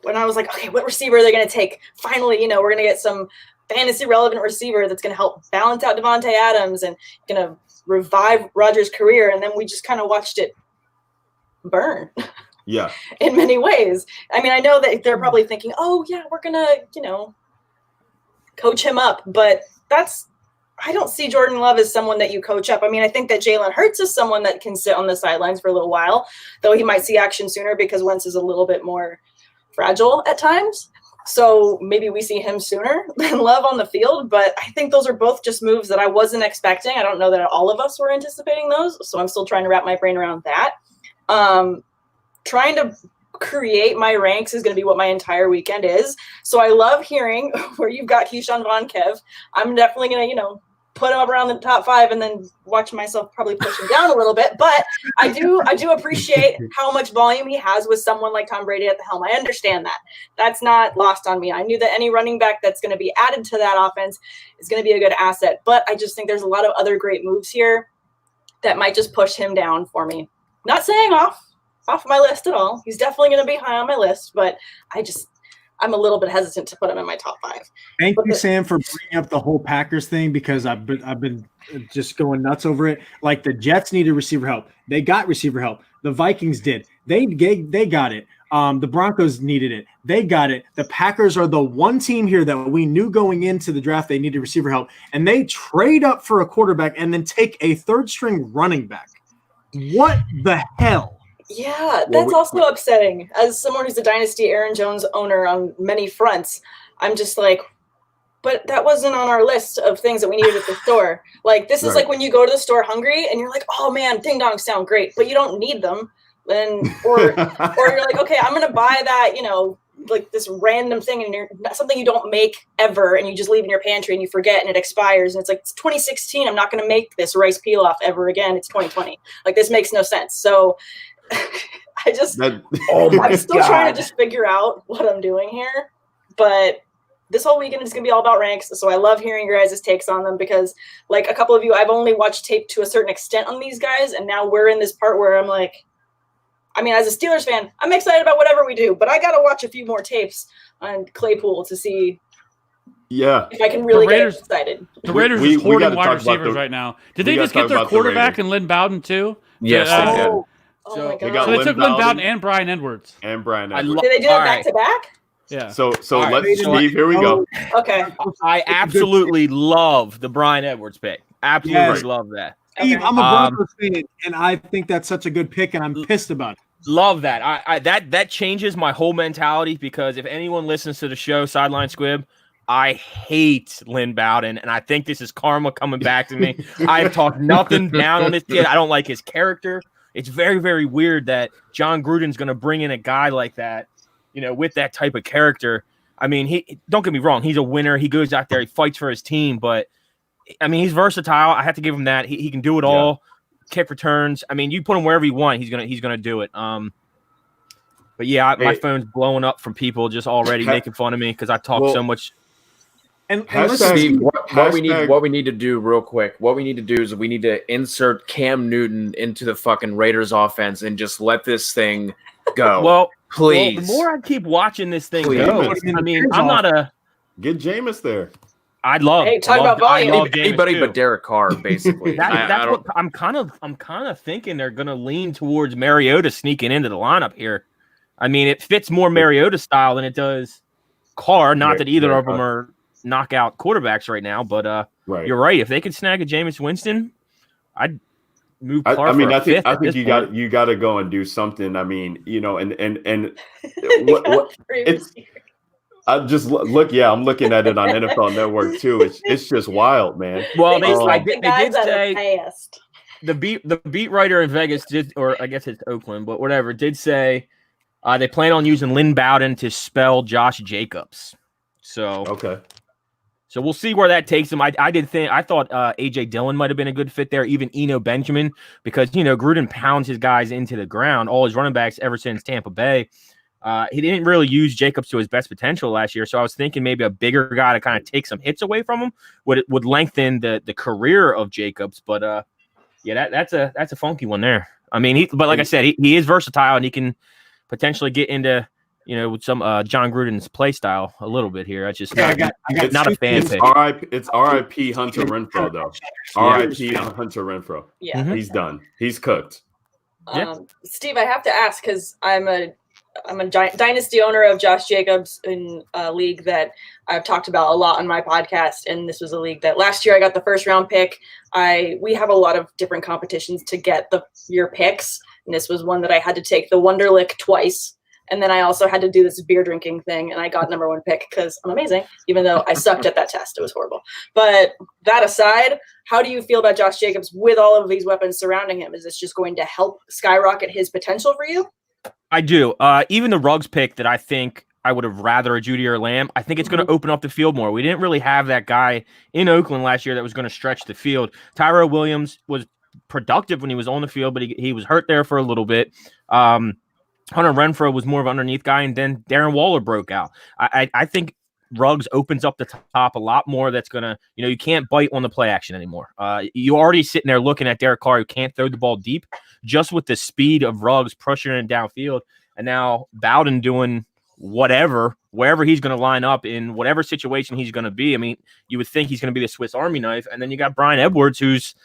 When I was like, okay, what receiver are they going to take? Finally, we're going to get some fantasy relevant receiver that's going to help balance out Devontae Adams and going to revive Rodgers' career. And then we just kind of watched it burn. Yeah. In many ways. I mean, I know that they're probably thinking, oh yeah, we're going to, coach him up. But I don't see Jordan Love as someone that you coach up. I mean, I think that Jalen Hurts is someone that can sit on the sidelines for a little while, though he might see action sooner because Wentz is a little bit more fragile at times. So maybe we see him sooner than Love on the field. But I think those are both just moves that I wasn't expecting. I don't know that all of us were anticipating those. So I'm still trying to wrap my brain around that. Trying to create my ranks is going to be what my entire weekend is. So I love hearing where you've got Keyshawn Vaughn, Kev. I'm definitely going to, put him up around the top 5 and then watch myself probably push him down a little bit. But I do appreciate how much volume he has with someone like Tom Brady at the helm. I understand that. That's not lost on me. I knew that any running back that's going to be added to that offense is going to be a good asset. But I just think there's a lot of other great moves here that might just push him down for me. Not saying off my list at all. He's definitely going to be high on my list, but I'm a little bit hesitant to put him in my top 5. Thank you, Sam, for bringing up the whole Packers thing because I've been just going nuts over it. Like the Jets needed receiver help. They got receiver help. The Vikings did. They got it. The Broncos needed it. They got it. The Packers are the one team here that we knew going into the draft they needed receiver help, and they trade up for a quarterback and then take a third-string running back. What the hell? Yeah, that's also upsetting. As someone who's a Dynasty Aaron Jones owner on many fronts, I'm just like, but that wasn't on our list of things that we needed at the store. Like, this is like when you go to the store hungry and you're like, oh man, ding dongs sound great, but you don't need them. Or you're like, okay, I'm going to buy that, like this random thing and you're something you don't make ever. And you just leave in your pantry and you forget and it expires. And it's like, it's 2016. I'm not going to make this rice pilaf ever again. It's 2020. Like, this makes no sense. So I'm still trying to just figure out what I'm doing here, but this whole weekend is going to be all about ranks. So I love hearing your guys' takes on them because, like a couple of you, I've only watched tape to a certain extent on these guys. And now we're in this part where I'm like, I mean, as a Steelers fan, I'm excited about whatever we do, but I got to watch a few more tapes on Claypool to see if I can really get excited. The Raiders are hoarding wide receivers right now. Did they just get their quarterback and Lynn Bowden too? Yes, they did. Oh my God. So they took Lynn Bowden and Brian Edwards. Did they do it back to back? Yeah. So All right, let's so Steve. Here we go. Okay. I absolutely love the Brian Edwards pick. Absolutely Yes. love that. Steve, Okay. I'm a Broncos fan, and I think that's such a good pick, and I'm pissed about it. Love that. That changes my whole mentality because if anyone listens to the show Sideline Squib, I hate Lynn Bowden, and I think this is karma coming back to me. I've talked nothing down on this kid. I don't like his character. It's very, very weird that John Gruden's going to bring in a guy like that, with that type of character. I mean, don't get me wrong. He's a winner. He goes out there. He fights for his team. But, I mean, he's versatile. I have to give him that. He can do it all. Kick returns. I mean, you put him wherever you want. He's gonna do it. But yeah, my phone's blowing up from people just already making fun of me because I talk so much. And Steve, what we need to do real quick. What we need to do is we need to insert Cam Newton into the fucking Raiders offense and just let this thing go. Well, please. The more I keep watching this thing Please. go, I mean, I'm not a get Jameis there. I love. Hey, talk about volume. I love Jameis Anybody too. but Derek Carr, basically. That's what I'm kind of thinking they're gonna lean towards Mariota sneaking into the lineup here. I mean, it fits more Mariota style than it does Carr. Not that either of them are knockout quarterbacks right now, but you're right. If they could snag a Jameis Winston, I'd move Carr. I think you got to go and do something. I mean, and what it's. I just look. Yeah, I'm looking at it on NFL Network too. It's just wild, man. Well, they did say the beat writer in Vegas did, or I guess it's Oakland, but whatever, did say they plan on using Lynn Bowden to spell Josh Jacobs. So okay. So we'll see where that takes him. I thought AJ Dillon might have been a good fit there, even Eno Benjamin, because Gruden pounds his guys into the ground, all his running backs ever since Tampa Bay. He didn't really use Jacobs to his best potential last year, so I was thinking maybe a bigger guy to kind of take some hits away from him would lengthen the career of Jacobs. But that's a funky one there. I mean, but like I said, he is versatile and he can potentially get into with some John Gruden's play style a little bit here. I just I got not a fan pick. It's R.I.P. Hunter Renfrow though. R.I.P. Hunter Renfrow. Yeah, he's done. He's cooked. Steve, I have to ask because I'm a dynasty owner of Josh Jacobs in a league that I've talked about a lot on my podcast. And this was a league that last year I got the first round pick. We have a lot of different competitions to get your picks. And this was one that I had to take the Wonderlic twice. And then I also had to do this beer drinking thing. And I got number one pick because I'm amazing, even though I sucked at that test. It was horrible. But that aside, how do you feel about Josh Jacobs with all of these weapons surrounding him? Is this just going to help skyrocket his potential for you? I do. Even the Ruggs pick that I think I would have rather a Judy or Lamb, I think it's going to open up the field more. We didn't really have that guy in Oakland last year that was going to stretch the field. Tyrell Williams was productive when he was on the field, but he was hurt there for a little bit. Hunter Renfrow was more of an underneath guy, and then Darren Waller broke out. I think Ruggs opens up the top a lot more. That's going to, you can't bite on the play action anymore. You already sitting there looking at Derek Carr who can't throw the ball deep just with the speed of Ruggs pushing it downfield. And now Bowden doing wherever he's going to line up in whatever situation he's going to be. I mean, you would think he's going to be the Swiss Army knife. And then you got Brian Edwards, who's,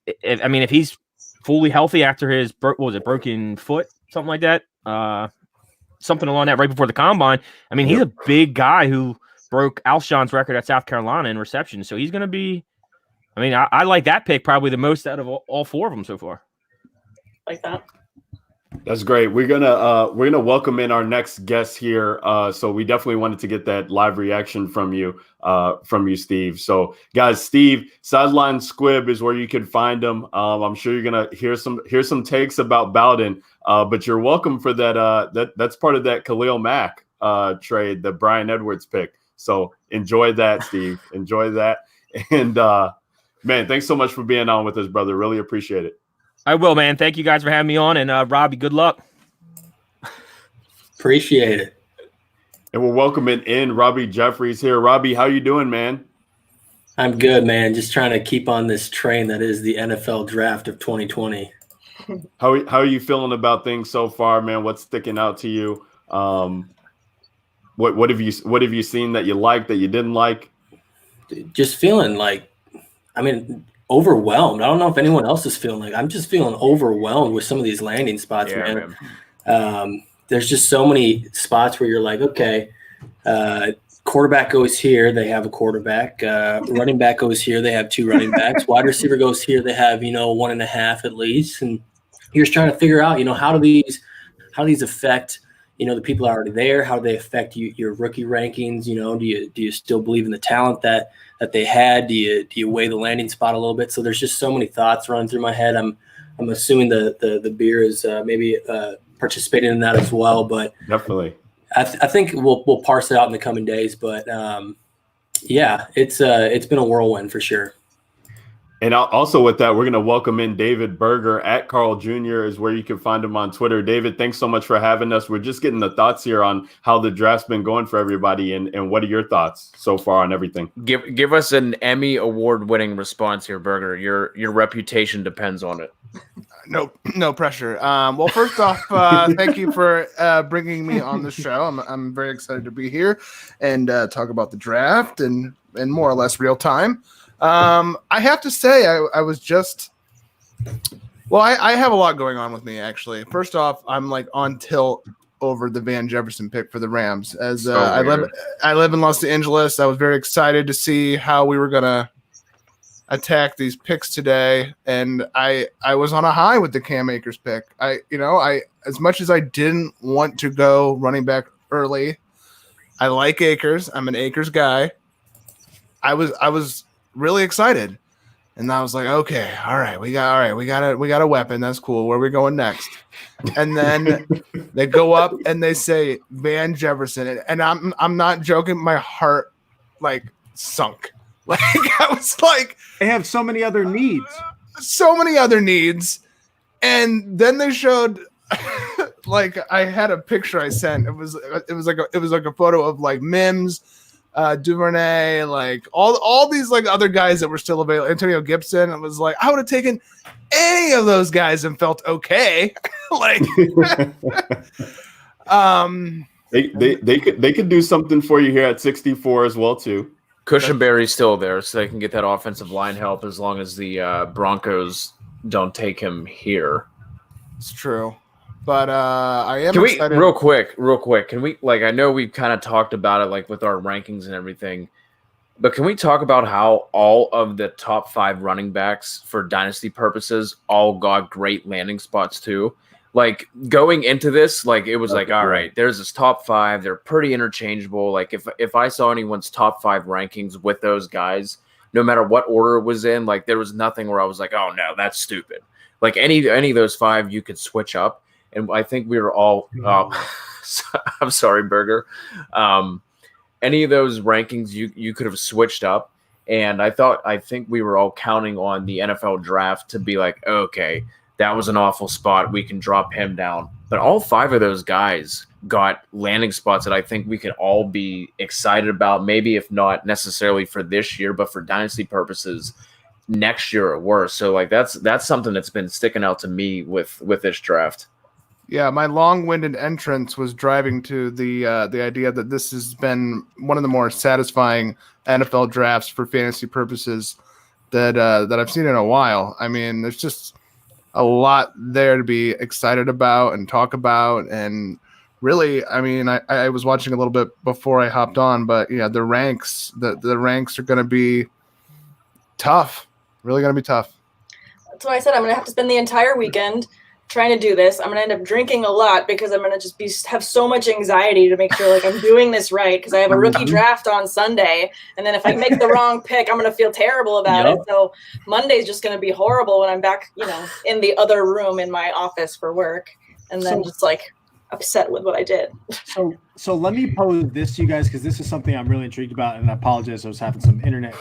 if he's fully healthy after his, broken foot, something like that, something along that right before the combine. I mean, he's a big guy who broke Alshon's record at South Carolina in reception. So he's going to be, I like that pick probably the most out of all four of them so far. Like that. That's great. We're gonna welcome in our next guest here. So we definitely wanted to get that live reaction from you, Steve. So guys, Steve, Sideline Squib is where you can find him. I'm sure you're gonna hear some takes about Bowden, but you're welcome for that. That's part of that Khalil Mack trade, the Brian Edwards pick. So enjoy that, Steve. Enjoy that. And man, thanks so much for being on with us, brother. Really appreciate it. I will, man. Thank you guys for having me on. And Robbie, good luck. Appreciate it. And we're welcoming in Robbie Jeffries here. Robbie, how you doing, man? I'm good, man. Just trying to keep on this train that is the NFL draft of 2020. How are you feeling about things so far, man? What's sticking out to you? What have you seen that you liked, that you didn't like? Just feeling like, overwhelmed. I don't know if anyone else is feeling like I'm just feeling overwhelmed with some of these landing spots, man. there's just so many spots where you're like, okay, quarterback goes here, they have a quarterback. Running back goes here, they have 2 running backs. Wide receiver goes here, they have 1.5 at least. And you're just trying to figure out, how do these affect the people already there? How do they affect your rookie rankings? Do you still believe in the talent that they had? Do you weigh the landing spot a little bit? So there's just so many thoughts running through my head. I'm assuming the beer is maybe participating in that as well, but definitely. I think we'll parse it out in the coming days. But yeah, it's been a whirlwind for sure. And also with that, we're going to welcome in David Berger at Carl Jr. is where you can find him on Twitter. David, thanks so much for having us. We're just getting the thoughts here on how the draft's been going for everybody. And what are your thoughts so far on everything? Give us an Emmy award-winning response here, Berger. Your reputation depends on it. No pressure. Well, first off, thank you for bringing me on the show. I'm very excited to be here and talk about the draft and more or less real time. I have to say, I was just, well, I have a lot going on with me, actually. First off, I'm like on tilt over the Van Jefferson pick for the Rams. As I live in Los Angeles, I was very excited to see how we were going to attack these picks today. And I was on a high with the Cam Akers pick. I as much as I didn't want to go running back early, I like Akers. I'm an Akers guy. I was really excited, and I was like, okay, we got a weapon. That's cool. Where are we going next? And then they go up and they say Van Jefferson, and I'm not joking. My heart like sunk. Like I was like, they have so many other needs, and then they showed. Like I had a picture I sent. It was like a photo of like Mims, Duvernay, like all these like other guys that were still available. Antonio Gibson. It was like I would have taken any of those guys and felt okay. Like, they could do something for you here at 64 as well too. Cushenberry's still there, so they can get that offensive line help as long as the Broncos don't take him here. It's true. But I am excited. Excited. Real quick, can we, like, I know we've kind of talked about it, like, with our rankings and everything, but can we talk about how all of the top 5 running backs for dynasty purposes all got great landing spots too? Like, going into this, like, it was like, all right, there's this top 5. They're pretty interchangeable. Like, if I saw anyone's top 5 rankings with those guys, no matter what order it was in, like, there was nothing where I was like, oh, no, that's stupid. Like, any of those 5, you could switch up. And I think we were all I'm sorry, Berger. Any of those rankings you could have switched up. And I think we were all counting on the NFL draft to be like, okay, that was an awful spot. We can drop him down. But all 5 of those guys got landing spots that I think we could all be excited about, maybe if not necessarily for this year, but for dynasty purposes next year or worse. So like that's something that's been sticking out to me with this draft. Yeah, my long-winded entrance was driving to the idea that this has been one of the more satisfying NFL drafts for fantasy purposes that I've seen in a while. I mean, there's just a lot there to be excited about and talk about, and really, I mean, I was watching a little bit before I hopped on, but yeah, the ranks are going to be tough. Really going to be tough. That's why I said I'm going to have to spend the entire weekend trying to do this. I'm going to end up drinking a lot because I'm going to just have so much anxiety to make sure like I'm doing this right, because I have a rookie draft on Sunday, and then if I make the wrong pick, I'm going to feel terrible about it. So Monday's just going to be horrible when I'm back, in the other room in my office for work, and then just like upset with what I did. So let me pose this to you guys, because this is something I'm really intrigued about, and I apologize, I was having some internet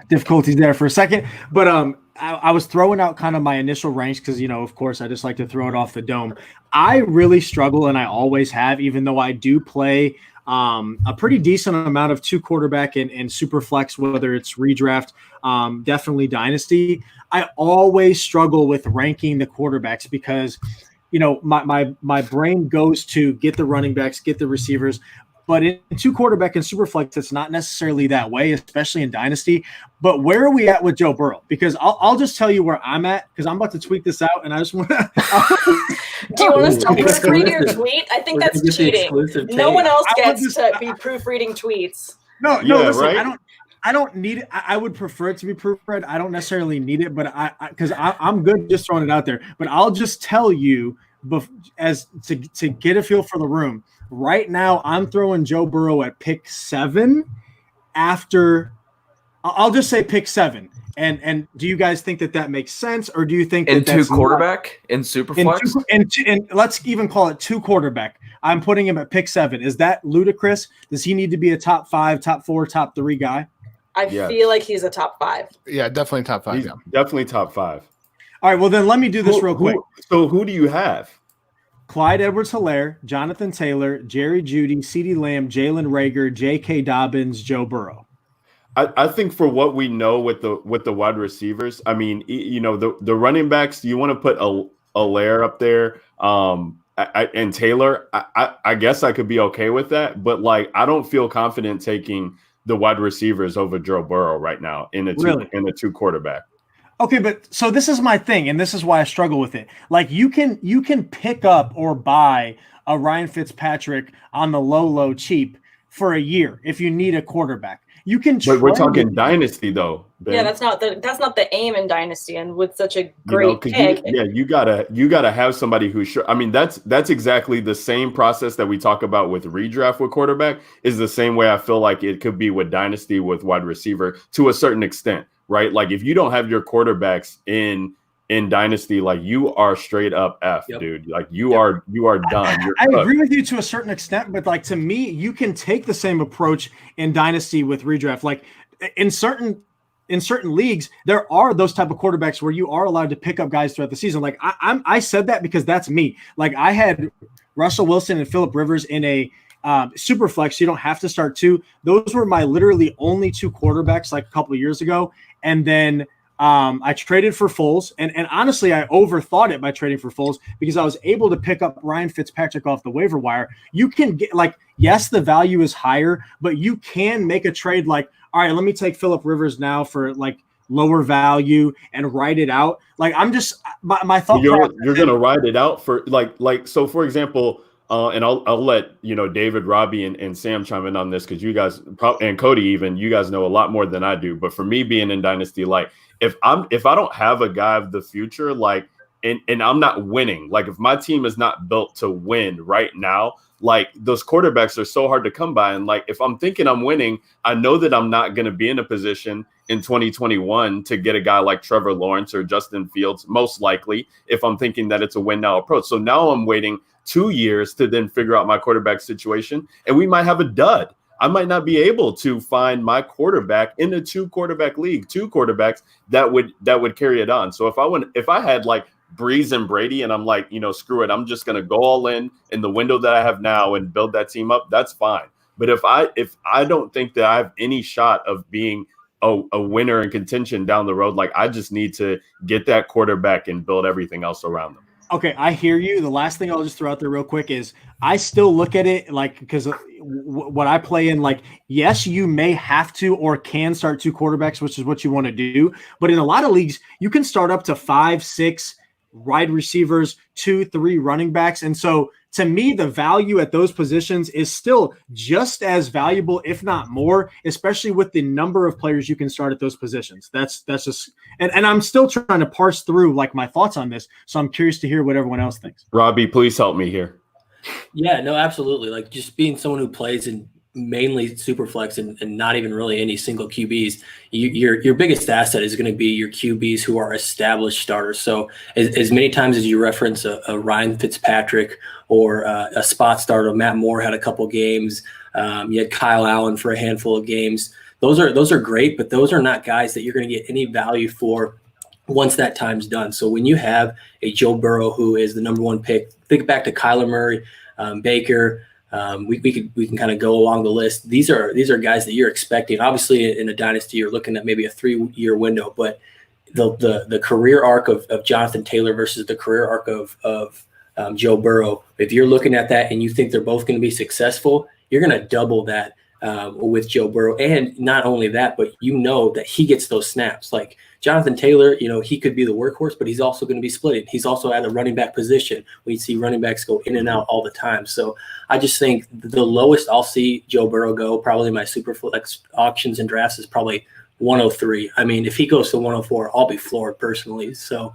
difficulties there for a second, but I was throwing out kind of my initial ranks because, of course, I just like to throw it off the dome. I really struggle, and I always have, even though I do play a pretty decent amount of 2 quarterback and super flex, whether it's redraft, definitely dynasty. I always struggle with ranking the quarterbacks because, my brain goes to get the running backs, get the receivers. But in two quarterback and superflex, it's not necessarily that way, especially in Dynasty. But where are we at with Joe Burrow? Because I'll just tell you where I'm at, because I'm about to tweet this out, and I just want to. Do you want us to proofread your tweet? I think that's cheating. No one else gets to be proofreading tweets. No, listen, right? I don't need it. I would prefer it to be proofread. I don't necessarily need it, but I'm good just throwing it out there. But I'll just tell you, to get a feel for the room. Right now, I'm throwing Joe Burrow at pick 7 after. I'll just say pick 7. And do you guys think that makes sense, or do you think in two quarterback in superflex? And let's even call it 2 quarterback. I'm putting him at pick 7. Is that ludicrous? Does he need to be a top 5, top 4, top 3 guy? I feel like he's a top 5. Yeah, definitely top 5. Yeah. Definitely top 5. All right, well then let me do this real quick. So who do you have? Clyde Edwards-Helaire, Jonathan Taylor, Jerry Jeudy, CeeDee Lamb, Jalen Reagor, J.K. Dobbins, Joe Burrow. I think for what we know with the wide receivers, I mean, the running backs, you want to put Helaire up there, and Taylor. I guess I could be okay with that, but like I don't feel confident taking the wide receivers over Joe Burrow right now in a two quarterback. Okay, but so this is my thing, and this is why I struggle with it. Like you can pick up or buy a Ryan Fitzpatrick on the low cheap for a year if you need a quarterback. You can, but we're talking dynasty though. Ben. Yeah, that's not the aim in dynasty, and with such a great pick. You gotta have somebody who's sure. I mean, that's exactly the same process that we talk about with redraft with quarterback. Is the same way I feel like it could be with dynasty with wide receiver to a certain extent, right? Like if you don't have your quarterbacks in dynasty, like you are straight up F, dude. Like you are done. I agree with you to a certain extent, but like to me, you can take the same approach in dynasty with redraft. Like in certain leagues, there are those type of quarterbacks where you are allowed to pick up guys throughout the season. Like I said that because that's me. Like I had Russell Wilson and Phillip Rivers in a super flex. You don't have to start 2. Those were my literally only 2 quarterbacks like a couple of years ago, and then. I traded for Foles, and honestly, I overthought it by trading for Foles because I was able to pick up Ryan Fitzpatrick off the waiver wire. You can get yes, the value is higher, but you can make a trade like, all right, let me take Phillip Rivers now for like lower value and write it out. Like I'm just my thought. You're gonna write it out for like so. For example. And I'll let David, Robbie, and Sam chime in on this because you guys and Cody even you guys know a lot more than I do. But for me being in Dynasty, like if I don't have a guy of the future, like and I'm not winning, like if my team is not built to win right now, like those quarterbacks are so hard to come by. And like if I'm thinking I'm winning, I know that I'm not going to be in a position in 2021 to get a guy like Trevor Lawrence or Justin Fields, most likely, if I'm thinking that it's a win now approach. So now I'm waiting 2 years to then figure out my quarterback situation, and we might have a dud. I might not be able to find my quarterback in a 2 quarterback league, 2 quarterbacks that would carry it on. So if I had like Breeze and Brady and I'm like, screw it, I'm just going to go all in the window that I have now and build that team up, that's fine. But if I don't think that I have any shot of being a winner in contention down the road, like I just need to get that quarterback and build everything else around them. Okay, I hear you. The last thing I'll just throw out there real quick is I still look at it like because what I play in, like, yes, you may have to or can start 2 quarterbacks, which is what you want to do. But in a lot of leagues, you can start up to 5, 6 wide receivers, 2, 3 running backs. And so to me, the value at those positions is still just as valuable, if not more, especially with the number of players you can start at those positions. That's just and I'm still trying to parse through like my thoughts on this. So I'm curious to hear what everyone else thinks. Robbie, please help me here. Yeah, no, absolutely. Like just being someone who plays in mainly Superflex and not even really any single QBs, your biggest asset is going to be your QBs who are established starters. So as many times as you reference a Ryan Fitzpatrick or a spot starter, Matt Moore had a couple games. You had Kyle Allen for a handful of games. Those are great, but those are not guys that you're going to get any value for once that time's done. So when you have a Joe Burrow who is the number 1 pick, think back to Kyler Murray, Baker. We can kind of go along the list. These are guys that you're expecting. Obviously, in a dynasty, you're looking at maybe a 3-year window, but the career arc of Jonathan Taylor versus the career arc of Joe Burrow, if you're looking at that and you think they're both going to be successful, you're going to double that with Joe Burrow. And not only that, but you know that he gets those snaps. Like Jonathan Taylor, you know, he could be the workhorse, but he's also going to be splitting. He's also at a running back position. We see running backs go in and out all the time. So I just think the lowest I'll see Joe Burrow go, probably in my super flex auctions and drafts, is probably 103. I mean, if he goes to 104, I'll be floored personally. So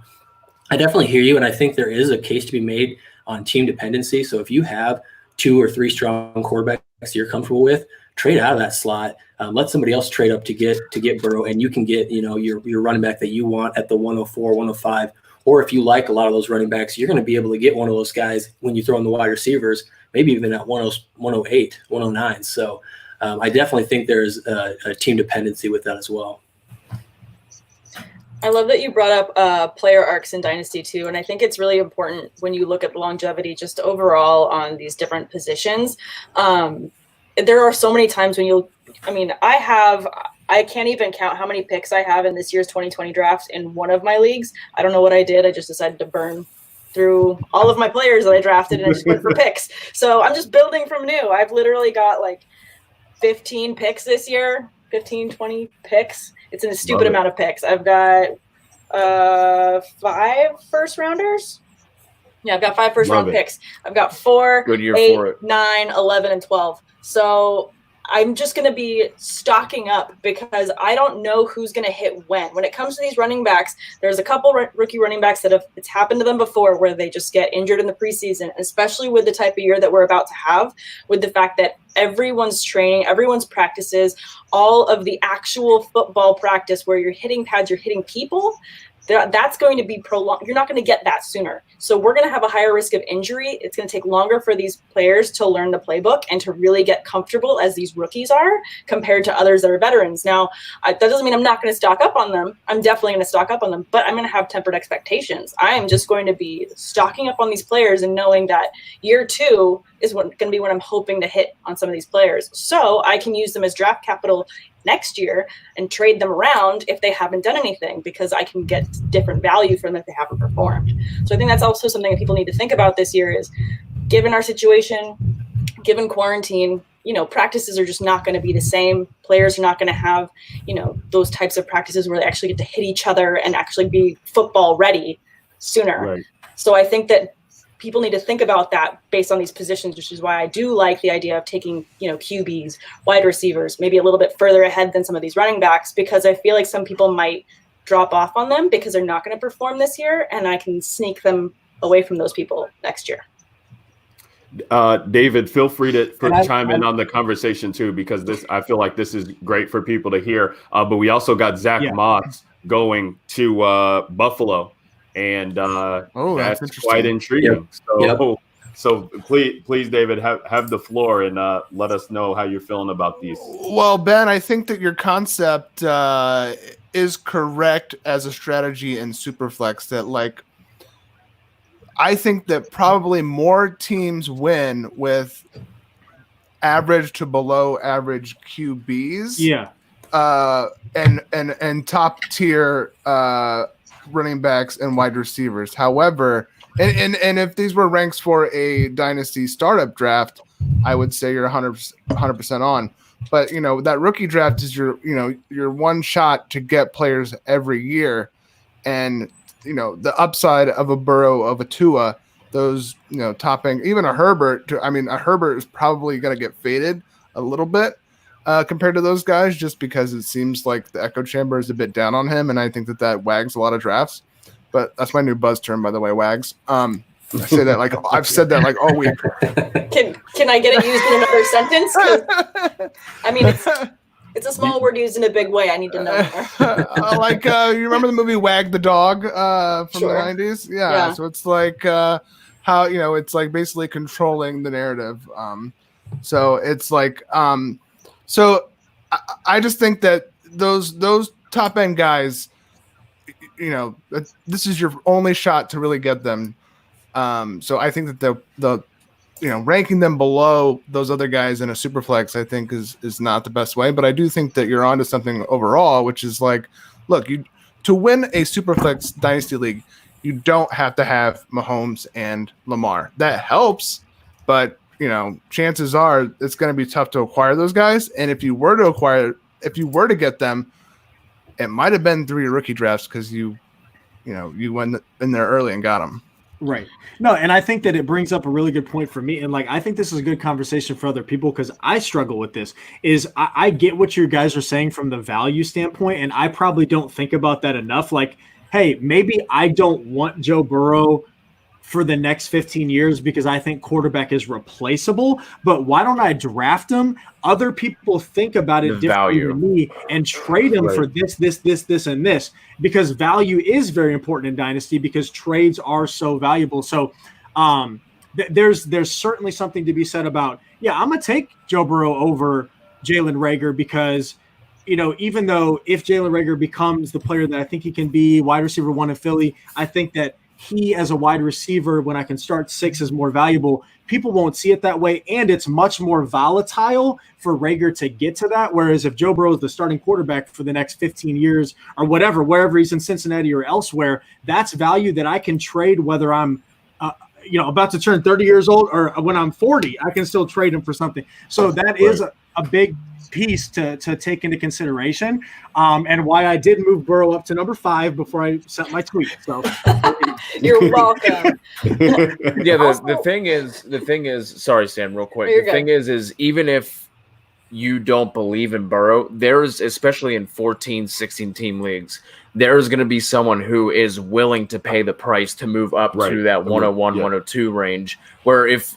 I definitely hear you, and I think there is a case to be made on team dependency. So if you have 2 or 3 strong quarterbacks you're comfortable with, trade out of that slot. Let somebody else trade up to get Burrow, and you can get, you know, your running back that you want at the 104, 105. Or if you like a lot of those running backs, you're going to be able to get one of those guys when you throw in the wide receivers, maybe even at 108, 109. So I definitely think there's a team dependency with that as well. I love that you brought up player arcs in Dynasty too, and I think it's really important when you look at the longevity just overall on these different positions. There are so many times when I can't even count how many picks I have in this year's 2020 draft in one of my leagues. I don't know what I did. I just decided to burn through all of my players that I drafted and I just went for picks. So I'm just building from new. I've literally got like 15 picks this year, 15, 20 picks. It's a stupid amount of picks. I've got 5 first rounders. Yeah, I've got 5 first round picks. I've got 4, Good year 8, for it. 9, 11, and 12. So I'm just going to be stocking up because I don't know who's going to hit when. When it comes to these running backs, there's a couple rookie running backs that it's happened to them before where they just get injured in the preseason, especially with the type of year that we're about to have, with the fact that everyone's training, everyone's practices, all of the actual football practice where you're hitting pads, you're hitting people. That's going to be prolonged. You're not going to get that sooner. So we're going to have a higher risk of injury. It's going to take longer for these players to learn the playbook and to really get comfortable as these rookies are compared to others that are veterans. Now, that doesn't mean I'm not going to stock up on them. I'm definitely going to stock up on them, but I'm going to have tempered expectations. I am just going to be stocking up on these players and knowing that year 2 is going to be when I'm hoping to hit on some of these players. So I can use them as draft capital next year and trade them around if they haven't done anything, because I can get different value from them if they haven't performed. So I think that's also something that people need to think about this year is, given our situation, given quarantine, you know, practices are just not going to be the same. Players are not going to have, you know, those types of practices where they actually get to hit each other and actually be football ready sooner. Right. So I think that people need to think about that based on these positions, which is why I do like the idea of taking, you know, QBs, wide receivers, maybe a little bit further ahead than some of these running backs, because I feel like some people might drop off on them because they're not going to perform this year, and I can sneak them away from those people next year. David, feel free to chime in on the conversation too, because I feel like this is great for people to hear. But we also got Zach Moss going to Buffalo. And that's quite intriguing. So please, David, have the floor and let us know how you're feeling about these. Well, Ben, I think that your concept is correct as a strategy in Superflex. That, like, I think that probably more teams win with average to below average QBs. Yeah. And top tier running backs and wide receivers. However, and if these were ranks for a dynasty startup draft, I would say you're 100% on. But, you know, that rookie draft is your one shot to get players every year. And, you know, the upside of a Burrow, of a Tua, those, you know, topping, even a Herbert. A Herbert is probably going to get faded a little bit compared to those guys, just because it seems like the echo chamber is a bit down on him. And I think that wags a lot of drafts. But that's my new buzz term, by the way, wags. I say that like I've said that like all week. Can I get it used in another sentence? 'Cause, I mean, it's a small word used in a big way. I need to know more. You remember the movie Wag the Dog from the 90s? Yeah. So it's like how, you know, it's like basically controlling the narrative. So it's like so I just think that those top end guys, you know, this is your only shot to really get them. So I think that the you know, ranking them below those other guys in a super flex, I think is not the best way. But I do think that you're onto something overall, which is like, look, to win a super flex dynasty league, you don't have to have Mahomes and Lamar. That helps, but chances are it's going to be tough to acquire those guys. And if you were to get them, it might have been through your rookie drafts because you went in there early and got them. Right. No, and I think that it brings up a really good point for me. And I think this is a good conversation for other people because I struggle with this. I get what you guys are saying from the value standpoint, and I probably don't think about that enough. Hey, maybe I don't want Joe Burrow for the next 15 years because I think quarterback is replaceable, but why don't I draft him? Other people think about it differently than me and trade him for this, and this, because value is very important in Dynasty because trades are so valuable. So there's certainly something to be said about, I'm going to take Joe Burrow over Jalen Reagor because, even though if Jalen Reagor becomes the player that I think he can be, wide receiver 1 in Philly, I think that he as a wide receiver, when I can start 6, is more valuable. People won't see it that way, and it's much more volatile for Reagor to get to that. Whereas if Joe Burrow is the starting quarterback for the next 15 years or whatever, wherever he's in Cincinnati or elsewhere, that's value that I can trade whether I'm about to turn 30 years old or when I'm 40, I can still trade him for something. So that is a big piece to take into consideration, and why I did move Burrow up to number 5 before I sent my tweet. So you're welcome. The thing is, sorry, Sam, real quick. The thing is even if you don't believe in Burrow, there's, especially in 14, 16 team leagues, there's going to be someone who is willing to pay the price to move up to that 101, 102 range. Where if,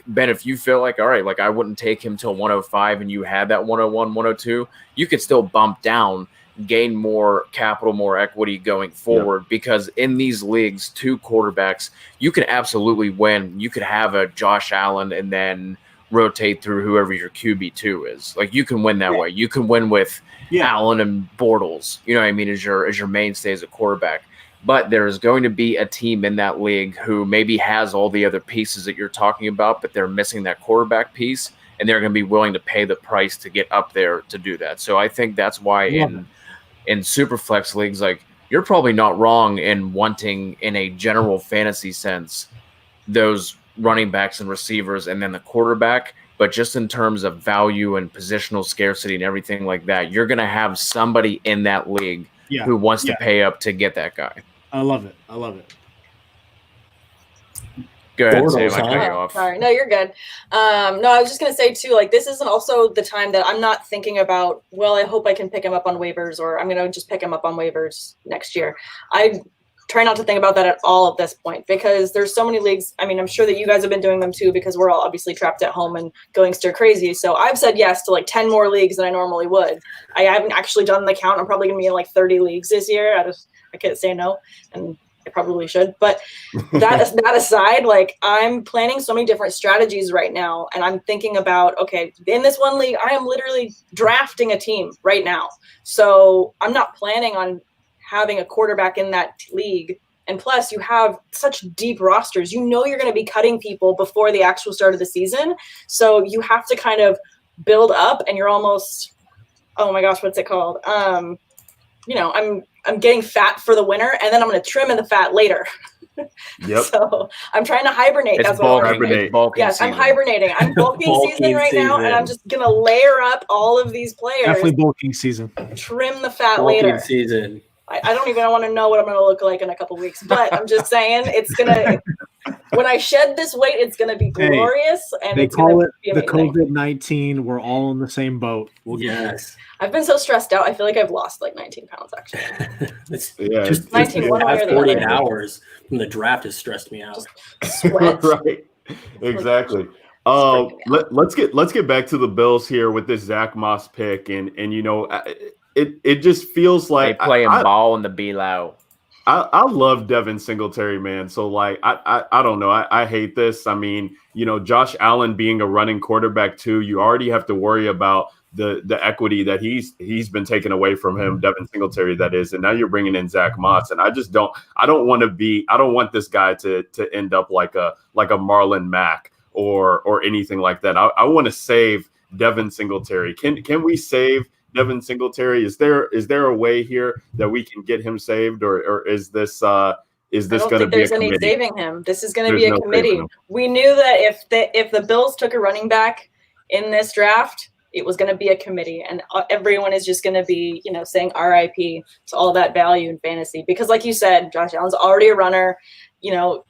Ben, if you feel all right, I wouldn't take him till 105 and you had that 101, 102, you could still bump down, gain more capital, more equity going forward. Because in these leagues, 2 quarterbacks, you can absolutely win. You could have a Josh Allen and then rotate through whoever your QB2 is. You can win that way. You can win with Allen and Bortles, as your mainstay as a quarterback. But there is going to be a team in that league who maybe has all the other pieces that you're talking about, but they're missing that quarterback piece, and they're going to be willing to pay the price to get up there to do that. So I think that's why in Superflex leagues, you're probably not wrong in wanting, in a general fantasy sense, those running backs and receivers and then the quarterback. But just in terms of value and positional scarcity and everything like that, you're going to have somebody in that league who wants to pay up to get that guy. I love it. Go ahead, Sam. I cut you off. Sorry. No, you're good. No, I was just going to say, too, this isn't also the time that I'm not thinking about, I hope I can pick him up on waivers, or I'm going to just pick him up on waivers next year. I try not to think about that at all at this point, because there's so many leagues. I mean, I'm sure that you guys have been doing them too, because we're all obviously trapped at home and going stir crazy. So I've said yes to 10 more leagues than I normally would. I haven't actually done the count. I'm probably going to be in 30 leagues this year. I can't say no, and I probably should. But that aside, I'm planning so many different strategies right now, and I'm thinking about, okay, in this one league, I am literally drafting a team right now. So I'm not planning on having a quarterback in that league. And plus, you have such deep rosters. You're going to be cutting people before the actual start of the season. So you have to kind of build up, and you're almost, oh my gosh, what's it called? I'm getting fat for the winter, and then I'm going to trim in the fat later. Yep. So I'm trying to hibernate. That's what I'm doing. Yes, I'm hibernating. I'm bulking season right now, and I'm just going to layer up all of these players. Definitely bulking season. Trim the fat later. Season. I don't even want to know what I'm going to look like in a couple weeks, but I'm just saying when I shed this weight, it's going to be glorious. And they it's call it be the amazing. COVID-19. We're all in the same boat. Yes. I've been so stressed out. I feel like I've lost 19 pounds actually. Just 19, one way or the 48 other. hours from the draft has stressed me out. Sweat. Right. Exactly. Let's get back to the Bills here with this Zach Moss pick, and it just feels like they playing ball in the B-Low. I love Devin Singletary, man. So I don't know. I hate this. I mean, Josh Allen being a running quarterback too, you already have to worry about the equity that he's been taken away from him, Devin Singletary, that is, and now you're bringing in Zach Moss, and I don't want this guy to end up like a Marlon Mack or anything like that. I want to save Devin Singletary. Can we save Devin Singletary? Is there a way here that we can get him saved, or is this is I this don't going to think be a there's any committee? saving him. This is going to There's be a no saving committee. him. We knew that if the Bills took a running back in this draft, it was going to be a committee, and everyone is just going to be, saying RIP to all that value in fantasy. Because like you said, Josh Allen's already a runner. You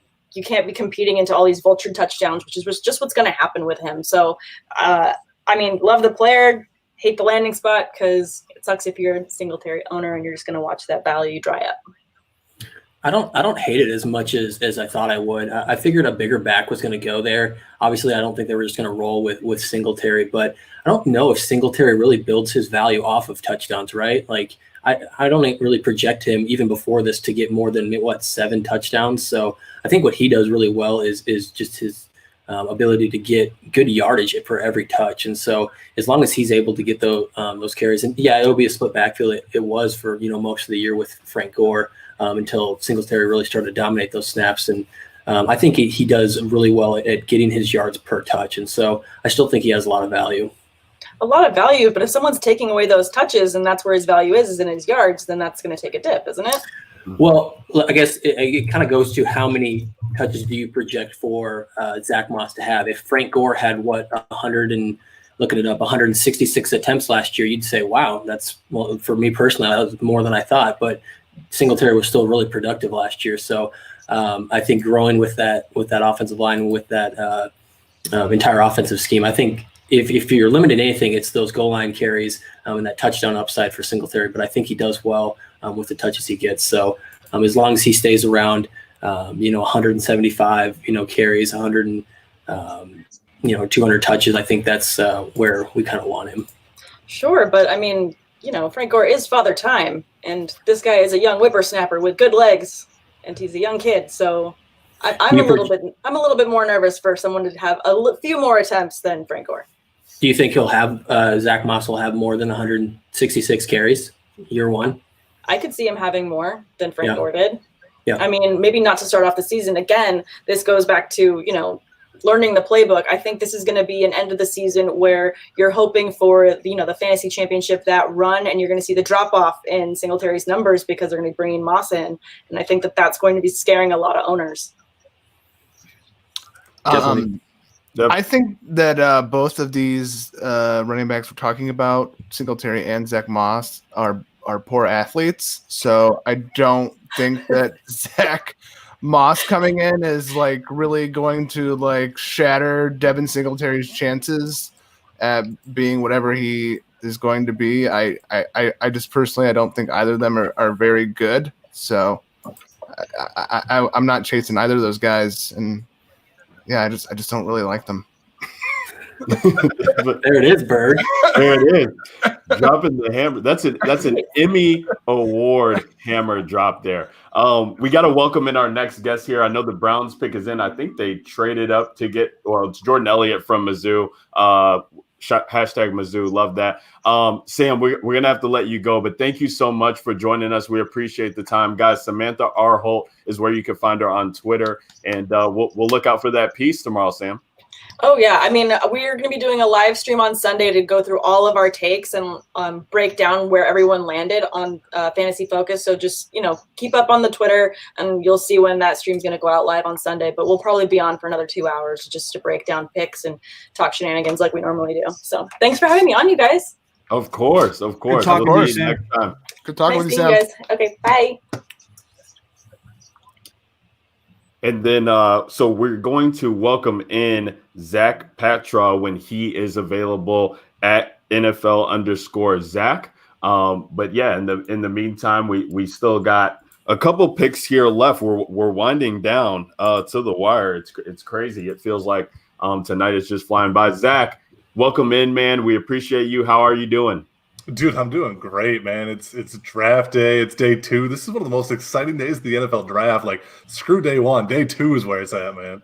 can't be competing into all these vulture touchdowns, which is just what's going to happen with him. So, love the player, hate the landing spot, because it sucks if you're a Singletary owner and you're just going to watch that value dry up. I don't hate it as much as I thought I would. I figured a bigger back was going to go there. Obviously, I don't think they were just going to roll with Singletary, but I don't know if Singletary really builds his value off of touchdowns, right? Like I don't really project him even before this to get more than 7 touchdowns. So I think what he does really well is just his ability to get good yardage for every touch. And so as long as he's able to get those carries, and yeah, it'll be a split backfield. It was for most of the year with Frank Gore. Until Singletary really started to dominate those snaps. And I think he does really well at getting his yards per touch. And so I still think he has a lot of value. A lot of value, but if someone's taking away those touches and that's where his value is in his yards, then that's going to take a dip, isn't it? Well, I guess it kind of goes to how many touches do you project for Zach Moss to have? If Frank Gore had 166 attempts last year, you'd say, wow, for me personally, that was more than I thought. But Singletary was still really productive last year. So I think growing with that offensive line, with that entire offensive scheme, I think if you're limited to anything, it's those goal line carries and that touchdown upside for Singletary. But I think he does well with the touches he gets. So as long as he stays around, 175, carries, 100 and 200 touches, I think that's where we kind of want him. Sure, but Frank Gore is Father Time, and this guy is a young whippersnapper with good legs, and he's a young kid. So I'm a little bit more nervous for someone to have a few more attempts than Frank Gore. Do you think Zach Moss will have more than 166 carries year one? I could see him having more than Frank Yeah. Gore did. Yeah. Maybe not to start off the season. Again, this goes back to, learning the playbook. I think this is going to be an end of the season where you're hoping for, the fantasy championship, that run, and you're going to see the drop off in Singletary's numbers because they're going to be bringing Moss in. And I think that's going to be scaring a lot of owners. I think that both of these running backs we're talking about, Singletary and Zach Moss, are poor athletes. So I don't think that Zach Moss coming in is really going to shatter Devin Singletary's chances at being whatever he is going to be. I just personally, I don't think either of them are very good. So I'm not chasing either of those guys, and yeah, I just don't really like them. There it is, Bird. There it is. Dropping the hammer. That's an Emmy Award hammer drop there. We got to welcome in our next guest here. I know the Browns pick is in. I think they traded up to get, it's Jordan Elliott from Mizzou. Hashtag Mizzou. Love that. Sam, we're going to have to let you go, but thank you so much for joining us. We appreciate the time. Guys, Samantha R. Holt is where you can find her on Twitter, and we'll look out for that piece tomorrow, Sam. Oh, yeah. We're going to be doing a live stream on Sunday to go through all of our takes and break down where everyone landed on Fantasy Focus. So just, keep up on the Twitter, and you'll see when that stream's going to go out live on Sunday. But we'll probably be on for another 2 hours just to break down picks and talk shenanigans like we normally do. So thanks for having me on, you guys. Of course. Good talking with you, Sam. Next time. Good talking Nice with you, seeing Sam. guys. Okay, bye. And then, so we're going to welcome in Zach Patra when he is available at NFL_Zach. But yeah, in the meantime, we still got a couple picks here left. We're winding down to the wire. It's crazy. It feels like tonight is just flying by. Zach, welcome in, man. We appreciate you. How are you doing? Dude, I'm doing great, man. It's draft day. It's day 2. This is one of the most exciting days of the NFL draft. Screw day 1. Day 2 is where it's at, man.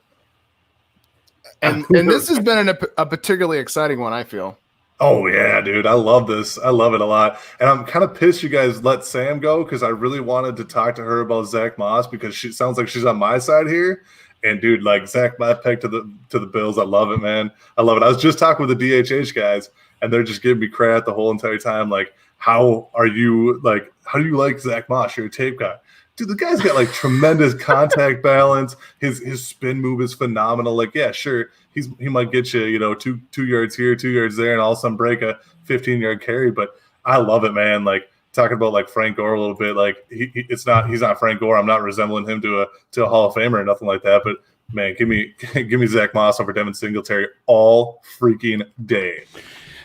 And this has been a particularly exciting one, I feel. Oh, yeah, dude. I love this. I love it a lot. And I'm kind of pissed you guys let Sam go because I really wanted to talk to her about Zach Moss because she sounds like she's on my side here. And, dude, Zach Moss pick to the Bills. I love it, man. I love it. I was just talking with the DHH guys, and they're just giving me crap the whole entire time. how do you like Zach Moss? You're a tape guy. Dude, the guy's got like tremendous contact balance. His spin move is phenomenal. Like, yeah, sure, he might get you, 2 yards here, 2 yards there, and all of a sudden break a 15-yard carry. But I love it, man. Like talking about like Frank Gore a little bit. Like he's not Frank Gore. I'm not resembling him to a Hall of Famer or nothing like that. But man, give me Zach Moss over Devin Singletary all freaking day.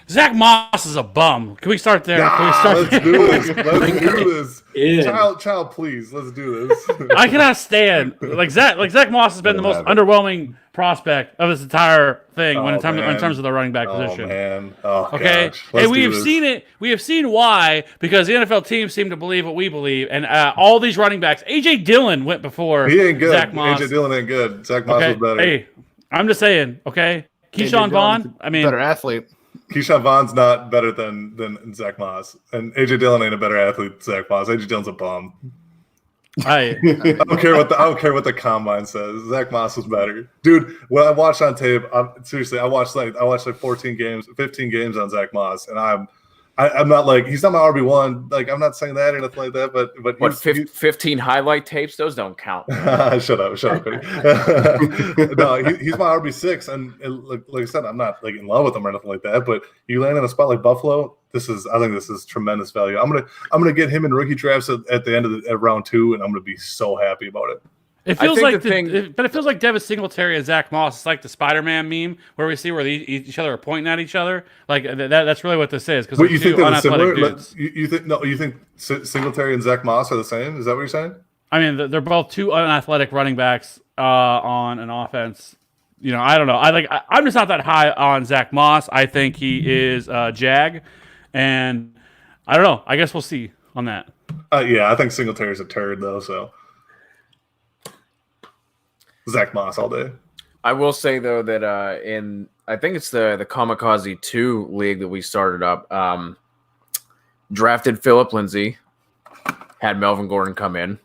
Zach Moss is a bum. Can we start there? Let's do this. Let's do this. Yeah. Child, please. Let's do this. I cannot stand Zach Moss has been the most underwhelming prospect of this entire thing in terms of the running back position. Man. Oh, okay. Gosh. And we have seen it. We have seen why, because the NFL teams seem to believe what we believe, and all these running backs. AJ Dillon went before. He ain't good. Zach Moss. AJ Dillon ain't good. Zach Moss was better. Hey, I'm just saying. Okay, Keyshawn Vaughn. I mean, better athlete. Keyshawn Vaughn's not better than Zach Moss, and AJ Dillon ain't a better athlete than Zach Moss. AJ Dillon's a bum. I don't care what the combine says. Zach Moss was better, dude. When I watched on tape, seriously, I watched like 15 games on Zach Moss, and I'm not like he's not my RB1. Like I'm not saying that or nothing like that. But what 15 highlight tapes? Those don't count. Shut up, Cody. No, he's my RB6, and like I said, I'm not like in love with him or nothing like that. But you land in a spot like Buffalo. I think this is tremendous value. I'm gonna get him in rookie drafts at the end of round 2, and I'm gonna be so happy about it. It feels like but it feels like Devin Singletary and Zach Moss. It's like the Spider-Man meme where we see where each other are pointing at each other. Like that's really what this is. Because you think they're similar? You think Singletary and Zach Moss are the same? Is that what you're saying? I mean, they're both two unathletic running backs on an offense. I don't know. I'm just not that high on Zach Moss. I think he is Jag, and I don't know. I guess we'll see on that. Yeah, I think Singletary's a turd though. So. Zach Moss all day. I will say though that I think it's the Kamikaze 2 league that we started up. Drafted Phillip Lindsay, had Melvin Gordon come in,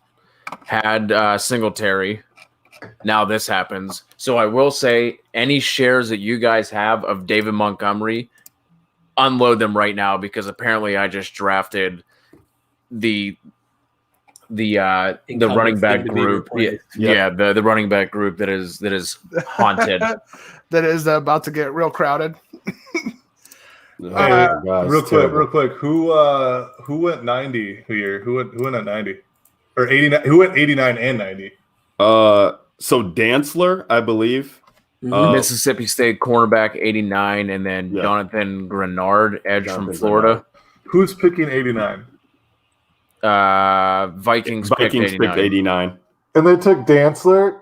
had Singletary. Now this happens. So I will say any shares that you guys have of David Montgomery, unload them right now because apparently I just drafted the running back group, the running back group that is haunted, that is about to get real crowded. Real quick, who went 90 here? Who went at 90 or 89? Who went 89 and 90? So Dantzler, I believe, Mississippi State cornerback 89, and then Jonathan Grenard, edge from Florida. Who's picking 89? Vikings picked 89. And they took Dantzler?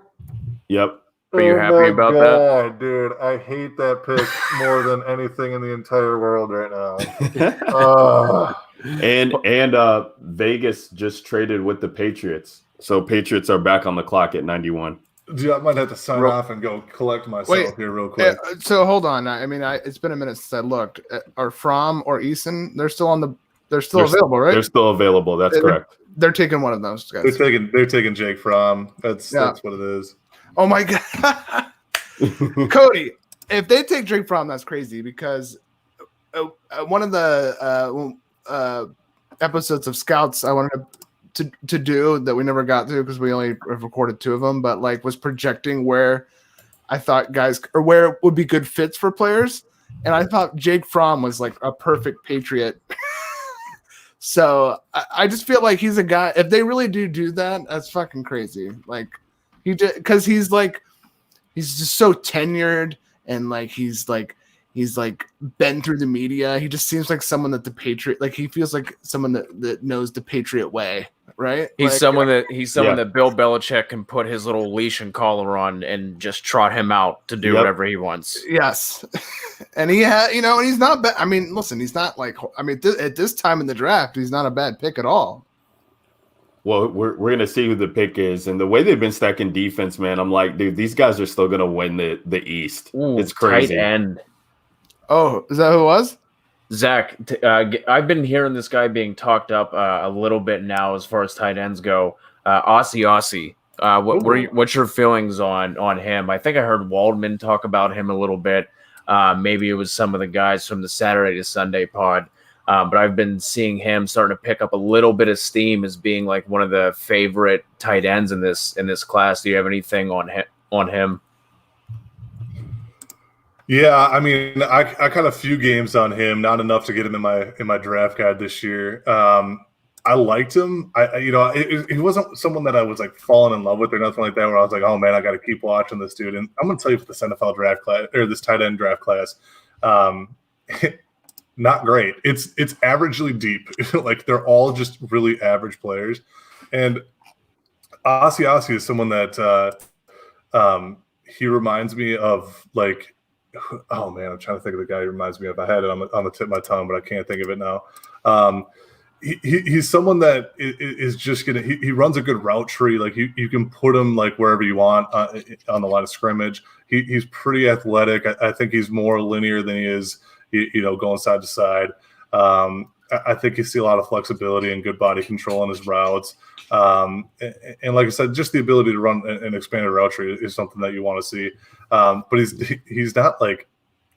Yep. Are you happy about that? Dude, I hate that pick more than anything in the entire world right now. And Vegas just traded with the Patriots. So Patriots are back on the clock at 91. Dude, I might have to sign off and go collect myself here real quick. So hold on. I mean, it's been a minute since I looked. Are Fromm or Eason? They're still available, right? They're still available. That's correct. They're taking one of those guys. They're taking Jake Fromm. That's what it is. Oh my god, Cody! If they take Jake Fromm, that's crazy because one of the episodes of Scouts I wanted to do that we never got to because we only recorded 2 of them, but like was projecting where I thought guys or where would be good fits for players, and I thought Jake Fromm was like a perfect Patriot. So I just feel like he's a guy. If they really do that, that's fucking crazy. Like because he's just so tenured and like he's been through the media. He just seems like someone that the Patriot, like he feels like someone that knows the Patriot way, right? He's someone that Bill Belichick can put his little leash and collar on and just trot him out to do whatever he wants. Yes. And he had, and he's not bad. I mean, listen, he's not like, at this time in the draft, he's not a bad pick at all. Well, we're going to see who the pick is. And the way they've been stacking defense, man, I'm like, dude, these guys are still going to win the East. Ooh, it's crazy. Tight end. Oh, is that who it was? Zach, I've been hearing this guy being talked up a little bit now as far as tight ends go. Aussie. What's your feelings on him? I think I heard Waldman talk about him a little bit. Maybe it was some of the guys from the Saturday to Sunday pod. But I've been seeing him starting to pick up a little bit of steam as being like one of the favorite tight ends in this class. Do you have anything on him? Yeah, I mean, I caught a few games on him, not enough to get him in my draft guide this year. I liked him. He wasn't someone that I was like falling in love with or nothing like that. Where I was like, oh man, I got to keep watching this dude. And I'm gonna tell you for this NFL draft class or this tight end draft class, not great. It's averagely deep. Like they're all just really average players. And Asiasi is someone that he reminds me of like. Oh man, I'm trying to think of the guy he reminds me of. I had it on the tip of my tongue, but I can't think of it now. He's someone that is just gonna. He runs a good route tree. Like you can put him like wherever you want on the line of scrimmage. He's pretty athletic. I think he's more linear than he is, going side to side. I think you see a lot of flexibility and good body control on his routes. And like I said, just the ability to run an expanded route tree is something that you want to see. But he's not like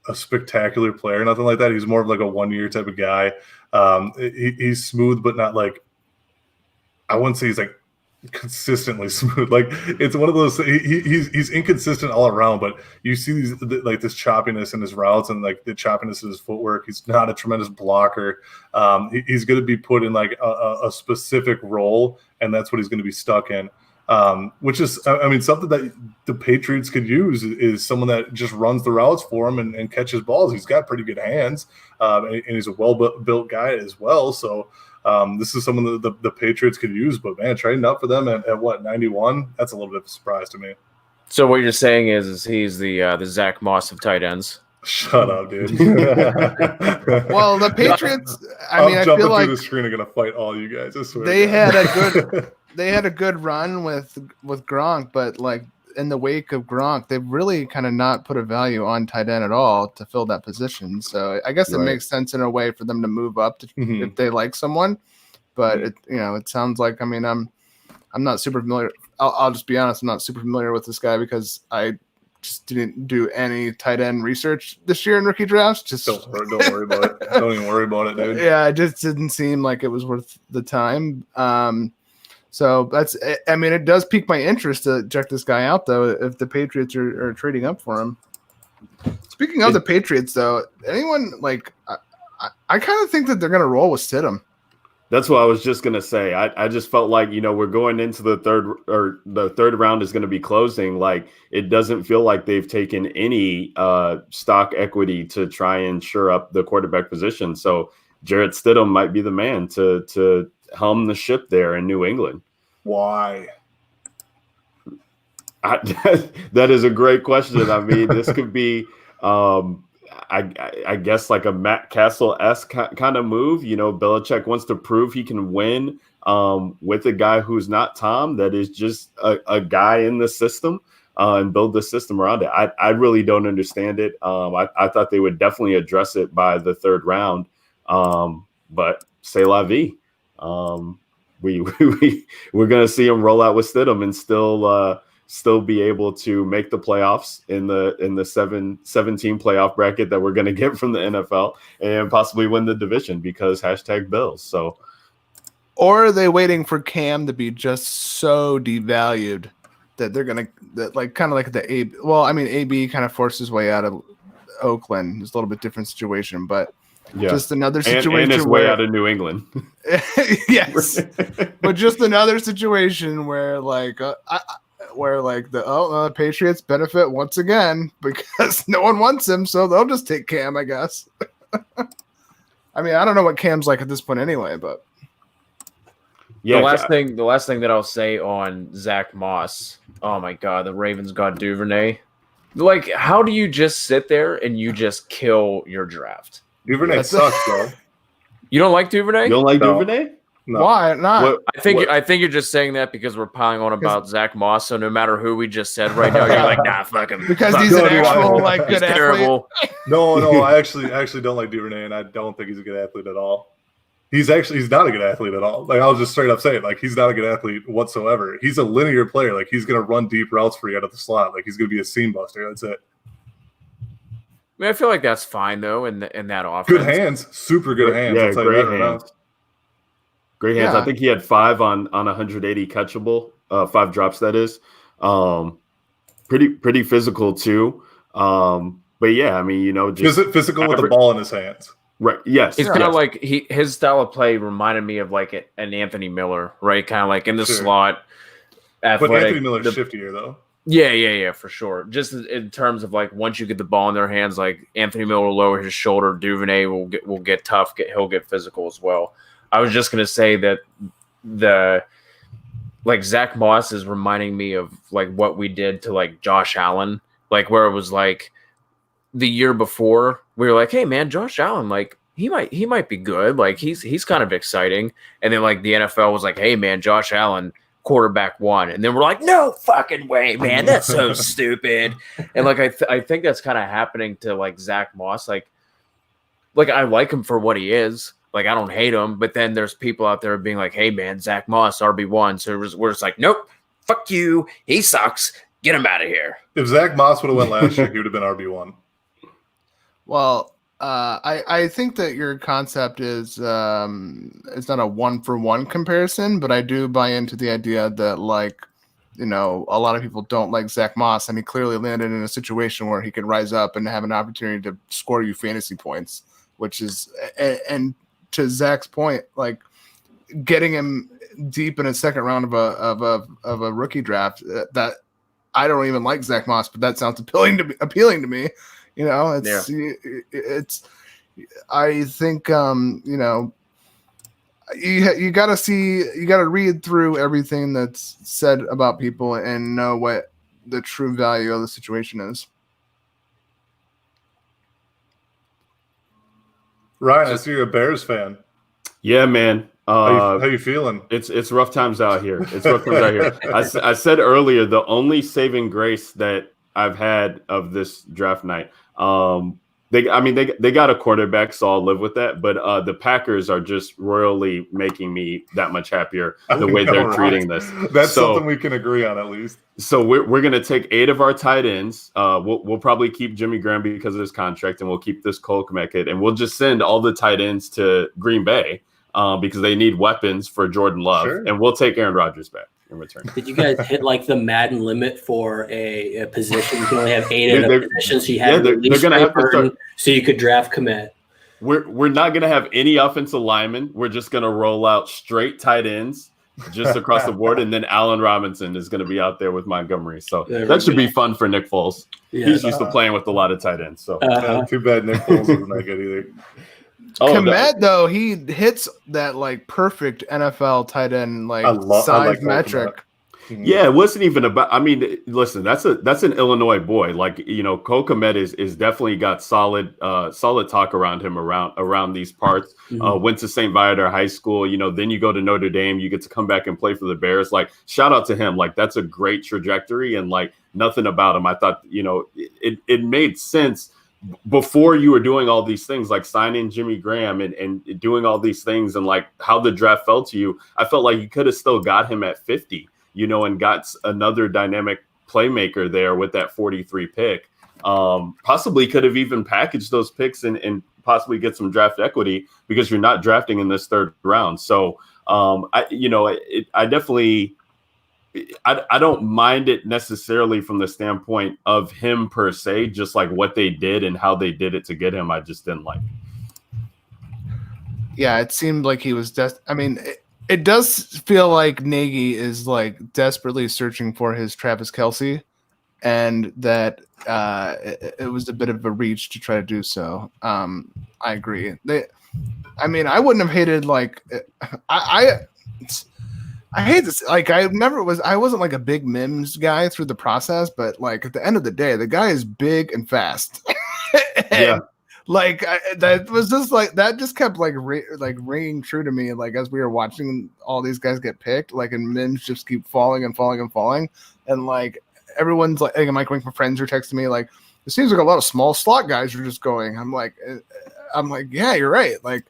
a spectacular player, nothing like that. He's more of like a 1 year type of guy. He's smooth, but not like, I wouldn't say he's like consistently smooth. Like it's one of those, he's inconsistent all around, but you see these like this choppiness in his routes and like the choppiness of his footwork. He's not a tremendous blocker. He's going to be put in like a specific role, and that's what he's going to be stuck in. Which is, I mean, something that the Patriots could use is someone that just runs the routes for him and catches balls. He's got pretty good hands, and he's a well-built guy as well. So this is someone that the Patriots could use. But, man, trading up for them at what, 91? That's a little bit of a surprise to me. So what you're saying is he's the Zach Moss of tight ends. Shut up, dude. Well, the Patriots, I feel like through the screen are going to fight all you guys. I swear they had a good – they had a good run with Gronk, but like in the wake of Gronk, they've really kind of not put a value on tight end at all to fill that position. So I guess it makes sense in a way for them to move up if they like someone. But it sounds like, I mean, I'm not super familiar. I'll just be honest, I'm not super familiar with this guy because I just didn't do any tight end research this year in rookie drafts. Just don't worry about it. Don't even worry about it, dude. Yeah, it just didn't seem like it was worth the time. So that's, I mean, it does pique my interest to check this guy out, though, if the Patriots are trading up for him. Speaking of the Patriots, though, anyone like, I kind of think that they're going to roll with Stidham. That's what I was just going to say. I just felt like, we're going into the third round is going to be closing. Like, it doesn't feel like they've taken any stock equity to try and shore up the quarterback position. So Jarrett Stidham might be the man to helm the ship there in New England. Why? That is a great question. I mean, this could be, I guess, like a Matt Castle-esque kind of move. Belichick wants to prove he can win with a guy who's not Tom, that is just a guy in the system, and build the system around it. I really don't understand it. I thought they would definitely address it by the third round, but c'est la vie. We're going to see him roll out with Stidham and still be able to make the playoffs in the 7-team playoff bracket that we're going to get from the NFL and possibly win the division because #Bills. So, or are they waiting for Cam to be just so devalued that they're going to kind of like the AB? Well, I mean, AB kind of forced his way out of Oakland. It's a little bit different situation, but yeah, just another situation and his way out of New England. Yes, but just another situation where the Patriots benefit once again because no one wants him, so they'll just take Cam, I guess. I mean, I don't know what Cam's like at this point anyway, but yeah. The last thing that I'll say on Zach Moss. Oh my God, the Ravens got Duvernay. Like, how do you just sit there and you just kill your draft? Duvernay sucks, bro. You don't like Duvernay? You don't like Duvernay? No. Why not? I think you're just saying that because we're piling on about Zach Moss. So no matter who we just said right now, you're like, nah, fuck him. Because he's an actual good athlete. Terrible. No, I actually don't like Duvernay, and I don't think he's a good athlete at all. He's not a good athlete at all. Like, I'll just straight up say it. Like, he's not a good athlete whatsoever. He's a linear player. Like, he's gonna run deep routes for you out of the slot. Like, he's gonna be a seam buster. That's it. mean, I feel like that's fine though in that offense. Good hands, super good hands. Yeah, I'll tell you great that right now. hands. Great hands. Yeah. I think he had 5 on 180 catchable, 5 drops. That is, pretty physical too. But yeah, I mean, just physical with the ball in his hands. Right. Yes. He's kind of like his style of play reminded me of like an Anthony Miller, right? Kind of like in the slot. Athletic. But Anthony Miller's shiftier though. Yeah, for sure. Just in terms of like once you get the ball in their hands, like Anthony Miller will lower his shoulder, Duvernay will get tough, he'll get physical as well. I was just gonna say that Zach Moss is reminding me of like what we did to like Josh Allen, like where it was like the year before we were like, hey man, Josh Allen, like he might be good, like he's kind of exciting, and then like the NFL was like, hey man, Josh Allen, quarterback 1, and then we're like, no fucking way, man, that's so stupid. And like I think that's kind of happening to like Zach Moss, like I like him for what he is. Like, I don't hate him, but then there's people out there being like, hey, man, Zach Moss, RB1. So we're just like, nope, fuck you. He sucks. Get him out of here. If Zach Moss would have went last year, he would have been RB1. Well, I think that your concept is it's not a 1-for-1 comparison, but I do buy into the idea that, like, a lot of people don't like Zach Moss, and he clearly landed in a situation where he could rise up and have an opportunity to score you fantasy points, which is and to Zach's point, like getting him deep in a second round of a rookie draft, that I don't even like Zach Moss, but that sounds appealing to me. It's I think you got to read through everything that's said about people and know what the true value of the situation is. Ryan, I see you're a Bears fan. Yeah, man. How you feeling? It's rough times out here. I said earlier, the only saving grace that I've had of this draft night, they got a quarterback, so I'll live with that. But the Packers are just royally making me that much happier the way they're treating this. That's something we can agree on at least. So we're gonna take 8 of our tight ends. We'll probably keep Jimmy Graham because of his contract, and we'll keep this Cole Kmet kid, and we'll just send all the tight ends to Green Bay because they need weapons for Jordan Love, and we'll take Aaron Rodgers back in return. Did you guys hit like the Madden limit for a position? You can only have 8 in a position, so you had they're gonna have to start, so you could draft Kmet. We're not gonna have any offensive linemen. We're just gonna roll out straight tight ends just across the board, and then Allen Robinson is going to be out there with Montgomery. So that should be fun for Nick Foles. Yeah. He's used to playing with a lot of tight ends. So too bad Nick Foles isn't that good either. Kmet, though, he hits that like perfect NFL tight end size metric. Yeah, it wasn't even about. I mean, listen, that's an Illinois boy. Like, Cole Kmet is definitely got solid talk around him around these parts. Mm-hmm. Went to St. Viator High School. Then you go to Notre Dame. You get to come back and play for the Bears. Like, shout out to him. Like, that's a great trajectory. And like nothing about him. I thought it made sense before you were doing all these things, like signing Jimmy Graham and doing all these things, and like how the draft felt to you. I felt like you could have still got him at 50. And got another dynamic playmaker there with that 43 pick. Possibly could have even packaged those picks and possibly get some draft equity because you're not drafting in this 3rd round. So, I definitely, I don't mind it necessarily from the standpoint of him per se, just like what they did and how they did it to get him. I just didn't like it. Yeah, it seemed like he was it does feel like Nagy is like desperately searching for his Travis Kelce, and that it was a bit of a reach to try to do so. I agree. I wouldn't have hated I hate this. Like I wasn't like a big Mims guy through the process, but like at the end of the day, the guy is big and fast. Yeah. Like that was just like that just kept ringing true to me. Like as we were watching all these guys get picked, like and Mims just keep falling and falling and falling, and like everyone's like, my friends are texting me like, it seems like a lot of small slot guys are just going. I'm like, yeah, you're right. Like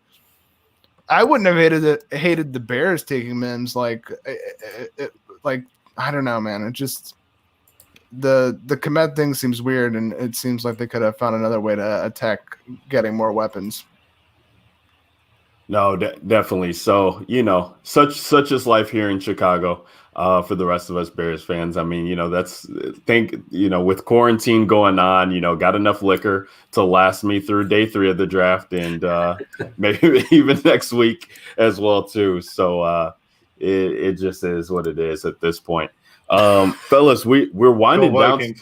I wouldn't have hated the Bears taking Mims. Like I don't know, man. It just the Komet thing seems weird, and it seems like they could have found another way to attack getting more weapons. No, definitely. So, such is life here in Chicago. For the rest of us Bears fans, I mean, with quarantine going on, got enough liquor to last me through day 3 of the draft, and maybe even next week as well too. So it just is what it is at this point. Fellas, we're winding down.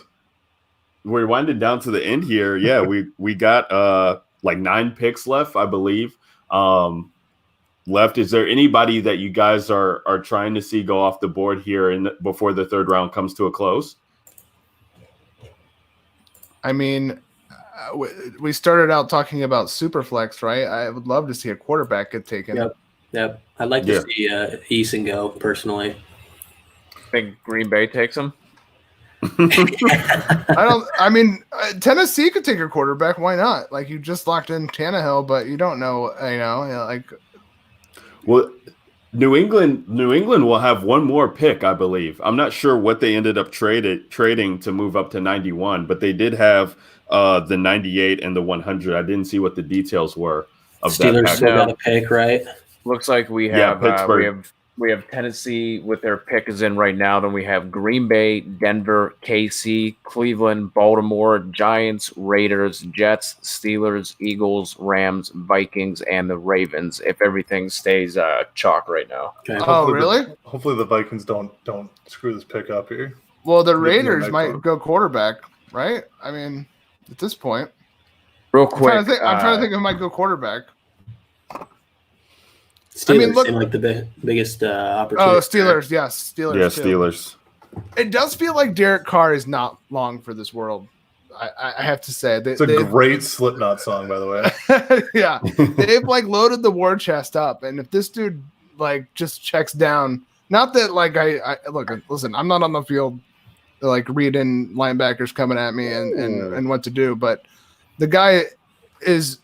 We're winding down to the end here. Yeah, we got like 9 picks left, I believe. Left. Is there anybody that you guys are trying to see go off the board here before the 3rd round comes to a close? I mean, we started out talking about Superflex, right? I would love to see a quarterback get taken. Yep. I'd like to see Eason go personally. Think Green Bay takes him? Tennessee could take a quarterback. Why not? Like, you just locked in Tannehill, but you don't know, Well, New England will have one more pick, I believe. I'm not sure what they ended up trading to move up to 91, but they did have the 98 and the 100. I didn't see what the details were of Steelers that. still got a pick, right? Looks like we have Pittsburgh. We have Tennessee with their pick is in right now. Then we have Green Bay, Denver, KC, Cleveland, Baltimore, Giants, Raiders, Jets, Steelers, Eagles, Rams, Vikings, and the Ravens. If everything stays chalk right now. Okay. Oh, really? Hopefully the Vikings don't screw this pick up here. Well, the Raiders might go quarterback, right? I mean, at this point. Real quick. I'm trying to think who might go quarterback. Steelers seem like the biggest opportunity. Oh, Steelers, yes. Steelers. Yeah, too. Steelers. It does feel like Derek Carr is not long for this world. I have to say. It's a great Slipknot song, by the way. Yeah. They've loaded the war chest up. And if this dude just checks down, not that listen, I'm not on the field reading linebackers coming at me and what to do, but the guy is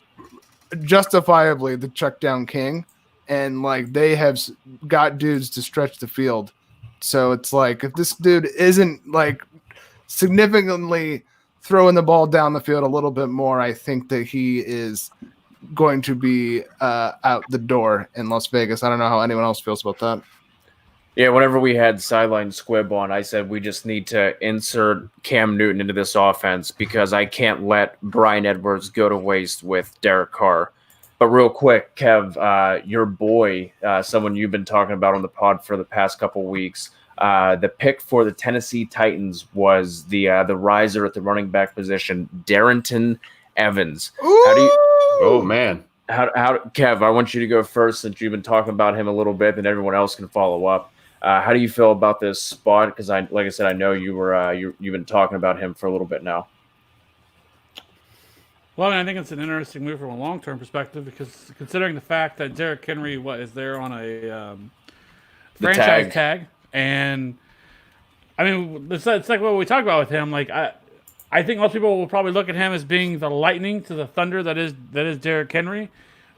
justifiably the check down king. And they have got dudes to stretch the field. So it's if this dude isn't significantly throwing the ball down the field a little bit more, I think that he is going to be out the door in Las Vegas. I don't know how anyone else feels about that. Yeah, whenever we had Sideline Squib on, I said we just need to insert Cam Newton into this offense because I can't let Bryan Edwards go to waste with Derek Carr. But real quick, Kev, your boy, someone you've been talking about on the pod for the past couple weeks, the pick for the Tennessee Titans was the riser at the running back position, Darrington Evans. Oh man, how Kev? I want you to go first since you've been talking about him a little bit, and everyone else can follow up. How do you feel about this spot? Because like I said, I know you've been talking about him for a little bit now. Well, I think it's an interesting move from a long-term perspective because considering the fact that Derrick Henry is there on a franchise tag, and I mean it's like what we talked about with him. I think most people will probably look at him as being the lightning to the thunder that is Derrick Henry,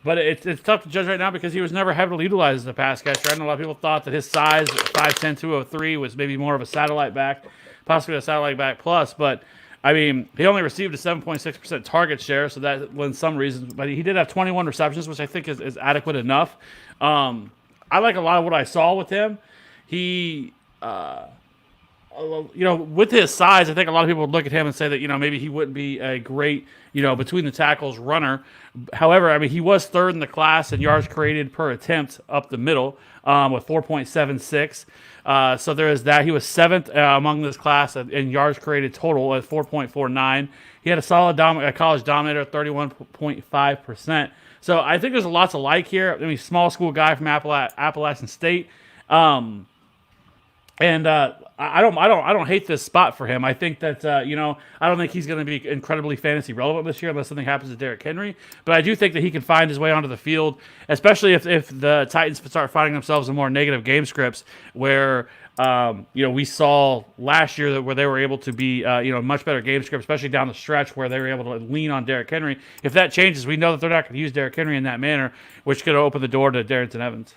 but it's tough to judge right now because he was never heavily utilized as a pass catcher. I know a lot of people thought that his size, 5'10", 203, was maybe more of a satellite back, possibly a satellite back plus, but. I mean, he only received a 7.6% target share, so that lends some reasons. But he did have 21 receptions, which I think is adequate enough. I like a lot of what I saw with him. He, with his size, I think a lot of people would look at him and say that, maybe he wouldn't be a great, between the tackles runner. However, I mean, he was 3rd in the class in yards created per attempt up the middle with 4.76. So there is that. He was 7th among this class in yards created total at 4.49. He had a solid college dominator, 31.5%. So I think there's a lot to like here. I mean, small school guy from Appalachian State. I don't hate this spot for him. I think that I don't think he's going to be incredibly fantasy relevant this year unless something happens to Derrick Henry. But I do think that he can find his way onto the field, especially if the Titans start finding themselves in more negative game scripts where we saw last year where they were able to be much better game script, especially down the stretch where they were able to lean on Derrick Henry. If that changes, we know that they're not going to use Derrick Henry in that manner, which could open the door to Darrington Evans.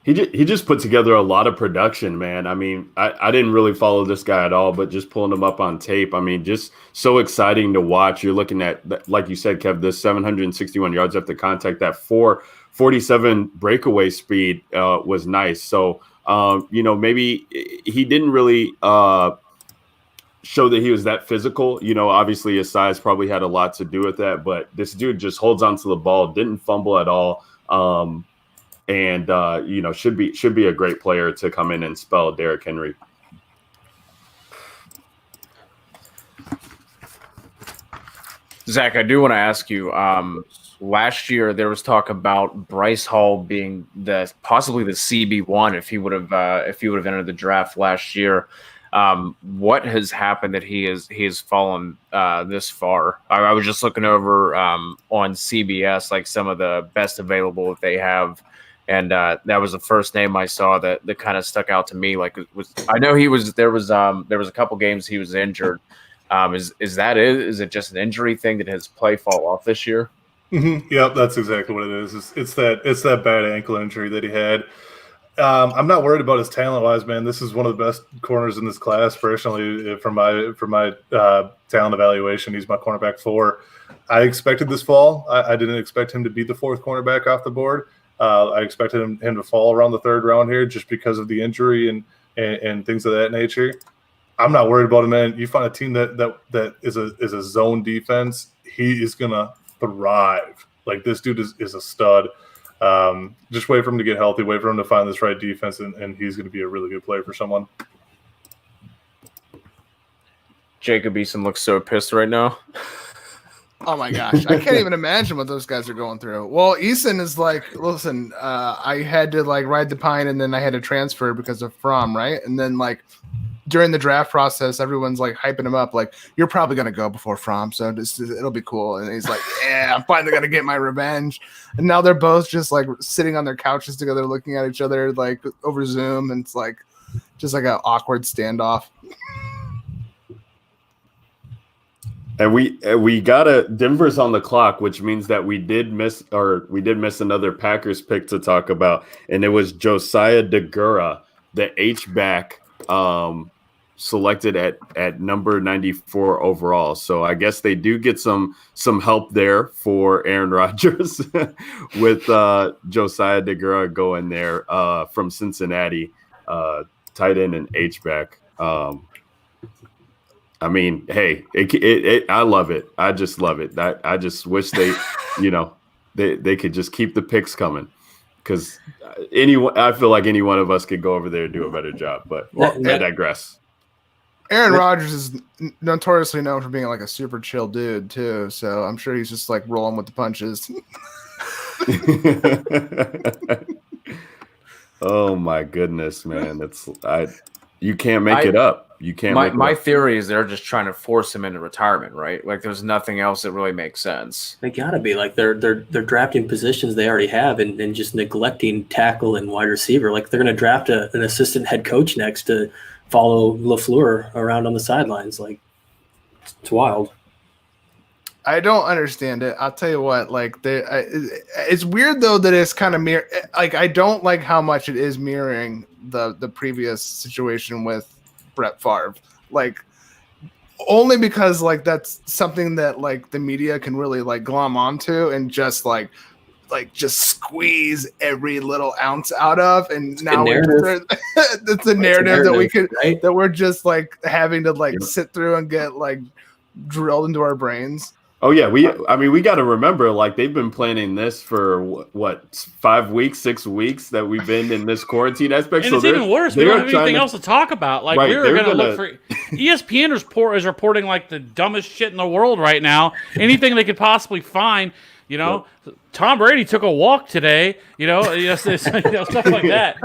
He just put together a lot of production, man. I mean, I didn't really follow this guy at all, but just pulling him up on tape, I mean, just so exciting to watch. You're looking at, like you said, Kev, this 761 yards after contact, that 447 breakaway speed was nice. So, maybe he didn't really show that he was that physical. Obviously his size probably had a lot to do with that, but this dude just holds onto the ball, didn't fumble at all. And should be a great player to come in and spell Derrick Henry. Zach, I do want to ask you. Last year there was talk about Bryce Hall being possibly the CB1 if he would have entered the draft last year. What has happened that he has fallen this far? I was just looking over on CBS, like some of the best available that they have. And that was the first name I saw that kind of stuck out to me. Like, I know there was a couple games he was injured. Is that it? Is it just an injury thing that his play fall off this year? Mm-hmm. Yep, that's exactly what it is. It's that bad ankle injury that he had. I'm not worried about his talent wise, man. This is one of the best corners in this class. Personally, from my talent evaluation, he's my cornerback 4. I expected this fall. I didn't expect him to be the 4th cornerback off the board. I expected him to fall around the 3rd round here just because of the injury and things of that nature. I'm not worried about him, man. You find a team that is a zone defense, he is gonna thrive. Like, this dude is a stud. Just wait for him to get healthy, wait for him to find this right defense, and he's going to be a really good player for someone. Jacob Eason looks so pissed right now. Oh my gosh, I can't even imagine what those guys are going through. Well, Eason is like, listen, I had to ride the pine, and then I had to transfer because of Fromm, right? And then during the draft process, everyone's hyping him up, you're probably gonna go before Fromm, so it'll be cool. And he's like, yeah, I'm finally gonna get my revenge. And now they're both just sitting on their couches together, looking at each other over Zoom, and it's just an awkward standoff. And we got Denver's on the clock, which means that we did miss another Packers pick to talk about, and it was Josiah DeGura, the H-back, selected at number 94 overall. So I guess they do get some help there for Aaron Rodgers with Josiah DeGura going there from Cincinnati, tight end and H-back. I mean, hey, I love it. I just love it. I just wish they, they could just keep the picks coming, because I feel like any one of us could go over there and do a better job. But I digress. Aaron Rodgers is notoriously known for being a super chill dude too, so I'm sure he's just rolling with the punches. Oh my goodness, man! You can't make it up. You can't. My theory is they're just trying to force him into retirement, right? There's nothing else that really makes sense. They gotta be they're drafting positions they already have and just neglecting tackle and wide receiver. They're gonna draft an assistant head coach next to follow LaFleur around on the sidelines. It's wild. I don't understand it. I'll tell you what. It's weird though that it's kind of I don't like how much it is mirroring the previous situation with Brett Favre. Only because that's something that the media can really glom onto and just just squeeze every little ounce out of, and now it's a narrative that we could that we're just having to sit through and get drilled into our brains. Oh yeah, we got to remember, they've been planning this for what 5 weeks, 6 weeks that we've been in this quarantine aspect. And it's even worse. We don't have anything else to talk about. Right, we're going to look for ESPN is reporting the dumbest shit in the world right now. Anything they could possibly find. Tom Brady took a walk today. Stuff like that.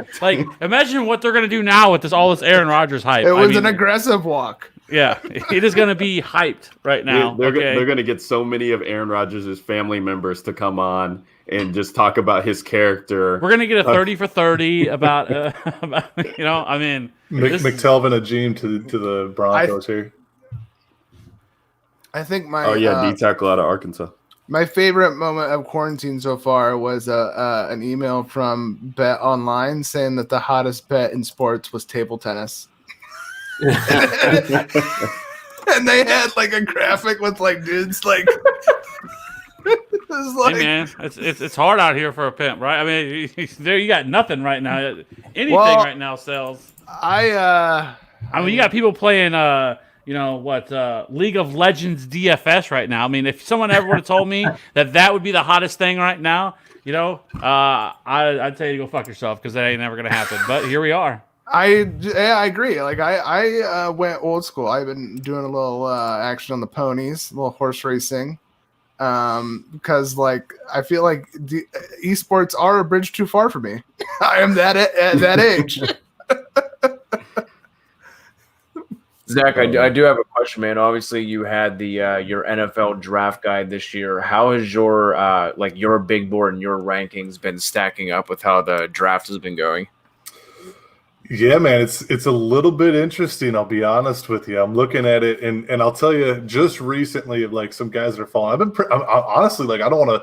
Imagine what they're going to do now with all this Aaron Rodgers hype. It was an aggressive walk. Yeah, it is going to be hyped right now. They're going to get so many of Aaron Rodgers' family members to come on and just talk about his character. We're going to get a 30 for 30 about McTelvin Ajim to the Broncos here. I think my D tackle out of Arkansas. My favorite moment of quarantine so far was an email from Bet Online saying that the hottest bet in sports was table tennis. And they had like a graphic with like dudes like. Hey man, it's hard out here for a pimp, right? I mean, there you got nothing right now. Anything right now sells. I mean, you got people playing League of Legends DFS right now. I mean, if someone ever would have told me that would be the hottest thing right now, I'd tell you to go fuck yourself because that ain't never gonna happen. But here we are. I agree. Like I went old school. I've been doing a little action on the ponies, a little horse racing, because like I feel like esports are a bridge too far for me. I am at that age. Zach, I do have a question, man. Obviously, you had the your NFL draft guide this year. How has your your big board and your rankings been stacking up with how the draft has been going? Yeah, man, it's a little bit interesting. I'll be honest with you. I'm looking at it, and I'll tell you, just recently, like some guys that are falling. I'm honestly like I don't want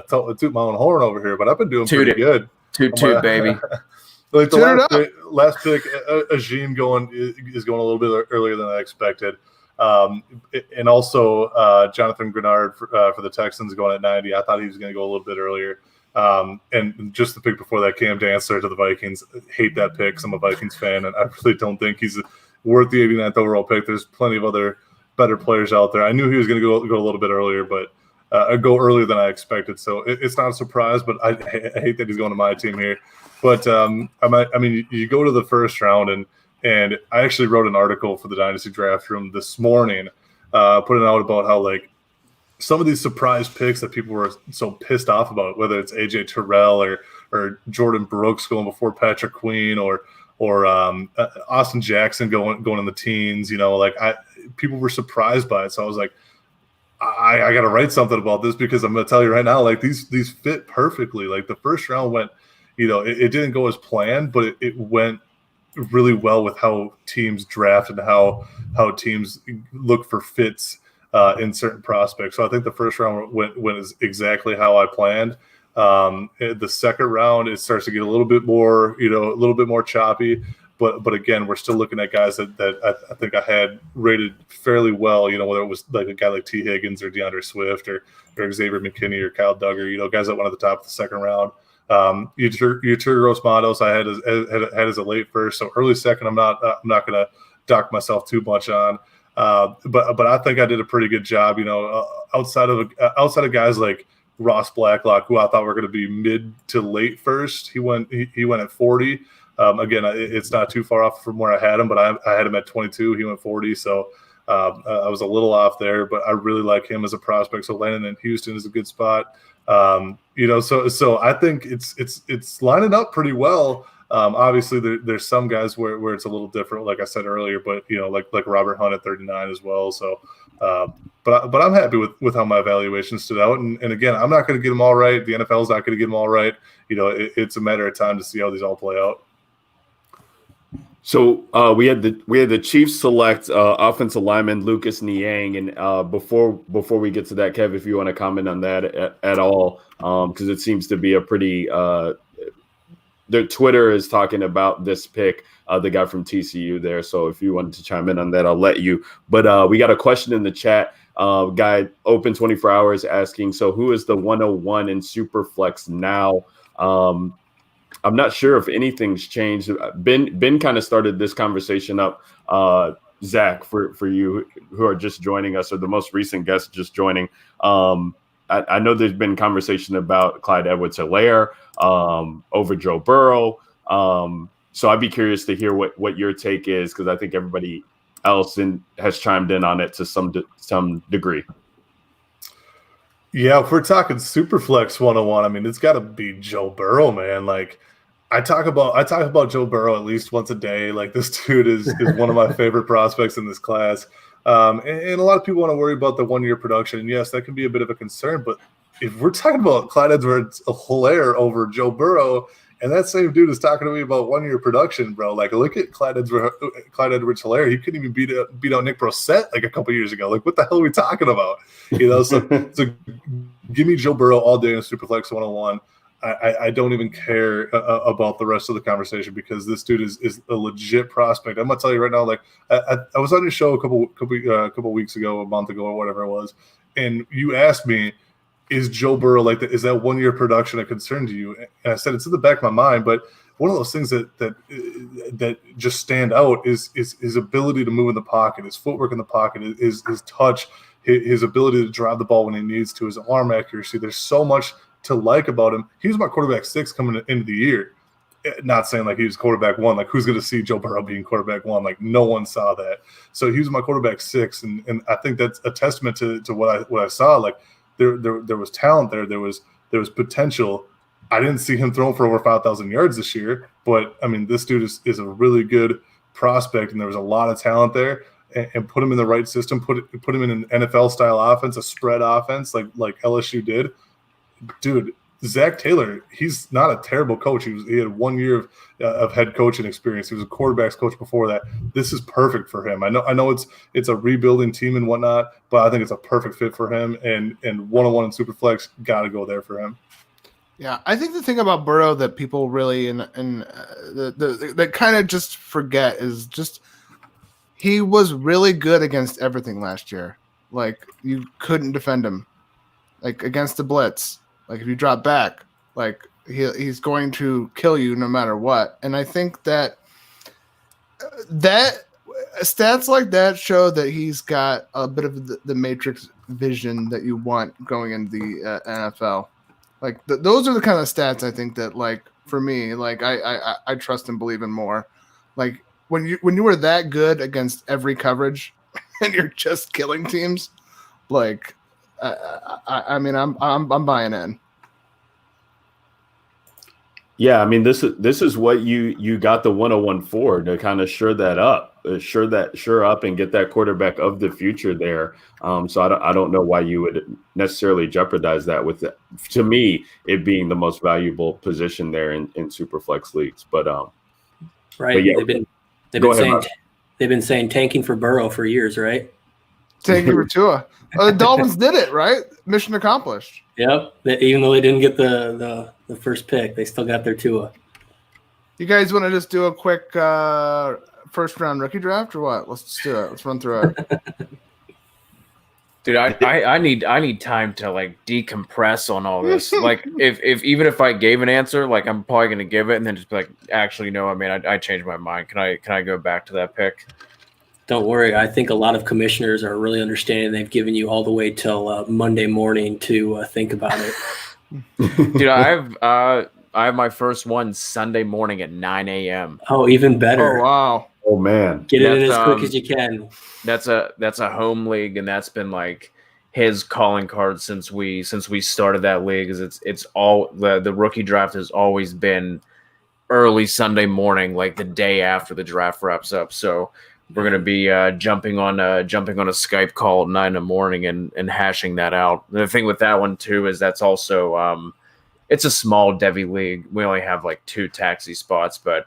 to toot my own horn over here, but I've been doing pretty good. Toot, baby. Like the last pick, Ajim is going a little bit earlier than I expected, and also Jonathan Grenard for the Texans going at 90. I thought he was going to go a little bit earlier. And just the pick before that, Cam Dancer to the Vikings. Hate that pick. 'Cause I'm a Vikings fan, and I really don't think he's worth the 89th overall pick. There's plenty of other better players out there. I knew he was going to go a little bit earlier, but go earlier than I expected. So it's not a surprise, but I hate that he's going to my team here. But I mean, you go to the first round, and I actually wrote an article for the Dynasty Draft Room this morning, putting out about how like some of these surprise picks that people were so pissed off about, whether it's AJ Terrell or Jordan Brooks going before Patrick Queen or Austin Jackson going in the teens, people were surprised by it. So I was like, I got to write something about this because I'm going to tell you right now, like these fit perfectly. Like the first round went, it didn't go as planned, but it went really well with how teams draft and how teams look for fits in certain prospects. So I think the first round went exactly how I planned. The second round, it starts to get a little bit more, a little bit more choppy. But again, we're still looking at guys that I think I had rated fairly well, whether it was like a guy like T. Higgins or DeAndre Swift or Xavier McKinney or Kyle Duggar, guys that went at the top of the second round. Yetur Matos I had as a late first, so early second I'm not going to dock myself too much on. But I think I did a pretty good job, outside of guys like Ross Blacklock, who I thought were going to be mid to late first. He went at 40. Again, it's not too far off from where I had him, but I had him at 22. He went 40, so I was a little off there. But I really like him as a prospect. So landing in Houston is a good spot. So I think it's lining up pretty well. Obviously, there's some guys where it's a little different, like I said earlier, but like Robert Hunt at 39 as well. So, but I'm happy with how my evaluation stood out. And again, I'm not going to get them all right. The NFL's not going to get them all right. It's a matter of time to see how these all play out. So we had the Chiefs select offensive lineman Lucas Niang, and before we get to that, Kev, if you want to comment on that at all, because it seems to be a pretty the Twitter is talking about this pick, the guy from TCU there. So if you wanted to chime in on that, I'll let you. But we got a question in the chat. Guy open 24 hours asking, so who is the 101 in Superflex now? I'm not sure if anything's changed. Ben kind of started this conversation up, Zach, for you who are just joining us, or the most recent guest just joining. I know there's been conversation about Clyde Edwards-Helaire over Joe Burrow. So I'd be curious to hear what your take is, because I think everybody else has chimed in on it to some degree. Yeah, if we're talking Superflex 101, I mean, it's got to be Joe Burrow, man. Like, I talk about Joe Burrow at least once a day. Like, this dude is one of my favorite prospects in this class. And a lot of people want to worry about the 1 year production. And yes, that can be a bit of a concern. But if we're talking about Clyde Edwards-Helaire over Joe Burrow And that same dude is talking to me about 1 year production, bro. Like, look at Clyde Edwards-Helaire. He couldn't even beat out Nick Brissett like a couple years ago. Like, what the hell are we talking about? So give me Joe Burrow all day in Superflex 101. I don't even care about the rest of the conversation because this dude is a legit prospect. I'm gonna tell you right now. Like, I was on your show a couple weeks ago, a month ago, or whatever it was, and you asked me, is Joe Burrow is that 1 year production a concern to you? And I said it's in the back of my mind, but one of those things that just stand out is his ability to move in the pocket, his footwork in the pocket, his touch, his ability to drive the ball when he needs to, his arm accuracy. There's so much to like about him. He was my quarterback 6 coming into the year. Not saying like he was quarterback 1. Like, who's going to see Joe Burrow being quarterback 1? Like, no one saw that. So he was my quarterback 6, and I think that's a testament to what I saw. Like, there was talent there. There was potential. I didn't see him throwing for over 5,000 yards this year, but I mean, this dude is a really good prospect, and there was a lot of talent there. And put him in the right system. Put him in an NFL style offense, a spread offense like LSU did. Dude, Zach Taylor, he's not a terrible coach. He had 1 year of head coaching experience. He was a quarterback's coach before that. This is perfect for him. I know it's a rebuilding team and whatnot, but I think it's a perfect fit for him. And 101 and Superflex got to go there for him. Yeah, I think the thing about Burrow that people really that kind of just forget is just he was really good against everything last year. Like, you couldn't defend him, like against the blitz. Like, if you drop back, like he's going to kill you no matter what. And I think that stats like that show that he's got a bit of the matrix vision that you want going into the NFL. Like, those are the kind of stats I think that, like, for me, like I trust and believe in more. Like, when you were that good against every coverage and you're just killing teams, like. I mean, I'm buying in. Yeah, I mean, this is what you got the 101 for, to kind of shore up and get that quarterback of the future there. So I don't know why you would necessarily jeopardize that with it. To me, it being the most valuable position there in Superflex leagues. But right, but yeah, they've been saying tanking for Burrow for years, right? Tanking for Tua. The Dolphins did it, right? Mission accomplished. Yep. Even though they didn't get the first pick, they still got their Tua. You guys want to just do a quick first round rookie draft or what? Let's just do it. Let's run through it. Dude, I need time to like decompress on all this. Like, if even if I gave an answer, like, I'm probably gonna give it and then just be like, actually no, I mean, I changed my mind. Can I go back to that pick? Don't worry. I think a lot of commissioners are really understanding. They've given you all the way till Monday morning to think about it. Dude, I have my first one Sunday morning at 9 a.m. Oh, even better. Oh, wow. Oh, man. Get it in as quick as you can. That's a home league, and that's been like his calling card since we started that league. Is it's all the rookie draft has always been early Sunday morning, like the day after the draft wraps up. So we're gonna be jumping on a Skype call at 9 in the morning and hashing that out. The thing with that one too is that's also it's a small Devy league. We only have like 2 taxi spots, but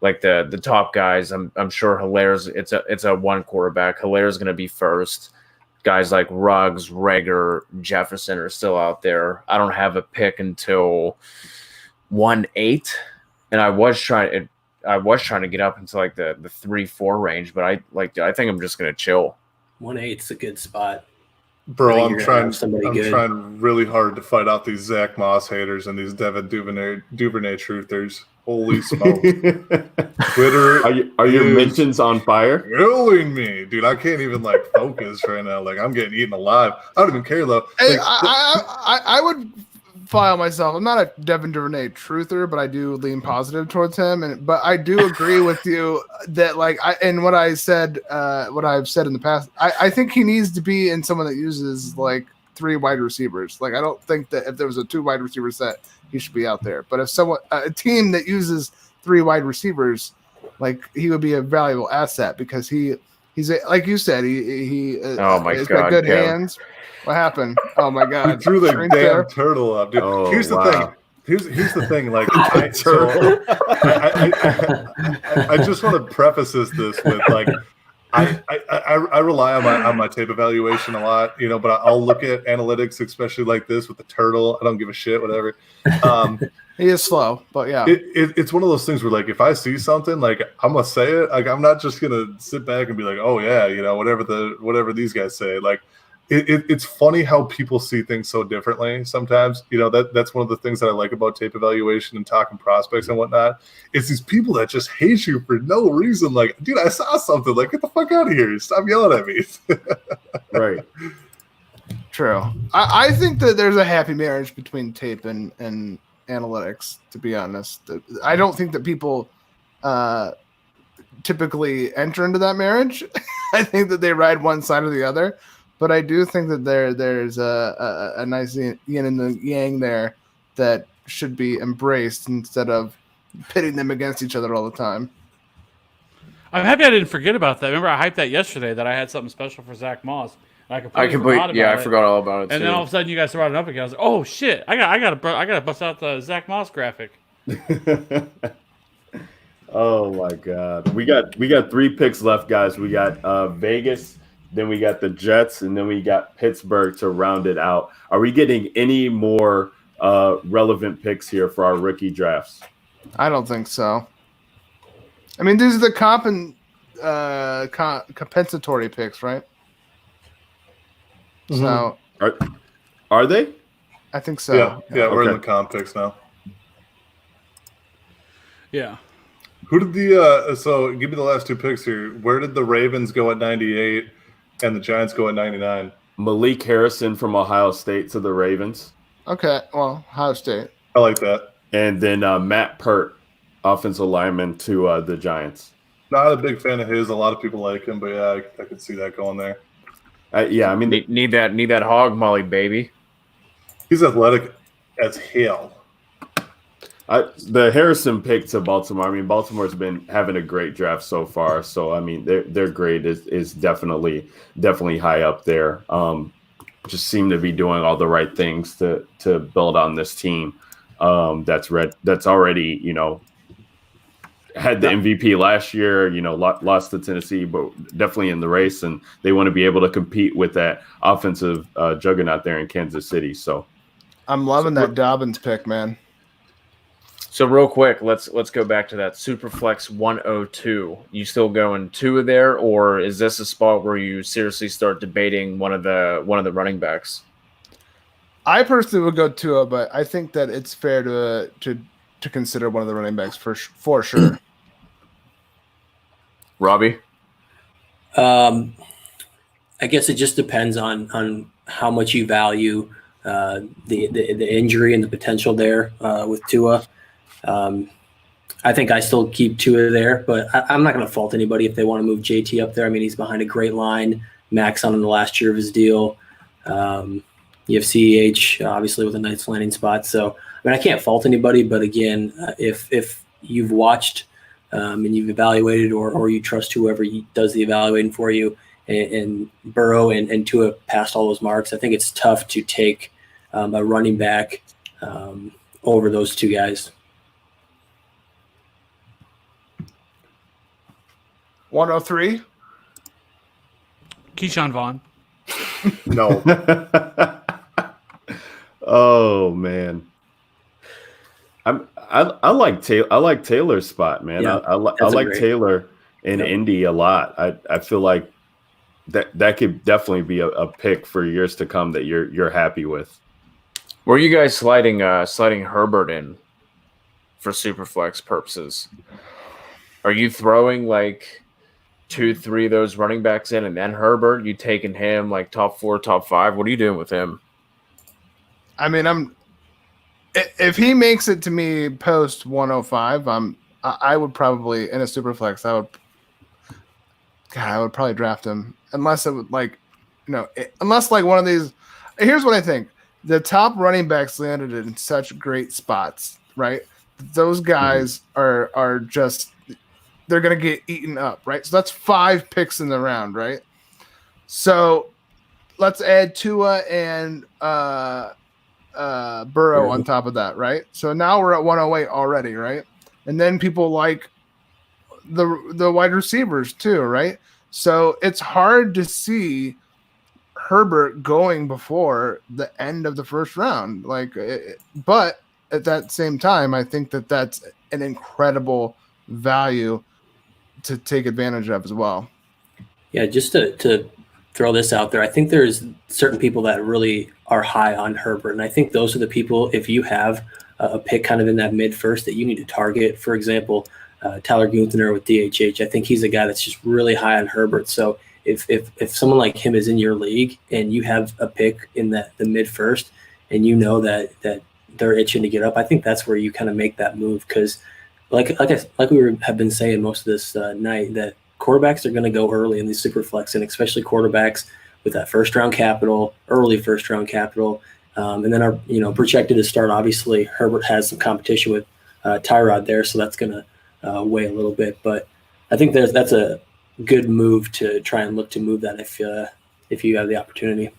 like the top guys, I'm sure Hilaire's it's a 1 quarterback. Hilaire's gonna be first. Guys like Ruggs, Rager, Jefferson are still out there. I don't have a pick until 1-8, and I was trying to get up into like the 3-4 range, but I think I'm just gonna chill. 1-8's a good spot. Bro, I'm trying really hard to fight out these Zach Moss haters and these Devin Duvernay truthers. Holy smoke! Twitter, are your mentions on fire? Killing me, dude. I can't even like focus right now. Like, I'm getting eaten alive. I don't even care though. Hey, Like, I would file myself. I'm not a Devin Duvernay truther, but I do lean positive towards him. But I do agree with you that what I've said in the past, I think he needs to be in someone that uses like 3 wide receivers. Like, I don't think that if there was a 2 wide receiver set, he should be out there. But if a team that uses 3 wide receivers, like, he would be a valuable asset because he's like you said, he's got good hands. What happened? Oh my God! He threw the damn turtle up, dude. Here's the thing. Here's the thing, like I just want to preface this with like I rely on my tape evaluation a lot, but I'll look at analytics, especially like this with the turtle. I don't give a shit, whatever. He is slow, but yeah, it's one of those things where like if I see something, like I'm gonna say it. Like I'm not just gonna sit back and be like, oh yeah, whatever these guys say. Like it's funny how people see things so differently sometimes. That's one of the things that I like about tape evaluation and talking prospects and whatnot. It's these people that just hate you for no reason. Like, dude, I saw something. Like, get the fuck out of here. Stop yelling at me. Right. True. I think that there's a happy marriage between tape and analytics, to be honest. I don't think that people typically enter into that marriage. I think that they ride one side or the other. But I do think that there's a nice yin and the yang there that should be embraced instead of pitting them against each other all the time. I'm happy I didn't forget about that. Remember, I hyped that yesterday that I had something special for Zach Moss. I forgot about it. I forgot all about it. And then all of a sudden, you guys brought it up again. I was like, "Oh shit! I gotta bust out the Zach Moss graphic." Oh my god, we got 3 picks left, guys. We got Vegas. Then we got the Jets, and then we got Pittsburgh to round it out. Are we getting any more relevant picks here for our rookie drafts? I don't think so. I mean, these are the compensatory picks, right? So are they? I think so. Yeah, we're in the comp picks now. Yeah. Who did the so give me the last 2 picks here. Where did the Ravens go at 98 and the Giants go at 99? Malik Harrison from Ohio State to the Ravens. Okay, well, Ohio State. I like that. And then Matt Pert, offensive lineman to the Giants. Not a big fan of his. A lot of people like him, but yeah, I could see that going there. Yeah, I mean, need that hog molly, baby. He's athletic as hell. The Harrison pick to Baltimore. I mean, Baltimore's been having a great draft so far. So I mean, their grade is definitely high up there. Just seem to be doing all the right things to build on this team. That's already had the MVP last year. Lost to Tennessee, but definitely in the race, and they want to be able to compete with that offensive juggernaut there in Kansas City. So I'm loving that Dobbins pick, man. So real quick, let's go back to that Superflex 102. You still going Tua there, or is this a spot where you seriously start debating one of the running backs? I personally would go Tua, but I think that it's fair to consider one of the running backs for sure. Robbie? I guess it just depends on how much you value the injury and the potential there with Tua. I think I still keep Tua there, but I'm not going to fault anybody if they want to move JT up there. I mean, he's behind a great line. Max on in the last year of his deal. You have CEH obviously with a nice landing spot. So I mean, I can't fault anybody, but again, if you've watched and you've evaluated or you trust whoever does the evaluating for you, and Burrow and Tua passed all those marks, I think it's tough to take a running back over those 2 guys. 103. Keyshawn Vaughn. No. Oh man, I like Taylor's spot, man. Yeah, I like Taylor in Indy a lot. I feel like that could definitely be a pick for years to come that you're happy with. Were you guys sliding Herbert in for Superflex purposes? Are you throwing like 2-3 of those running backs in and then Herbert? You taking him like top 4, top 5? What are you doing with him? I mean, if he makes it to me post 105, I would probably in a Superflex. I would probably draft him unless it would unless like one of these. Here's what I think: the top running backs landed in such great spots, right? Those guys are just they're gonna get eaten up, right? So that's 5 picks in the round, right? So let's add Tua and Burrow on top of that, right? So now we're at 108 already, right? And then people like the wide receivers too, right? So it's hard to see Herbert going before the end of the first round. But at that same time, I think that that's an incredible value to take advantage of as well. Yeah, just to throw this out there, I think there's certain people that really are high on Herbert, and I think those are the people, if you have a pick kind of in that mid-first, that you need to target. For example, Tyler Gunther with DHH, I think he's a guy that's just really high on Herbert. So if someone like him is in your league and you have a pick in the mid-first and you know that they're itching to get up, I think that's where you kind of make that move, because like we have been saying most of this night, that quarterbacks are going to go early in these super flex, and especially quarterbacks with that first round capital, early first round capital, and then are projected to start. Obviously, Herbert has some competition with Tyrod there, so that's going to weigh a little bit. But I think that's a good move to try and look to move that if you have the opportunity.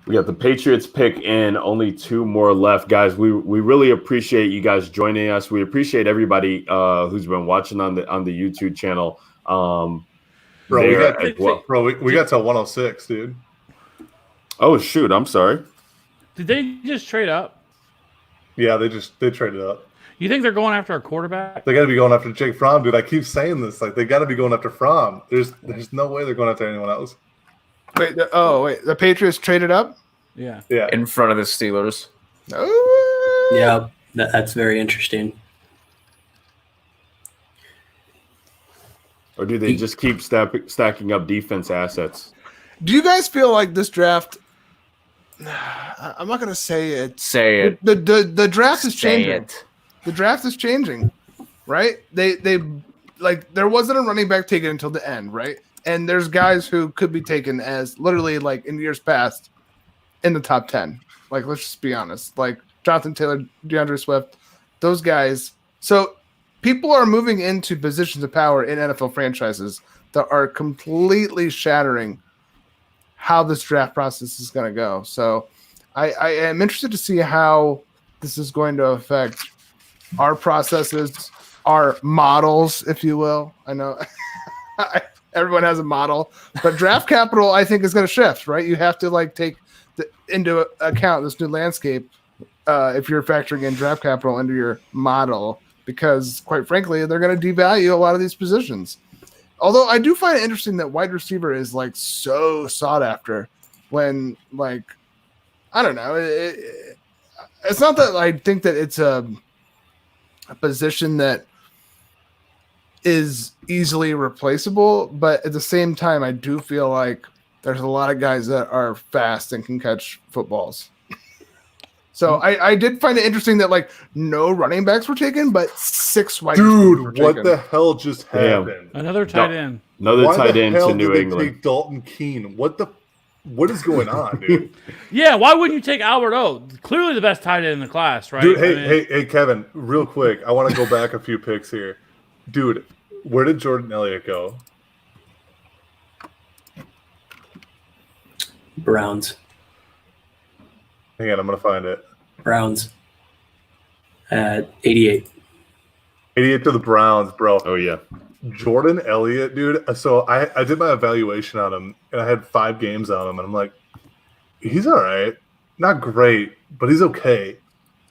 We got the Patriots pick in, only 2 more left. Guys, we really appreciate you guys joining us. We appreciate everybody who's been watching on the YouTube channel. Bro, we got to 106, dude. Oh, shoot. I'm sorry. Did they just trade up? Yeah, they traded up. You think they're going after a quarterback? They got to be going after Jake Fromm, dude. I keep saying this. Like, they got to be going after Fromm. There's no way they're going after anyone else. Wait, the Patriots traded up? Yeah. In front of the Steelers. Yeah, that's very interesting. Or do they just keep stacking up defense assets? Do you guys feel like this draft? I'm not going to say it. Say it. The draft is Say changing. it. The draft is changing, right? They there wasn't a running back taken until the end, right? And there's guys who could be taken as literally, like, in years past, in the top 10. Like, let's just be honest. Like, Jonathan Taylor, DeAndre Swift, those guys. So people are moving into positions of power in NFL franchises that are completely shattering how this draft process is going to go. So I am interested to see how this is going to affect our processes, our models, if you will. I know everyone has a model, but draft capital, I think, is going to shift, right? You have to take into account this new landscape if you're factoring in draft capital into your model, because quite frankly, they're going to devalue a lot of these positions. Although I do find it interesting that wide receiver is so sought after when I don't know. It's not that I think that it's a position that is easily replaceable, but at the same time, I do feel like there's a lot of guys that are fast and can catch footballs. So I did find it interesting that no running backs were taken, but 6 wide receivers were taken. What the hell just happened? Another tight end. Another Why tight the end hell to New did they England. take Dalton Keene? What is going on, dude? Yeah, why wouldn't you take Albert O? Clearly the best tight end in the class, right? Dude, hey, Kevin, real quick. I want to go back a few picks here. Dude, where did Jordan Elliott go? Browns. Hang on, I'm going to find it. Browns at 88. 88 to the Browns, bro. Oh, yeah. Jordan Elliott, dude. So I did my evaluation on him, and I had 5 games on him, and I'm like, he's all right. Not great, but he's okay.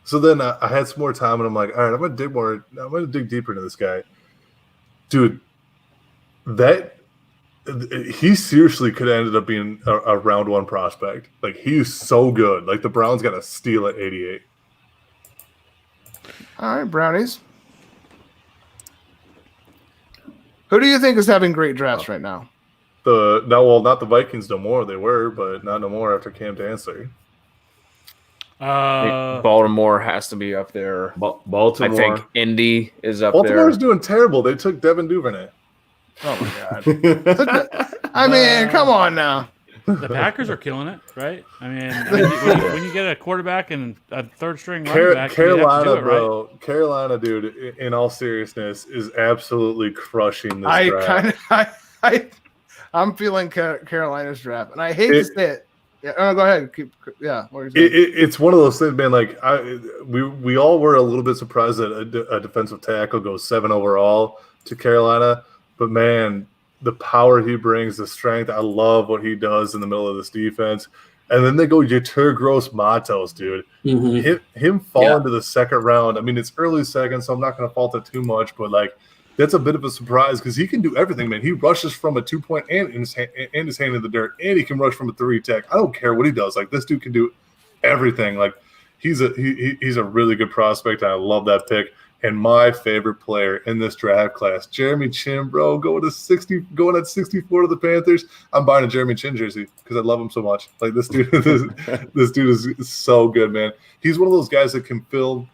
So then I had some more time, and I'm like, all right, I'm going to dig deeper into this guy. Dude, he seriously could have ended up being a round 1 prospect. He's so good. The Browns got to steal at 88. All right, Brownies. Who do you think is having great drafts right now? Not the Vikings no more. They were, but not no more after Cam Dantzler. Baltimore has to be up there. Baltimore. I think Indy is up Baltimore's there. doing terrible. They took Devin Duvernay. Oh my god! I mean, come on now. The Packers are killing it, right? I mean, when you get a quarterback and a third string running back, Carolina, you have to do it, bro. right? Carolina, dude. In all seriousness, is absolutely crushing this draft. I'm feeling Carolina's draft, and I hate to say it. Yeah, go ahead. What are you saying? It's one of those things, man. Like we all were a little bit surprised that a defensive tackle goes 7 overall to Carolina, but man, the power he brings, the strength. I love what he does in the middle of this defense. And then they go Yetur Gross Matos, dude. Him falling to the second round. I mean, it's early second, so I'm not going to fault it too much, but like that's a bit of a surprise because he can do everything, man. He rushes from a 2-point and his hand in the dirt, and he can rush from a 3 tech. I don't care what he does. Like this dude can do everything. Like he's a really good prospect, and I love that pick. And my favorite player in this draft class, Jeremy Chin, bro, going at 64 to the Panthers. I'm buying a Jeremy Chin jersey because I love him so much. Like this dude, this dude is so good, man. He's one of those guys that can fill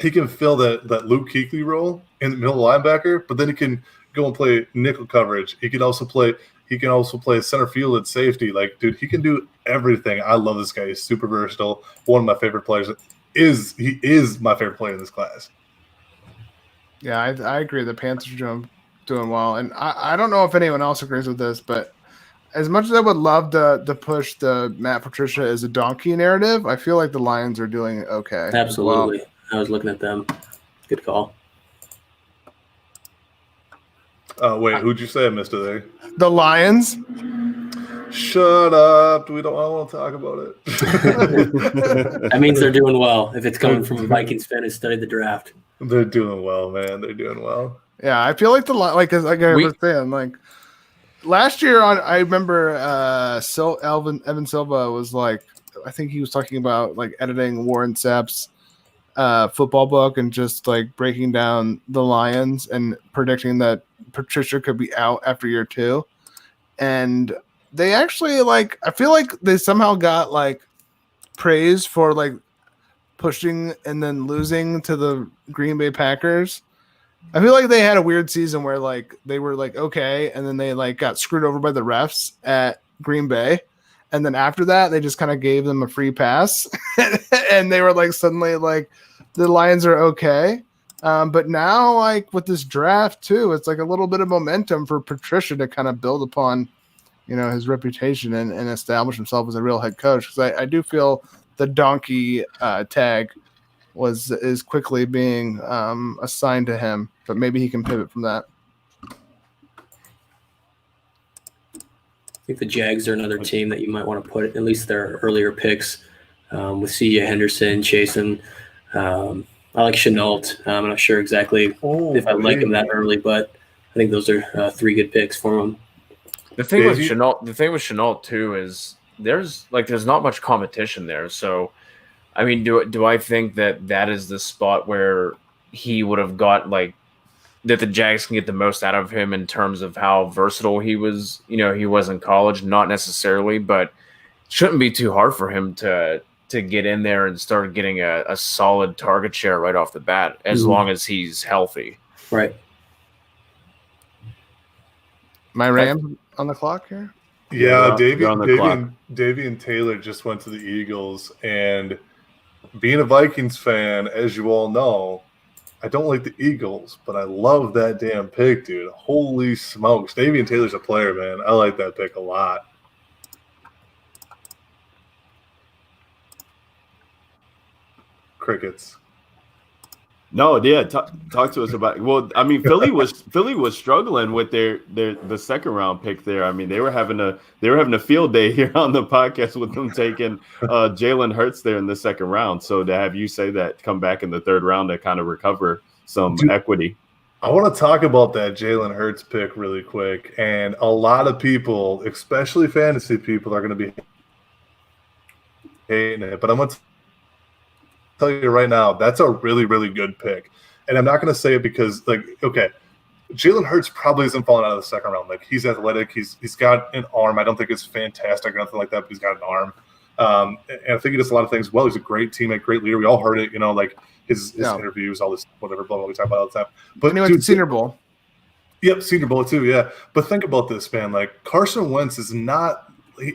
that Luke Kuechly role in the middle linebacker, but then he can go and play nickel coverage. He can also play center field at safety. Like, dude, he can do everything. I love this guy. He's super versatile. One of my favorite players. He is my favorite player in this class. Yeah, I agree. The Panthers are doing well, and I don't know if anyone else agrees with this, but as much as I would love to push the Matt Patricia as a donkey narrative, I feel like the Lions are doing okay. Absolutely. Well. I was looking at them. Good call. Wait, who'd you say I missed it there? The Lions. Shut up. We don't want to talk about it. That means they're doing well. If it's coming from a Vikings fan who studied the draft. They're doing well, man. They're doing well. Yeah, I feel like I was saying, like last year I remember Evan Silva was like, I think he was talking about like editing Warren Sapp's football book and just like breaking down the Lions and predicting that Patricia could be out after year 2. And they actually I feel like they somehow got like praise for like pushing and then losing to the Green Bay Packers. I feel like they had a weird season where like they were like okay, and then they like got screwed over by the refs at Green Bay, and then after that they just kind of gave them a free pass, and they were like suddenly like the Lions are okay. But now like with this draft too, it's like a little bit of momentum for Patricia to kind of build upon, his reputation and establish himself as a real head coach. Because I do feel the donkey tag is quickly being assigned to him, but maybe he can pivot from that. I think the Jags are another team that you might want to put at least their earlier picks with C.J. Henderson, Chasen. I like Chenault. I'm not sure exactly if I like him that early, but I think those are 3 good picks for him. The thing with Chenault too is there's not much competition there. So, I mean, do I think that is the spot where he would have got like that the Jags can get the most out of him in terms of how versatile he was? He was in college, not necessarily, but it shouldn't be too hard for him to get in there and start getting a solid target share right off the bat, as long as he's healthy. Right. My Rams on the clock here. Yeah, Davian Taylor just went to the Eagles, and being a Vikings fan, as you all know, I don't like the Eagles, but I love that damn pick, dude. Holy smokes. Davian Taylor's a player, man. I like that pick a lot. Crickets. No, yeah. Talk to us about. Well, I mean, Philly was struggling with the second round pick there. I mean, they were having a field day here on the podcast with them taking Jalen Hurts there in the second round. So to have you say that, come back in the third round to kind of recover some equity. I want to talk about that Jalen Hurts pick really quick, and a lot of people, especially fantasy people, are going to be hating it. But I'm going to tell you right now, that's a really, really good pick. And I'm not going to say it because, Jalen Hurts probably isn't falling out of the second round. Like, he's athletic. He's got an arm. I don't think it's fantastic or nothing like that, but he's got an arm. And I think he does a lot of things well. He's a great teammate, great leader. We all heard it, his interviews, all this, whatever, blah, blah, we talk about all the time. But and he went to Senior Bowl. Yep, Senior Bowl too, yeah. But think about this, man. Like, Carson Wentz is not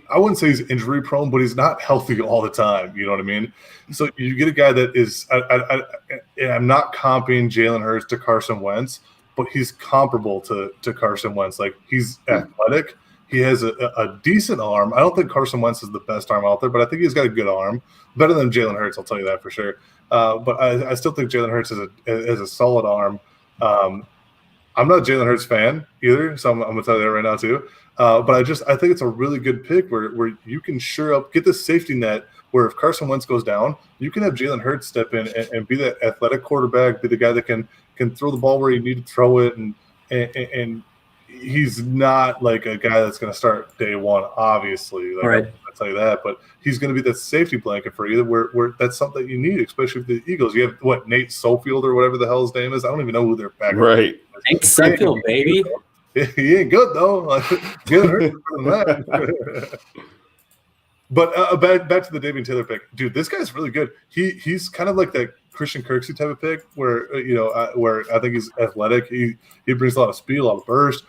I wouldn't say he's injury prone, but he's not healthy all the time. You know what I mean? So you get a guy that is, and I'm not comping Jalen Hurts to Carson Wentz, but he's comparable to Carson Wentz. Like, he's athletic. He has a decent arm. I don't think Carson Wentz is the best arm out there, but I think he's got a good arm. Better than Jalen Hurts, I'll tell you that for sure. But I still think Jalen Hurts has a solid arm. I'm not a Jalen Hurts fan either, so I'm going to tell you that right now too. But I think it's a really good pick where you can get this safety net where if Carson Wentz goes down, you can have Jalen Hurts step in and be that athletic quarterback, be the guy that can throw the ball where you need to throw it, and he's not like a guy that's going to start day one, obviously. Like, right. I'll tell you that, but he's going to be that safety blanket for you where that's something that you need, especially with the Eagles. You have, Nate Sofield or whatever the hell his name is? I don't even know who their backup right. Nate Sofield, baby. He ain't good, though. Jalen Hurts is better than that. But back to the Davian Taylor pick. Dude, this guy's really good. He's kind of like that Christian Kirksey type of pick where, where I think he's athletic. He brings a lot of speed, a lot of burst.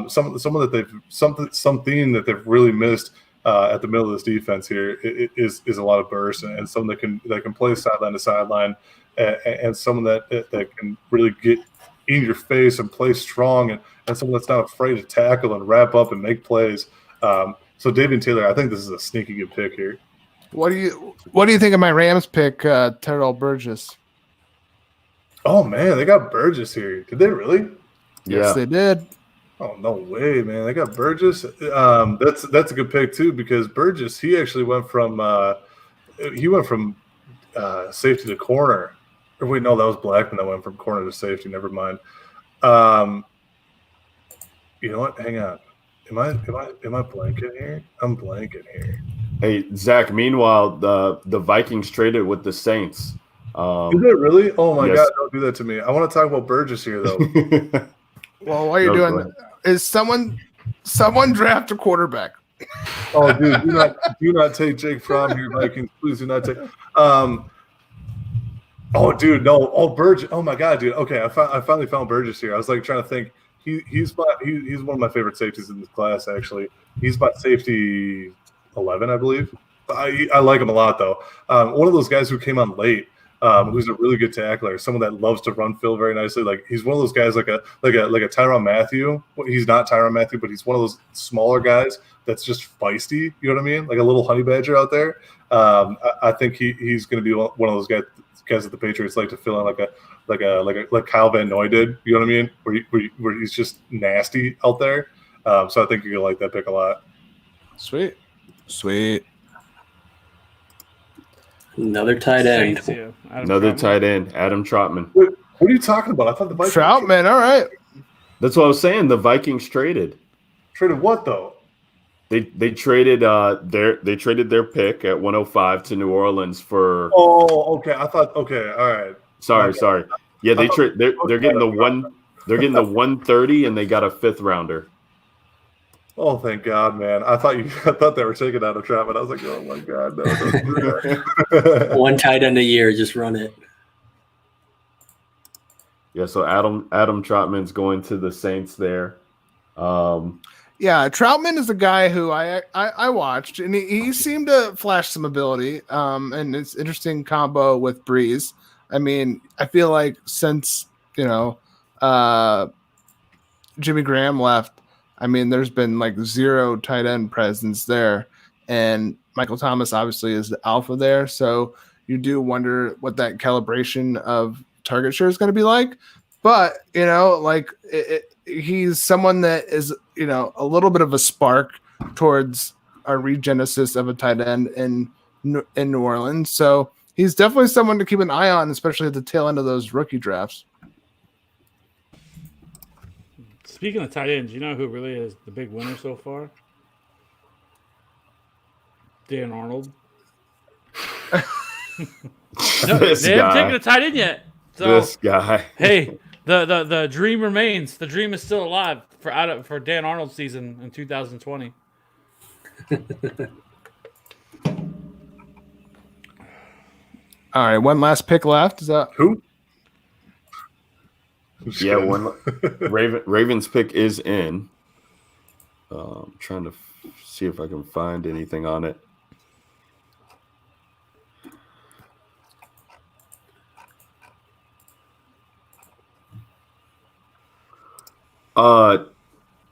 Something that they've really missed at the middle of this defense here is a lot of burst and someone that can play sideline to sideline and someone that can really get in your face and play strong and someone that's not afraid to tackle and wrap up and make plays. So Davian Taylor, I think this is a sneaky good pick here. What do you think of my Rams pick, Terrell Burgess? Oh man, they got Burgess here. Did they really? Yes, they did. Oh no way, man! They got Burgess. That's a good pick too because Burgess he actually went from safety to corner. Or wait, no, that was Blackman that went from corner to safety. Never mind. You know what? Hang on. Am I blanking here? I'm blanking here. Hey, Zach, meanwhile, the Vikings traded with the Saints. Is that really? Oh, my God. Don't do that to me. I want to talk about Burgess here, though. Well, while you're doing is someone draft a quarterback. Oh, dude, do not take Jake Fromm here, Vikings. Please do not take oh, dude, no. Oh, Burgess. Oh, my God, dude. Okay, I finally found Burgess here. I was, trying to think. He's one of my favorite safeties in this class, actually. He's about safety 11, I believe. I like him a lot, though. One of those guys who came on late, who's a really good tackler, someone that loves to run Phil very nicely. Like he's one of those guys, like a Tyrann Mathieu. He's not Tyrann Mathieu, but he's one of those smaller guys that's just feisty. You know what I mean? Like a little honey badger out there. I think he's going to be one of those guys that the Patriots like to fill in like Kyle Van Noy did. You know what I mean? Where he's just nasty out there. So I think you're gonna like that pick a lot. Sweet. Another tight end. Tight end, Adam Trautman. What are you talking about? I thought the Vikings Trautman. All right. That's what I was saying. The Vikings traded. Traded what though? They traded their pick at 105 to New Orleans for. Oh, okay. I thought. Okay, all right. Sorry. Yeah, they're getting the 130 and they got a 5th rounder. Oh, thank God, man! I thought they were taking out a trap, but I was like, oh my God, no! Don't do that. One tight end a year, just run it. Yeah, so Adam Trautman's going to the Saints there. Yeah, Trautman is a guy who I watched, and he seemed to flash some ability. And it's interesting combo with Breeze. I mean, I feel like since Jimmy Graham left, I mean, there's been like zero tight end presence there, and Michael Thomas obviously is the alpha there. So you do wonder what that calibration of target share is going to be like. But he's someone that is a little bit of a spark towards our regenesis of a tight end in New Orleans. So he's definitely someone to keep an eye on, especially at the tail end of those rookie drafts. Speaking of tight ends, you know who really is the big winner so far? Dan Arnold. No, they haven't taken a tight end yet. So, this guy. Hey, the dream remains. The dream is still alive for Dan Arnold's season in 2020. All right, one last pick left. Is that who? Yeah, one Ravens pick is in. I'm trying to see if I can find anything on it.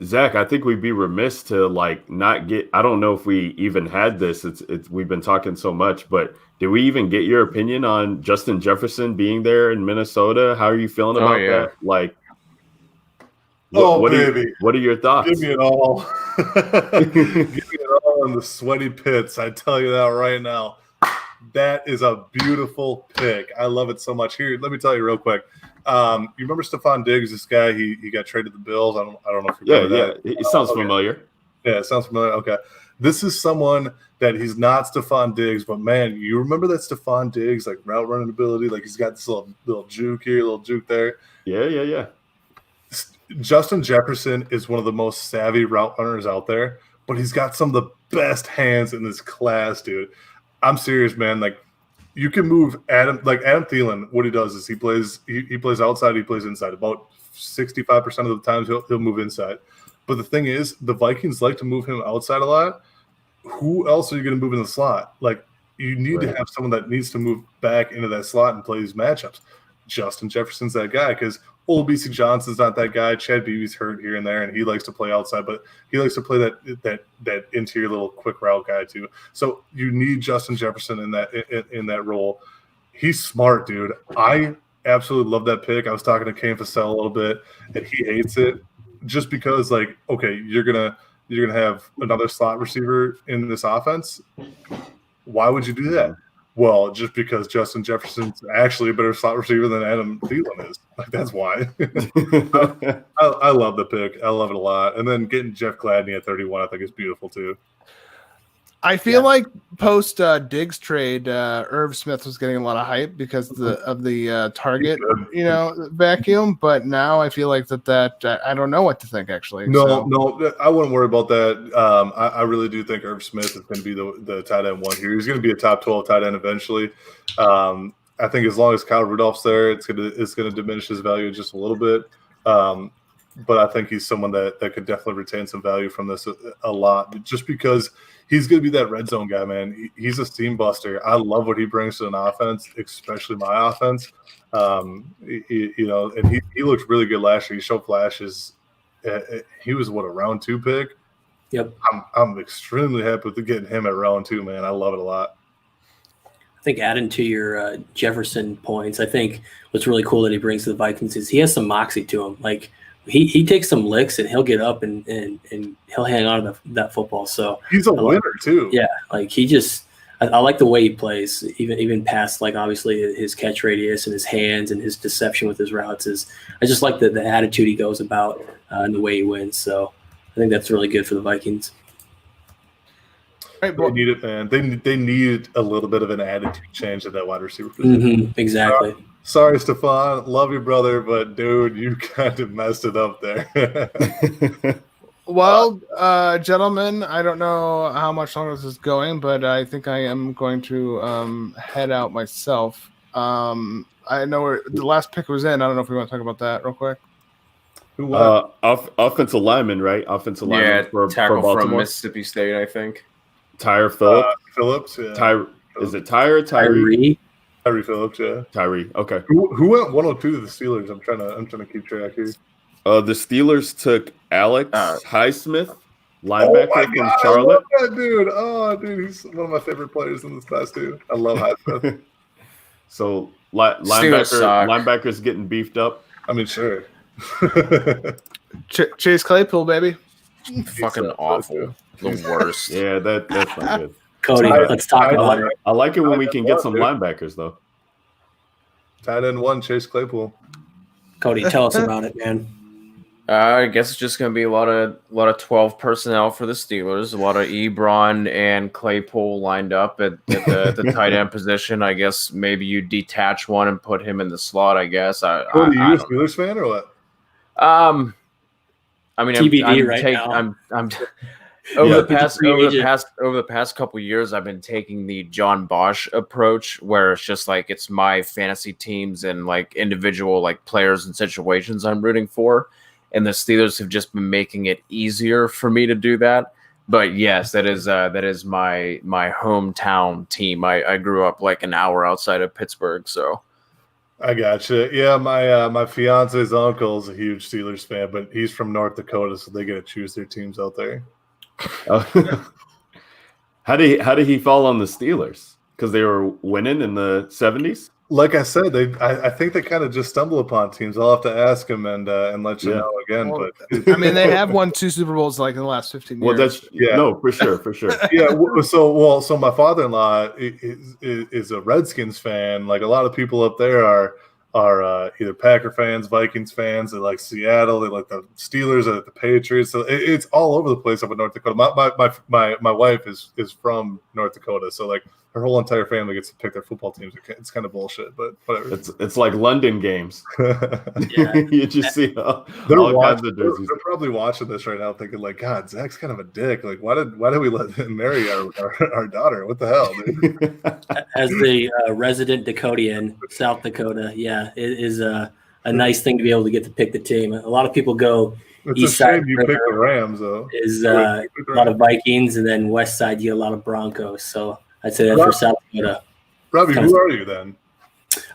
Zach, I think we'd be remiss to like not get. I don't know if we even had this. It's we've been talking so much, but did we even get your opinion on Justin Jefferson being there in Minnesota? How are you feeling about that? Like, what are your thoughts? Give me it all. Give me it all in the sweaty pits. I tell you that right now. That is a beautiful pick. I love it so much. Here, let me tell you real quick. You remember Stephon Diggs? This guy, he got traded to the Bills. I don't know if you remember that. It sounds familiar. Yeah, it sounds familiar. Okay, this is someone that he's not Stephon Diggs, but man, you remember that Stephon Diggs like route running ability? Like he's got this little juke here, little juke there. Yeah. Justin Jefferson is one of the most savvy route runners out there, but he's got some of the best hands in this class, dude. I'm serious, man. Like. You can move Adam Thielen. What he does is he plays outside, he plays inside. About 65% of the times he'll move inside. But the thing is, the Vikings like to move him outside a lot. Who else are you going to move in the slot? Like you need to have someone that needs to move back into that slot and play these matchups. Justin Jefferson's that guy because old BC Johnson's not that guy. Chad Beebe's hurt here and there, and he likes to play outside, but he likes to play that interior little quick route guy too. So you need Justin Jefferson in that role. He's smart, dude. I absolutely love that pick. I was talking to Kane Fassell a little bit, and he hates it just because, like, okay, you're gonna have another slot receiver in this offense. Why would you do that? Well, just because Justin Jefferson's actually a better slot receiver than Adam Thielen is. Like, that's why. I love the pick. I love it a lot. And then getting Jeff Gladney at 31, I think is beautiful too. I feel like post Diggs trade, Irv Smith was getting a lot of hype because of the target, vacuum. But now I feel like that I don't know what to think actually. No, I wouldn't worry about that. I really do think Irv Smith is going to be the tight end one here. He's going to be a top 12 tight end eventually. I think as long as Kyle Rudolph's there, it's going to diminish his value just a little bit. But I think he's someone that could definitely retain some value from this a lot, just because he's going to be that red zone guy, man. He's a steam buster. I love what he brings to an offense, especially my offense. And he looked really good last year. He showed flashes. He was a round 2 pick. Yep. I'm extremely happy with getting him at round 2, man. I love it a lot. I think adding to your Jefferson points, I think what's really cool that he brings to the Vikings is he has some moxie to him. Like he takes some licks and he'll get up and he'll hang on to that football. So he's a winner too. Yeah, like I like the way he plays, even past like obviously his catch radius and his hands and his deception with his routes. I just like the attitude he goes about and the way he wins. So I think that's really good for the Vikings. Right, they need it, man. They need a little bit of an attitude change at that wide receiver position. Exactly. Sorry, Stephon. Love you, brother, but dude, you kind of messed it up there. Well, gentlemen, I don't know how much longer this is going, but I think I am going to head out myself. I know the last pick was in. I don't know if we want to talk about that real quick. Offensive lineman, right? Offensive lineman for Baltimore. From Mississippi State, I think. Tyre Phillips. Phillips, yeah. Is it Tyre or Tyree? Tyree Phillips, yeah. Tyree, okay. Who went 102 to the Steelers? I'm trying to keep track here. The Steelers took Alex Highsmith, linebacker from Charlotte. I love that dude. Oh, dude, he's one of my favorite players in this class too. I love Highsmith. So linebackers getting beefed up. I mean, sure. Chase Claypool, baby. Fucking awful. The worst. Yeah, that's not good. Cody, let's talk about it. I like it when we can get some linebackers, though. Tight end 1, Chase Claypool. Cody, tell us about it, man. I guess it's just going to be a lot of 12 personnel for the Steelers. A lot of Ebron and Claypool lined up at the tight end position. I guess maybe you detach one and put him in the slot. I guess. Are you a Steelers fan or what? I mean, TBD I'm over the past couple years, I've been taking the John Bosch approach, where it's just like it's my fantasy teams and like individual like players and situations I'm rooting for, and the Steelers have just been making it easier for me to do that. But yes, that is my hometown team. I grew up like an hour outside of Pittsburgh, so I gotcha. Yeah, my fiance's uncle is a huge Steelers fan, but he's from North Dakota, so they get to choose their teams out there. How did he fall on the Steelers? Because they were winning in the 70s? Like I said, I think they kind of just stumble upon teams. I'll have to ask him and let you know again. Well, but I mean, they have won 2 Super Bowls like in the last 15 years. Well, that's no, for sure. Yeah. So my father-in-law is a Redskins fan. Like a lot of people up there are either Packer fans, Vikings fans. They like Seattle. They like the Steelers. They like the Patriots. So it's all over the place up in North Dakota. My wife is from North Dakota, so like her whole entire family gets to pick their football teams. It's kind of bullshit, but whatever. It's like London games. You just see all kinds of jerseys. They're probably watching this right now, thinking like, God, Zach's kind of a dick. Like, why did we let him marry our daughter? What the hell, dude? As the resident Dakotian, South Dakota, it is a nice thing to be able to get to pick the team. A lot of people go It's east a side. shame you picked the Rams, though. Is a lot of Vikings, and then west side you get a lot of Broncos. So I'd say that for South Dakota. Robbie, who are you then?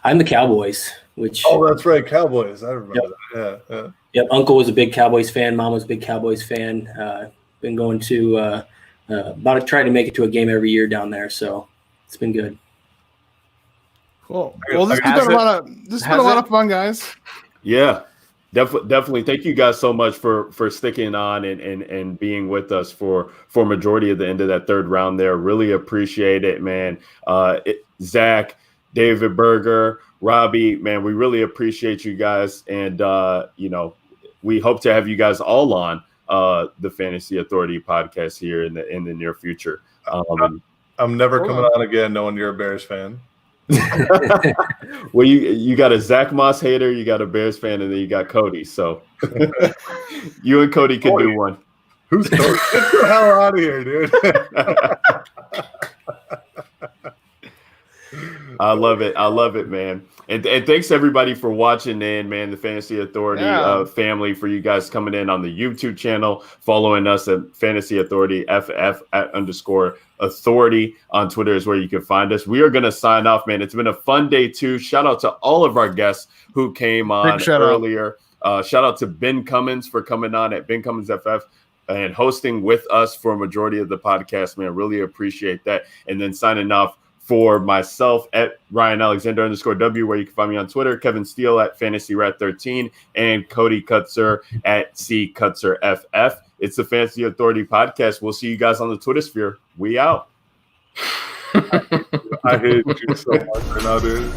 I'm the Cowboys. That's right, Cowboys. I remember that. Yeah. Yep. Uncle was a big Cowboys fan. Mom was a big Cowboys fan. Been going to trying to make it to a game every year down there. So it's been good. Cool. Well, this has been a lot of fun, guys. Yeah, definitely. Thank you guys so much for sticking on and being with us for majority of the end of that third round there. Really appreciate it, man. Zach, David Berger, Robbie, man, we really appreciate you guys. And, we hope to have you guys all on the Fantasy Authority podcast here in the near future. I'm never coming on again knowing you're a Bears fan. Well, you got a Zach Moss hater, you got a Bears fan, and then you got Cody. So you and Cody can do one. Who's Cody? Get the hell out of here, dude. I love it, man. And thanks everybody for watching in, man. The Fantasy Authority family, for you guys coming in on the YouTube channel, following us at Fantasy Authority FF_authority on Twitter is where you can find us. We are going to sign off, man. It's been a fun day too. Shout out to all of our guests who came on earlier. Shout out to Ben Cummins for coming on at Ben Cummins FF and hosting with us for a majority of the podcast, man. Really appreciate that. And then signing off for myself at Ryan_Alexander_W, where you can find me on Twitter, Kevin Steele at FantasyRat13, and Cody Kutzer at CKutzerFF. It's the Fantasy Authority podcast. We'll see you guys on the Twitter sphere. We out. I hate you so much right now, dude.